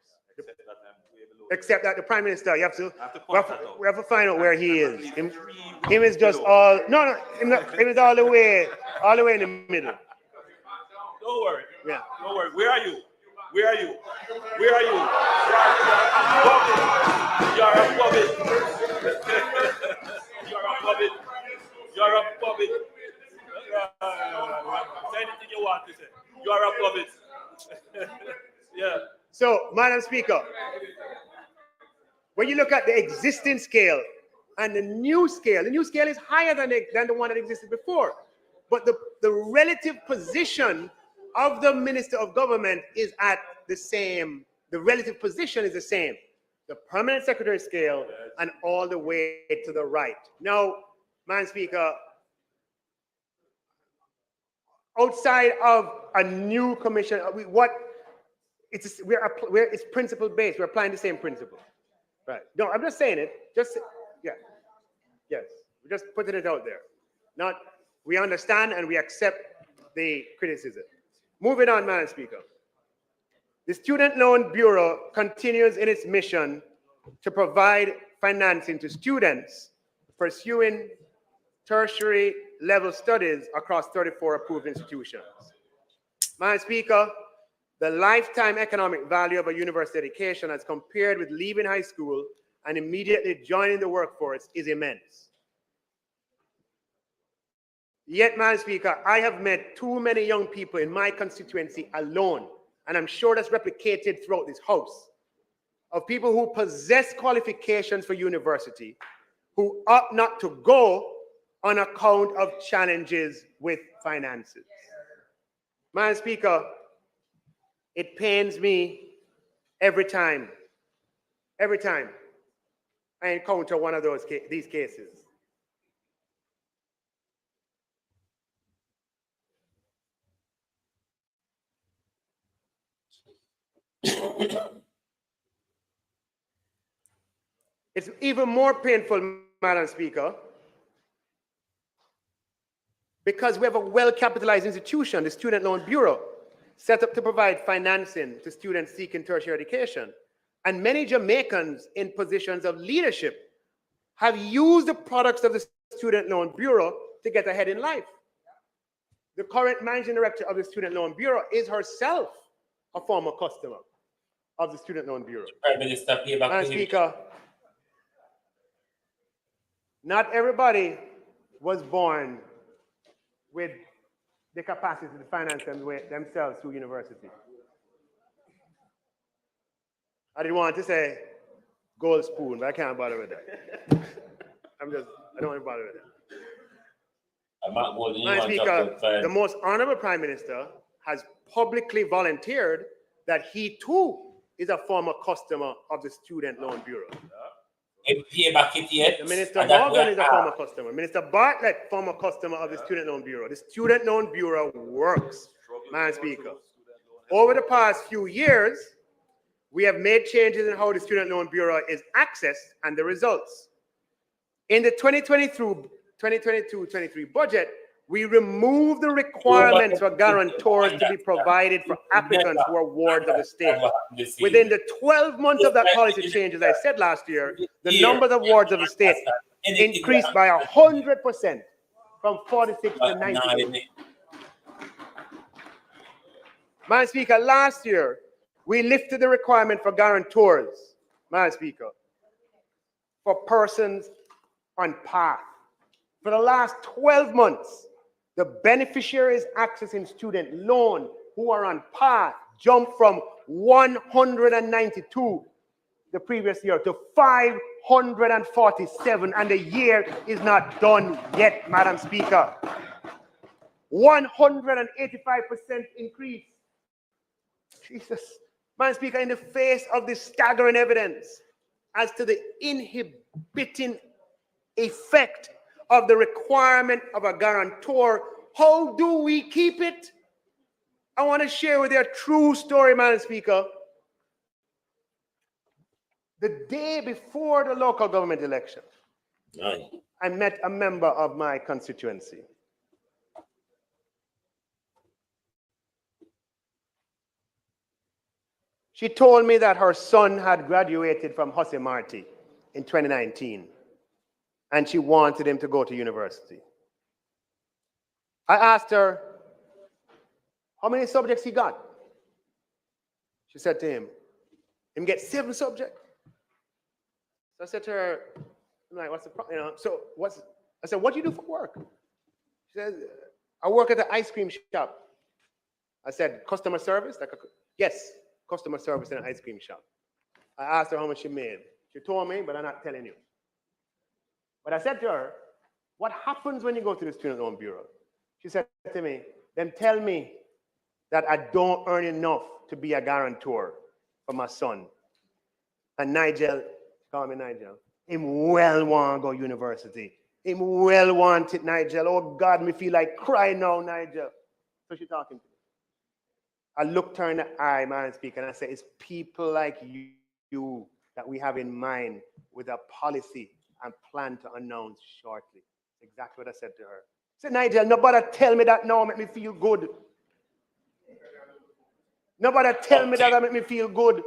Except that the Prime Minister, we have to find out where he is. Him is just all, him is all the way in the middle. Don't worry. Yeah. Don't worry. Where are you? Where are you? Where are you? You are above it. You are above it. You're above it. Say anything you want to say. You are above it. Yeah. So, Madam Speaker, when you look at the existing scale and the new scale is higher than the one that existed before. But the relative position of the Minister of Government is at the same. The relative position is the same. The permanent secretary scale and all the way to the right. Now, Madam Speaker, outside of a new commission, it's principle based. We're applying the same principle. Right. No, I'm just saying it. Yes. We're just putting it out there. We understand and we accept the criticism. Moving on, Madam Speaker. The Student Loan Bureau continues in its mission to provide financing to students pursuing tertiary level studies across 34 approved institutions. Madam Speaker, the lifetime economic value of a university education as compared with leaving high school and immediately joining the workforce is immense. Yet, Madam Speaker, I have met too many young people in my constituency alone, and I'm sure that's replicated throughout this House, of people who possess qualifications for university, who opt not to go on account of challenges with finances. Madam Speaker, it pains me every time I encounter one of these cases. It's even more painful, Madam Speaker, because we have a well-capitalized institution, the Student Loan Bureau, set up to provide financing to students seeking tertiary education. And many Jamaicans in positions of leadership have used the products of the Student Loan Bureau to get ahead in life. The current managing director of the Student Loan Bureau is herself a former customer of the Student Loan Bureau. Prime Minister, pay back Madam to him. Speaker, not everybody was born with the capacity to finance themselves through university. I didn't want to say gold spoon, but I can't bother with that. I don't want to bother with that. Madam Speaker, the most honorable Prime Minister has publicly volunteered that he too is a former customer of the Student Loan Bureau. Pay back it yet. The Minister Morgan is a former customer. Minister Bartlett, former customer of the Student Loan Bureau. The Student Loan Bureau works, Madam Speaker. Over the past few years, we have made changes in how the Student Loan Bureau is accessed and the results. In the 2022-23 budget, we removed the requirements for guarantors to be provided for applicants who are wards of the state. Within the 12 months of that policy change, as I said last year, the number of wards of the state increased by 100% from 46 to 98. Madam Speaker, last year, we lifted the requirement for guarantors, Madam Speaker, for persons on path. For the last 12 months, the beneficiaries accessing student loan who are on path jumped from 192 the previous year to 547, and the year is not done yet, Madam Speaker. 185% increase. Jesus. Madam Speaker, in the face of this staggering evidence as to the inhibiting effect of the requirement of a guarantor, how do we keep it? I want to share with you a true story, Madam Speaker. The day before the local government election, I met a member of my constituency. She told me that her son had graduated from Jose Marti in 2019, and she wanted him to go to university. I asked her how many subjects he got. She said to him, "Him get 7 subjects." So I said to her, I'm like, what's the problem? You know, so I said, what do you do for work? She said, I work at an ice cream shop. I said, customer service? Yes, customer service in an ice cream shop. I asked her how much she made. She told me, but I'm not telling you. But I said to her, what happens when you go to the Student Loan Bureau? She said to me, then tell me that I don't earn enough to be a guarantor for my son. And Nigel, call me Nigel, him well want to go university. Him well want it, Nigel. Oh God, me feel like crying now, Nigel. So she talking to me. I looked her in the eye, man, speaker, and I said, it's people like you that we have in mind with a policy and plan to announce shortly. That's exactly what I said to her. I said, Nigel, nobody tell me that now make me feel good. Nobody tell me that make me feel good.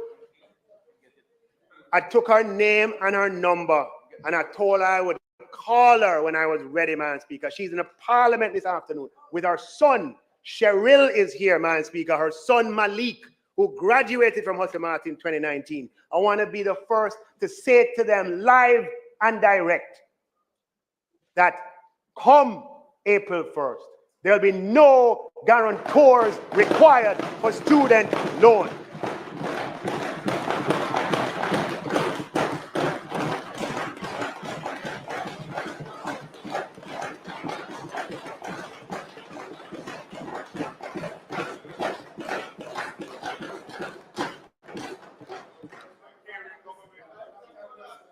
I took her name and her number, and I told her I would call her when I was ready, man, speaker. She's in the parliament this afternoon with her son. Cheryl is here, man, speaker. Her son, Malik, who graduated from Hustle Martin in 2019. I want to be the first to say to them live and direct that come April 1st, there'll be no guarantors required for student loan.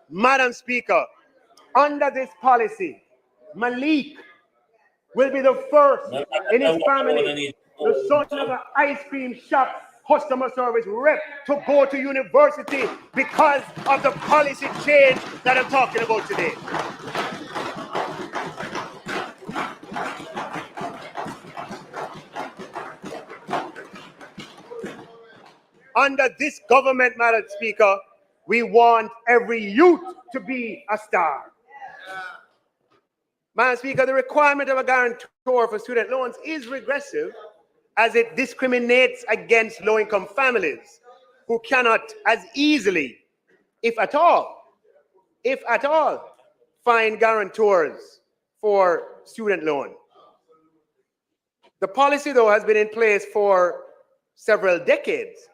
Madam Speaker, under this policy, Malik will be the first in his family, the son of an ice cream shop customer service rep, to go to university because of the policy change that I'm talking about today. Under this government, Madam Speaker, we want every youth to be a star. Madam Speaker, the requirement of a guarantor for student loans is regressive as it discriminates against low-income families who cannot as easily, if at all, find guarantors for student loan. The policy, though, has been in place for several decades.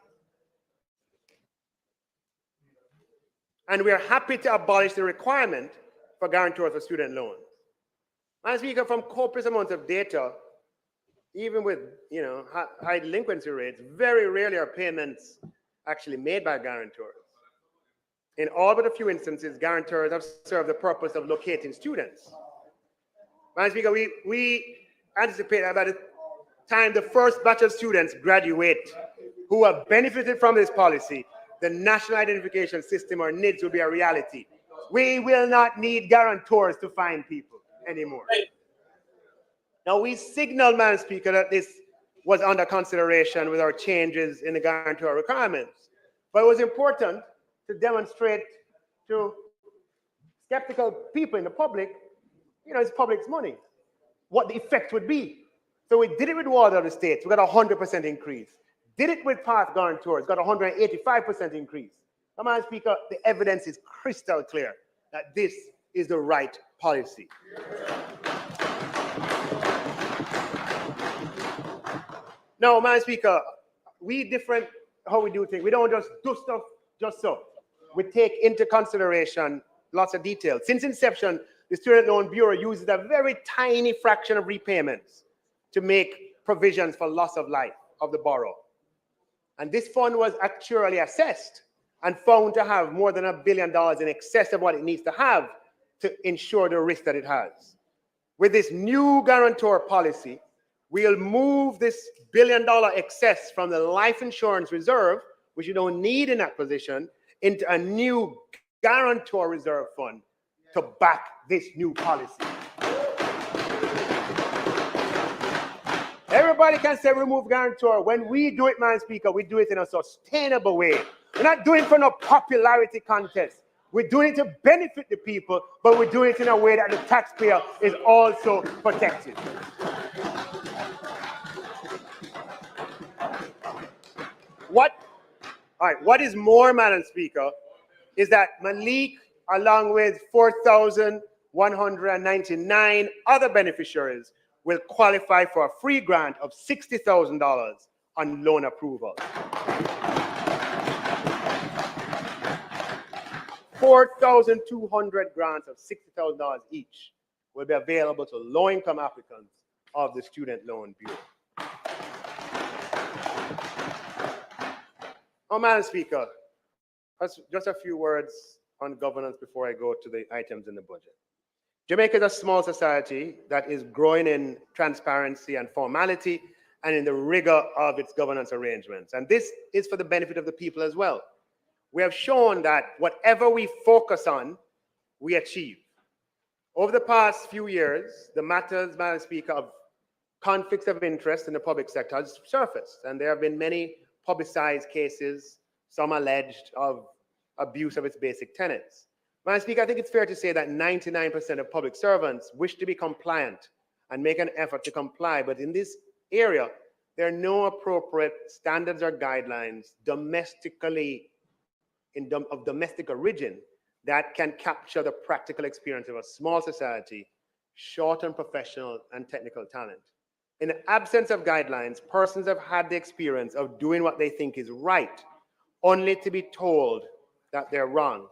And we are happy to abolish the requirement for guarantors for student loans. Madam Speaker, from copious amounts of data, even with high delinquency rates, very rarely are payments actually made by guarantors. In all but a few instances, guarantors have served the purpose of locating students. Madam Speaker, we anticipate that by the time the first batch of students graduate who have benefited from this policy, the National Identification System, or NIDS, will be a reality. We will not need guarantors to find people anymore. Now, we signaled, Madam Speaker, that this was under consideration with our changes in the guarantor requirements. But it was important to demonstrate to skeptical people in the public, it's public's money, what the effect would be. So we did it with all other states. We got a 100% increase. Did it with path guarantors, got a 185% increase. Now, Madam Speaker, the evidence is crystal clear that this is the right policy. Now, Madam Speaker, we different how we do things. We don't just do stuff just so. We take into consideration lots of details. Since inception, the Student Loan Bureau uses a very tiny fraction of repayments to make provisions for loss of life of the borrower. And this fund was actuarially assessed and found to have more than $1 billion in excess of what it needs to have to ensure the risk that it has. With this new guarantor policy, we'll move this $1 billion excess from the life insurance reserve, which you don't need in that position, into a new guarantor reserve fund to back this new policy. Everybody can say remove guarantor. When we do it, Madam Speaker, we do it in a sustainable way. We're not doing it for no popularity contest. We're doing it to benefit the people, but we're doing it in a way that the taxpayer is also protected. What is more, Madam Speaker, is that Malik, along with 4,000 199 other beneficiaries will qualify for a free grant of $60,000 on loan approval. 4,200 grants of $60,000 each will be available to low-income applicants of the Student Loan Bureau. Oh, Madam Speaker, just a few words on governance before I go to the items in the budget. Jamaica is a small society that is growing in transparency and formality and in the rigor of its governance arrangements. And this is for the benefit of the people as well. We have shown that whatever we focus on, we achieve. Over the past few years, the matters, Madam Speaker, of conflicts of interest in the public sector has surfaced, and there have been many publicized cases, some alleged, of abuse of its basic tenets. Madam Speaker, I think it's fair to say that 99% of public servants wish to be compliant and make an effort to comply, but in this area, there are no appropriate standards or guidelines domestically of domestic origin that can capture the practical experience of a small society, short on professional and technical talent. In the absence of guidelines, persons have had the experience of doing what they think is right, only to be told that they're wrong.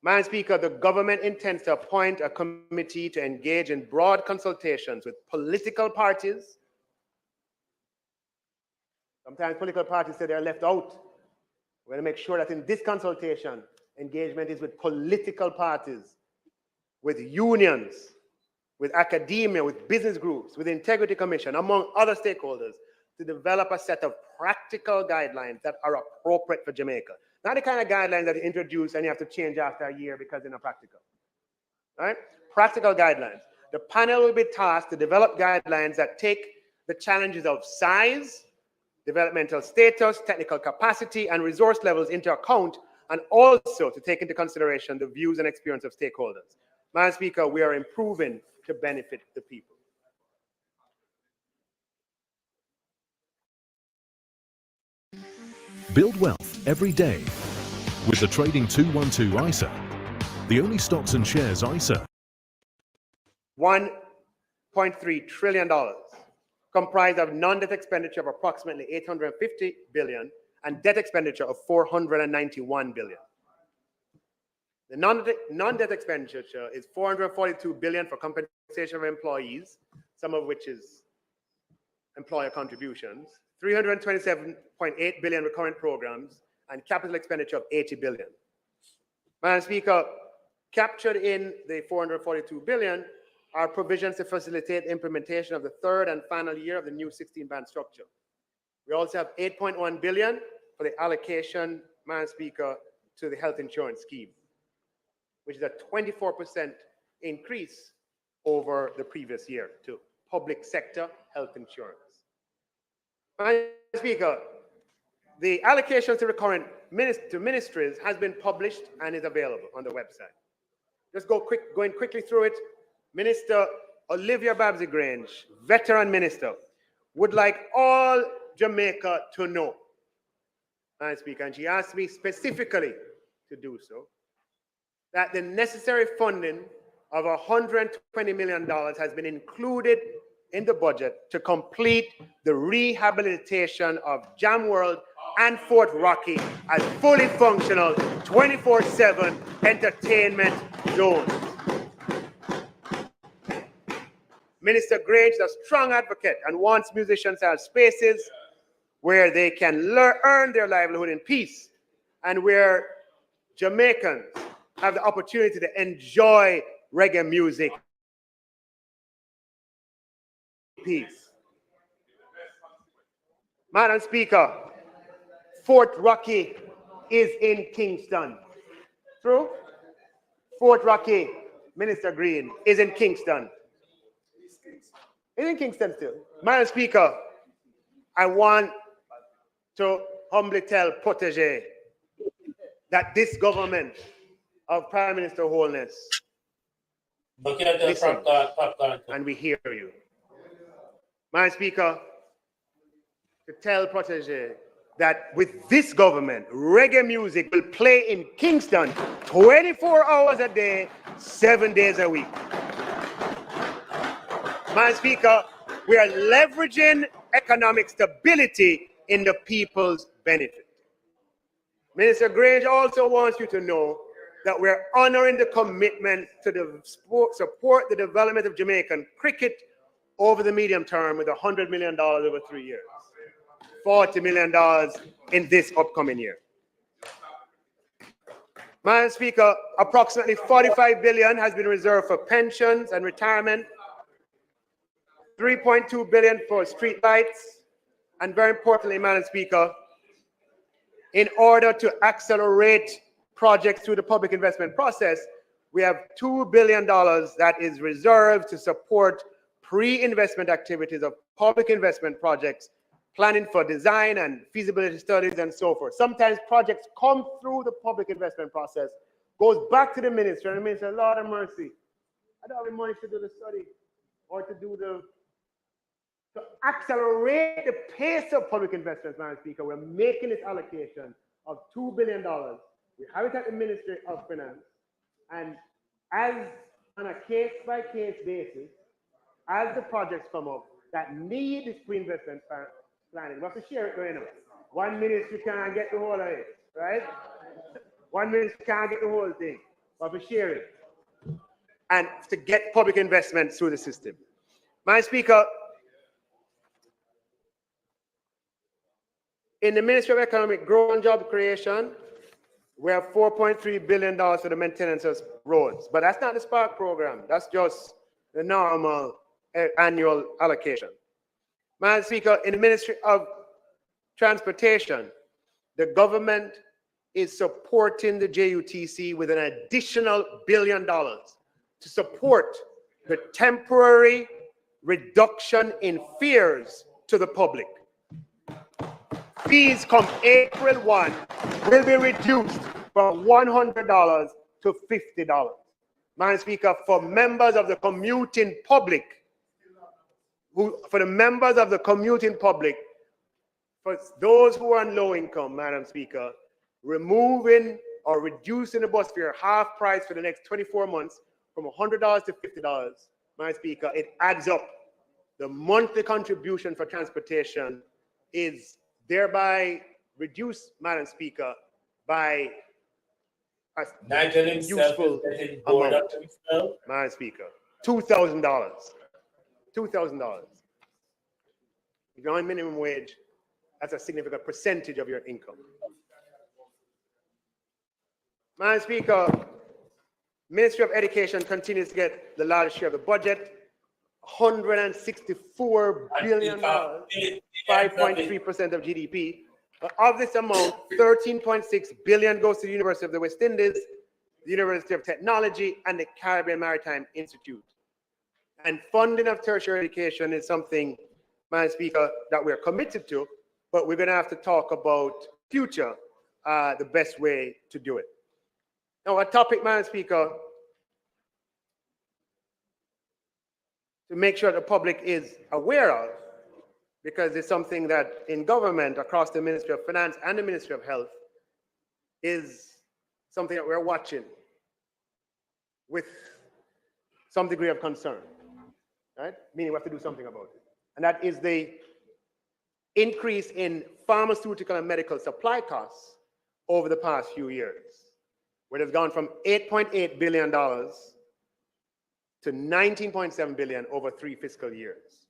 Madam Speaker, the government intends to appoint a committee to engage in broad consultations with political parties. Sometimes political parties say they're left out. We're going to make sure that in this consultation, engagement is with political parties, with unions, with academia, with business groups, with the Integrity Commission, among other stakeholders, to develop a set of practical guidelines that are appropriate for Jamaica. Not the kind of guidelines that are introduced and you have to change after a year because they're not practical. Right? Practical guidelines. The panel will be tasked to develop guidelines that take the challenges of size, developmental status, technical capacity, and resource levels into account, and also to take into consideration the views and experience of stakeholders. Madam Speaker, we are improving to benefit the people. Build wealth every day with the Trading 212 ISA, the only stocks and shares ISA. $1.3 trillion, comprised of non-debt expenditure of approximately $850 billion and debt expenditure of $491 billion. The non-debt expenditure is $442 billion for compensation of employees, some of which is employer contributions, $327.8 billion recurrent programs, and capital expenditure of $80 billion. Madam Speaker, captured in the $442 billion are provisions to facilitate implementation of the third and final year of the new 16-band structure. We also have $8.1 billion for the allocation, Madam Speaker, to the health insurance scheme, which is a 24% increase over the previous year to public sector health insurance. Madam Speaker, the allocation to recurrent ministries has been published and is available on the website. Just going quickly through it. Minister Olivia Babsy-Grange, veteran minister, would like all Jamaica to know, Madam Speaker, and she asked me specifically to do so, that the necessary funding of $120 million has been included in the budget to complete the rehabilitation of Jam World and Fort Rocky as fully functional 24/7 entertainment zones. Minister Grange is a strong advocate and wants musicians to have spaces where they can earn their livelihood in peace and where Jamaicans have the opportunity to enjoy reggae music in peace. Madam Speaker, Fort Rocky is in Kingston. True? Fort Rocky, Minister Green, is in Kingston. It's in Kingston still. Madam Speaker, I want to humbly tell Protégé that this government of Prime Minister Holness listens, and we hear you. Madam Speaker, to tell Protégé that with this government, reggae music will play in Kingston 24 hours a day, 7 days a week. Madam Speaker, we are leveraging economic stability in the people's benefit. Minister Grange also wants you to know that we're honoring the commitment to support the development of Jamaican cricket over the medium term with $100 million over 3 years, $40 million in this upcoming year. Madam Speaker, approximately $45 billion has been reserved for pensions and retirement, $3.2 billion for street lights, and very importantly, Madam Speaker, in order to accelerate projects through the public investment process, we have $2 billion that is reserved to support pre-investment activities of public investment projects, planning for design and feasibility studies and so forth. Sometimes projects come through the public investment process, goes back to the minister, and the minister says, Lord have mercy, I don't have the money to do the study or to accelerate the pace of public investments, Madam Speaker. We're making this allocation of $2 billion. We have it at the Ministry of Finance, and as on a case-by-case basis, as the projects come up that need this pre-investment planning, we have to share it going on. One ministry can't get the whole of it, right? One ministry can't get the whole thing. We have to share it and to get public investment through the system. Madam Speaker, in the Ministry of Economic Growth and Job Creation, we have $4.3 billion for the maintenance of roads. But that's not the Spark program. That's just the normal annual allocation. Madam Speaker, in the Ministry of Transportation, the government is supporting the JUTC with an additional $1 billion to support the temporary reduction in fares to the public. Fees come April 1 will be reduced from $100 to $50. Madam Speaker, for members of the commuting public, for those who are on low income, Madam Speaker, removing or reducing the bus fare half price for the next 24 months from $100 to $50, Madam Speaker, it adds up. The monthly contribution for transportation is thereby reduced, Madam Speaker, by a Nigel himself useful is getting bored amount. of himself. Madam Speaker, $2,000. $2,000. If you're on minimum wage, that's a significant percentage of your income. Madam Speaker, Ministry of Education continues to get the largest share of the budget, $164 billion, 5.3% of GDP. Of this amount, $13.6 billion goes to the University of the West Indies, the University of Technology, and the Caribbean Maritime Institute. And funding of tertiary education is something, Madam Speaker, that we're committed to, but we're going to have to talk about future, the best way to do it. Now, a topic, Madam Speaker, to make sure the public is aware of, because it's something that in government across the Ministry of Finance and the Ministry of Health is something that we're watching with some degree of concern, right? Meaning we have to do something about it. And that is the increase in pharmaceutical and medical supply costs over the past few years, where they've gone from $8.8 billion to $19.7 billion over 3 fiscal years.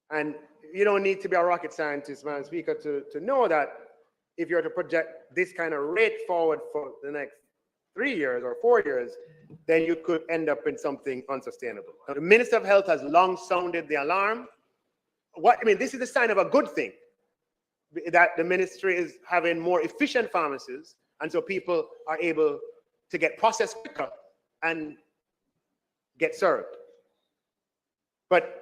And you don't need to be a rocket scientist, Madam Speaker, to know that if you're to project this kind of rate forward for the next 3 years or 4 years, then you could end up in something unsustainable. Now, the Minister of Health has long sounded the alarm. This is a sign of a good thing, that the ministry is having more efficient pharmacies, and so people are able to get processed quicker and get served. But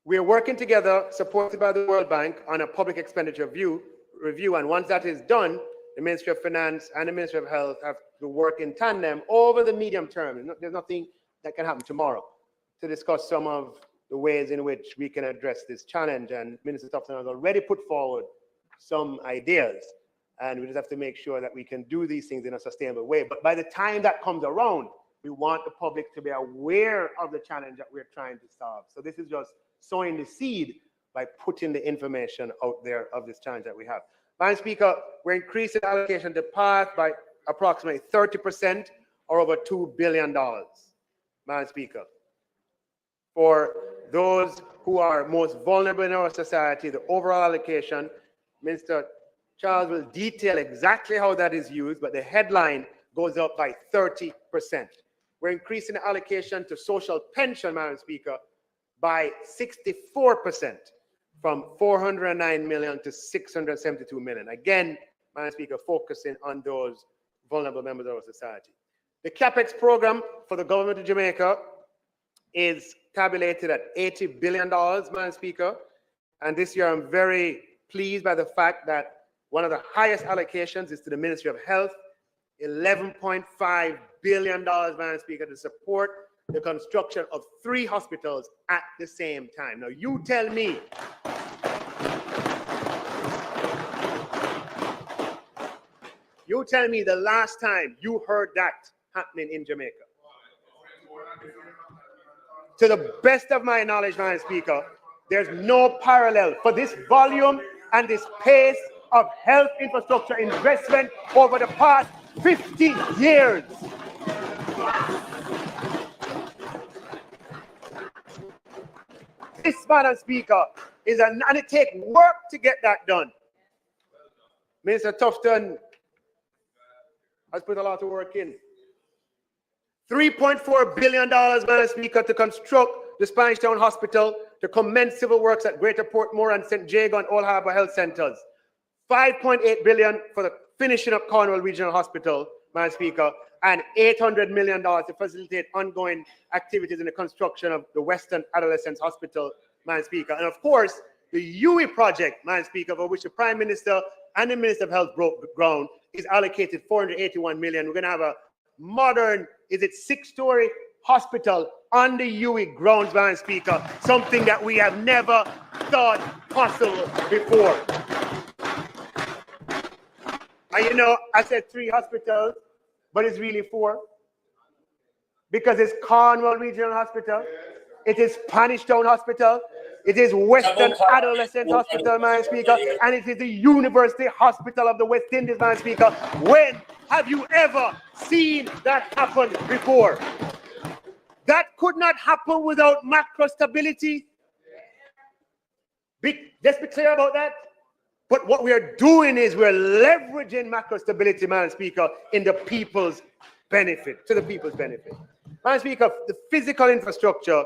we're working together, supported by the World Bank, on a public expenditure review, and once that is done, the Ministry of Finance and the Ministry of Health have to work in tandem over the medium term. There's nothing that can happen tomorrow to discuss some of the ways in which we can address this challenge, and Minister Thompson has already put forward some ideas. And we just have to make sure that we can do these things in a sustainable way. But by the time that comes around, we want the public to be aware of the challenge that we're trying to solve. So this is just sowing the seed by putting the information out there of this challenge that we have. Madam Speaker, we're increasing allocation to PATH by approximately 30% or over $2 billion. Madam Speaker, for those who are most vulnerable in our society, the overall allocation, Minister Charles will detail exactly how that is used, but the headline goes up by 30%. We're increasing the allocation to social pension, Madam Speaker, by 64%, from 409 million to 672 million. Again, Madam Speaker, focusing on those vulnerable members of our society. The CAPEX program for the government of Jamaica is tabulated at $80 billion, Madam Speaker. And this year, I'm very pleased by the fact that one of the highest allocations is to the Ministry of Health, $11.5 billion, Madam Speaker, to support the construction of 3 hospitals at the same time. Now, you tell me, the last time you heard that happening in Jamaica. To the best of my knowledge, Madam Speaker, there's no parallel for this volume and this pace of health infrastructure investment over the past 50 years. This, Madam Speaker, and it takes work to get that done. Minister Tufton has put a lot of work in. $3.4 billion, Madam Speaker, to construct the Spanish Town Hospital, to commence civil works at Greater Portmore and St. Jago and Old Harbour Health Centres. $5.8 billion for the finishing up Cornwall Regional Hospital, Madam Speaker, and $800 million to facilitate ongoing activities in the construction of the Western Adolescents Hospital, Madam Speaker. And of course, the UWI project, Madam Speaker, for which the Prime Minister and the Minister of Health broke ground, is allocated $481 million. We're going to have a modern, 6-story hospital on the UWI grounds, Madam Speaker, something that we have never thought possible before. And you know, I said 3 hospitals, but it's really 4. Because it's Cornwall Regional Hospital, it is Spanish Town Hospital, it is Western Adolescent Hospital, Madam Speaker, and it is the University Hospital of the West Indies, Madam Speaker. When have you ever seen that happen before? That could not happen without macro stability. Let's be clear about that. But what we are doing is we're leveraging macro stability, Madam Speaker, in the people's benefit, to the people's benefit. Madam Speaker, the physical infrastructure,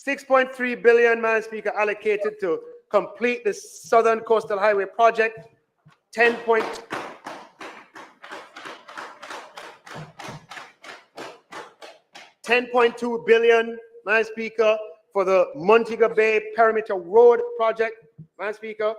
$6.3 billion, Madam Speaker, allocated to complete the Southern Coastal Highway project, $10.2 billion, Madam Speaker, for the Montego Bay Perimeter Road project, Madam Speaker.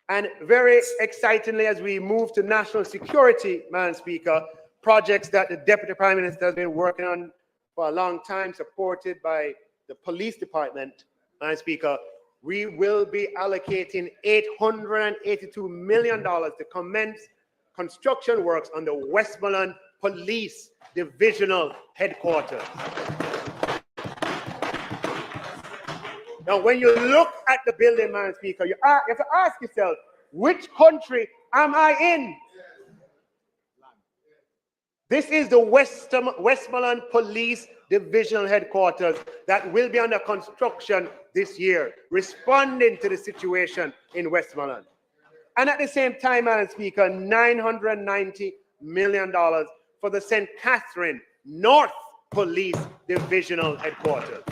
And very excitingly, as we move to national security, Madam Speaker, projects that the Deputy Prime Minister has been working on for a long time, supported by the police department, Madam Speaker, we will be allocating $882 million to commence construction works on the Westmoreland Police Divisional Headquarters. Now, when you look at the building, Madam Speaker, you have to ask yourself, which country am I in? This is the Westmoreland Police Divisional Headquarters that will be under construction this year, responding to the situation in Westmoreland. And at the same time, Madam Speaker, $990 million for the St. Catherine North Police Divisional Headquarters.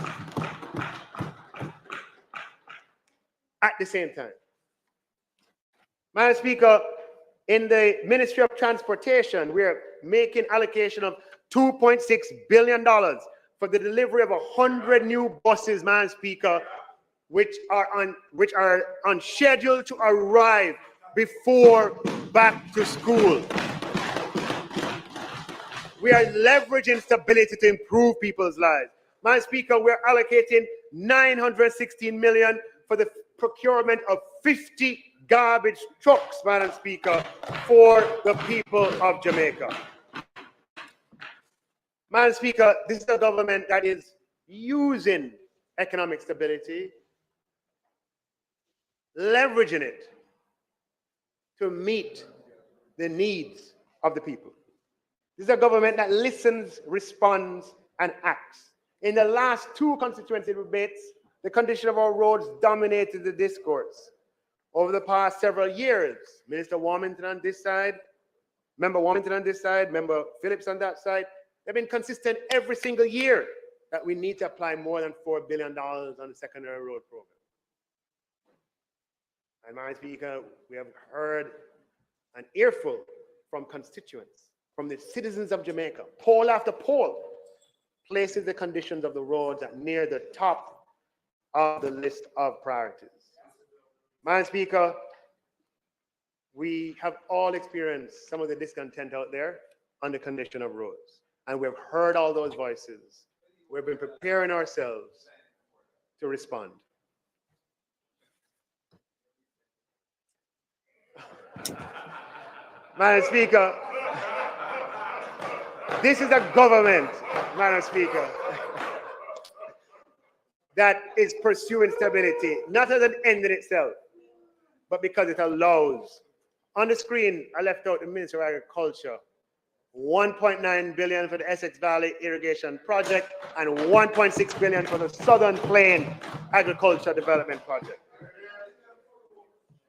At the same time. Madam Speaker, in the Ministry of Transportation, we're making allocation of $2.6 billion for the delivery of 100 new buses, Madam Speaker, which are on schedule to arrive before back to school. We are leveraging stability to improve people's lives. Madam Speaker, we're allocating $916 million for the procurement of 50 garbage trucks, Madam Speaker, for the people of Jamaica. Madam Speaker, this is a government that is using economic stability, leveraging it to meet the needs of the people. This is a government that listens, responds, and acts. In the last two constituency debates, the condition of our roads dominated the discourse. Over the past several years, Minister Warmington on this side, Member Warmington on this side, Member Phillips on that side, they've been consistent every single year that we need to apply more than $4 billion on the secondary road program. And Madam Speaker, we have heard an earful from constituents, from the citizens of Jamaica. Poll after poll places the conditions of the roads at near the top of the list of priorities. Madam Speaker, we have all experienced some of the discontent out there on the condition of roads. And we've heard all those voices. We've been preparing ourselves to respond. Madam Speaker, this is a government, Madam Speaker, that is pursuing stability, not as an end in itself, but because it allows. On the screen, I left out the Minister of Agriculture, 1.9 billion for the Essex Valley Irrigation Project and 1.6 billion for the Southern Plain Agriculture Development Project.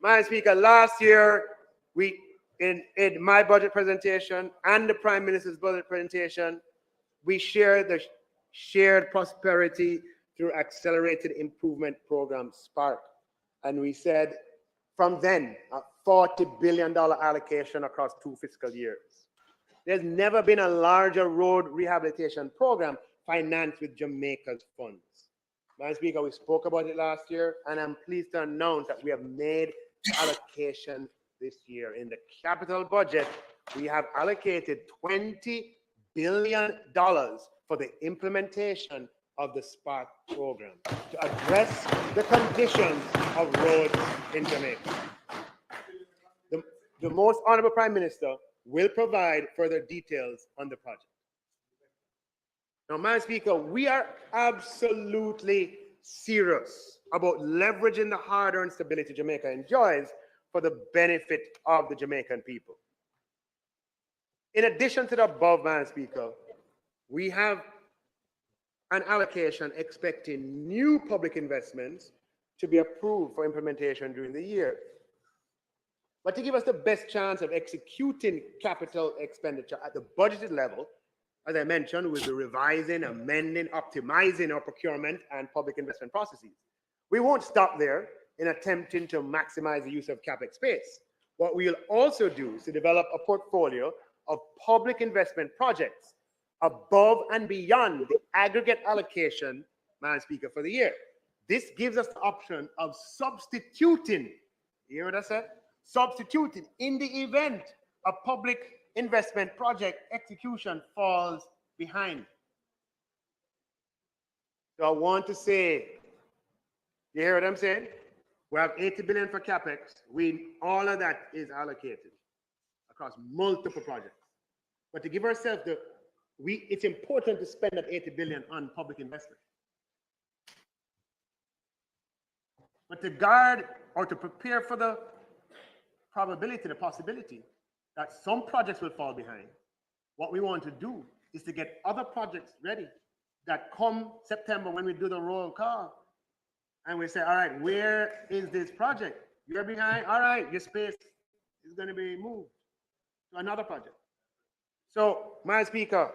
Madam Speaker, last year, in my budget presentation and the Prime Minister's budget presentation, we shared the shared prosperity through Accelerated Improvement Program, SPARK. And we said from then, a $40 billion allocation across 2 fiscal years. There's never been a larger road rehabilitation program financed with Jamaica's funds. Madam Speaker, we spoke about it last year, and I'm pleased to announce that we have made allocation this year. In the capital budget, we have allocated $20 billion for the implementation of the SPARK program to address the conditions of roads in Jamaica. The Most Honorable Prime Minister will provide further details on the project. Now, Madam Speaker, we are absolutely serious about leveraging the hard-earned stability Jamaica enjoys for the benefit of the Jamaican people. In addition to the above, Madam Speaker, we have an allocation expecting new public investments to be approved for implementation during the year. But to give us the best chance of executing capital expenditure at the budgeted level, as I mentioned, we'll be revising, amending, optimizing our procurement and public investment processes. We won't stop there in attempting to maximize the use of CapEx space. What we'll also do is to develop a portfolio of public investment projects above and beyond the aggregate allocation, Madam Speaker, for the year. This gives us the option of substituting, you hear what I said? Substituting in the event a public investment project execution falls behind. So I want to say, you hear what I'm saying? We have 80 billion for CapEx. All of that is allocated across multiple projects. But to give ourselves it's important to spend that 80 billion on public investment. But to guard or to prepare for the probability, the possibility that some projects will fall behind, what we want to do is to get other projects ready that come September when we do the roll call and we say, all right, where is this project? You're behind, all right, your space is going to be moved to another project. So, Madam Speaker,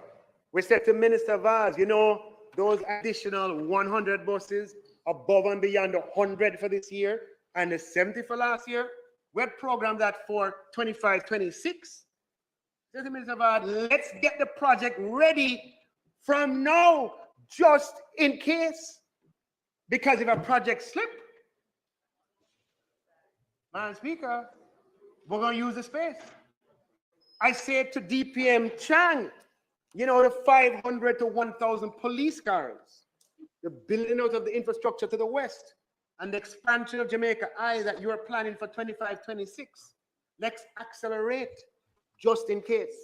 we said to Minister Vaz, you know, those additional 100 buses above and beyond the 100 for this year and the 70 for last year, we had programmed that for 25-26. Said to Minister Vaz, let's get the project ready from now, just in case. Because if a project slips, Madam Speaker, we're going to use the space. I said to DPM Chang, you know, the 500 to 1,000 police cars, the building out of the infrastructure to the west, and the expansion of Jamaica Eye that you are planning for 25-26. Let's accelerate just in case.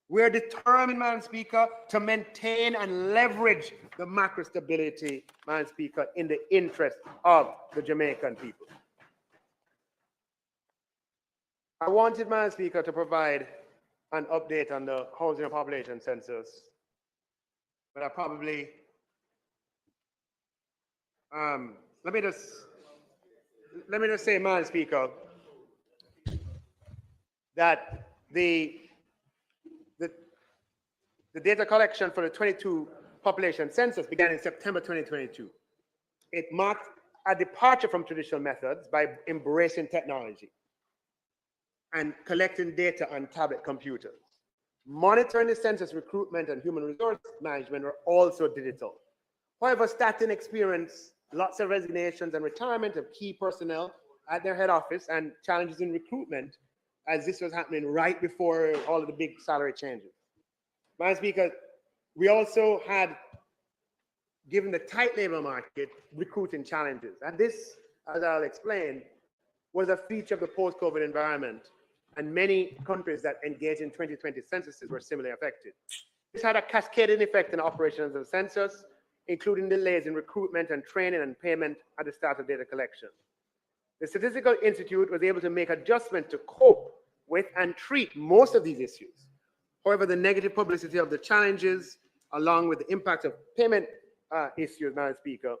We're determined, Madam Speaker, to maintain and leverage the macro stability, Madam Speaker, in the interest of the Jamaican people. I wanted, Madam Speaker, to provide an update on the housing and population census, but I probably, let me just say, Madam Speaker, that the data collection for the 22 population census began in September 2022. It marked a departure from traditional methods by embracing technology and collecting data on tablet computers. Monitoring the census recruitment and human resource management are also digital. However, Staten experienced lots of resignations and retirement of key personnel at their head office and challenges in recruitment as this was happening right before all of the big salary changes. Madam Speaker, we also had, given the tight labor market, recruiting challenges. And this, as I'll explain, was a feature of the post-COVID environment. And many countries that engaged in 2020 censuses were similarly affected. This had a cascading effect on operations of the census, including delays in recruitment and training and payment at the start of data collection. The Statistical Institute was able to make adjustments to cope with and treat most of these issues. However, the negative publicity of the challenges, along with the impact of payment issues, Madam Speaker,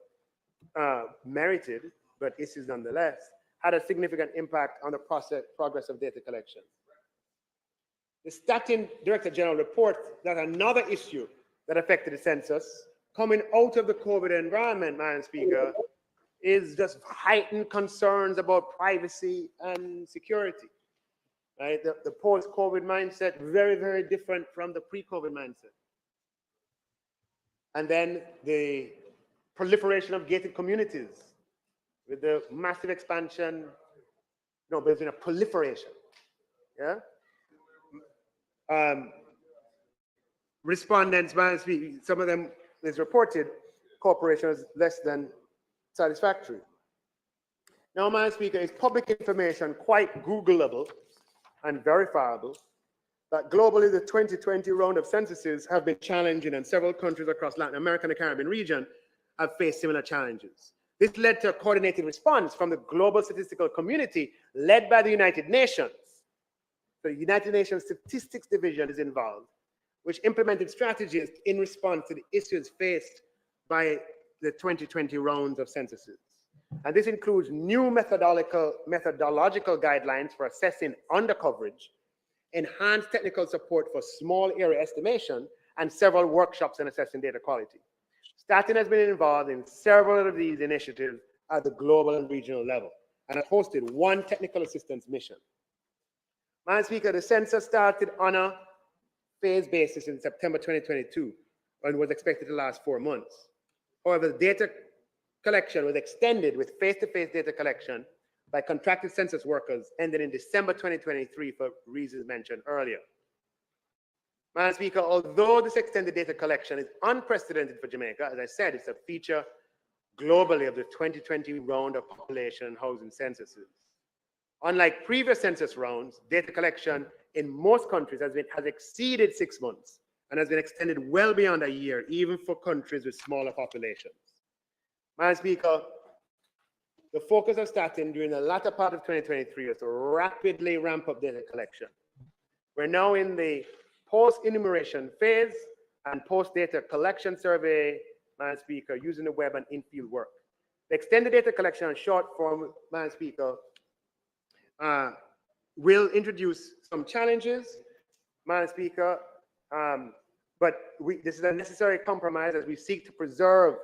merited, but issues nonetheless, had a significant impact on the progress of data collection. The Staten Director General reports that another issue that affected the census, coming out of the COVID environment, Madam Speaker, is just heightened concerns about privacy and security. Right? The post-COVID mindset, very, very different from the pre-COVID mindset. And then the proliferation of gated communities with the massive expansion, no, but there's been a proliferation, yeah? Respondents, some of them is reported cooperation is less than satisfactory. Now, Madam Speaker, is public information quite Googleable and verifiable that globally the 2020 round of censuses have been challenging and several countries across Latin America and the Caribbean region have faced similar challenges. This led to a coordinated response from the global statistical community led by the United Nations. The United Nations Statistics Division is involved, which implemented strategies in response to the issues faced by the 2020 rounds of censuses. And this includes new methodological guidelines for assessing undercoverage, enhanced technical support for small area estimation, and several workshops on assessing data quality. Staten has been involved in several of these initiatives at the global and regional level and has hosted one technical assistance mission. Madam Speaker, the census started on a phase basis in September 2022 and was expected to last 4 months. However, the data collection was extended with face-to-face data collection by contracted census workers ended in December 2023 for reasons mentioned earlier. Madam Speaker, although this extended data collection is unprecedented for Jamaica, as I said, it's a feature globally of the 2020 round of population and housing censuses. Unlike previous census rounds, data collection in most countries has exceeded 6 months and has been extended well beyond a year, even for countries with smaller populations. Madam Speaker, the focus of Staten during the latter part of 2023 is to rapidly ramp up data collection. We're now in the post-enumeration phase and post-data collection survey, Madam Speaker, using the web and in-field work. The extended data collection and short form, Madam Speaker, will introduce some challenges, Madam Speaker, but this is a necessary compromise as we seek to preserve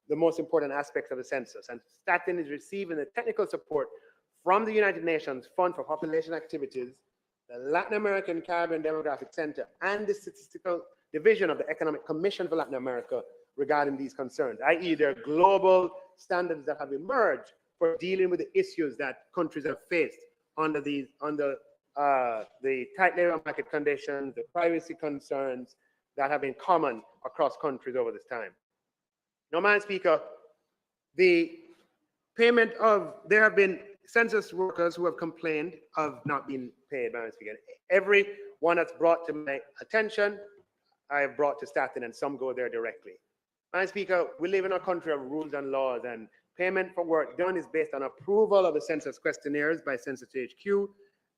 the most important aspects of the census. And Staten is receiving the technical support from the United Nations Fund for Population Activities, the Latin American Caribbean Demographic Center, and the Statistical Division of the Economic Commission for Latin America regarding these concerns, i.e. there are global standards that have emerged for dealing with the issues that countries have faced under the tight labor market conditions, the privacy concerns that have been common across countries over this time. Now, Madam Speaker, the Payment of, there have been census workers who have complained of not being paid, Madam Speaker. Every one that's brought to my attention, I have brought to Staten, and some go there directly. Madam Speaker, we live in a country of rules and laws, and payment for work done is based on approval of the census questionnaires by Census HQ.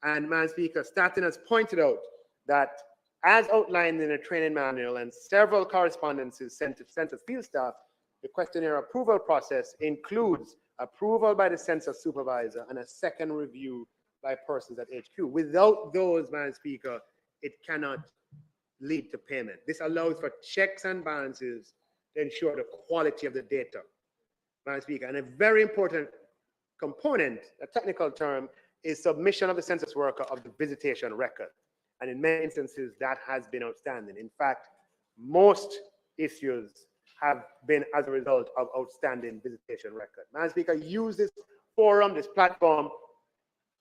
And Madam Speaker, Staten has pointed out that as outlined in a training manual and several correspondences sent to census field staff, the questionnaire approval process includes approval by the census supervisor and a second review by persons at HQ. Without those, Madam Speaker, it cannot lead to payment. This allows for checks and balances to ensure the quality of the data, Madam Speaker. And a very important component, a technical term, is submission of the census worker of the visitation record. And in many instances, that has been outstanding. In fact, most issues have been as a result of outstanding visitation record. Madam Speaker, use this forum, this platform,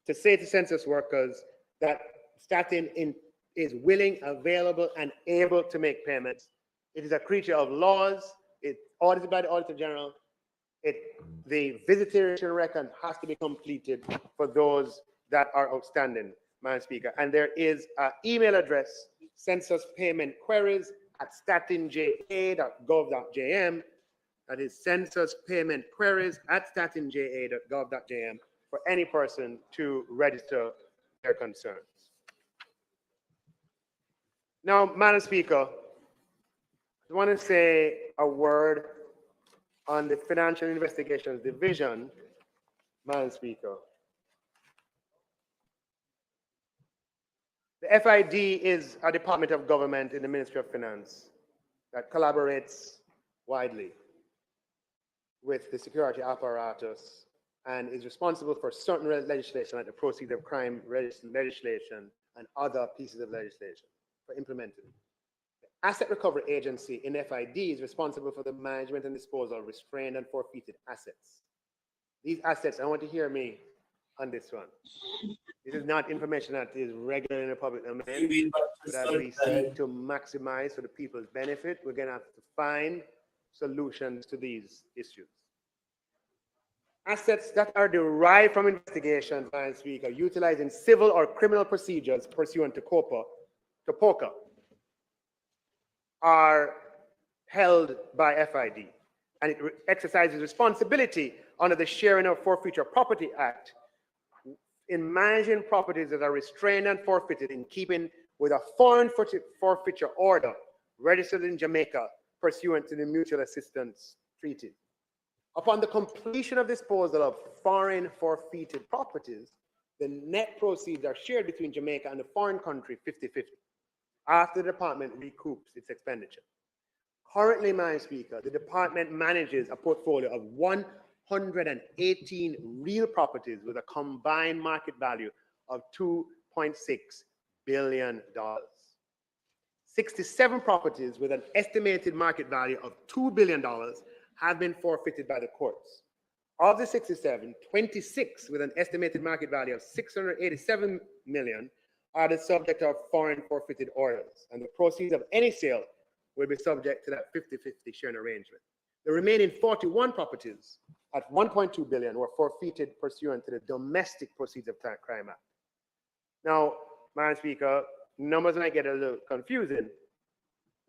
to say to census workers that Staten is willing, available, and able to make payments. It is a creature of laws. It's audited by the Auditor General. The visitation record has to be completed for those that are outstanding, Madam Speaker. And there is an email address, censuspaymentqueries@statenja.gov.jm. That is censuspaymentqueries@statenja.gov.jm for any person to register their concerns. Now, Madam Speaker, I want to say a word on the Financial Investigations Division, Madam Speaker. The FID is a department of government in the Ministry of Finance that collaborates widely with the security apparatus and is responsible for certain legislation like the Proceeds of Crime legislation and other pieces of legislation for implementing. The Asset Recovery Agency in FID is responsible for the management and disposal of restrained and forfeited assets. These assets, I want to hear me on this one. This is not information that is regular in the public domain, that we seek to maximize for the people's benefit. We're going to have to find solutions to these issues. Assets that are derived from investigations, Madam Speaker, utilizing civil or criminal procedures pursuant to POCA, are held by FID, and it exercises responsibility under the Sharing of Forfeiture Property Act in managing properties that are restrained and forfeited in keeping with a foreign forfeiture order registered in Jamaica pursuant to the Mutual Assistance Treaty. Upon the completion of disposal of foreign forfeited properties, the net proceeds are shared between Jamaica and the foreign country 50-50 after the department recoups its expenditure. Currently, Madam Speaker, the department manages a portfolio of 118 real properties with a combined market value of $2.6 billion. 67 properties with an estimated market value of $2 billion have been forfeited by the courts. Of the 67, 26 with an estimated market value of $687 million are the subject of foreign forfeited orders, and the proceeds of any sale will be subject to that 50-50 sharing arrangement. The remaining 41 properties at $1.2 billion were forfeited pursuant to the Domestic Proceeds of Crime Act. Now, Madam Speaker, numbers might get a little confusing,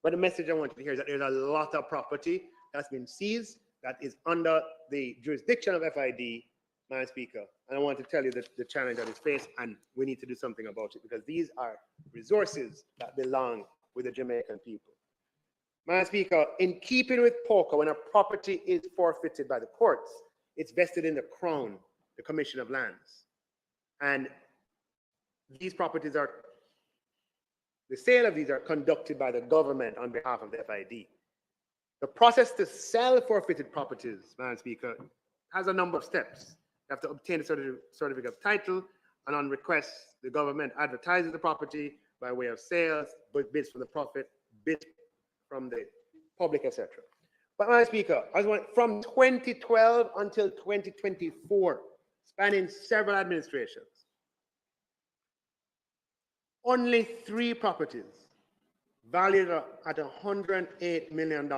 but the message I want you to hear is that there's a lot of property that's been seized that is under the jurisdiction of FID, Madam Speaker. And I want to tell you that the challenge that is faced, and we need to do something about it, because these are resources that belong with the Jamaican people. Madam Speaker, in keeping with POCA, when a property is forfeited by the courts, it's vested in the Crown, the Commission of Lands. And these properties are, the sale of these are conducted by the government on behalf of the FID. The process to sell forfeited properties, Madam Speaker, has a number of steps. You have to obtain a certificate of title, and on request, the government advertises the property by way of sales, bids for the profit, bids from the public, etc. But Madam Speaker, from 2012 until 2024, spanning several administrations, only 3 properties valued at $108 million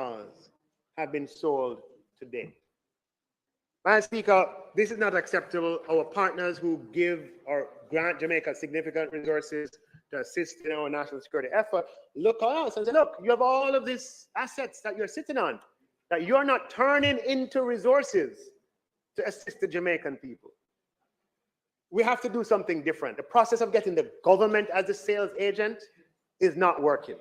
have been sold to date. Madam Speaker, this is not acceptable. Our partners who give or grant Jamaica significant resources to assist in our national security effort look on us and say, look, you have all of these assets that you're sitting on, that you're not turning into resources to assist the Jamaican people. We have to do something different. The process of getting the government as a sales agent is not working,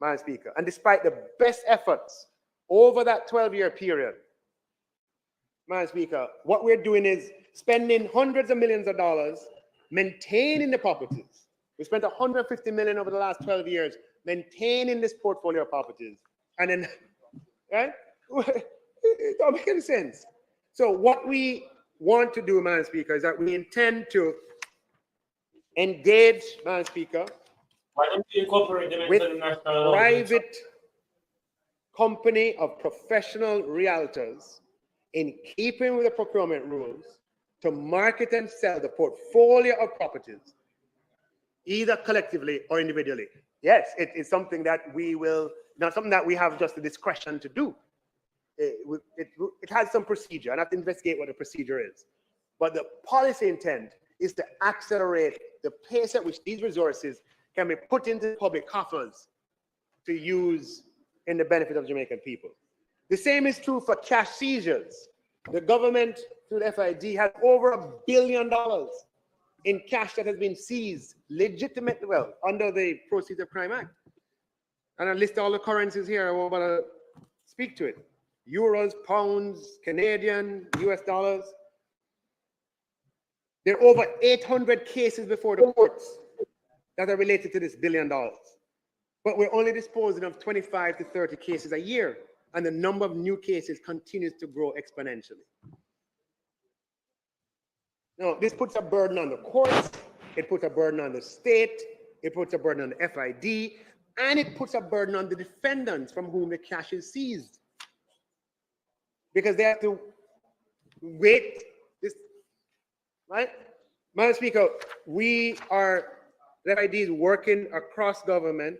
Madam Speaker. And despite the best efforts over that 12-year period, Madam Speaker, what we're doing is spending hundreds of millions of dollars maintaining the properties. We spent 150 million over the last 12 years maintaining this portfolio of properties. And then, right? It don't make any sense. So what we want to do, Madam Speaker, is that we intend to engage, Madam Speaker, with private company of professional realtors in keeping with the procurement rules to market and sell the portfolio of properties, either collectively or individually. Yes, it is something that we will, not something that we have just the discretion to do. It has some procedure, and I have to investigate what the procedure is. But the policy intent is to accelerate the pace at which these resources can be put into public coffers to use in the benefit of Jamaican people. The same is true for cash seizures. The government, through the FID, has over $1 billion in cash that has been seized legitimately, well, under the Proceeds of Crime Act. And I list all the currencies here. I won't want to speak to it. Euros, pounds, Canadian, US dollars. There are over 800 cases before the courts that are related to this $1 billion. But we're only disposing of 25 to 30 cases a year, and the number of new cases continues to grow exponentially. Now, this puts a burden on the courts, it puts a burden on the state, it puts a burden on the FID, and it puts a burden on the defendants from whom the cash is seized. Because they have to wait this, right? Madam Speaker, the FID is working across government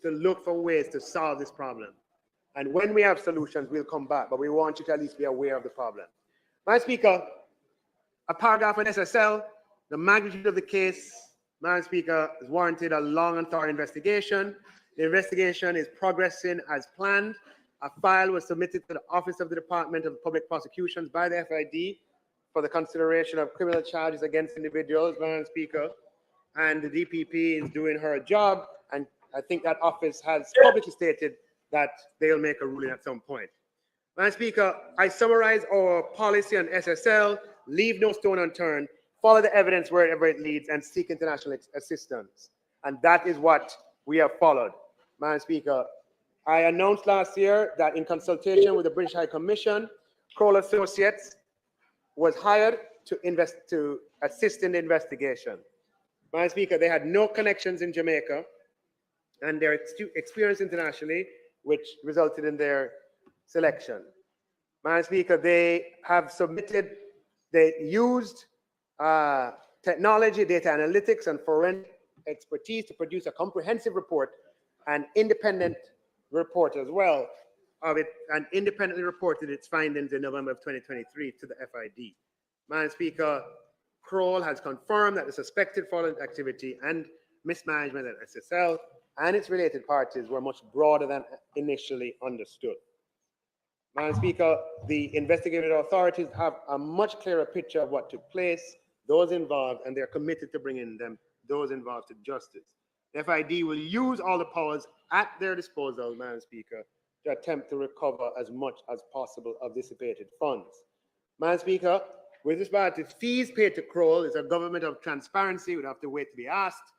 to look for ways to solve this problem. And when we have solutions, we'll come back, but we want you to at least be aware of the problem. Madam Speaker, a paragraph on SSL, the magnitude of the case, Madam Speaker, has warranted a long and thorough investigation. The investigation is progressing as planned. A file was submitted to the Office of the Department of Public Prosecutions by the FID for the consideration of criminal charges against individuals, Madam Speaker. And the DPP is doing her job, and I think that office has publicly stated that they'll make a ruling at some point. Madam Speaker, I summarize our policy on SSL: leave no stone unturned, follow the evidence wherever it leads, and seek international assistance. And that is what we have followed. Madam Speaker, I announced last year that in consultation with the British High Commission, Kroll Associates was hired to assist in the investigation. Madam Speaker, they had no connections in Jamaica, and their experience internationally, which resulted in their selection. Madam Speaker, they used technology, data analytics, and forensic expertise to produce a comprehensive report, an independent report as well of it, and independently reported its findings in November of 2023 to the FID. Madam Speaker, Kroll has confirmed that the suspected fraudulent activity and mismanagement at SSL and its related parties were much broader than initially understood. Madam Speaker, the investigative authorities have a much clearer picture of what took place, those involved, and they're committed to bringing those involved to justice. The FID will use all the powers at their disposal, Madam Speaker, to attempt to recover as much as possible of dissipated funds. Madam Speaker, with respect to fees paid to Kroll, is a government of transparency. We'd have to wait to be asked.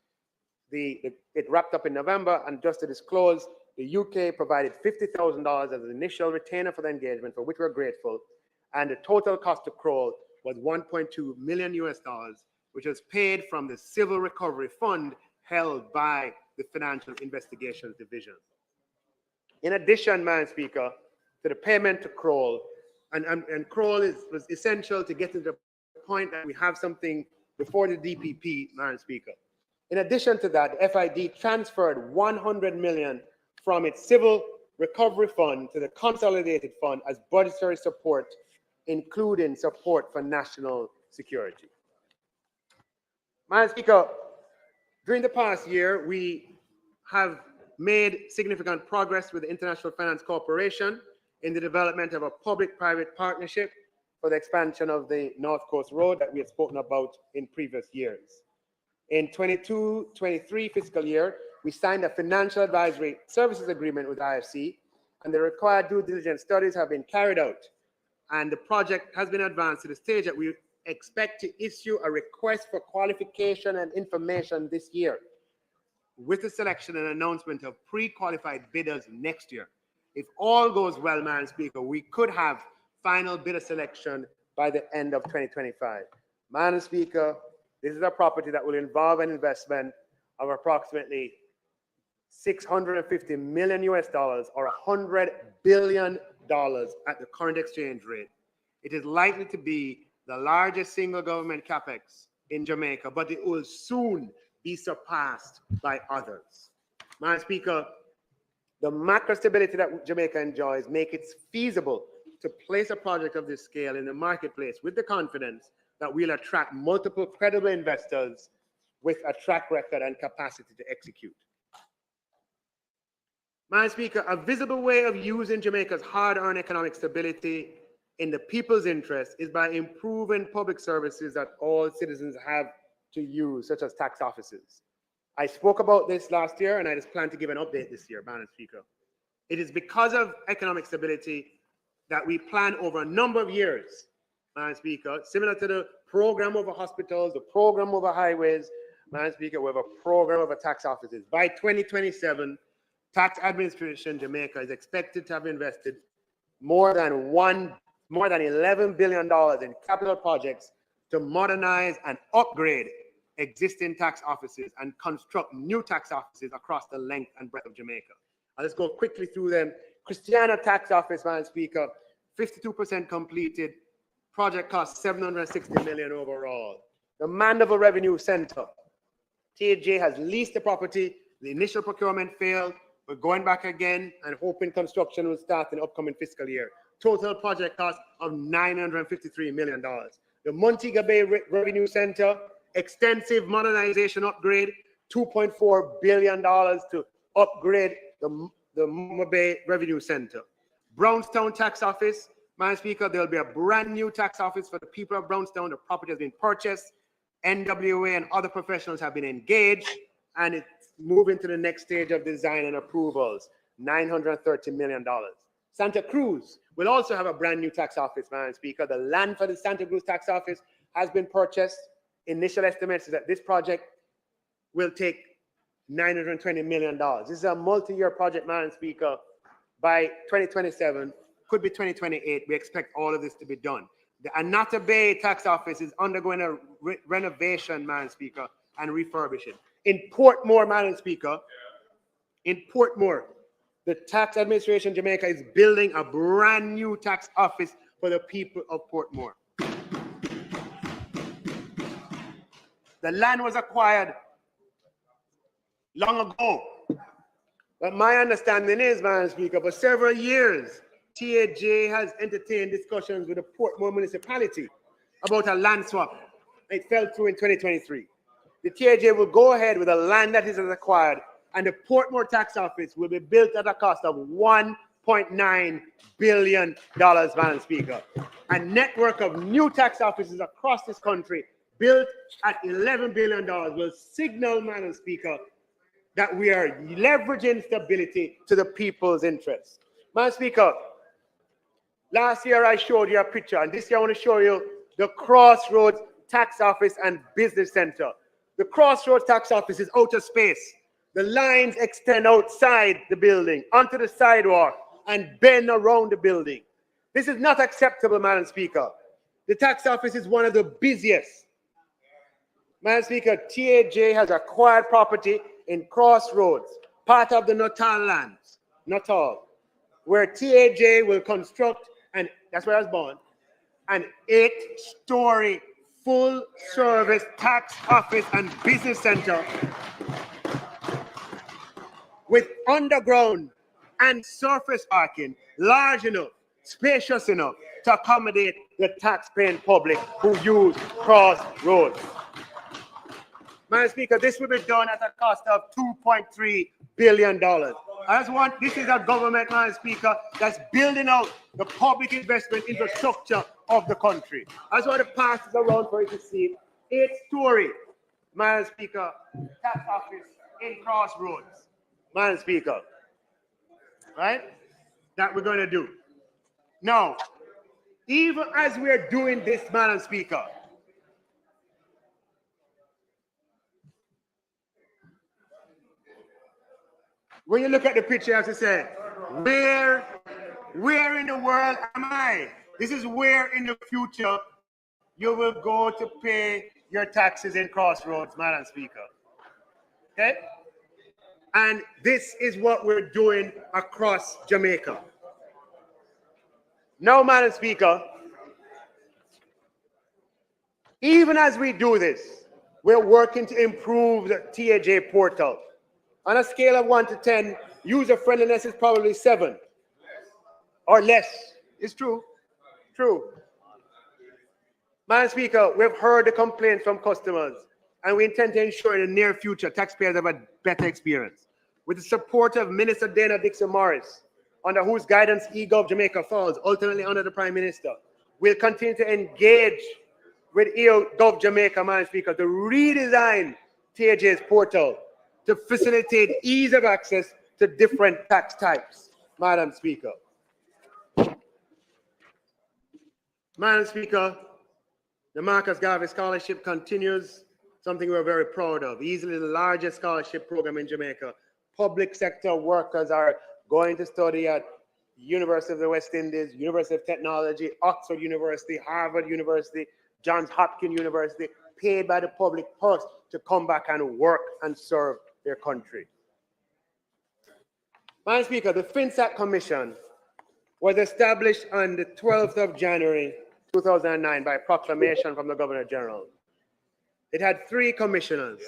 It wrapped up in November, and just to disclose, the UK provided $50,000 as an initial retainer for the engagement, for which we're grateful, and the total cost to Kroll was $1.2 million US, which was paid from the Civil Recovery Fund held by the Financial Investigations Division. In addition, Madam Speaker, to the payment to Kroll, and Kroll was essential to get to the point that we have something before the DPP, Madam Speaker. In addition to that, FID transferred 100 million from its Civil Recovery Fund to the Consolidated Fund as budgetary support including support for national security. Madam Speaker, during the past year, we have made significant progress with the International Finance Corporation in the development of a public-private partnership for the expansion of the North Coast Road that we had spoken about in previous years. In 22-23 fiscal year, we signed a financial advisory services agreement with IFC, and the required due diligence studies have been carried out, and the project has been advanced to the stage that we expect to issue a request for qualification and information this year, with the selection and announcement of pre-qualified bidders next year. If all goes well, Madam Speaker, we could have final bidder selection by the end of 2025. Madam Speaker, this is a property that will involve an investment of approximately $650 million US or $100 billion at the current exchange rate. It is likely to be the largest single government capex in Jamaica, but it will soon be surpassed by others. Madam Speaker, the macro stability that Jamaica enjoys makes it feasible to place a project of this scale in the marketplace with the confidence that we'll attract multiple credible investors with a track record and capacity to execute. Madam Speaker, a visible way of using Jamaica's hard-earned economic stability in the people's interest is by improving public services that all citizens have to use, such as tax offices. I spoke about this last year, and I just plan to give an update this year, Madam Speaker. It is because of economic stability that we plan over a number of years, Madam Speaker, similar to the program over hospitals, the program over highways, Madam Speaker, we have a program over tax offices. By 2027, Tax Administration Jamaica is expected to have invested more than $11 billion in capital projects to modernize and upgrade existing tax offices and construct new tax offices across the length and breadth of Jamaica. I'll just go quickly through them. Christiana Tax Office, Madam Speaker, 52% completed. Project cost $760 million overall. The Mandeville Revenue Center, TJ has leased the property. The initial procurement failed. We're going back again and hoping construction will start in the upcoming fiscal year. Total project cost of $953 million. The Montego Bay Revenue Center, extensive modernization upgrade, $2.4 billion to upgrade the Montego Bay Revenue Center. Brownstown Tax Office, Madam Speaker, there will be a brand new tax office for the people of Brownstown. The property has been purchased. NWA and other professionals have been engaged, and it's moving to the next stage of design and approvals, $930 million. Santa Cruz will also have a brand new tax office, Madam Speaker. The land for the Santa Cruz tax office has been purchased. Initial estimates is that this project will take $920 million. This is a multi-year project, Madam Speaker. By 2027, could be 2028, we expect all of this to be done. The Anata Bay tax office is undergoing a renovation, Madam Speaker, and refurbishing. In Portmore, Madam Speaker, in Portmore, the Tax Administration Jamaica is building a brand new tax office for the people of Portmore. The land was acquired long ago. But my understanding is, Madam Speaker, for several years, TAJ has entertained discussions with the Portmore municipality about a land swap. It fell through in 2023. The TAJ will go ahead with the land that is acquired, and the Portmore tax office will be built at a cost of $1.9 billion, Madam Speaker. A network of new tax offices across this country built at $11 billion will signal, Madam Speaker, that we are leveraging stability to the people's interests. Madam Speaker, last year I showed you a picture, and this year I want to show you the Crossroads Tax Office and Business Center. The Crossroads Tax Office is outer space. The lines extend outside the building, onto the sidewalk, and bend around the building. This is not acceptable, Madam Speaker. The tax office is one of the busiest. Madam Speaker, TAJ has acquired property in Crossroads, part of the Natal lands, Natal, where TAJ will construct, and that's where I was born, an 8-story full-service tax office and business center with underground and surface parking large enough, spacious enough to accommodate the tax-paying public who use crossroads. Madam Speaker, this will be done at a cost of $2.3 billion. This is a government, Madam Speaker, that's building out the public investment infrastructure of the country. I just want to pass this around for you to see. 8-story, Madam Speaker, tax office in Crossroads, Madam Speaker, right? That we're going to do. Now, even as we're doing this, Madam Speaker, when you look at the picture, you have to say, where in the world am I? This is where in the future you will go to pay your taxes in Crossroads, Madam Speaker. Okay? And this is what we're doing across Jamaica. Now, Madam Speaker, even as we do this, we're working to improve the TAJ portal. On a scale of 1 to 10, user friendliness is probably 7 or less. It's true. True. Madam Speaker, we've heard the complaints from customers, and we intend to ensure in the near future taxpayers have a better experience. With the support of Minister Dana Dixon-Morris, under whose guidance eGov Jamaica falls, ultimately under the Prime Minister, we'll continue to engage with eGov Jamaica, Madam Speaker, to redesign TAJ's portal to facilitate ease of access to different tax types, Madam Speaker. Madam Speaker, the Marcus Garvey Scholarship continues, something we're very proud of. Easily the largest scholarship program in Jamaica. Public sector workers are going to study at University of the West Indies, University of Technology, Oxford University, Harvard University, Johns Hopkins University, paid by the public purse to come back and work and serve their country. Madam Speaker, the FinSAC Commission was established on the 12th of January 2009 by proclamation from the Governor General. It had 3 commissioners.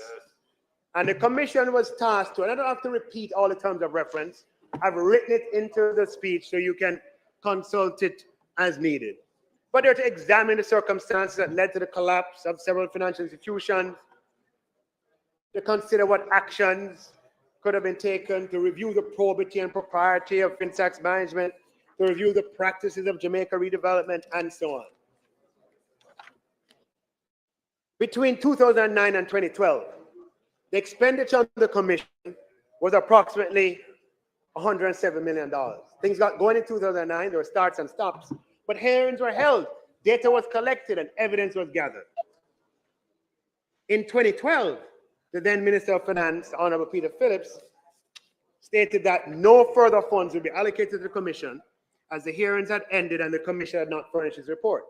And the commission was tasked to, and I don't have to repeat all the terms of reference, I've written it into the speech so you can consult it as needed. But they're to examine the circumstances that led to the collapse of several financial institutions, to consider what actions could have been taken, to review the probity and propriety of FinSAC's management, to review the practices of Jamaica redevelopment, and so on. Between 2009 and 2012, the expenditure of the commission was approximately $107 million. Things got going in 2009, there were starts and stops, but hearings were held, data was collected, and evidence was gathered. In 2012, the then Minister of Finance, Honorable Peter Phillips, stated that no further funds would be allocated to the commission as the hearings had ended and the commission had not furnished its report.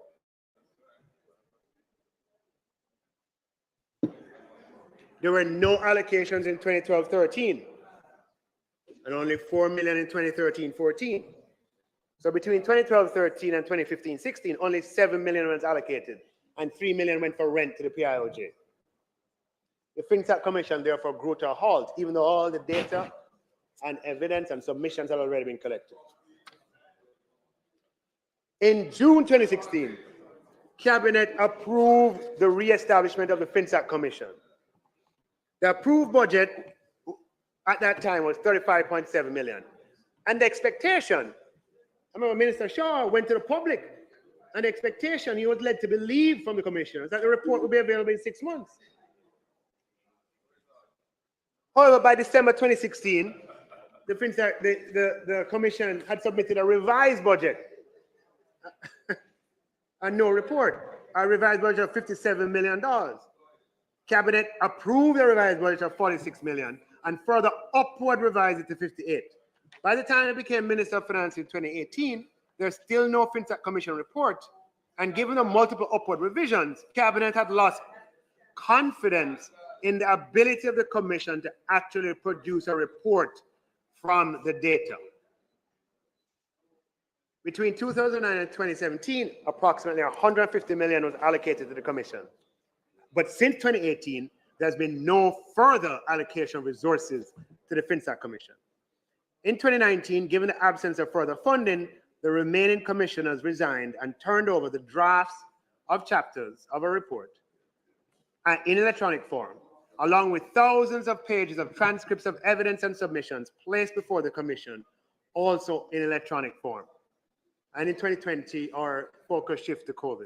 There were no allocations in 2012-13 and only $4 million in 2013-14. So between 2012-13 and 2015-16, only $7 million was allocated and $3 million went for rent to the PIOJ. The FinSAC Commission therefore grew to a halt, even though all the data and evidence and submissions had already been collected. In June 2016, Cabinet approved the re-establishment of the FinSAC Commission. The approved budget at that time was $35.7 million. And the expectation, I remember Minister Shaw went to the public, and the expectation he was led to believe from the commissioners that the report would be available in 6 months. However, by December 2016, the commission had submitted a revised budget and no report, a revised budget of $57 million. Cabinet approved the revised budget of $46 million and further upward revised it to 58. By the time I became Minister of Finance in 2018, there's still no FinSAC Commission report. And given the multiple upward revisions, Cabinet had lost confidence in the ability of the Commission to actually produce a report from the data. Between 2009 and 2017, approximately $150 million was allocated to the Commission. But since 2018, there's been no further allocation of resources to the FinSAC Commission. In 2019, given the absence of further funding, the remaining commissioners resigned and turned over the drafts of chapters of a report in electronic form, along with thousands of pages of transcripts of evidence and submissions placed before the commission, also in electronic form. And in 2020, our focus shifted to COVID.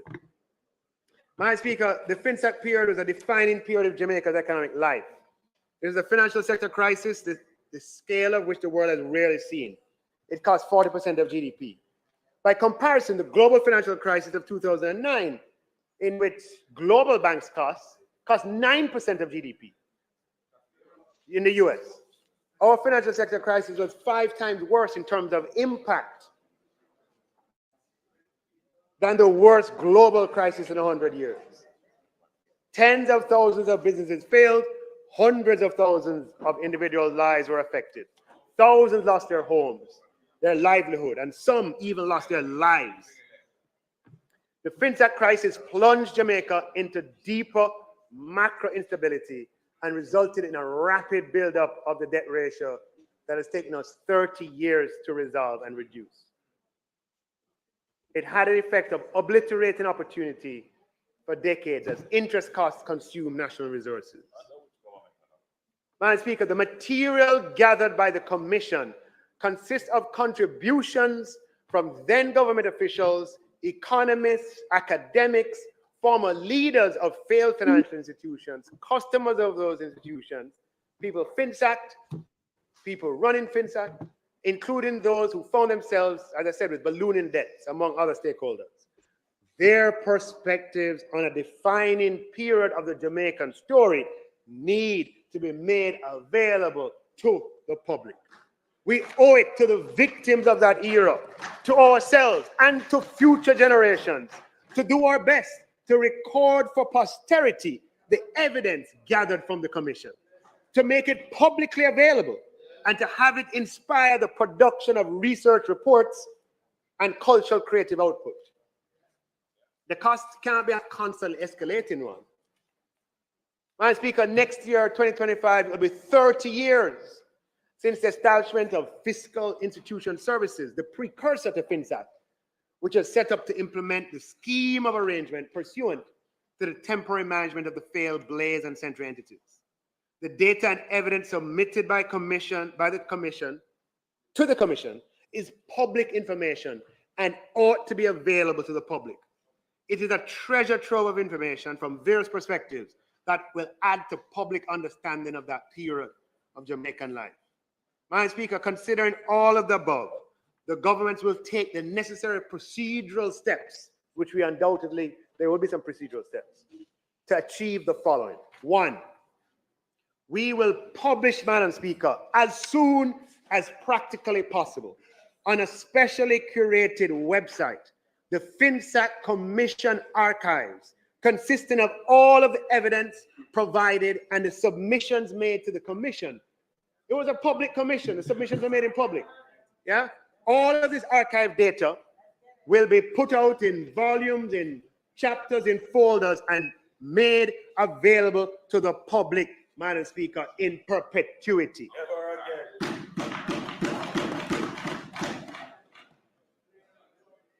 Madam Speaker, the FinSec period was a defining period of Jamaica's economic life. It was a financial sector crisis, the scale of which the world has rarely seen. It cost 40% of GDP. By comparison, the global financial crisis of 2009, in which global banks cost 9% of GDP in the US. Our financial sector crisis was 5 times worse in terms of impact than the worst global crisis in 100 years. Tens of thousands of businesses failed, hundreds of thousands of individual lives were affected. Thousands lost their homes, their livelihood, and some even lost their lives. The FinSec crisis plunged Jamaica into deeper macro instability and resulted in a rapid buildup of the debt ratio that has taken us 30 years to resolve and reduce. It had an effect of obliterating opportunity for decades as interest costs consume national resources. Madam Speaker, the material gathered by the Commission consists of contributions from then government officials, economists, academics, former leaders of failed financial institutions, customers of those institutions, people FinSec, people running FinSec, including those who found themselves, as I said, with ballooning debts, among other stakeholders. Their perspectives on a defining period of the Jamaican story need to be made available to the public. We owe it to the victims of that era, to ourselves, and to future generations to do our best to record for posterity the evidence gathered from the Commission, to make it publicly available, and to have it inspire the production of research reports and cultural creative output. The cost can't be a constantly escalating one. Madam Speaker, next year, 2025, will be 30 years since the establishment of Fiscal Institution Services, the precursor to FinSec, which is set up to implement the scheme of arrangement pursuant to the temporary management of the failed Blaze and Central entities. The data and evidence submitted by the Commission to the Commission is public information and ought to be available to the public. It is a treasure trove of information from various perspectives that will add to public understanding of that period of Jamaican life. Madam Speaker, considering all of the above, the governments will take the necessary procedural steps, which we undoubtedly, there will be some procedural steps, to achieve the following. 1, we will publish, Madam Speaker, as soon as practically possible on a specially curated website, the FinSec Commission archives, consisting of all of the evidence provided and the submissions made to the Commission. It was a public commission. The submissions were made in public. Yeah? All of this archive data will be put out in volumes, in chapters, in folders, and made available to the public, Madam Speaker, in perpetuity.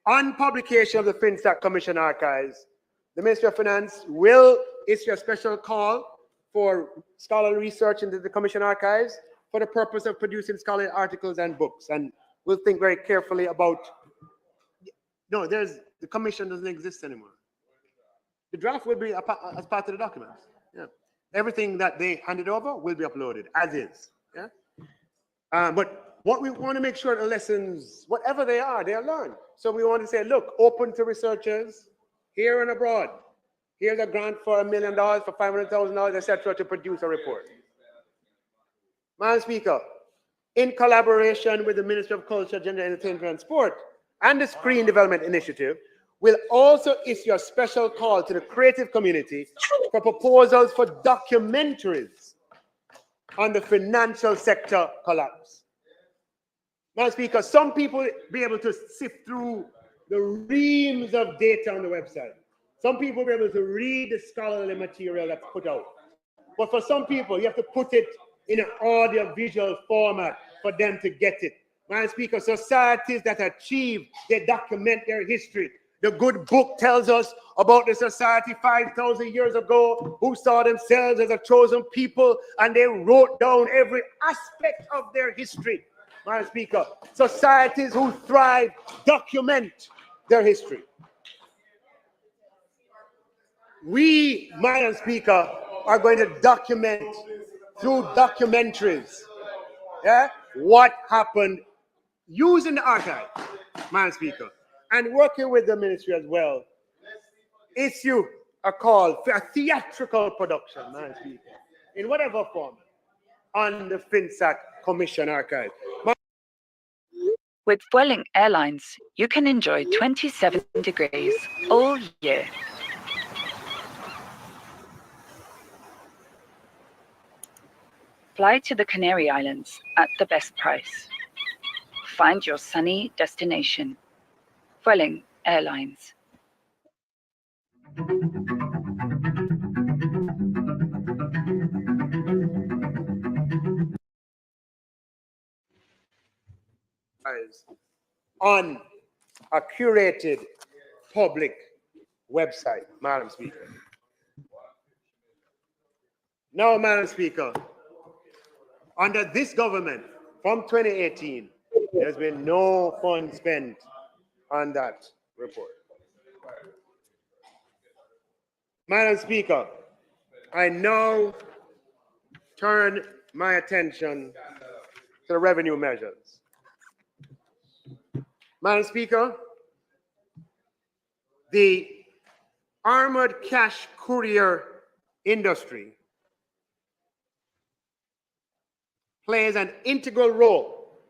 On publication of the FinSec Commission archives, the Ministry of Finance will issue a special call for scholarly research into the Commission archives for the purpose of producing scholarly articles and books. And we'll think very carefully about, no, the Commission doesn't exist anymore. The draft will be as part of the documents. Yeah. Everything that they handed over will be uploaded as is. Yeah. But what we want to make sure the lessons, whatever they are learned. So we want to say, look, open to researchers here and abroad. Here's a grant for $1 million, for $500,000, etc., to produce a report. Madam Speaker, in collaboration with the Ministry of Culture, Gender, Entertainment and Sport and the Screen Development Initiative, we'll also issue a special call to the creative community for proposals for documentaries on the financial sector collapse. Madam Speaker, some people will be able to sift through the reams of data on the website. Some people will be able to read the scholarly material that's put out. But for some people, you have to put it in an audio-visual format for them to get it. Madam Speaker, societies that achieve, they document their history. The good book tells us about the society 5,000 years ago who saw themselves as a chosen people, and they wrote down every aspect of their history. Madam Speaker, societies who thrive document their history. We, Madam Speaker, are going to document through documentaries, yeah, what happened using the archive, Madam Speaker, and working with the ministry as well. Issue a call for a theatrical production, Madam Speaker, in whatever form, on the FinSAC Commission archive. With Vueling Airlines, you can enjoy 27 degrees all year. Fly to the Canary Islands at the best price. Find your sunny destination. Vueling Airlines. On a curated public website, Madam Speaker. Now, Madam Speaker, under this government, from 2018, there's been no funds spent on that report. Madam Speaker, I now turn my attention to the revenue measures. Madam Speaker, the armored cash courier industry plays an integral role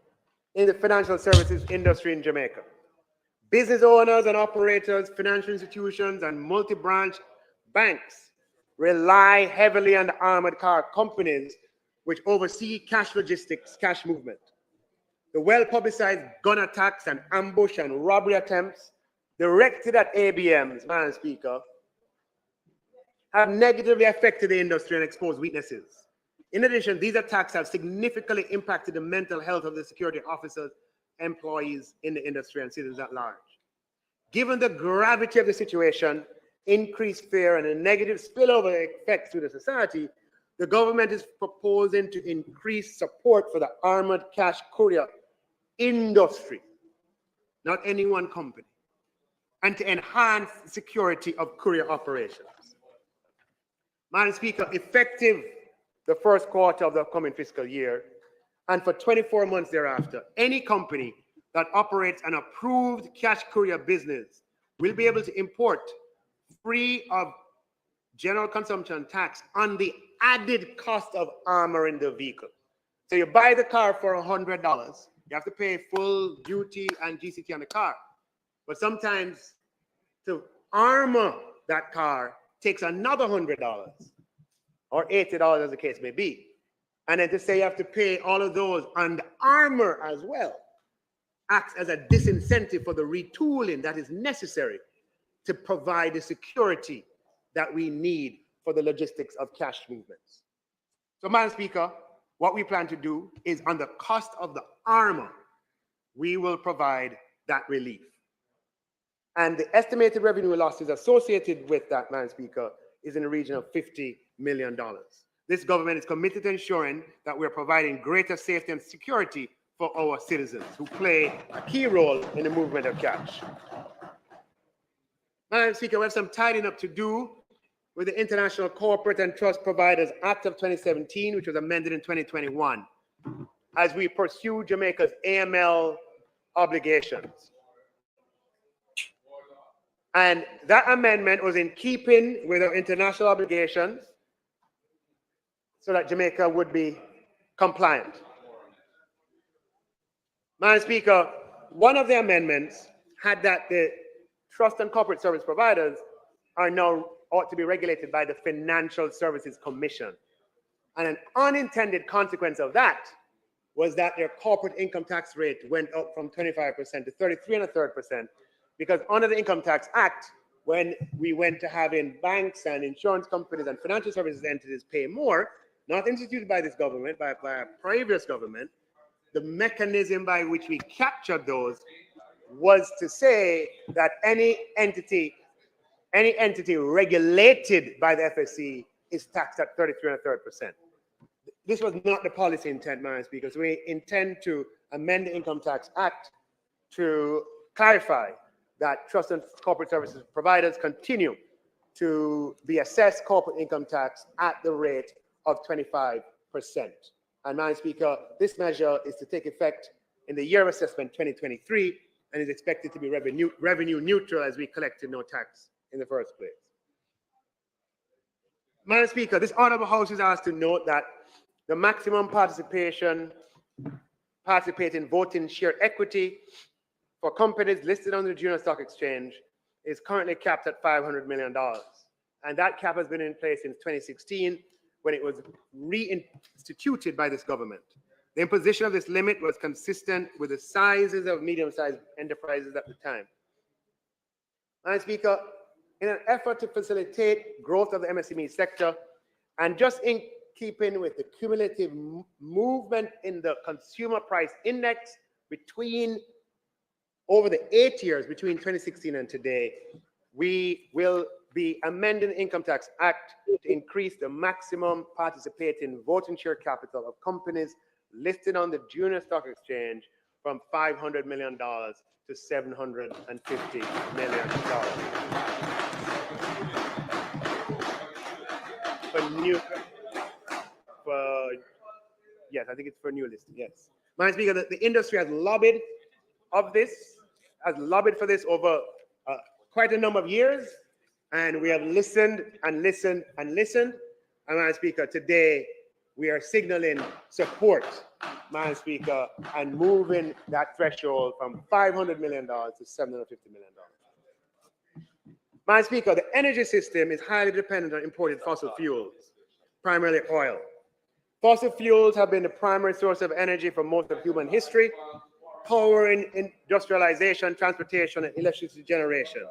in the financial services industry in Jamaica. Business owners and operators, financial institutions, and multi-branch banks rely heavily on the armored car companies which oversee cash logistics, cash movement. The well-publicized gun attacks and ambush and robbery attempts directed at ABMs, Madam Speaker, have negatively affected the industry and exposed weaknesses. In addition, these attacks have significantly impacted the mental health of the security officers, employees in the industry, and citizens at large. Given the gravity of the situation, increased fear, and the negative spillover effects to the society, the government is proposing to increase support for the armored cash courier industry, not any one company, and to enhance the security of courier operations. Madam Speaker, effective the first quarter of the upcoming fiscal year, and for 24 months thereafter, any company that operates an approved cash courier business will be able to import free of general consumption tax on the added cost of armoring the vehicle. So you buy the car for $100, you have to pay full duty and GCT on the car. But sometimes to armor that car takes another $100 or $80 as the case may be. And then to say you have to pay all of those on the armor as well acts as a disincentive for the retooling that is necessary to provide the security that we need for the logistics of cash movements. So, Madam Speaker, what we plan to do is on the cost of the armor, we will provide that relief. And the estimated revenue losses associated with that, Madam Speaker, is in the region of $50 million. This government is committed to ensuring that we're providing greater safety and security for our citizens who play a key role in the movement of cash. Madam Speaker, we have some tidying up to do with the International Corporate and Trust Providers Act of 2017, which was amended in 2021, as we pursue Jamaica's AML obligations. And that amendment was in keeping with our international obligations so that Jamaica would be compliant. Madam Speaker, one of the amendments had that the trust and corporate service providers are now ought to be regulated by the Financial Services Commission. And an unintended consequence of that was that their corporate income tax rate went up from 25% to 33.33%, because under the Income Tax Act, when we went to having banks and insurance companies and financial services entities pay more, not instituted by this government, by a previous government, the mechanism by which we captured those was to say that any entity regulated by the FSC is taxed at 33.33%. This was not the policy intent, Madam Speaker. So we intend to amend the Income Tax Act to clarify that trust and corporate services providers continue to be assessed corporate income tax at the rate of 25%. And Madam Speaker, this measure is to take effect in the year of assessment 2023 and is expected to be revenue neutral as we collected no tax in the first place. Madam Speaker, this Honourable House is asked to note that the maximum participating voting share equity for companies listed on the Junior Stock Exchange is currently capped at $500 million. And that cap has been in place since 2016 when it was reinstituted by this government. The imposition of this limit was consistent with the sizes of medium-sized enterprises at the time. Madam Speaker, in an effort to facilitate growth of the MSME sector, and just in keeping with the cumulative movement in the consumer price index over the 8 years between 2016 and today, we will be amending the Income Tax Act to increase the maximum participating voting share capital of companies listed on the Junior Stock Exchange from $500 million to $750 million. Yes, I think it's for new listing, yes. Madam Speaker, the industry has lobbied for this over quite a number of years, and we have listened and listened and listened. And Madam Speaker, today we are signaling support, Madam Speaker, and moving that threshold from $500 million to $750 million. Madam Speaker, the energy system is highly dependent on imported fossil fuels, primarily oil. Fossil fuels have been the primary source of energy for most of human history, powering industrialization, transportation, and electricity generation.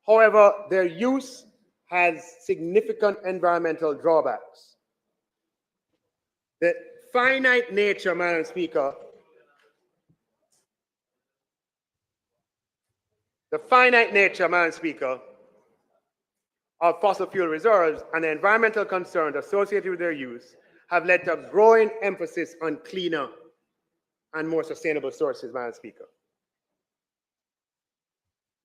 However, their use has significant environmental drawbacks. The finite nature, Madam Speaker, of fossil fuel reserves and the environmental concerns associated with their use have led to a growing emphasis on cleaner and more sustainable sources, Madam Speaker.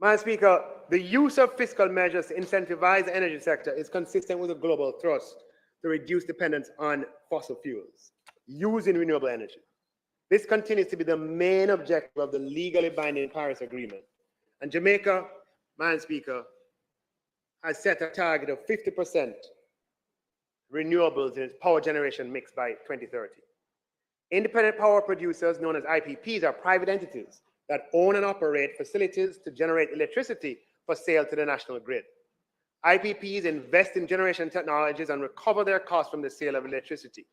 Madam Speaker, the use of fiscal measures to incentivize the energy sector is consistent with a global thrust to reduce dependence on fossil fuels using renewable energy. This continues to be the main objective of the legally binding Paris Agreement. And Jamaica, Madam Speaker, has set a target of 50% renewables in its power generation mix by 2030. Independent power producers, known as IPPs, are private entities that own and operate facilities to generate electricity for sale to the national grid. IPPs invest in generation technologies and recover their costs from the sale of electricity.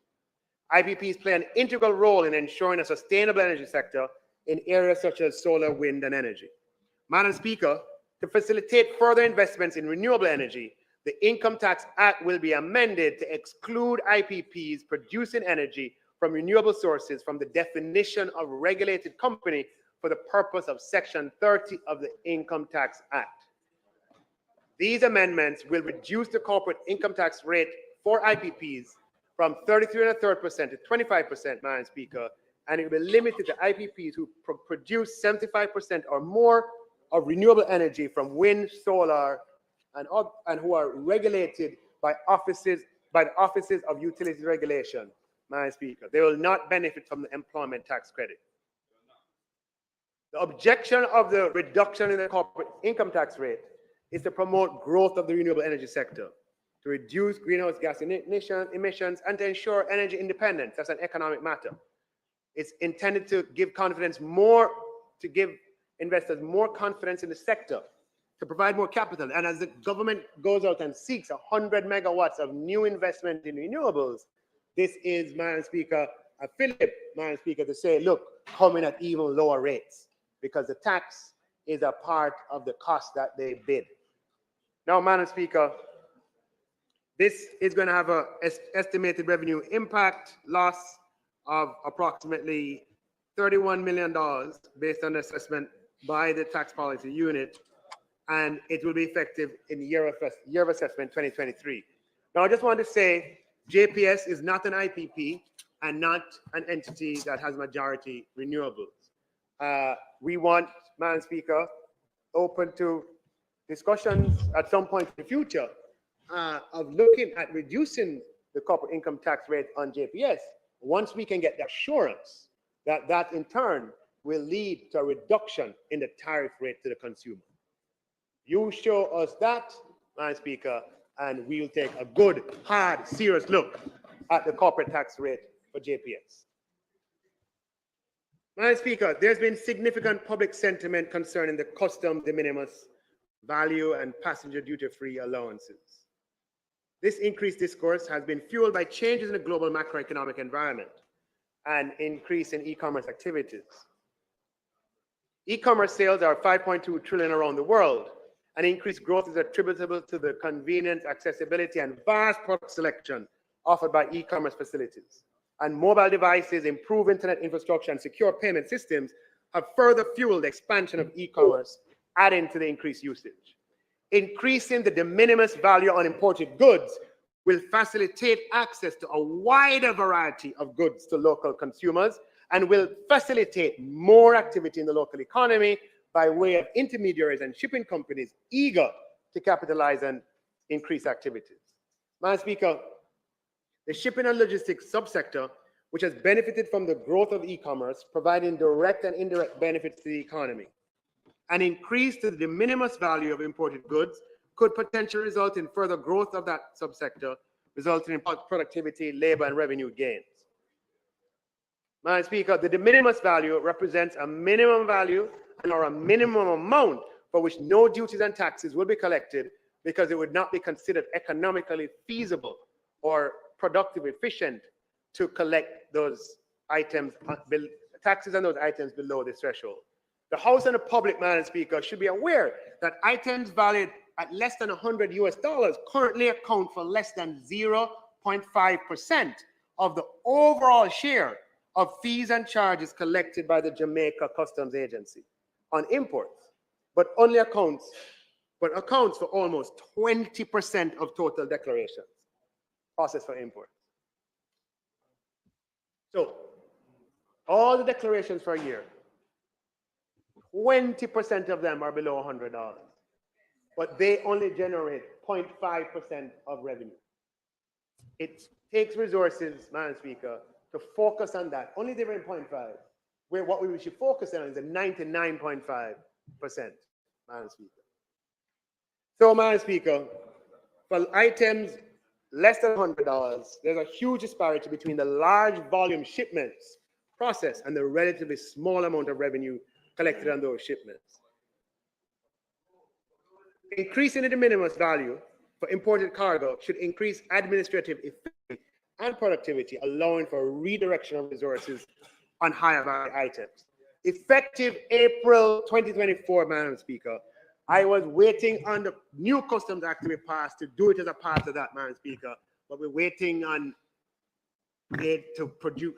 IPPs play an integral role in ensuring a sustainable energy sector in areas such as solar, wind, and energy. Madam Speaker, to facilitate further investments in renewable energy, the Income Tax Act will be amended to exclude IPPs producing energy from renewable sources from the definition of regulated company for the purpose of Section 30 of the Income Tax Act. These amendments will reduce the corporate income tax rate for IPPs from 33.33% to 25%, Madam Speaker, and it will be limited to IPPs who produce 75% or more of renewable energy from wind, solar, and who are regulated by the offices of utility regulation, Madam Speaker. They will not benefit from the employment tax credit. The objection of the reduction in the corporate income tax rate is to promote growth of the renewable energy sector, to reduce greenhouse gas emissions, and to ensure energy independence. That's an economic matter. It's intended to give investors more confidence in the sector, to provide more capital. And as the government goes out and seeks 100 megawatts of new investment in renewables, this is, Madam Speaker, a fillip, Madam Speaker, to say, look, come in at even lower rates, because the tax is a part of the cost that they bid. Now, Madam Speaker, this is going to have an estimated revenue impact loss of approximately $31 million based on assessment by the tax policy unit, and it will be effective in year of assessment 2023. Now, I just want to say JPS is not an IPP and not an entity that has majority renewables. We want, Madam Speaker, open to discussions at some point in the future of looking at reducing the corporate income tax rate on JPS once we can get the assurance that that in turn will lead to a reduction in the tariff rate to the consumer. You show us that, Madam Speaker, and we'll take a good, hard, serious look at the corporate tax rate for JPS. Madam Speaker, there's been significant public sentiment concerning the custom de minimis value and passenger duty-free allowances. This increased discourse has been fueled by changes in the global macroeconomic environment and increase in e-commerce activities. E-commerce sales are 5.2 trillion around the world, and increased growth is attributable to the convenience, accessibility, and vast product selection offered by e-commerce facilities. And mobile devices, improved internet infrastructure, and secure payment systems have further fueled the expansion of e-commerce, adding to the increased usage. Increasing the de minimis value on imported goods will facilitate access to a wider variety of goods to local consumers and will facilitate more activity in the local economy by way of intermediaries and shipping companies eager to capitalize on increased activities. Madam Speaker, the shipping and logistics subsector, which has benefited from the growth of e-commerce, providing direct and indirect benefits to the economy. An increase to the de minimis value of imported goods could potentially result in further growth of that subsector, resulting in productivity, labor, and revenue gains. Madam Speaker, the de minimis value represents a minimum value or a minimum amount for which no duties and taxes will be collected because it would not be considered economically feasible or productive efficient to collect those items, taxes on those items below this threshold. The House and the public, Madam Speaker, should be aware that items valued at less than $100 US currently account for less than 0.5% of the overall share of fees and charges collected by the Jamaica Customs Agency on imports, but accounts for almost 20% of total declarations processed for imports. So, all the declarations for a year, 20% of them are below $100, but they only generate 0.5% of revenue. It takes resources, Madam Speaker, to focus on that. Only the 0.5, where what we should focus on is the 99.5%, Madam Speaker. So, Madam Speaker, for items less than $100, there's a huge disparity between the large volume shipments processed and the relatively small amount of revenue collected on those shipments. Increasing the de minimis value for imported cargo should increase administrative efficiency and productivity, allowing for redirection of resources on higher value items. Effective April 2024, Madam Speaker, I was waiting on the new Customs Act to be passed to do it as a part of that, Madam Speaker, but we're waiting on it to produce.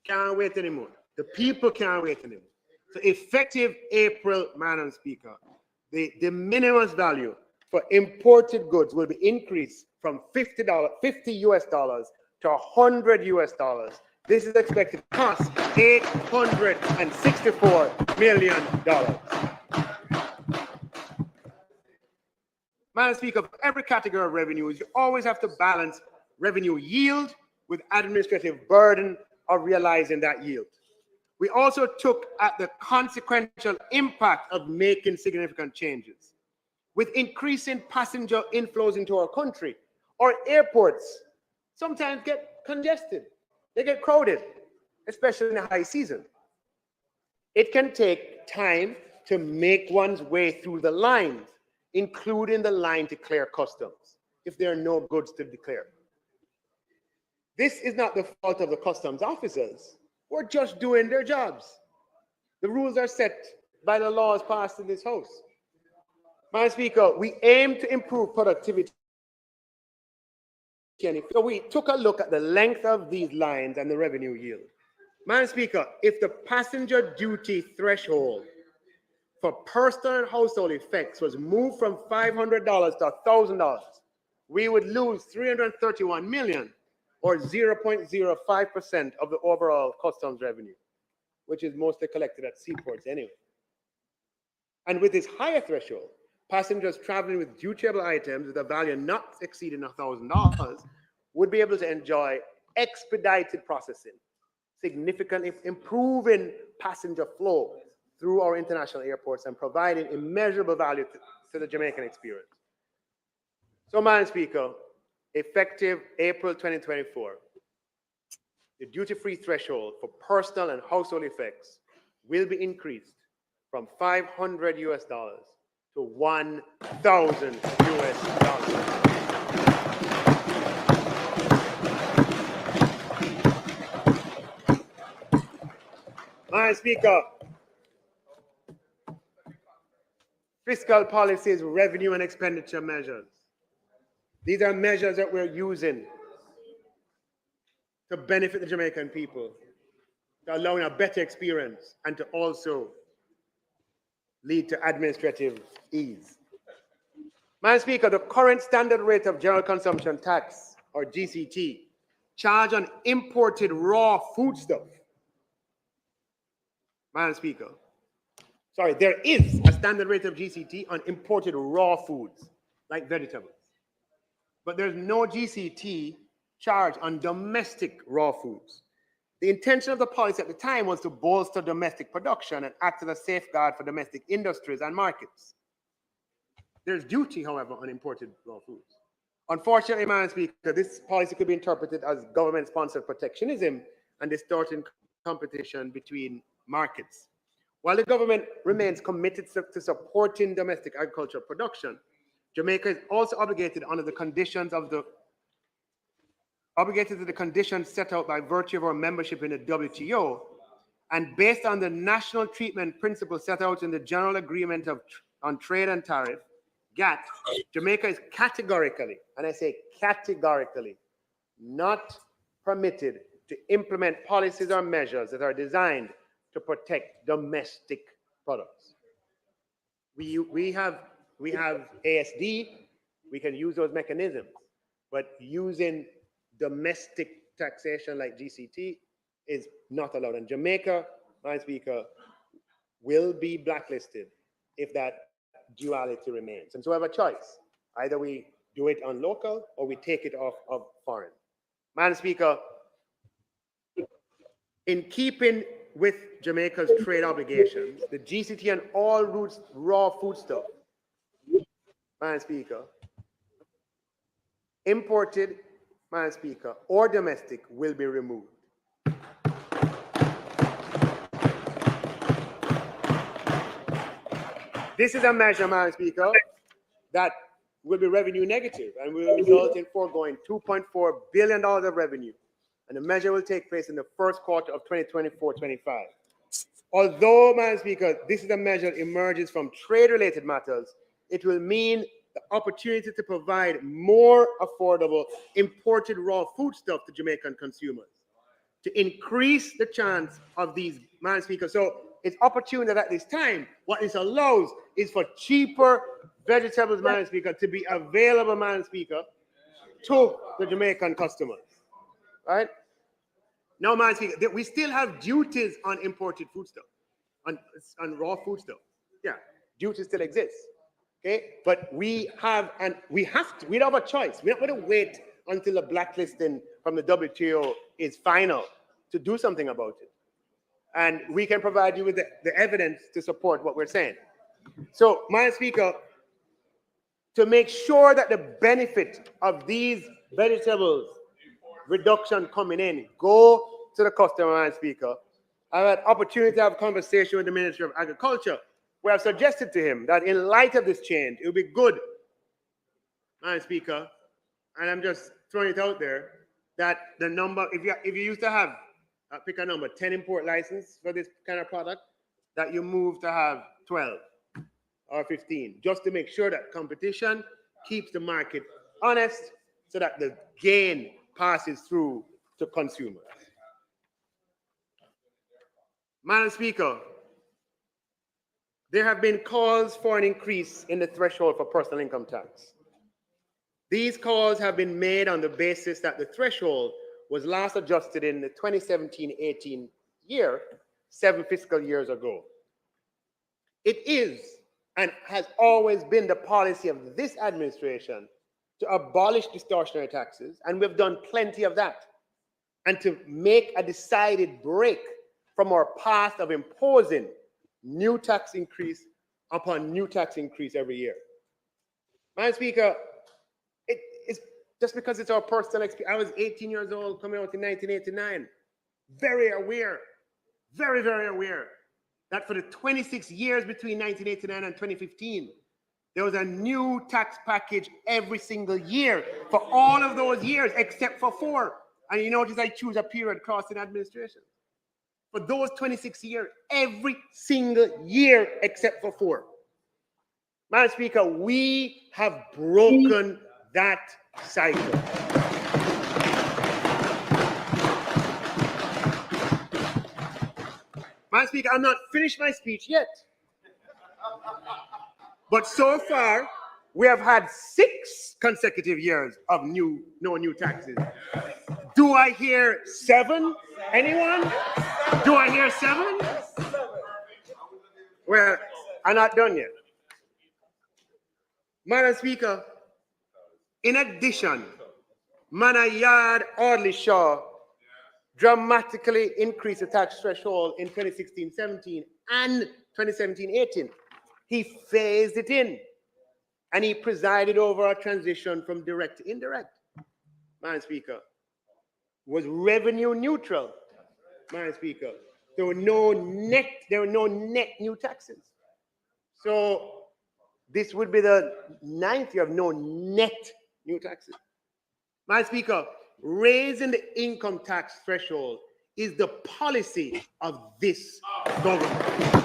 Can't wait anymore. The people can't wait anymore. So effective April, Madam Speaker, the de minimis value for imported goods will be increased from $50 US to $100 US. This is expected to cost $864 million. Madam Speaker, for every category of revenues, you always have to balance revenue yield with administrative burden of realizing that yield. We also took at the consequential impact of making significant changes. With increasing passenger inflows into our country, our airports sometimes get congested. They get crowded, especially in the high season. It can take time to make one's way through the lines, including the line to clear customs, if there are no goods to declare. This is not the fault of the customs officers. We're just doing their jobs. The rules are set by the laws passed in this House. Madam Speaker, we aim to improve productivity. So we took a look at the length of these lines and the revenue yield. Madam Speaker, if the passenger duty threshold for personal and household effects was moved from $500 to $1,000, we would lose 331 million, or 0.05% of the overall customs revenue, which is mostly collected at seaports anyway. And with this higher threshold, passengers traveling with dutiable items with a value not exceeding $1,000 would be able to enjoy expedited processing, significantly improving passenger flow through our international airports and providing immeasurable value to the Jamaican experience. So, Madam Speaker, effective April 2024, the duty-free threshold for personal and household effects will be increased from $500 to $1,000. Madam Speaker, fiscal policies, revenue and expenditure measures. These are measures that we're using to benefit the Jamaican people, to allowing a better experience, and to also lead to administrative ease. Madam Speaker, the current standard rate of general consumption tax, or GCT, charged on imported raw foodstuff. Madam Speaker, sorry, there is a standard rate of GCT on imported raw foods, like vegetables. But there's no GCT charge on domestic raw foods. The intention of the policy at the time was to bolster domestic production and act as a safeguard for domestic industries and markets. There's duty, however, on imported raw foods. Unfortunately, Madam Speaker, this policy could be interpreted as government-sponsored protectionism and distorting competition between markets. While the government remains committed to supporting domestic agricultural production, Jamaica is also obligated under the conditions of the conditions set out by virtue of our membership in the WTO, and based on the national treatment principle set out in the General Agreement on Trade and Tariff, GATT, Jamaica is categorically, and I say categorically, not permitted to implement policies or measures that are designed to protect domestic products. We have ASD, we can use those mechanisms, but using domestic taxation like GCT is not allowed. And Jamaica, Madam Speaker, will be blacklisted if that duality remains. And so we have a choice. Either we do it on local or we take it off of foreign. Madam Speaker, in keeping with Jamaica's trade obligations, the GCT on all routes raw foodstuff, Madam Speaker, imported, Madam Speaker, or domestic will be removed. This is a measure, Madam Speaker, that will be revenue negative and will result in foregoing $2.4 billion of revenue. And the measure will take place in the first quarter of 2024-25. Although, Madam Speaker, this is a measure that emerges from trade-related matters, it will mean the opportunity to provide more affordable imported raw foodstuff to Jamaican consumers, to increase the chance of these, Madam Speaker. So it's opportune that at this time, what this allows is for cheaper vegetables, Madam Speaker, to be available, Madam Speaker, to the Jamaican customers. Right? Now, Madam Speaker, we still have duties on imported foodstuff, on raw foodstuff. Yeah, duties still exist. Okay, but we don't have a choice. We're not going to wait until the blacklisting from the WTO is final to do something about it. And we can provide you with the evidence to support what we're saying. So, Madam Speaker, to make sure that the benefit of these vegetables reduction coming in go to the customer, Madam Speaker, I had opportunity to have a conversation with the Ministry of Agriculture, where I've suggested to him that in light of this change, it would be good, Madam Speaker, and I'm just throwing it out there, that the number, if you used to have, pick a number, 10 import license for this kind of product, that you move to have 12 or 15, just to make sure that competition keeps the market honest so that the gain passes through to consumers. Madam Speaker, there have been calls for an increase in the threshold for personal income tax. These calls have been made on the basis that the threshold was last adjusted in the 2017-18 year, 7 fiscal years ago. It is and has always been the policy of this administration to abolish distortionary taxes, and we've done plenty of that, and to make a decided break from our path of imposing new tax increase upon new tax increase every year. Madam Speaker, it's just because it's our personal experience. I was 18 years old coming out in 1989, very aware, very, very aware that for the 26 years between 1989 and 2015, there was a new tax package every single year for all of those years except for 4. And you notice I choose a period crossing administration. For those 26 years, every single year except for 4. Madam Speaker, we have broken that cycle. Madam Speaker, I'm not finished my speech yet. But so far, we have had 6 consecutive years of no new taxes. Do I hear 7? Anyone? Do I hear 7? Well, I'm not done yet. Madam Speaker, in addition, Manayard Audley Shaw dramatically increased the tax threshold in 2016-17 and 2017-18. He phased it in, and he presided over a transition from direct to indirect. Madam Speaker, was revenue neutral. Madam Speaker, there were no net new taxes. So this would be the 9th year of no net new taxes. Madam Speaker, raising the income tax threshold is the policy of this government.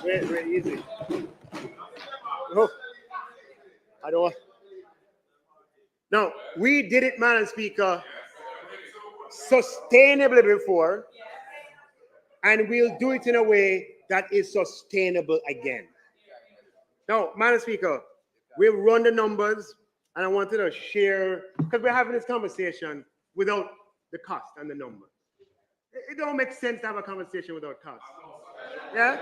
Very easy. No, I don't. Now, we did it, Madam Speaker, sustainably before, and we'll do it in a way that is sustainable again. Now, Madam Speaker, we've run the numbers, and I wanted to share, because we're having this conversation without the cost and the numbers. It don't make sense to have a conversation without cost. Yeah?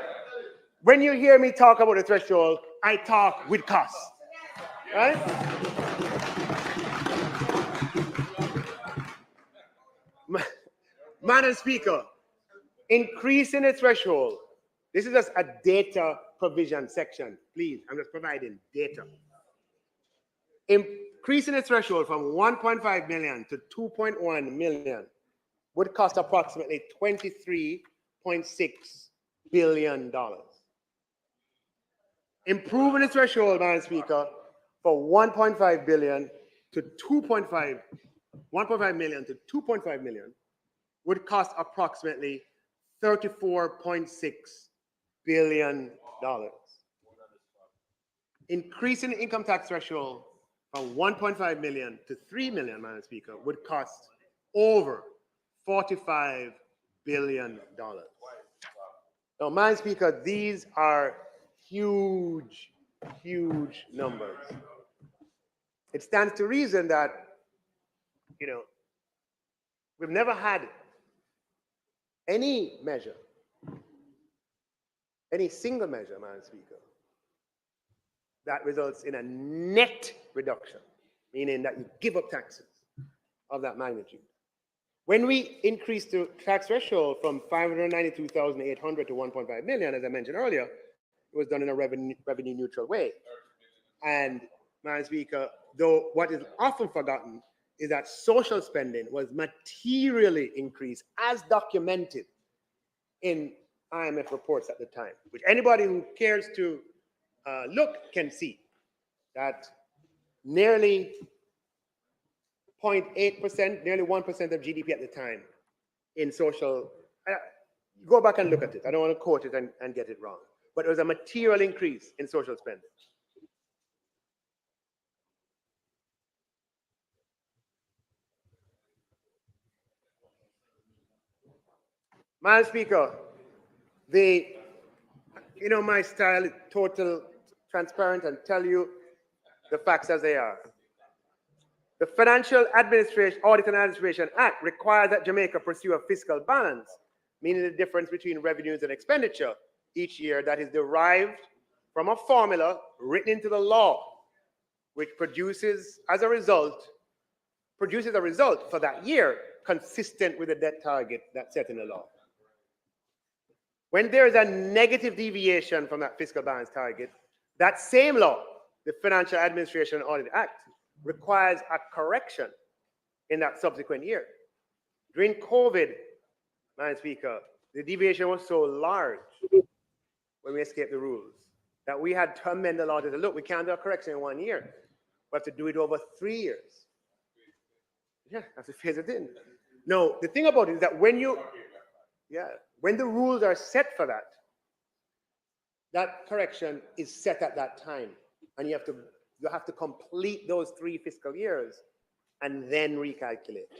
When you hear me talk about the threshold, I talk with cost. Right? Madam Speaker, increasing the threshold. This is just a data provision section. Please, I'm just providing data. Increasing the threshold from 1.5 million to 2.1 million would cost approximately $23.6 billion. Improving the threshold, Madam Speaker, for 1.5 billion to 1.5 million to 2.5 million would cost approximately $34.6 billion. Increasing the income tax threshold from 1.5 million to 3 million, Madam Speaker, would cost over $45 billion. Now, Madam Speaker, these are huge, huge numbers. It stands to reason that, we've never had any measure, any single measure, Madam Speaker, that results in a net reduction, meaning that you give up taxes of that magnitude. When we increased the tax threshold from 592,800 to 1.5 million, as I mentioned earlier, it was done in a revenue neutral way. And, Madam Speaker, though what is often forgotten is that social spending was materially increased as documented in IMF reports at the time, which anybody who cares to look can see that nearly 0.8%, nearly 1% of GDP at the time in social, Go back and look at it. I don't want to quote it and get it wrong. But it was a material increase in social spending. Madam Speaker, you know my style is total transparent and tell you the facts as they are. The Financial Administration, Audit and Administration Act requires that Jamaica pursue a fiscal balance, meaning the difference between revenues and expenditure each year that is derived from a formula written into the law, which produces a result for that year consistent with the debt target that's set in the law. When there is a negative deviation from that fiscal balance target, that same law, the Financial Administration Audit Act, requires a correction in that subsequent year. During COVID, Madam Speaker, the deviation was so large when we escaped the rules that we had to amend the law to say, look, we can't do a correction in 1 year. We have to do it over 3 years. Yeah, that's a phase it in. No, the thing about it is that when the rules are set for that, that correction is set at that time. And you have to complete those 3 fiscal years and then recalculate.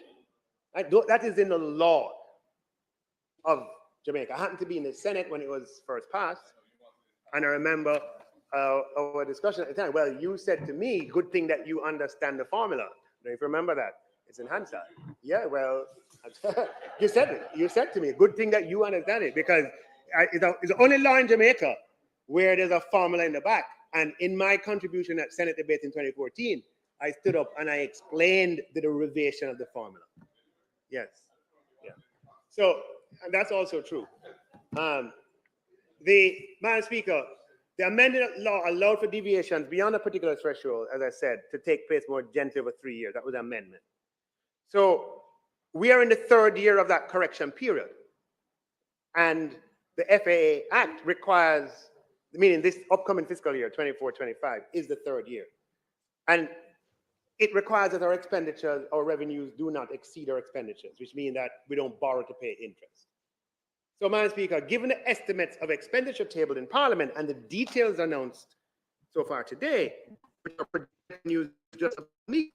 That is in the law of Jamaica. I happened to be in the Senate when it was first passed. And I remember our discussion at the time. Well, you said to me, good thing that you understand the formula. Now, if you remember that, it's in Hansard. Yeah, well, you said it. You said to me, good thing that you understand it, because it's the only law in Jamaica where there's a formula in the back. And in my contribution at Senate debate in 2014, I stood up and I explained the derivation of the formula. Yes. Yeah. So, and that's also true. Madam Speaker, the amended law allowed for deviations beyond a particular threshold, as I said, to take place more gently over 3 years. That was the amendment. So we are in the 3rd year of that correction period. And the FAA Act requires, meaning this upcoming fiscal year, 24-25, is the 3rd year. And it requires that our expenditures, our revenues do not exceed our expenditures, which means that we don't borrow to pay interest. So, Madam Speaker, given the estimates of expenditure tabled in Parliament and the details announced so far today, which are projected just a week,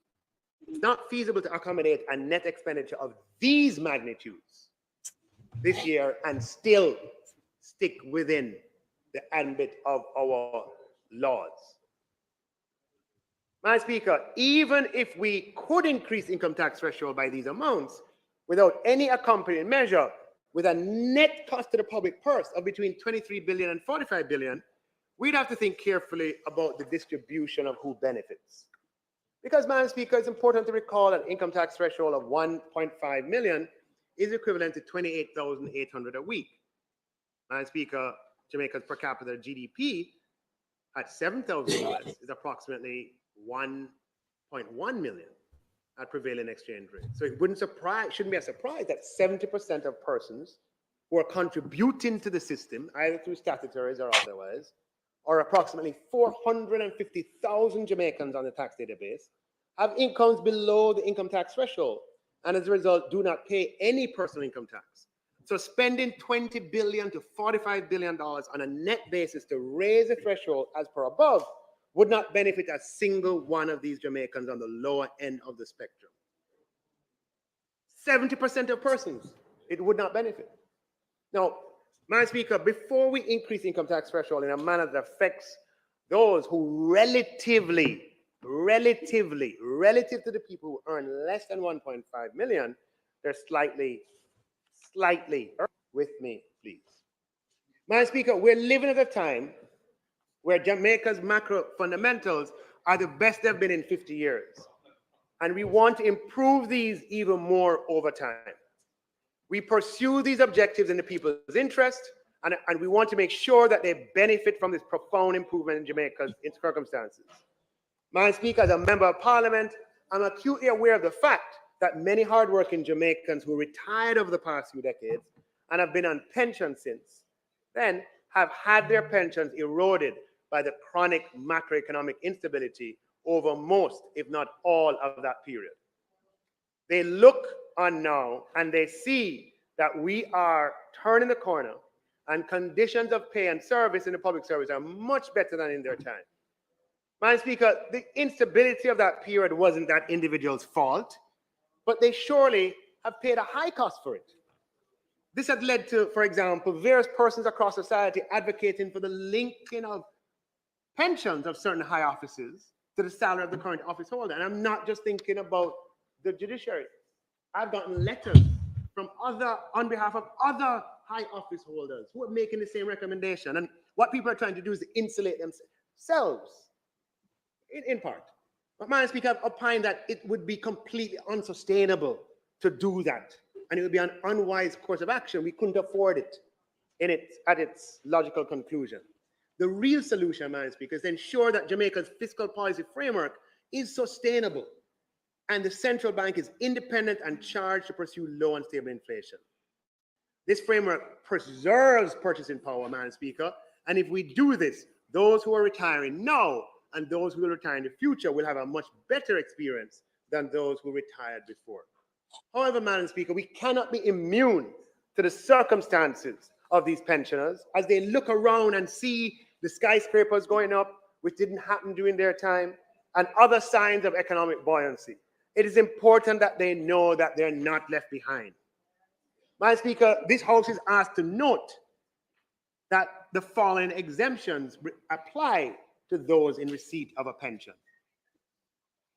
it's not feasible to accommodate a net expenditure of these magnitudes this year and still stick within the ambit of our laws. Madam Speaker, even if we could increase income tax threshold by these amounts without any accompanying measure, with a net cost to the public purse of between 23 billion and 45 billion, we'd have to think carefully about the distribution of who benefits. Because, Madam Speaker, it's important to recall that income tax threshold of 1.5 million is equivalent to 28,800 a week. Madam Speaker, Jamaica's per capita GDP at 7,000 US is approximately 1.1 million at prevailing exchange rate. So it shouldn't be a surprise that 70% of persons who are contributing to the system, either through statutories or otherwise, or approximately 450,000 Jamaicans on the tax database, have incomes below the income tax threshold, and as a result, do not pay any personal income tax. So spending $20 billion to $45 billion on a net basis to raise the threshold as per above would not benefit a single one of these Jamaicans on the lower end of the spectrum. 70% of persons, it would not benefit. Now, Madam Speaker, before we increase income tax threshold in a manner that affects those who relative to the people who earn less than 1.5 million, they're slightly with me, please. Madam Speaker, we're living at a time where Jamaica's macro fundamentals are the best they've been in 50 years. And we want to improve these even more over time. We pursue these objectives in the people's interest, and we want to make sure that they benefit from this profound improvement in Jamaica's circumstances. Madam Speaker, as a member of Parliament, I'm acutely aware of the fact that many hardworking Jamaicans who retired over the past few decades and have been on pension since then have had their pensions eroded by the chronic macroeconomic instability over most, if not all, of that period. They look on now and they see that we are turning the corner and conditions of pay and service in the public service are much better than in their time. Madam Speaker, the instability of that period wasn't that individual's fault, but they surely have paid a high cost for it. This had led to, for example, various persons across society advocating for the linking of pensions of certain high offices to the salary of the current office holder. And I'm not just thinking about the judiciary. I've gotten letters from on behalf of other high office holders who are making the same recommendation. And what people are trying to do is to insulate themselves, in part. But Madam Speaker, I've opined that it would be completely unsustainable to do that. And it would be an unwise course of action. We couldn't afford it at its logical conclusion. The real solution, Madam Speaker, is to ensure that Jamaica's fiscal policy framework is sustainable and the central bank is independent and charged to pursue low and stable inflation. This framework preserves purchasing power, Madam Speaker, and if we do this, those who are retiring now and those who will retire in the future will have a much better experience than those who retired before. However, Madam Speaker, we cannot be immune to the circumstances of these pensioners as they look around and see the skyscrapers going up, which didn't happen during their time, and other signs of economic buoyancy. It is important that they know that they're not left behind. Madam Speaker, this House is asked to note that the following exemptions apply to those in receipt of a pension.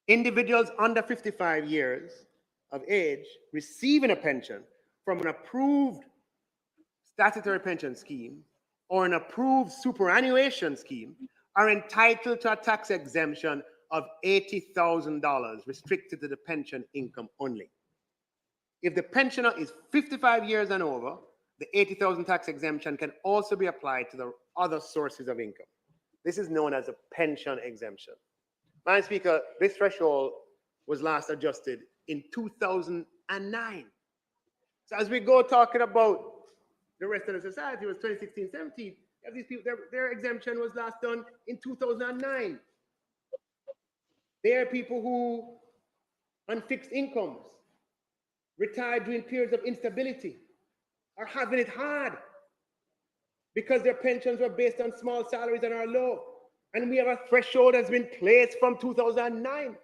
Individuals under 55 years of age receiving a pension from an approved statutory pension scheme or an approved superannuation scheme are entitled to a tax exemption of $80,000 restricted to the pension income only. If the pensioner is 55 years and over, the $80,000 tax exemption can also be applied to the other sources of income. This is known as a pension exemption. Madam Speaker, this threshold was last adjusted in 2009. So as we go talking about the rest of the society, it was 2016-17. These people, their exemption was last done in 2009. There are people who, on fixed incomes, retired during periods of instability, are having it hard because their pensions were based on small salaries and are low. And we have a threshold that's been placed from 2009.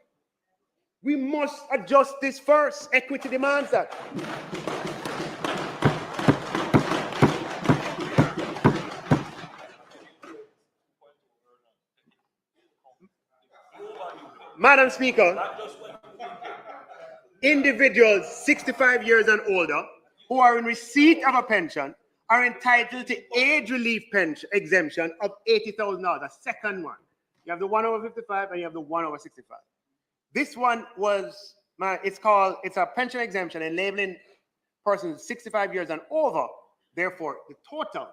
We must adjust this first. Equity demands that. Madam Speaker, individuals 65 years and older who are in receipt of a pension are entitled to age relief pension exemption of $80,000, a second one. You have the 1 over 55 and you have the 1 over 65. This one was, it's a pension exemption enabling persons 65 years and over. Therefore, the total,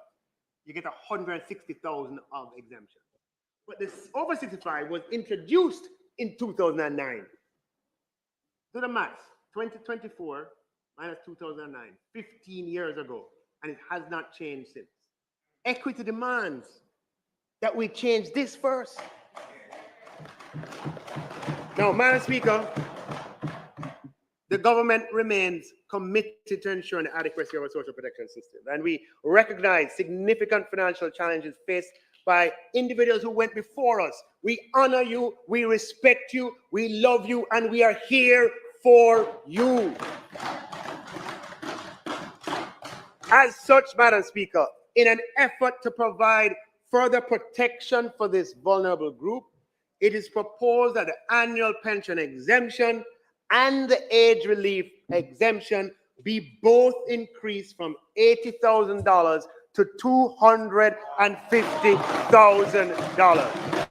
you get 160,000 of exemption. But this over 65 was introduced in 2009. Do the math, 2024 minus 2009, 15 years ago, and it has not changed since. Equity demands that we change this first. Now, Madam Speaker, the government remains committed to ensuring the adequacy of our social protection system, and we recognize significant financial challenges faced by individuals who went before us. We honor you, we respect you, we love you, and we are here for you. As such, Madam Speaker, in an effort to provide further protection for this vulnerable group, it is proposed that the annual pension exemption and the age relief exemption be both increased from $80,000 to $250,000.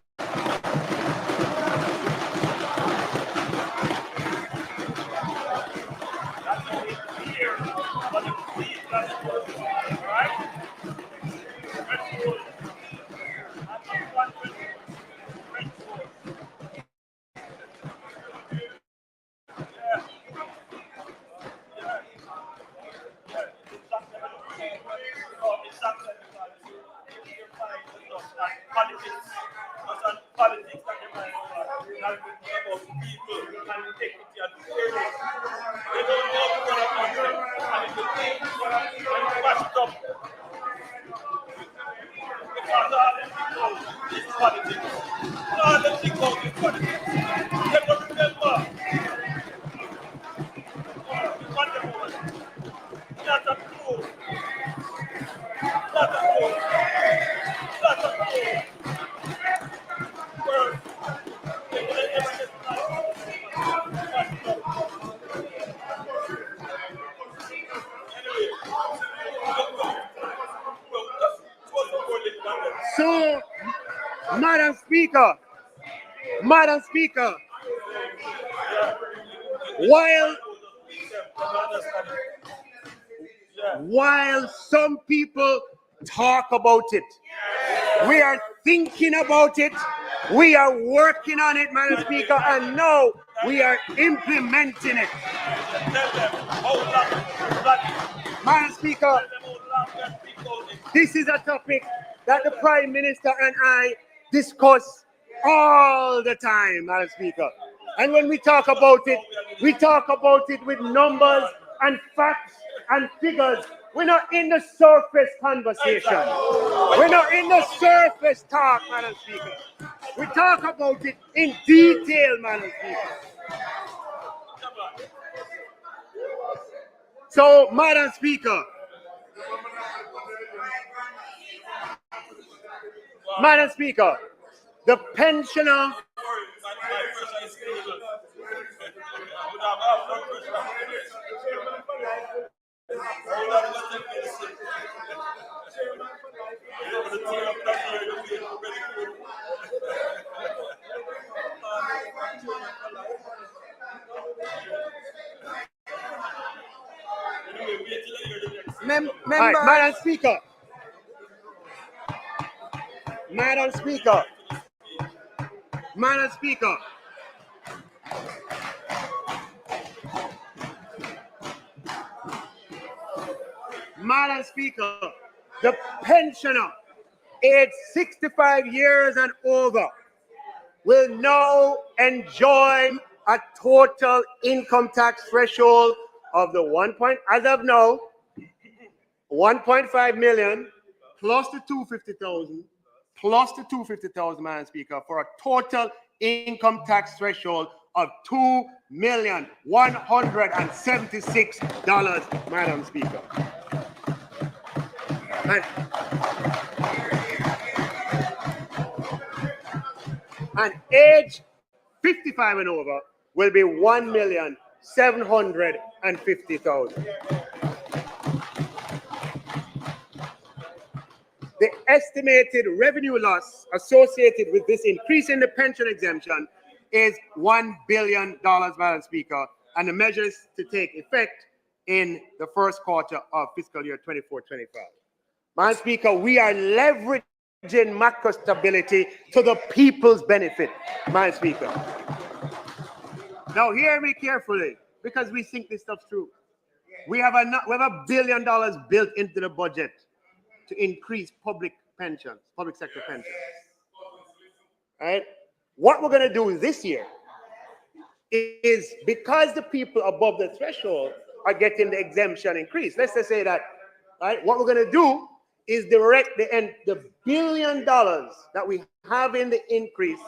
washed up. Because all them people is politics. All them people is politics. They will remember. What the moment. Not a clue. Not a clue. Not a clue. First, they will never get So, Madam Speaker, while some people talk about it, we are thinking about it, we are working on it, Madam Speaker, and now we are implementing it. Madam Speaker, this is a topic that the Prime Minister and I discuss all the time, Madam Speaker. And when we talk about it with numbers and facts and figures. We're not in the surface conversation. We're not in the surface talk, Madam Speaker. We talk about it in detail, Madam Speaker. So, Madam Speaker, the pensioner Madam Speaker, the pensioner aged 65 years and over will now enjoy a total income tax threshold of the as of now, 1.5 million plus the 250,000 Madam Speaker, for a total income tax threshold of $2,176, Madam Speaker. And age 55 and over will be 1,750,000. The estimated revenue loss associated with this increase in the pension exemption is $1 billion, Madam Speaker, and the measures to take effect in the first quarter of fiscal year 24-25. Madam Speaker, we are leveraging macro stability to the people's benefit, Madam Speaker. Now hear me carefully, because we think this stuff's true. We have $1 billion built into the budget to increase public sector pensions. All right? What we're going to do this year is, because the people above the threshold are getting the exemption increase, let's just say that, right? What we're going to do is direct the $1 billion that we have in the increase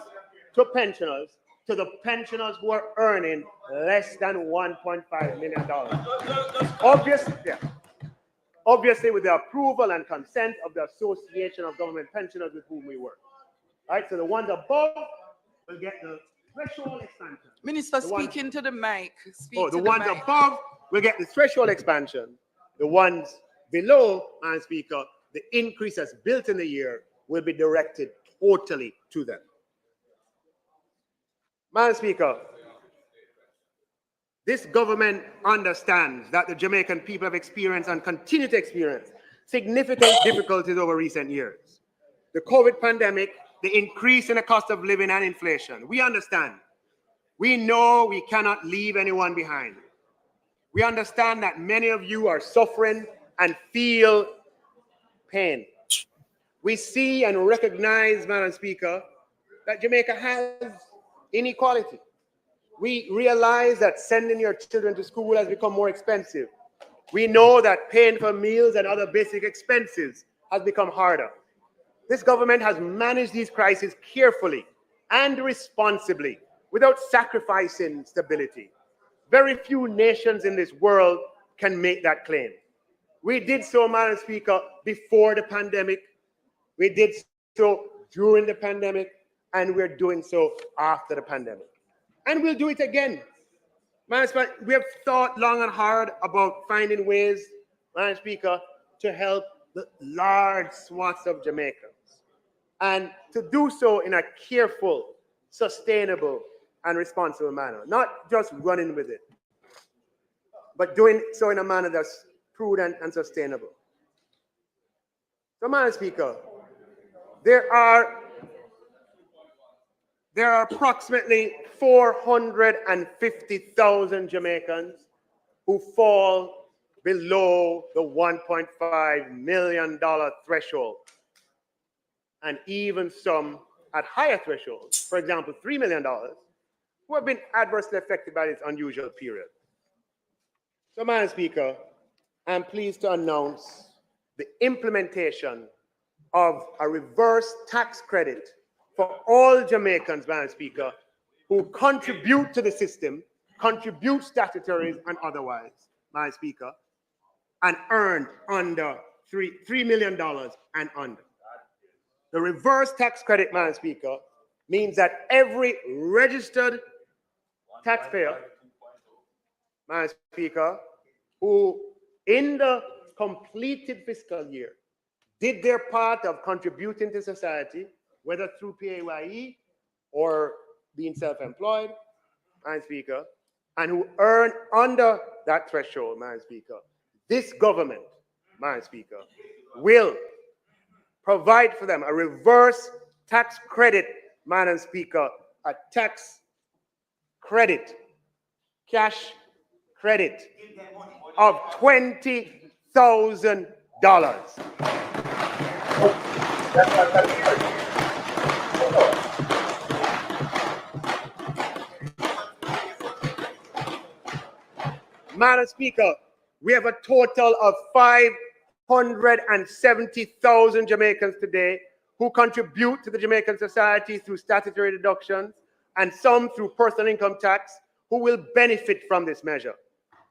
to pensioners, to the pensioners who are earning less than $1.5 million. Obviously, with the approval and consent of the Association of Government Pensioners with whom we work. All right, so the ones above will get the threshold expansion. Minister, speaking to the mic. The ones above will get the threshold expansion. The ones below, Madam Speaker, the increase that's built in the year will be directed totally to them. Madam Speaker, this government understands that the Jamaican people have experienced and continue to experience significant difficulties over recent years. The COVID pandemic, the increase in the cost of living and inflation. We understand. We know we cannot leave anyone behind. We understand that many of you are suffering and feel pain. We see and recognize, Madam Speaker, that Jamaica has inequality. We realize that sending your children to school has become more expensive. We know that paying for meals and other basic expenses has become harder. This government has managed these crises carefully and responsibly without sacrificing stability. Very few nations in this world can make that claim. We did so, Madam Speaker, before the pandemic. We did so during the pandemic, and we're doing so after the pandemic. And we'll do it again. Madam Speaker, we have thought long and hard about finding ways, Madam Speaker, to help the large swaths of Jamaicans, and to do so in a careful, sustainable, and responsible manner, not just running with it, but doing so in a manner that's prudent and sustainable. So, Madam Speaker, there are approximately 450,000 Jamaicans who fall below the $1.5 million threshold, and even some at higher thresholds, for example, $3 million, who have been adversely affected by this unusual period. So, Madam Speaker, I'm pleased to announce the implementation of a reverse tax credit for all Jamaicans, Madam Speaker, who contribute to the system, contribute statutories and otherwise, Madam Speaker, and earn under $3 million and under. The reverse tax credit, Madam Speaker, means that every registered taxpayer, Madam Speaker, who in the completed fiscal year did their part of contributing to society, whether through PAYE or being self-employed, Madam Speaker, and who earn under that threshold, Madam Speaker, this government, Madam Speaker, will provide for them a reverse tax credit, Madam Speaker, a tax credit, cash credit of $20,000. Madam Speaker, we have a total of 570,000 Jamaicans today who contribute to the Jamaican society through statutory deductions and some through personal income tax who will benefit from this measure.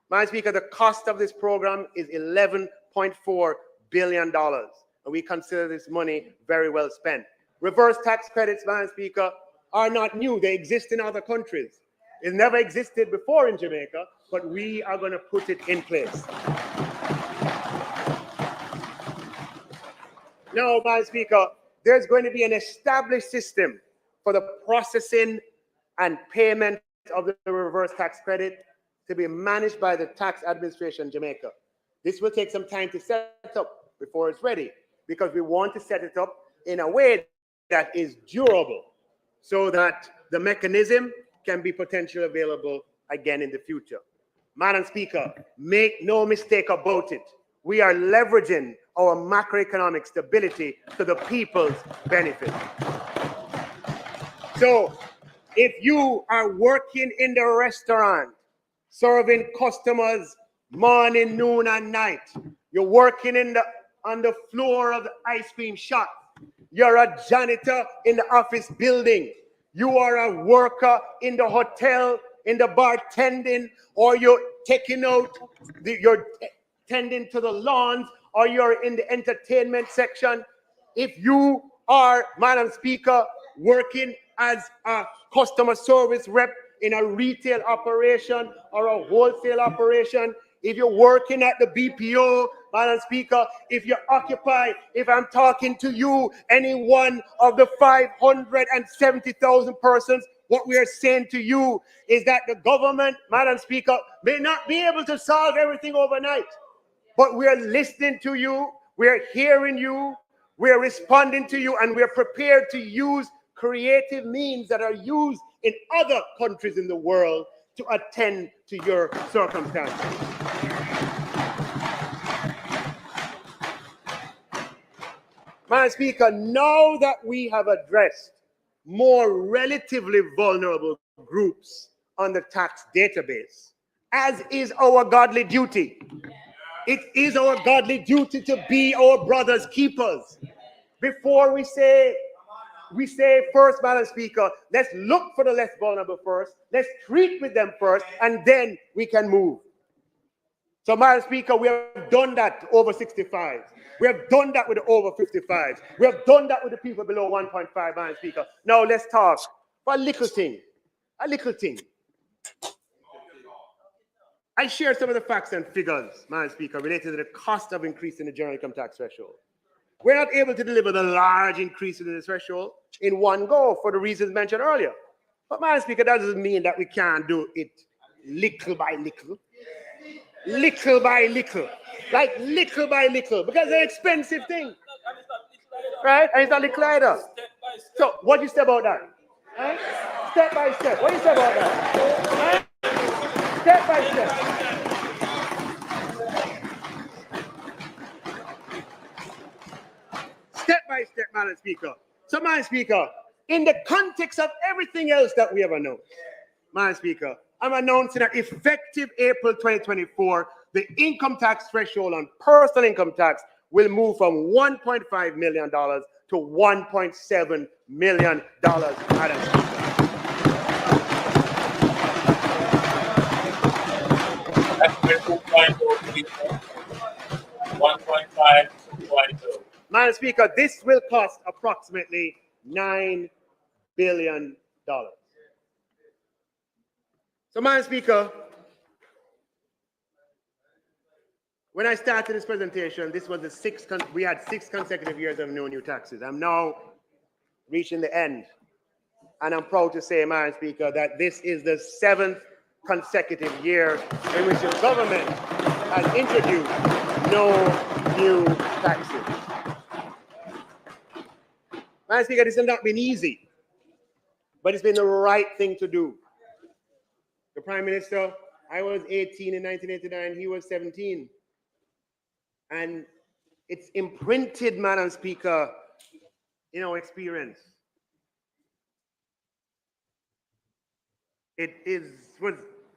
Madam Speaker, the cost of this program is $11.4 billion, and we consider this money very well spent. Reverse tax credits, Madam Speaker, are not new. They exist in other countries. It never existed before in Jamaica, but we are going to put it in place. Now, Madam Speaker, there's going to be an established system for the processing and payment of the reverse tax credit to be managed by the Tax Administration Jamaica. This will take some time to set up before it's ready, because we want to set it up in a way that is durable so that the mechanism can be potentially available again in the future. Madam Speaker, make no mistake about it. We are leveraging our macroeconomic stability to the people's benefit. So, if you are working in the restaurant, serving customers morning, noon, and night, you're working on the floor of the ice cream shop, you're a janitor in the office building, you are a worker in the hotel, in the bartending, or you're taking out, you're tending to the lawns, or you're in the entertainment section. If you are, Madam Speaker, working as a customer service rep in a retail operation or a wholesale operation, if you're working at the BPO, Madam Speaker, if you're occupied, if I'm talking to you, any one of the 570,000 persons, what we are saying to you is that the government, Madam Speaker, may not be able to solve everything overnight, but we are listening to you, we are hearing you, we are responding to you, and we are prepared to use creative means that are used in other countries in the world to attend to your circumstances. Madam Speaker, now that we have addressed more relatively vulnerable groups on the tax database, as is our godly duty, It is our godly duty to be our brother's keepers. Before we say first, Madam Speaker, let's look for the less vulnerable first. Let's treat with them first, and then we can move. So, Madam Speaker, we have done that over 65. We have done that with the over 55s. We have done that with the people below 1.5, Madam Speaker. Now let's talk for a little thing. A little thing. I shared some of the facts and figures, Madam Speaker, related to the cost of increasing the general income tax threshold. We're not able to deliver the large increase in the threshold in one go for the reasons mentioned earlier. But, Madam Speaker, that doesn't mean that we can't do it little by little. Little by little. Like little by little. Because they're expensive things. Right? And it's not little either. So, what do you say about that? Right? Step by step. What do you say about that? Right? Step by step. Step by step, Madam Speaker. So, Madam Speaker, in the context of everything else that we have announced, Madam Speaker, I'm announcing that effective April 2024, the income tax threshold on personal income tax will move from $1.5 million to $1.7 million, Madam Speaker. That's 2.2. 1.5 to 2.2. Madam Speaker, this will cost approximately $9 billion. So, Madam Speaker, when I started this presentation, this was we had 6 consecutive years of no new taxes. I'm now reaching the end. And I'm proud to say, Madam Speaker, that this is the 7th consecutive year in which the government has introduced no new taxes. Madam Speaker, this has not been easy, but it's been the right thing to do. The Prime Minister, I was 18 in 1989, he was 17. And it's imprinted, Madam Speaker, in our experience.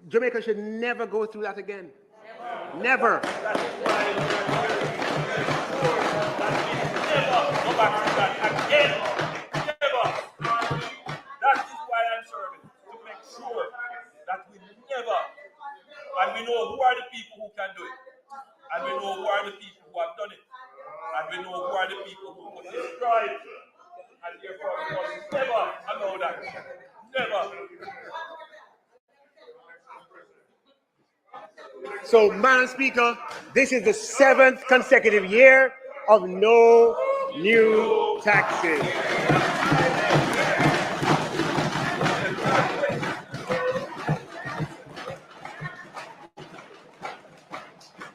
Jamaica should never go through that again. Never. Go back to that again. Never. That is why I'm serving, to make sure that we never, and we know who are the people who can do it, and we know who are the people who have done it, and we know who are the people who will destroy it, and therefore we must never allow that. Never. So, Madam Speaker, this is the 7th consecutive year of no new taxes.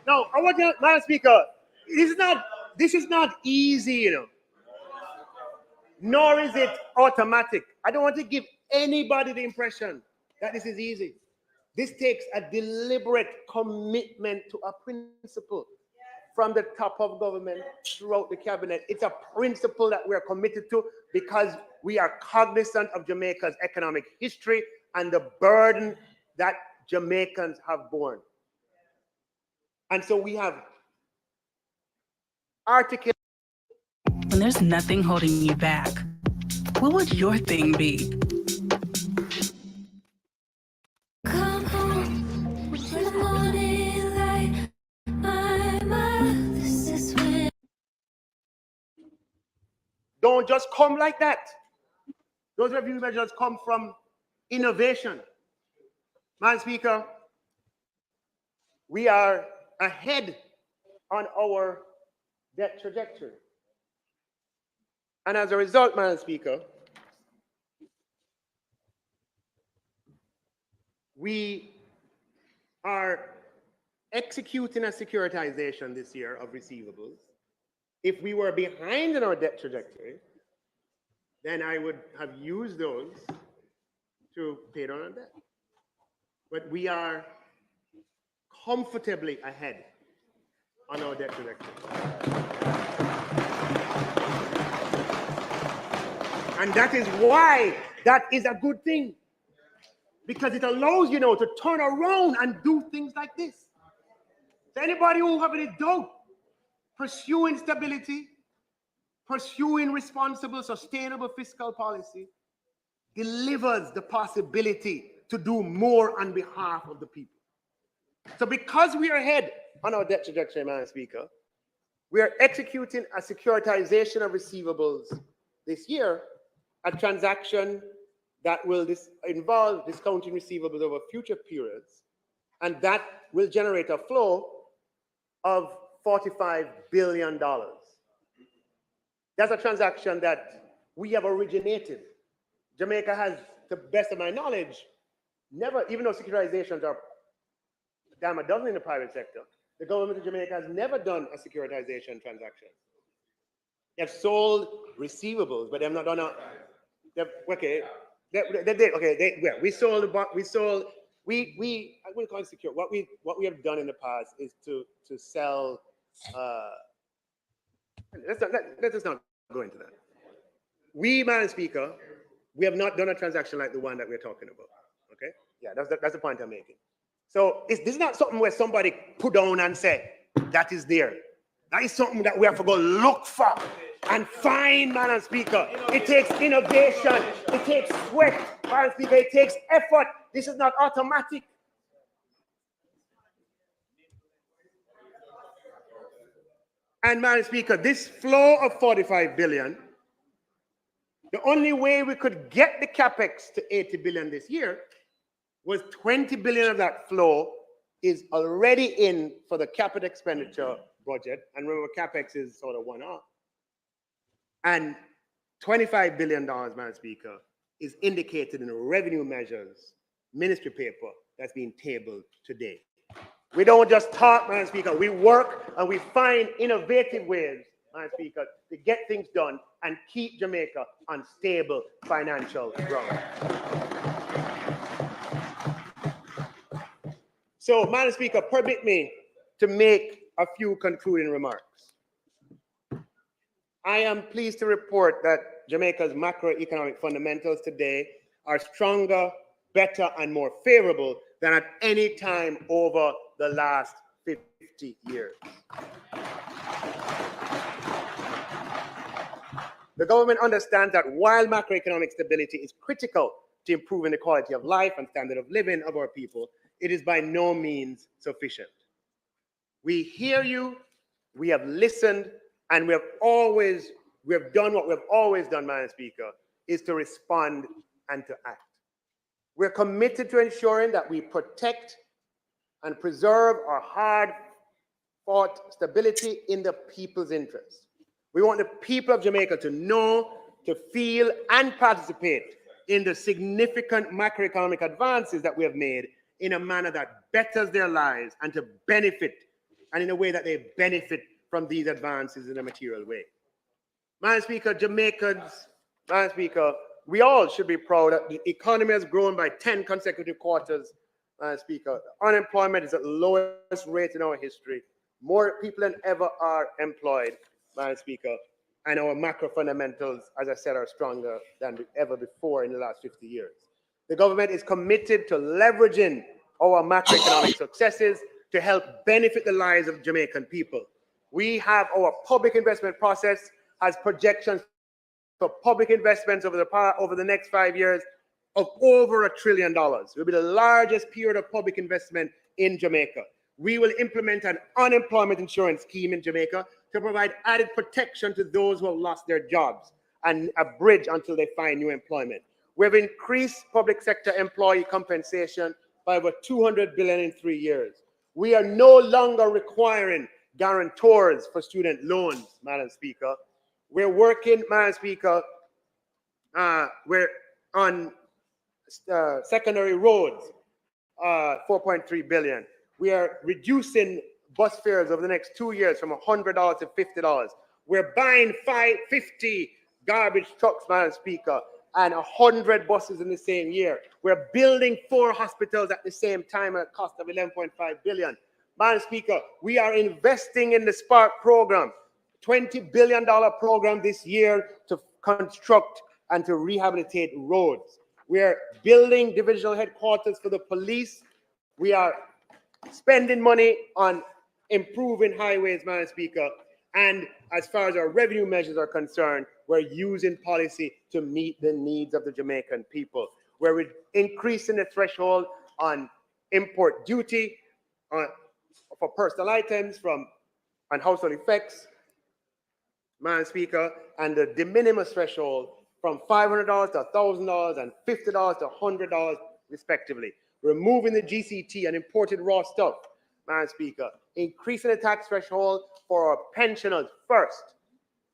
Now, I want to, Madam Speaker, this is not easy, you know. Nor is it automatic. I don't want to give anybody the impression that this is easy. This takes a deliberate commitment to a principle from the top of government throughout the cabinet. It's a principle that we're committed to because we are cognizant of Jamaica's economic history and the burden that Jamaicans have borne. And so we have articulated. When there's nothing holding you back, what would your thing be? Don't just come like that. Those review measures come from innovation. Madam Speaker, we are ahead on our debt trajectory. And as a result, Madam Speaker, we are executing a securitization this year of receivables. If we were behind in our debt trajectory, then I would have used those to pay down our debt. But we are comfortably ahead on our debt trajectory. And that is why that is a good thing. Because it allows you to turn around and do things like this. So anybody who have any doubt, pursuing stability, pursuing responsible, sustainable fiscal policy delivers the possibility to do more on behalf of the people. So because we are ahead on our debt trajectory, Madam Speaker, we are executing a securitization of receivables this year, a transaction that will involve discounting receivables over future periods, and that will generate a flow of $45 billion. That's a transaction that we have originated. Jamaica has, to the best of my knowledge, never, even though securitizations are a dime a dozen in the private sector, the government of Jamaica has never done a securitization transaction. They have sold receivables, but they have not done a. Okay, we sold. I wouldn't call it secure. What we have done in the past is to sell. Let's not go into that. We, Madam Speaker, we have not done a transaction like the one that we're talking about. Okay, yeah, that's the point I'm making. So this is not something where somebody put down and said that is there. That is something that we have to go look for and find, Madam Speaker. It takes innovation. It takes sweat, Madam Speaker. It takes effort. This is not automatic. And Madam Speaker, this flow of 45 billion, the only way we could get the capex to 80 billion this year was 20 billion of that flow is already in for the capital expenditure budget. And remember, capex is sort of one-off. And $25 billion, Madam Speaker, is indicated in the revenue measures ministry paper that's being tabled today. We don't just talk, Madam Speaker. We work and we find innovative ways, Madam Speaker, to get things done and keep Jamaica on stable financial ground. So, Madam Speaker, permit me to make a few concluding remarks. I am pleased to report that Jamaica's macroeconomic fundamentals today are stronger, better, and more favorable than at any time over the last 50 years. The government understands that while macroeconomic stability is critical to improving the quality of life and standard of living of our people, it is by no means sufficient. We hear you, we have listened, and we have done what we have always done, Madam Speaker, is to respond and to act. We're committed to ensuring that we protect and preserve our hard-fought stability in the people's interest. We want the people of Jamaica to know, to feel, and participate in the significant macroeconomic advances that we have made in a manner that betters their lives and to benefit, and in a way that they benefit from these advances in a material way. Madam Speaker, Jamaicans, Madam Speaker, we all should be proud that the economy has grown by 10 consecutive quarters, Madam Speaker. Unemployment is at the lowest rate in our history. More people than ever are employed, Madam Speaker, and our macro fundamentals, as I said, are stronger than ever before in the last 50 years. The government is committed to leveraging our macroeconomic successes to help benefit the lives of Jamaican people. We have our public investment process has projections for public investments over the next 5 years of over $1 trillion. It will be the largest period of public investment in Jamaica. We will implement an unemployment insurance scheme in Jamaica to provide added protection to those who have lost their jobs and a bridge until they find new employment. We have increased public sector employee compensation by over $200 billion in 3 years. We are no longer requiring guarantors for student loans, Madam Speaker. We're working, Madam Speaker, we're on secondary roads, 4.3 billion. We are reducing bus fares over the next 2 years from $100 to $50. We're buying 50 garbage trucks, Madam Speaker, and 100 buses in the same year. We're building 4 hospitals at the same time at a cost of $11.5 billion. Madam Speaker, we are investing in the Spark program, $20 billion program this year to construct and to rehabilitate roads. We are building divisional headquarters for the police. We are spending money on improving highways, Madam Speaker. And as far as our revenue measures are concerned, we're using policy to meet the needs of the Jamaican people. We're increasing the threshold on import duty for personal items and household effects, Madam Speaker, and the de minimis threshold from $500 to $1,000 and $50 to $100 respectively. Removing the GCT and imported raw stuff, Madam Speaker. Increasing the tax threshold for our pensioners first,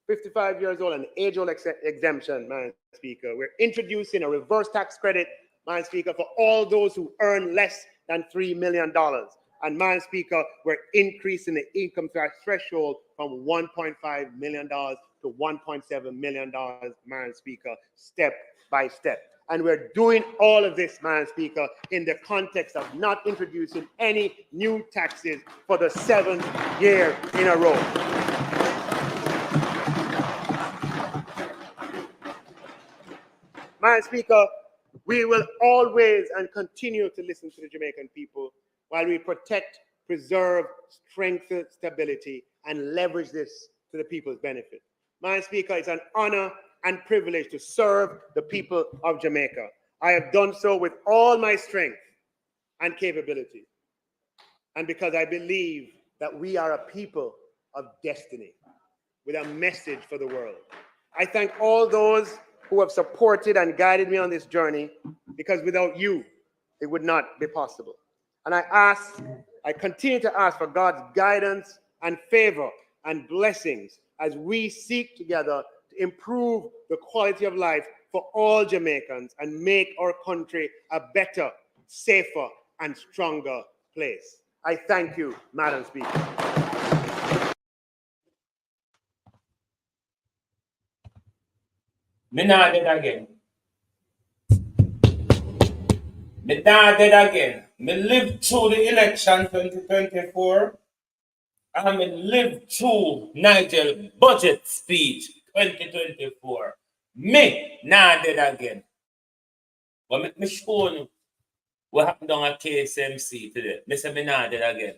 55 years old and age-old exemption, Madam Speaker. We're introducing a reverse tax credit, Madam Speaker, for all those who earn less than $3 million. And Madam Speaker, we're increasing the income tax threshold from $1.5 million to $1.7 million, Madam Speaker, step by step. And we're doing all of this, Madam Speaker, in the context of not introducing any new taxes for the 7th year in a row. Madam Speaker, we will always and continue to listen to the Jamaican people while we protect, preserve, strengthen stability, and leverage this to the people's benefit. Madam Speaker, it's an honor and privilege to serve the people of Jamaica. I have done so with all my strength and capability, and because I believe that we are a people of destiny with a message for the world. I thank all those who have supported and guided me on this journey, because without you, it would not be possible. And I continue to ask for God's guidance and favor and blessings as we seek together to improve the quality of life for all Jamaicans and make our country a better, safer, and stronger place. I thank you, Madam Speaker. Me not dead again. Me not dead again. Me lived through the election 2024. And me lived through Nigel budget speech 2024. Me not dead again. But me show you what happened down at KSMC today. Me say me not dead again.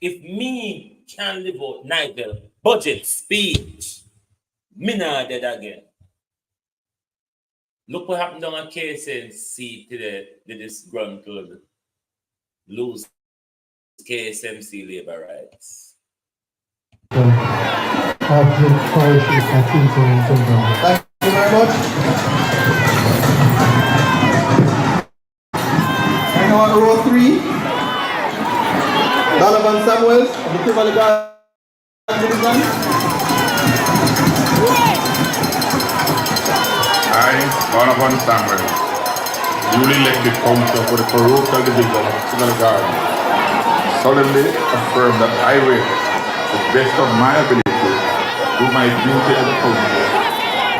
If me can live out Nigel budget speech, me not dead again. Look what happened down at KSMC today. They disgruntled lose KSMC labor rights. Thank you very much. And now on row 3, Donovan Samuels of the Kimberley Garland Division. I, Donovan Samuels, newly elected councillor for the Parochial Division of Kimberley Garland, solemnly affirm that I will, to the best of my ability, do my duty as a councillor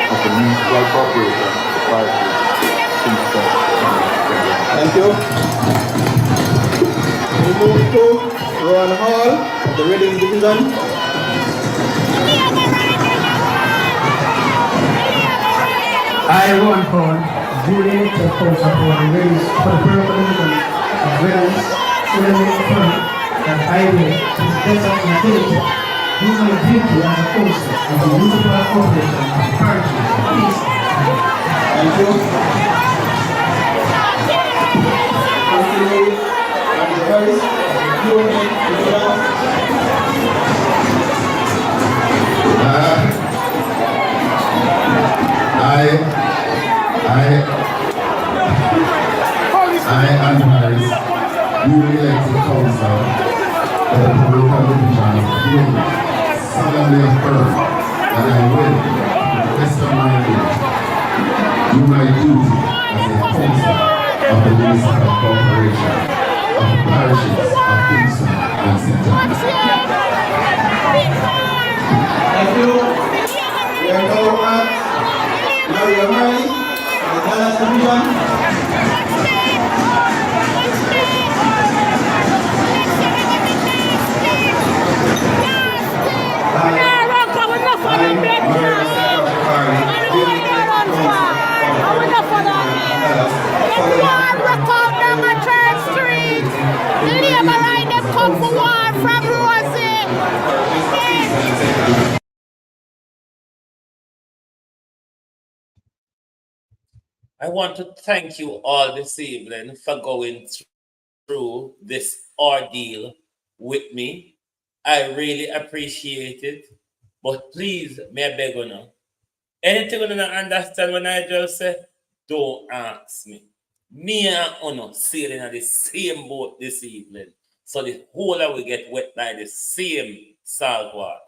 of the Municipal Corporation of CLARKE, Kingston. Thank you. We move to Rowan Hall of the Reading Division. I, Rowan Hall, duly elected councillor for the Parochial Division of Reading, solemnly affirm that I will, to the best of my ability, do my duty as a councillor of the Municipal Corporation of CLARKE, Kingston. Thank you. I, Andrew Harris, newly elected councillor for the Parochial Division of Haiti, solemnly affirm that I will, to the best of my ability, do my duty as a councillor of the Municipal Corporation of the parishes of Kingston and St. John's. Thank you. We are now at Mario Murray of the Dallas Division. Everyone walk out down a church street. The labor line them come for war from Rosie. I want to thank you all this evening for going through this ordeal with me. I really appreciate it. But please, may I beg you now, anything you don't understand when I just say, don't ask me. Me and Uno sailing on the same boat this evening. So the whole of we get wet by the same salt water.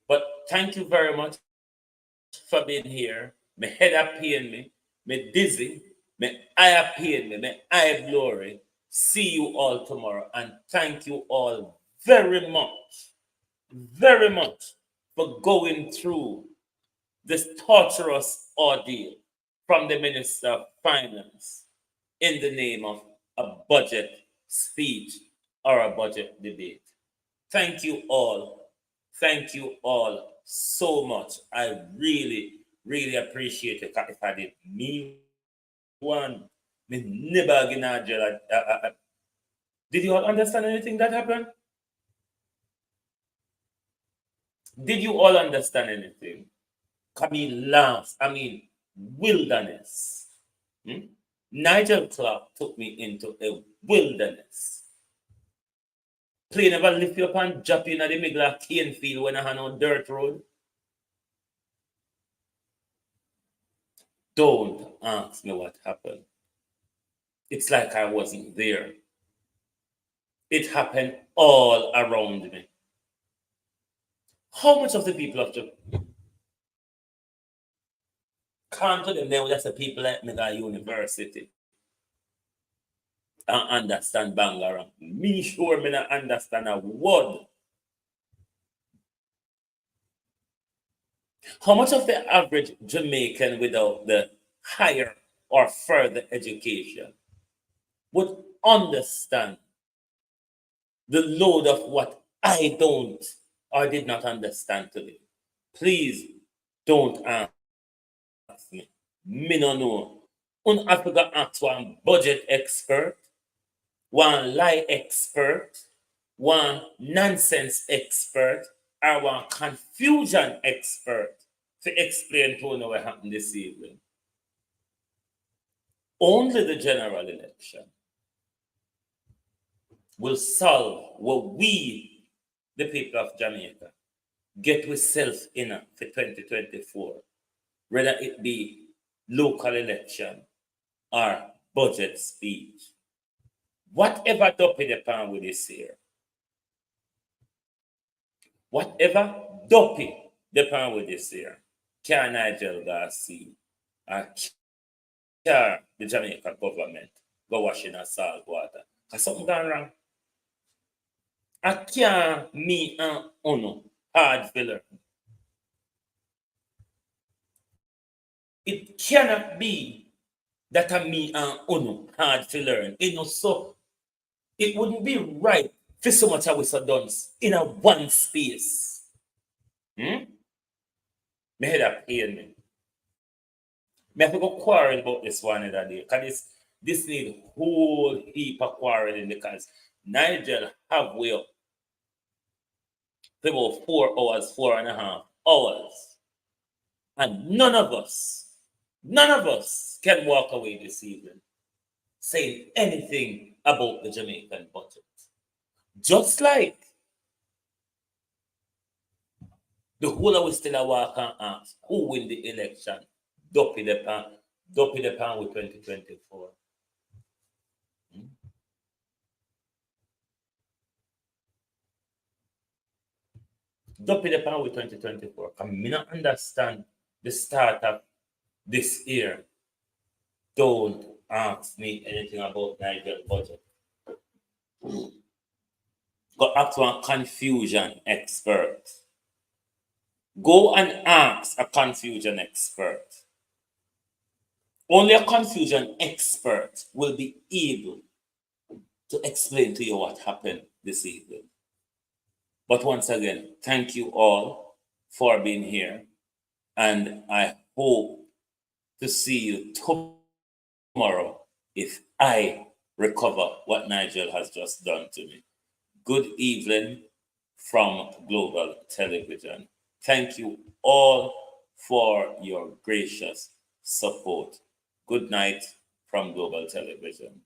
But thank you very much for being here. My head a pain me, me dizzy, my eye a pain me, my eye blurry. See you all tomorrow, and thank you all very much for going through this torturous ordeal from the Minister of Finance in the name of a budget speech or a budget debate. Thank you all. Thank you all so much. I really appreciate it. If I did me one, me never get in jail. Did you all understand anything that happened? Did you all understand anything? I mean, laughs. I mean, wilderness. Nigel Clark took me into a wilderness. Plane never lift you up and drop you in the middle of cane field when I had no dirt road. Don't ask me what happened. It's like I wasn't there. It happened all around me. How much of the people of Japan come to them now? That's the people at Mega University. I understand Bangarang. Me sure me not understand a word. How much of the average Jamaican without the higher or further education would understand the load of what I don't or did not understand today? Please don't ask me. Me no know. I have to ask one budget expert, one lie expert, one nonsense expert, or one confusion expert to explain to you what happened this evening. Only the general election will solve what we, the people of Jamaica, get ourselves in for 2024, whether it be local election or budget speech. Whatever dopey the pan with this year, whatever dopey the pan with this year, can Nigel Garcia or can the Jamaica government go wash in a salt water? Because something gone wrong. I can't me and Uno hard filler. It cannot be that a me and Uno hard to learn. You know, so it wouldn't be right for so much of we so done in a one space. Me head up here me. Me have to go quarrel about this one other day. Because this need whole heap of quarreling because Nigel have way up for about 4 hours, 4.5 hours. And none of us can walk away this evening saying anything about the Jamaican budget. Just like the whole of us still a walk and ask who win the election, dopey the pan with 2024. Dopey the pan with 2024. I may not understand the start of this year. Don't ask me anything about Nigel budget. Go up to a confusion expert. Go and ask a confusion expert. Only a confusion expert will be able to explain to you what happened this evening. But once again, thank you all for being here. And I hope to see you tomorrow if I recover what Nigel has just done to me. Good evening from Global Television. Thank you all for your gracious support. Good night from Global Television.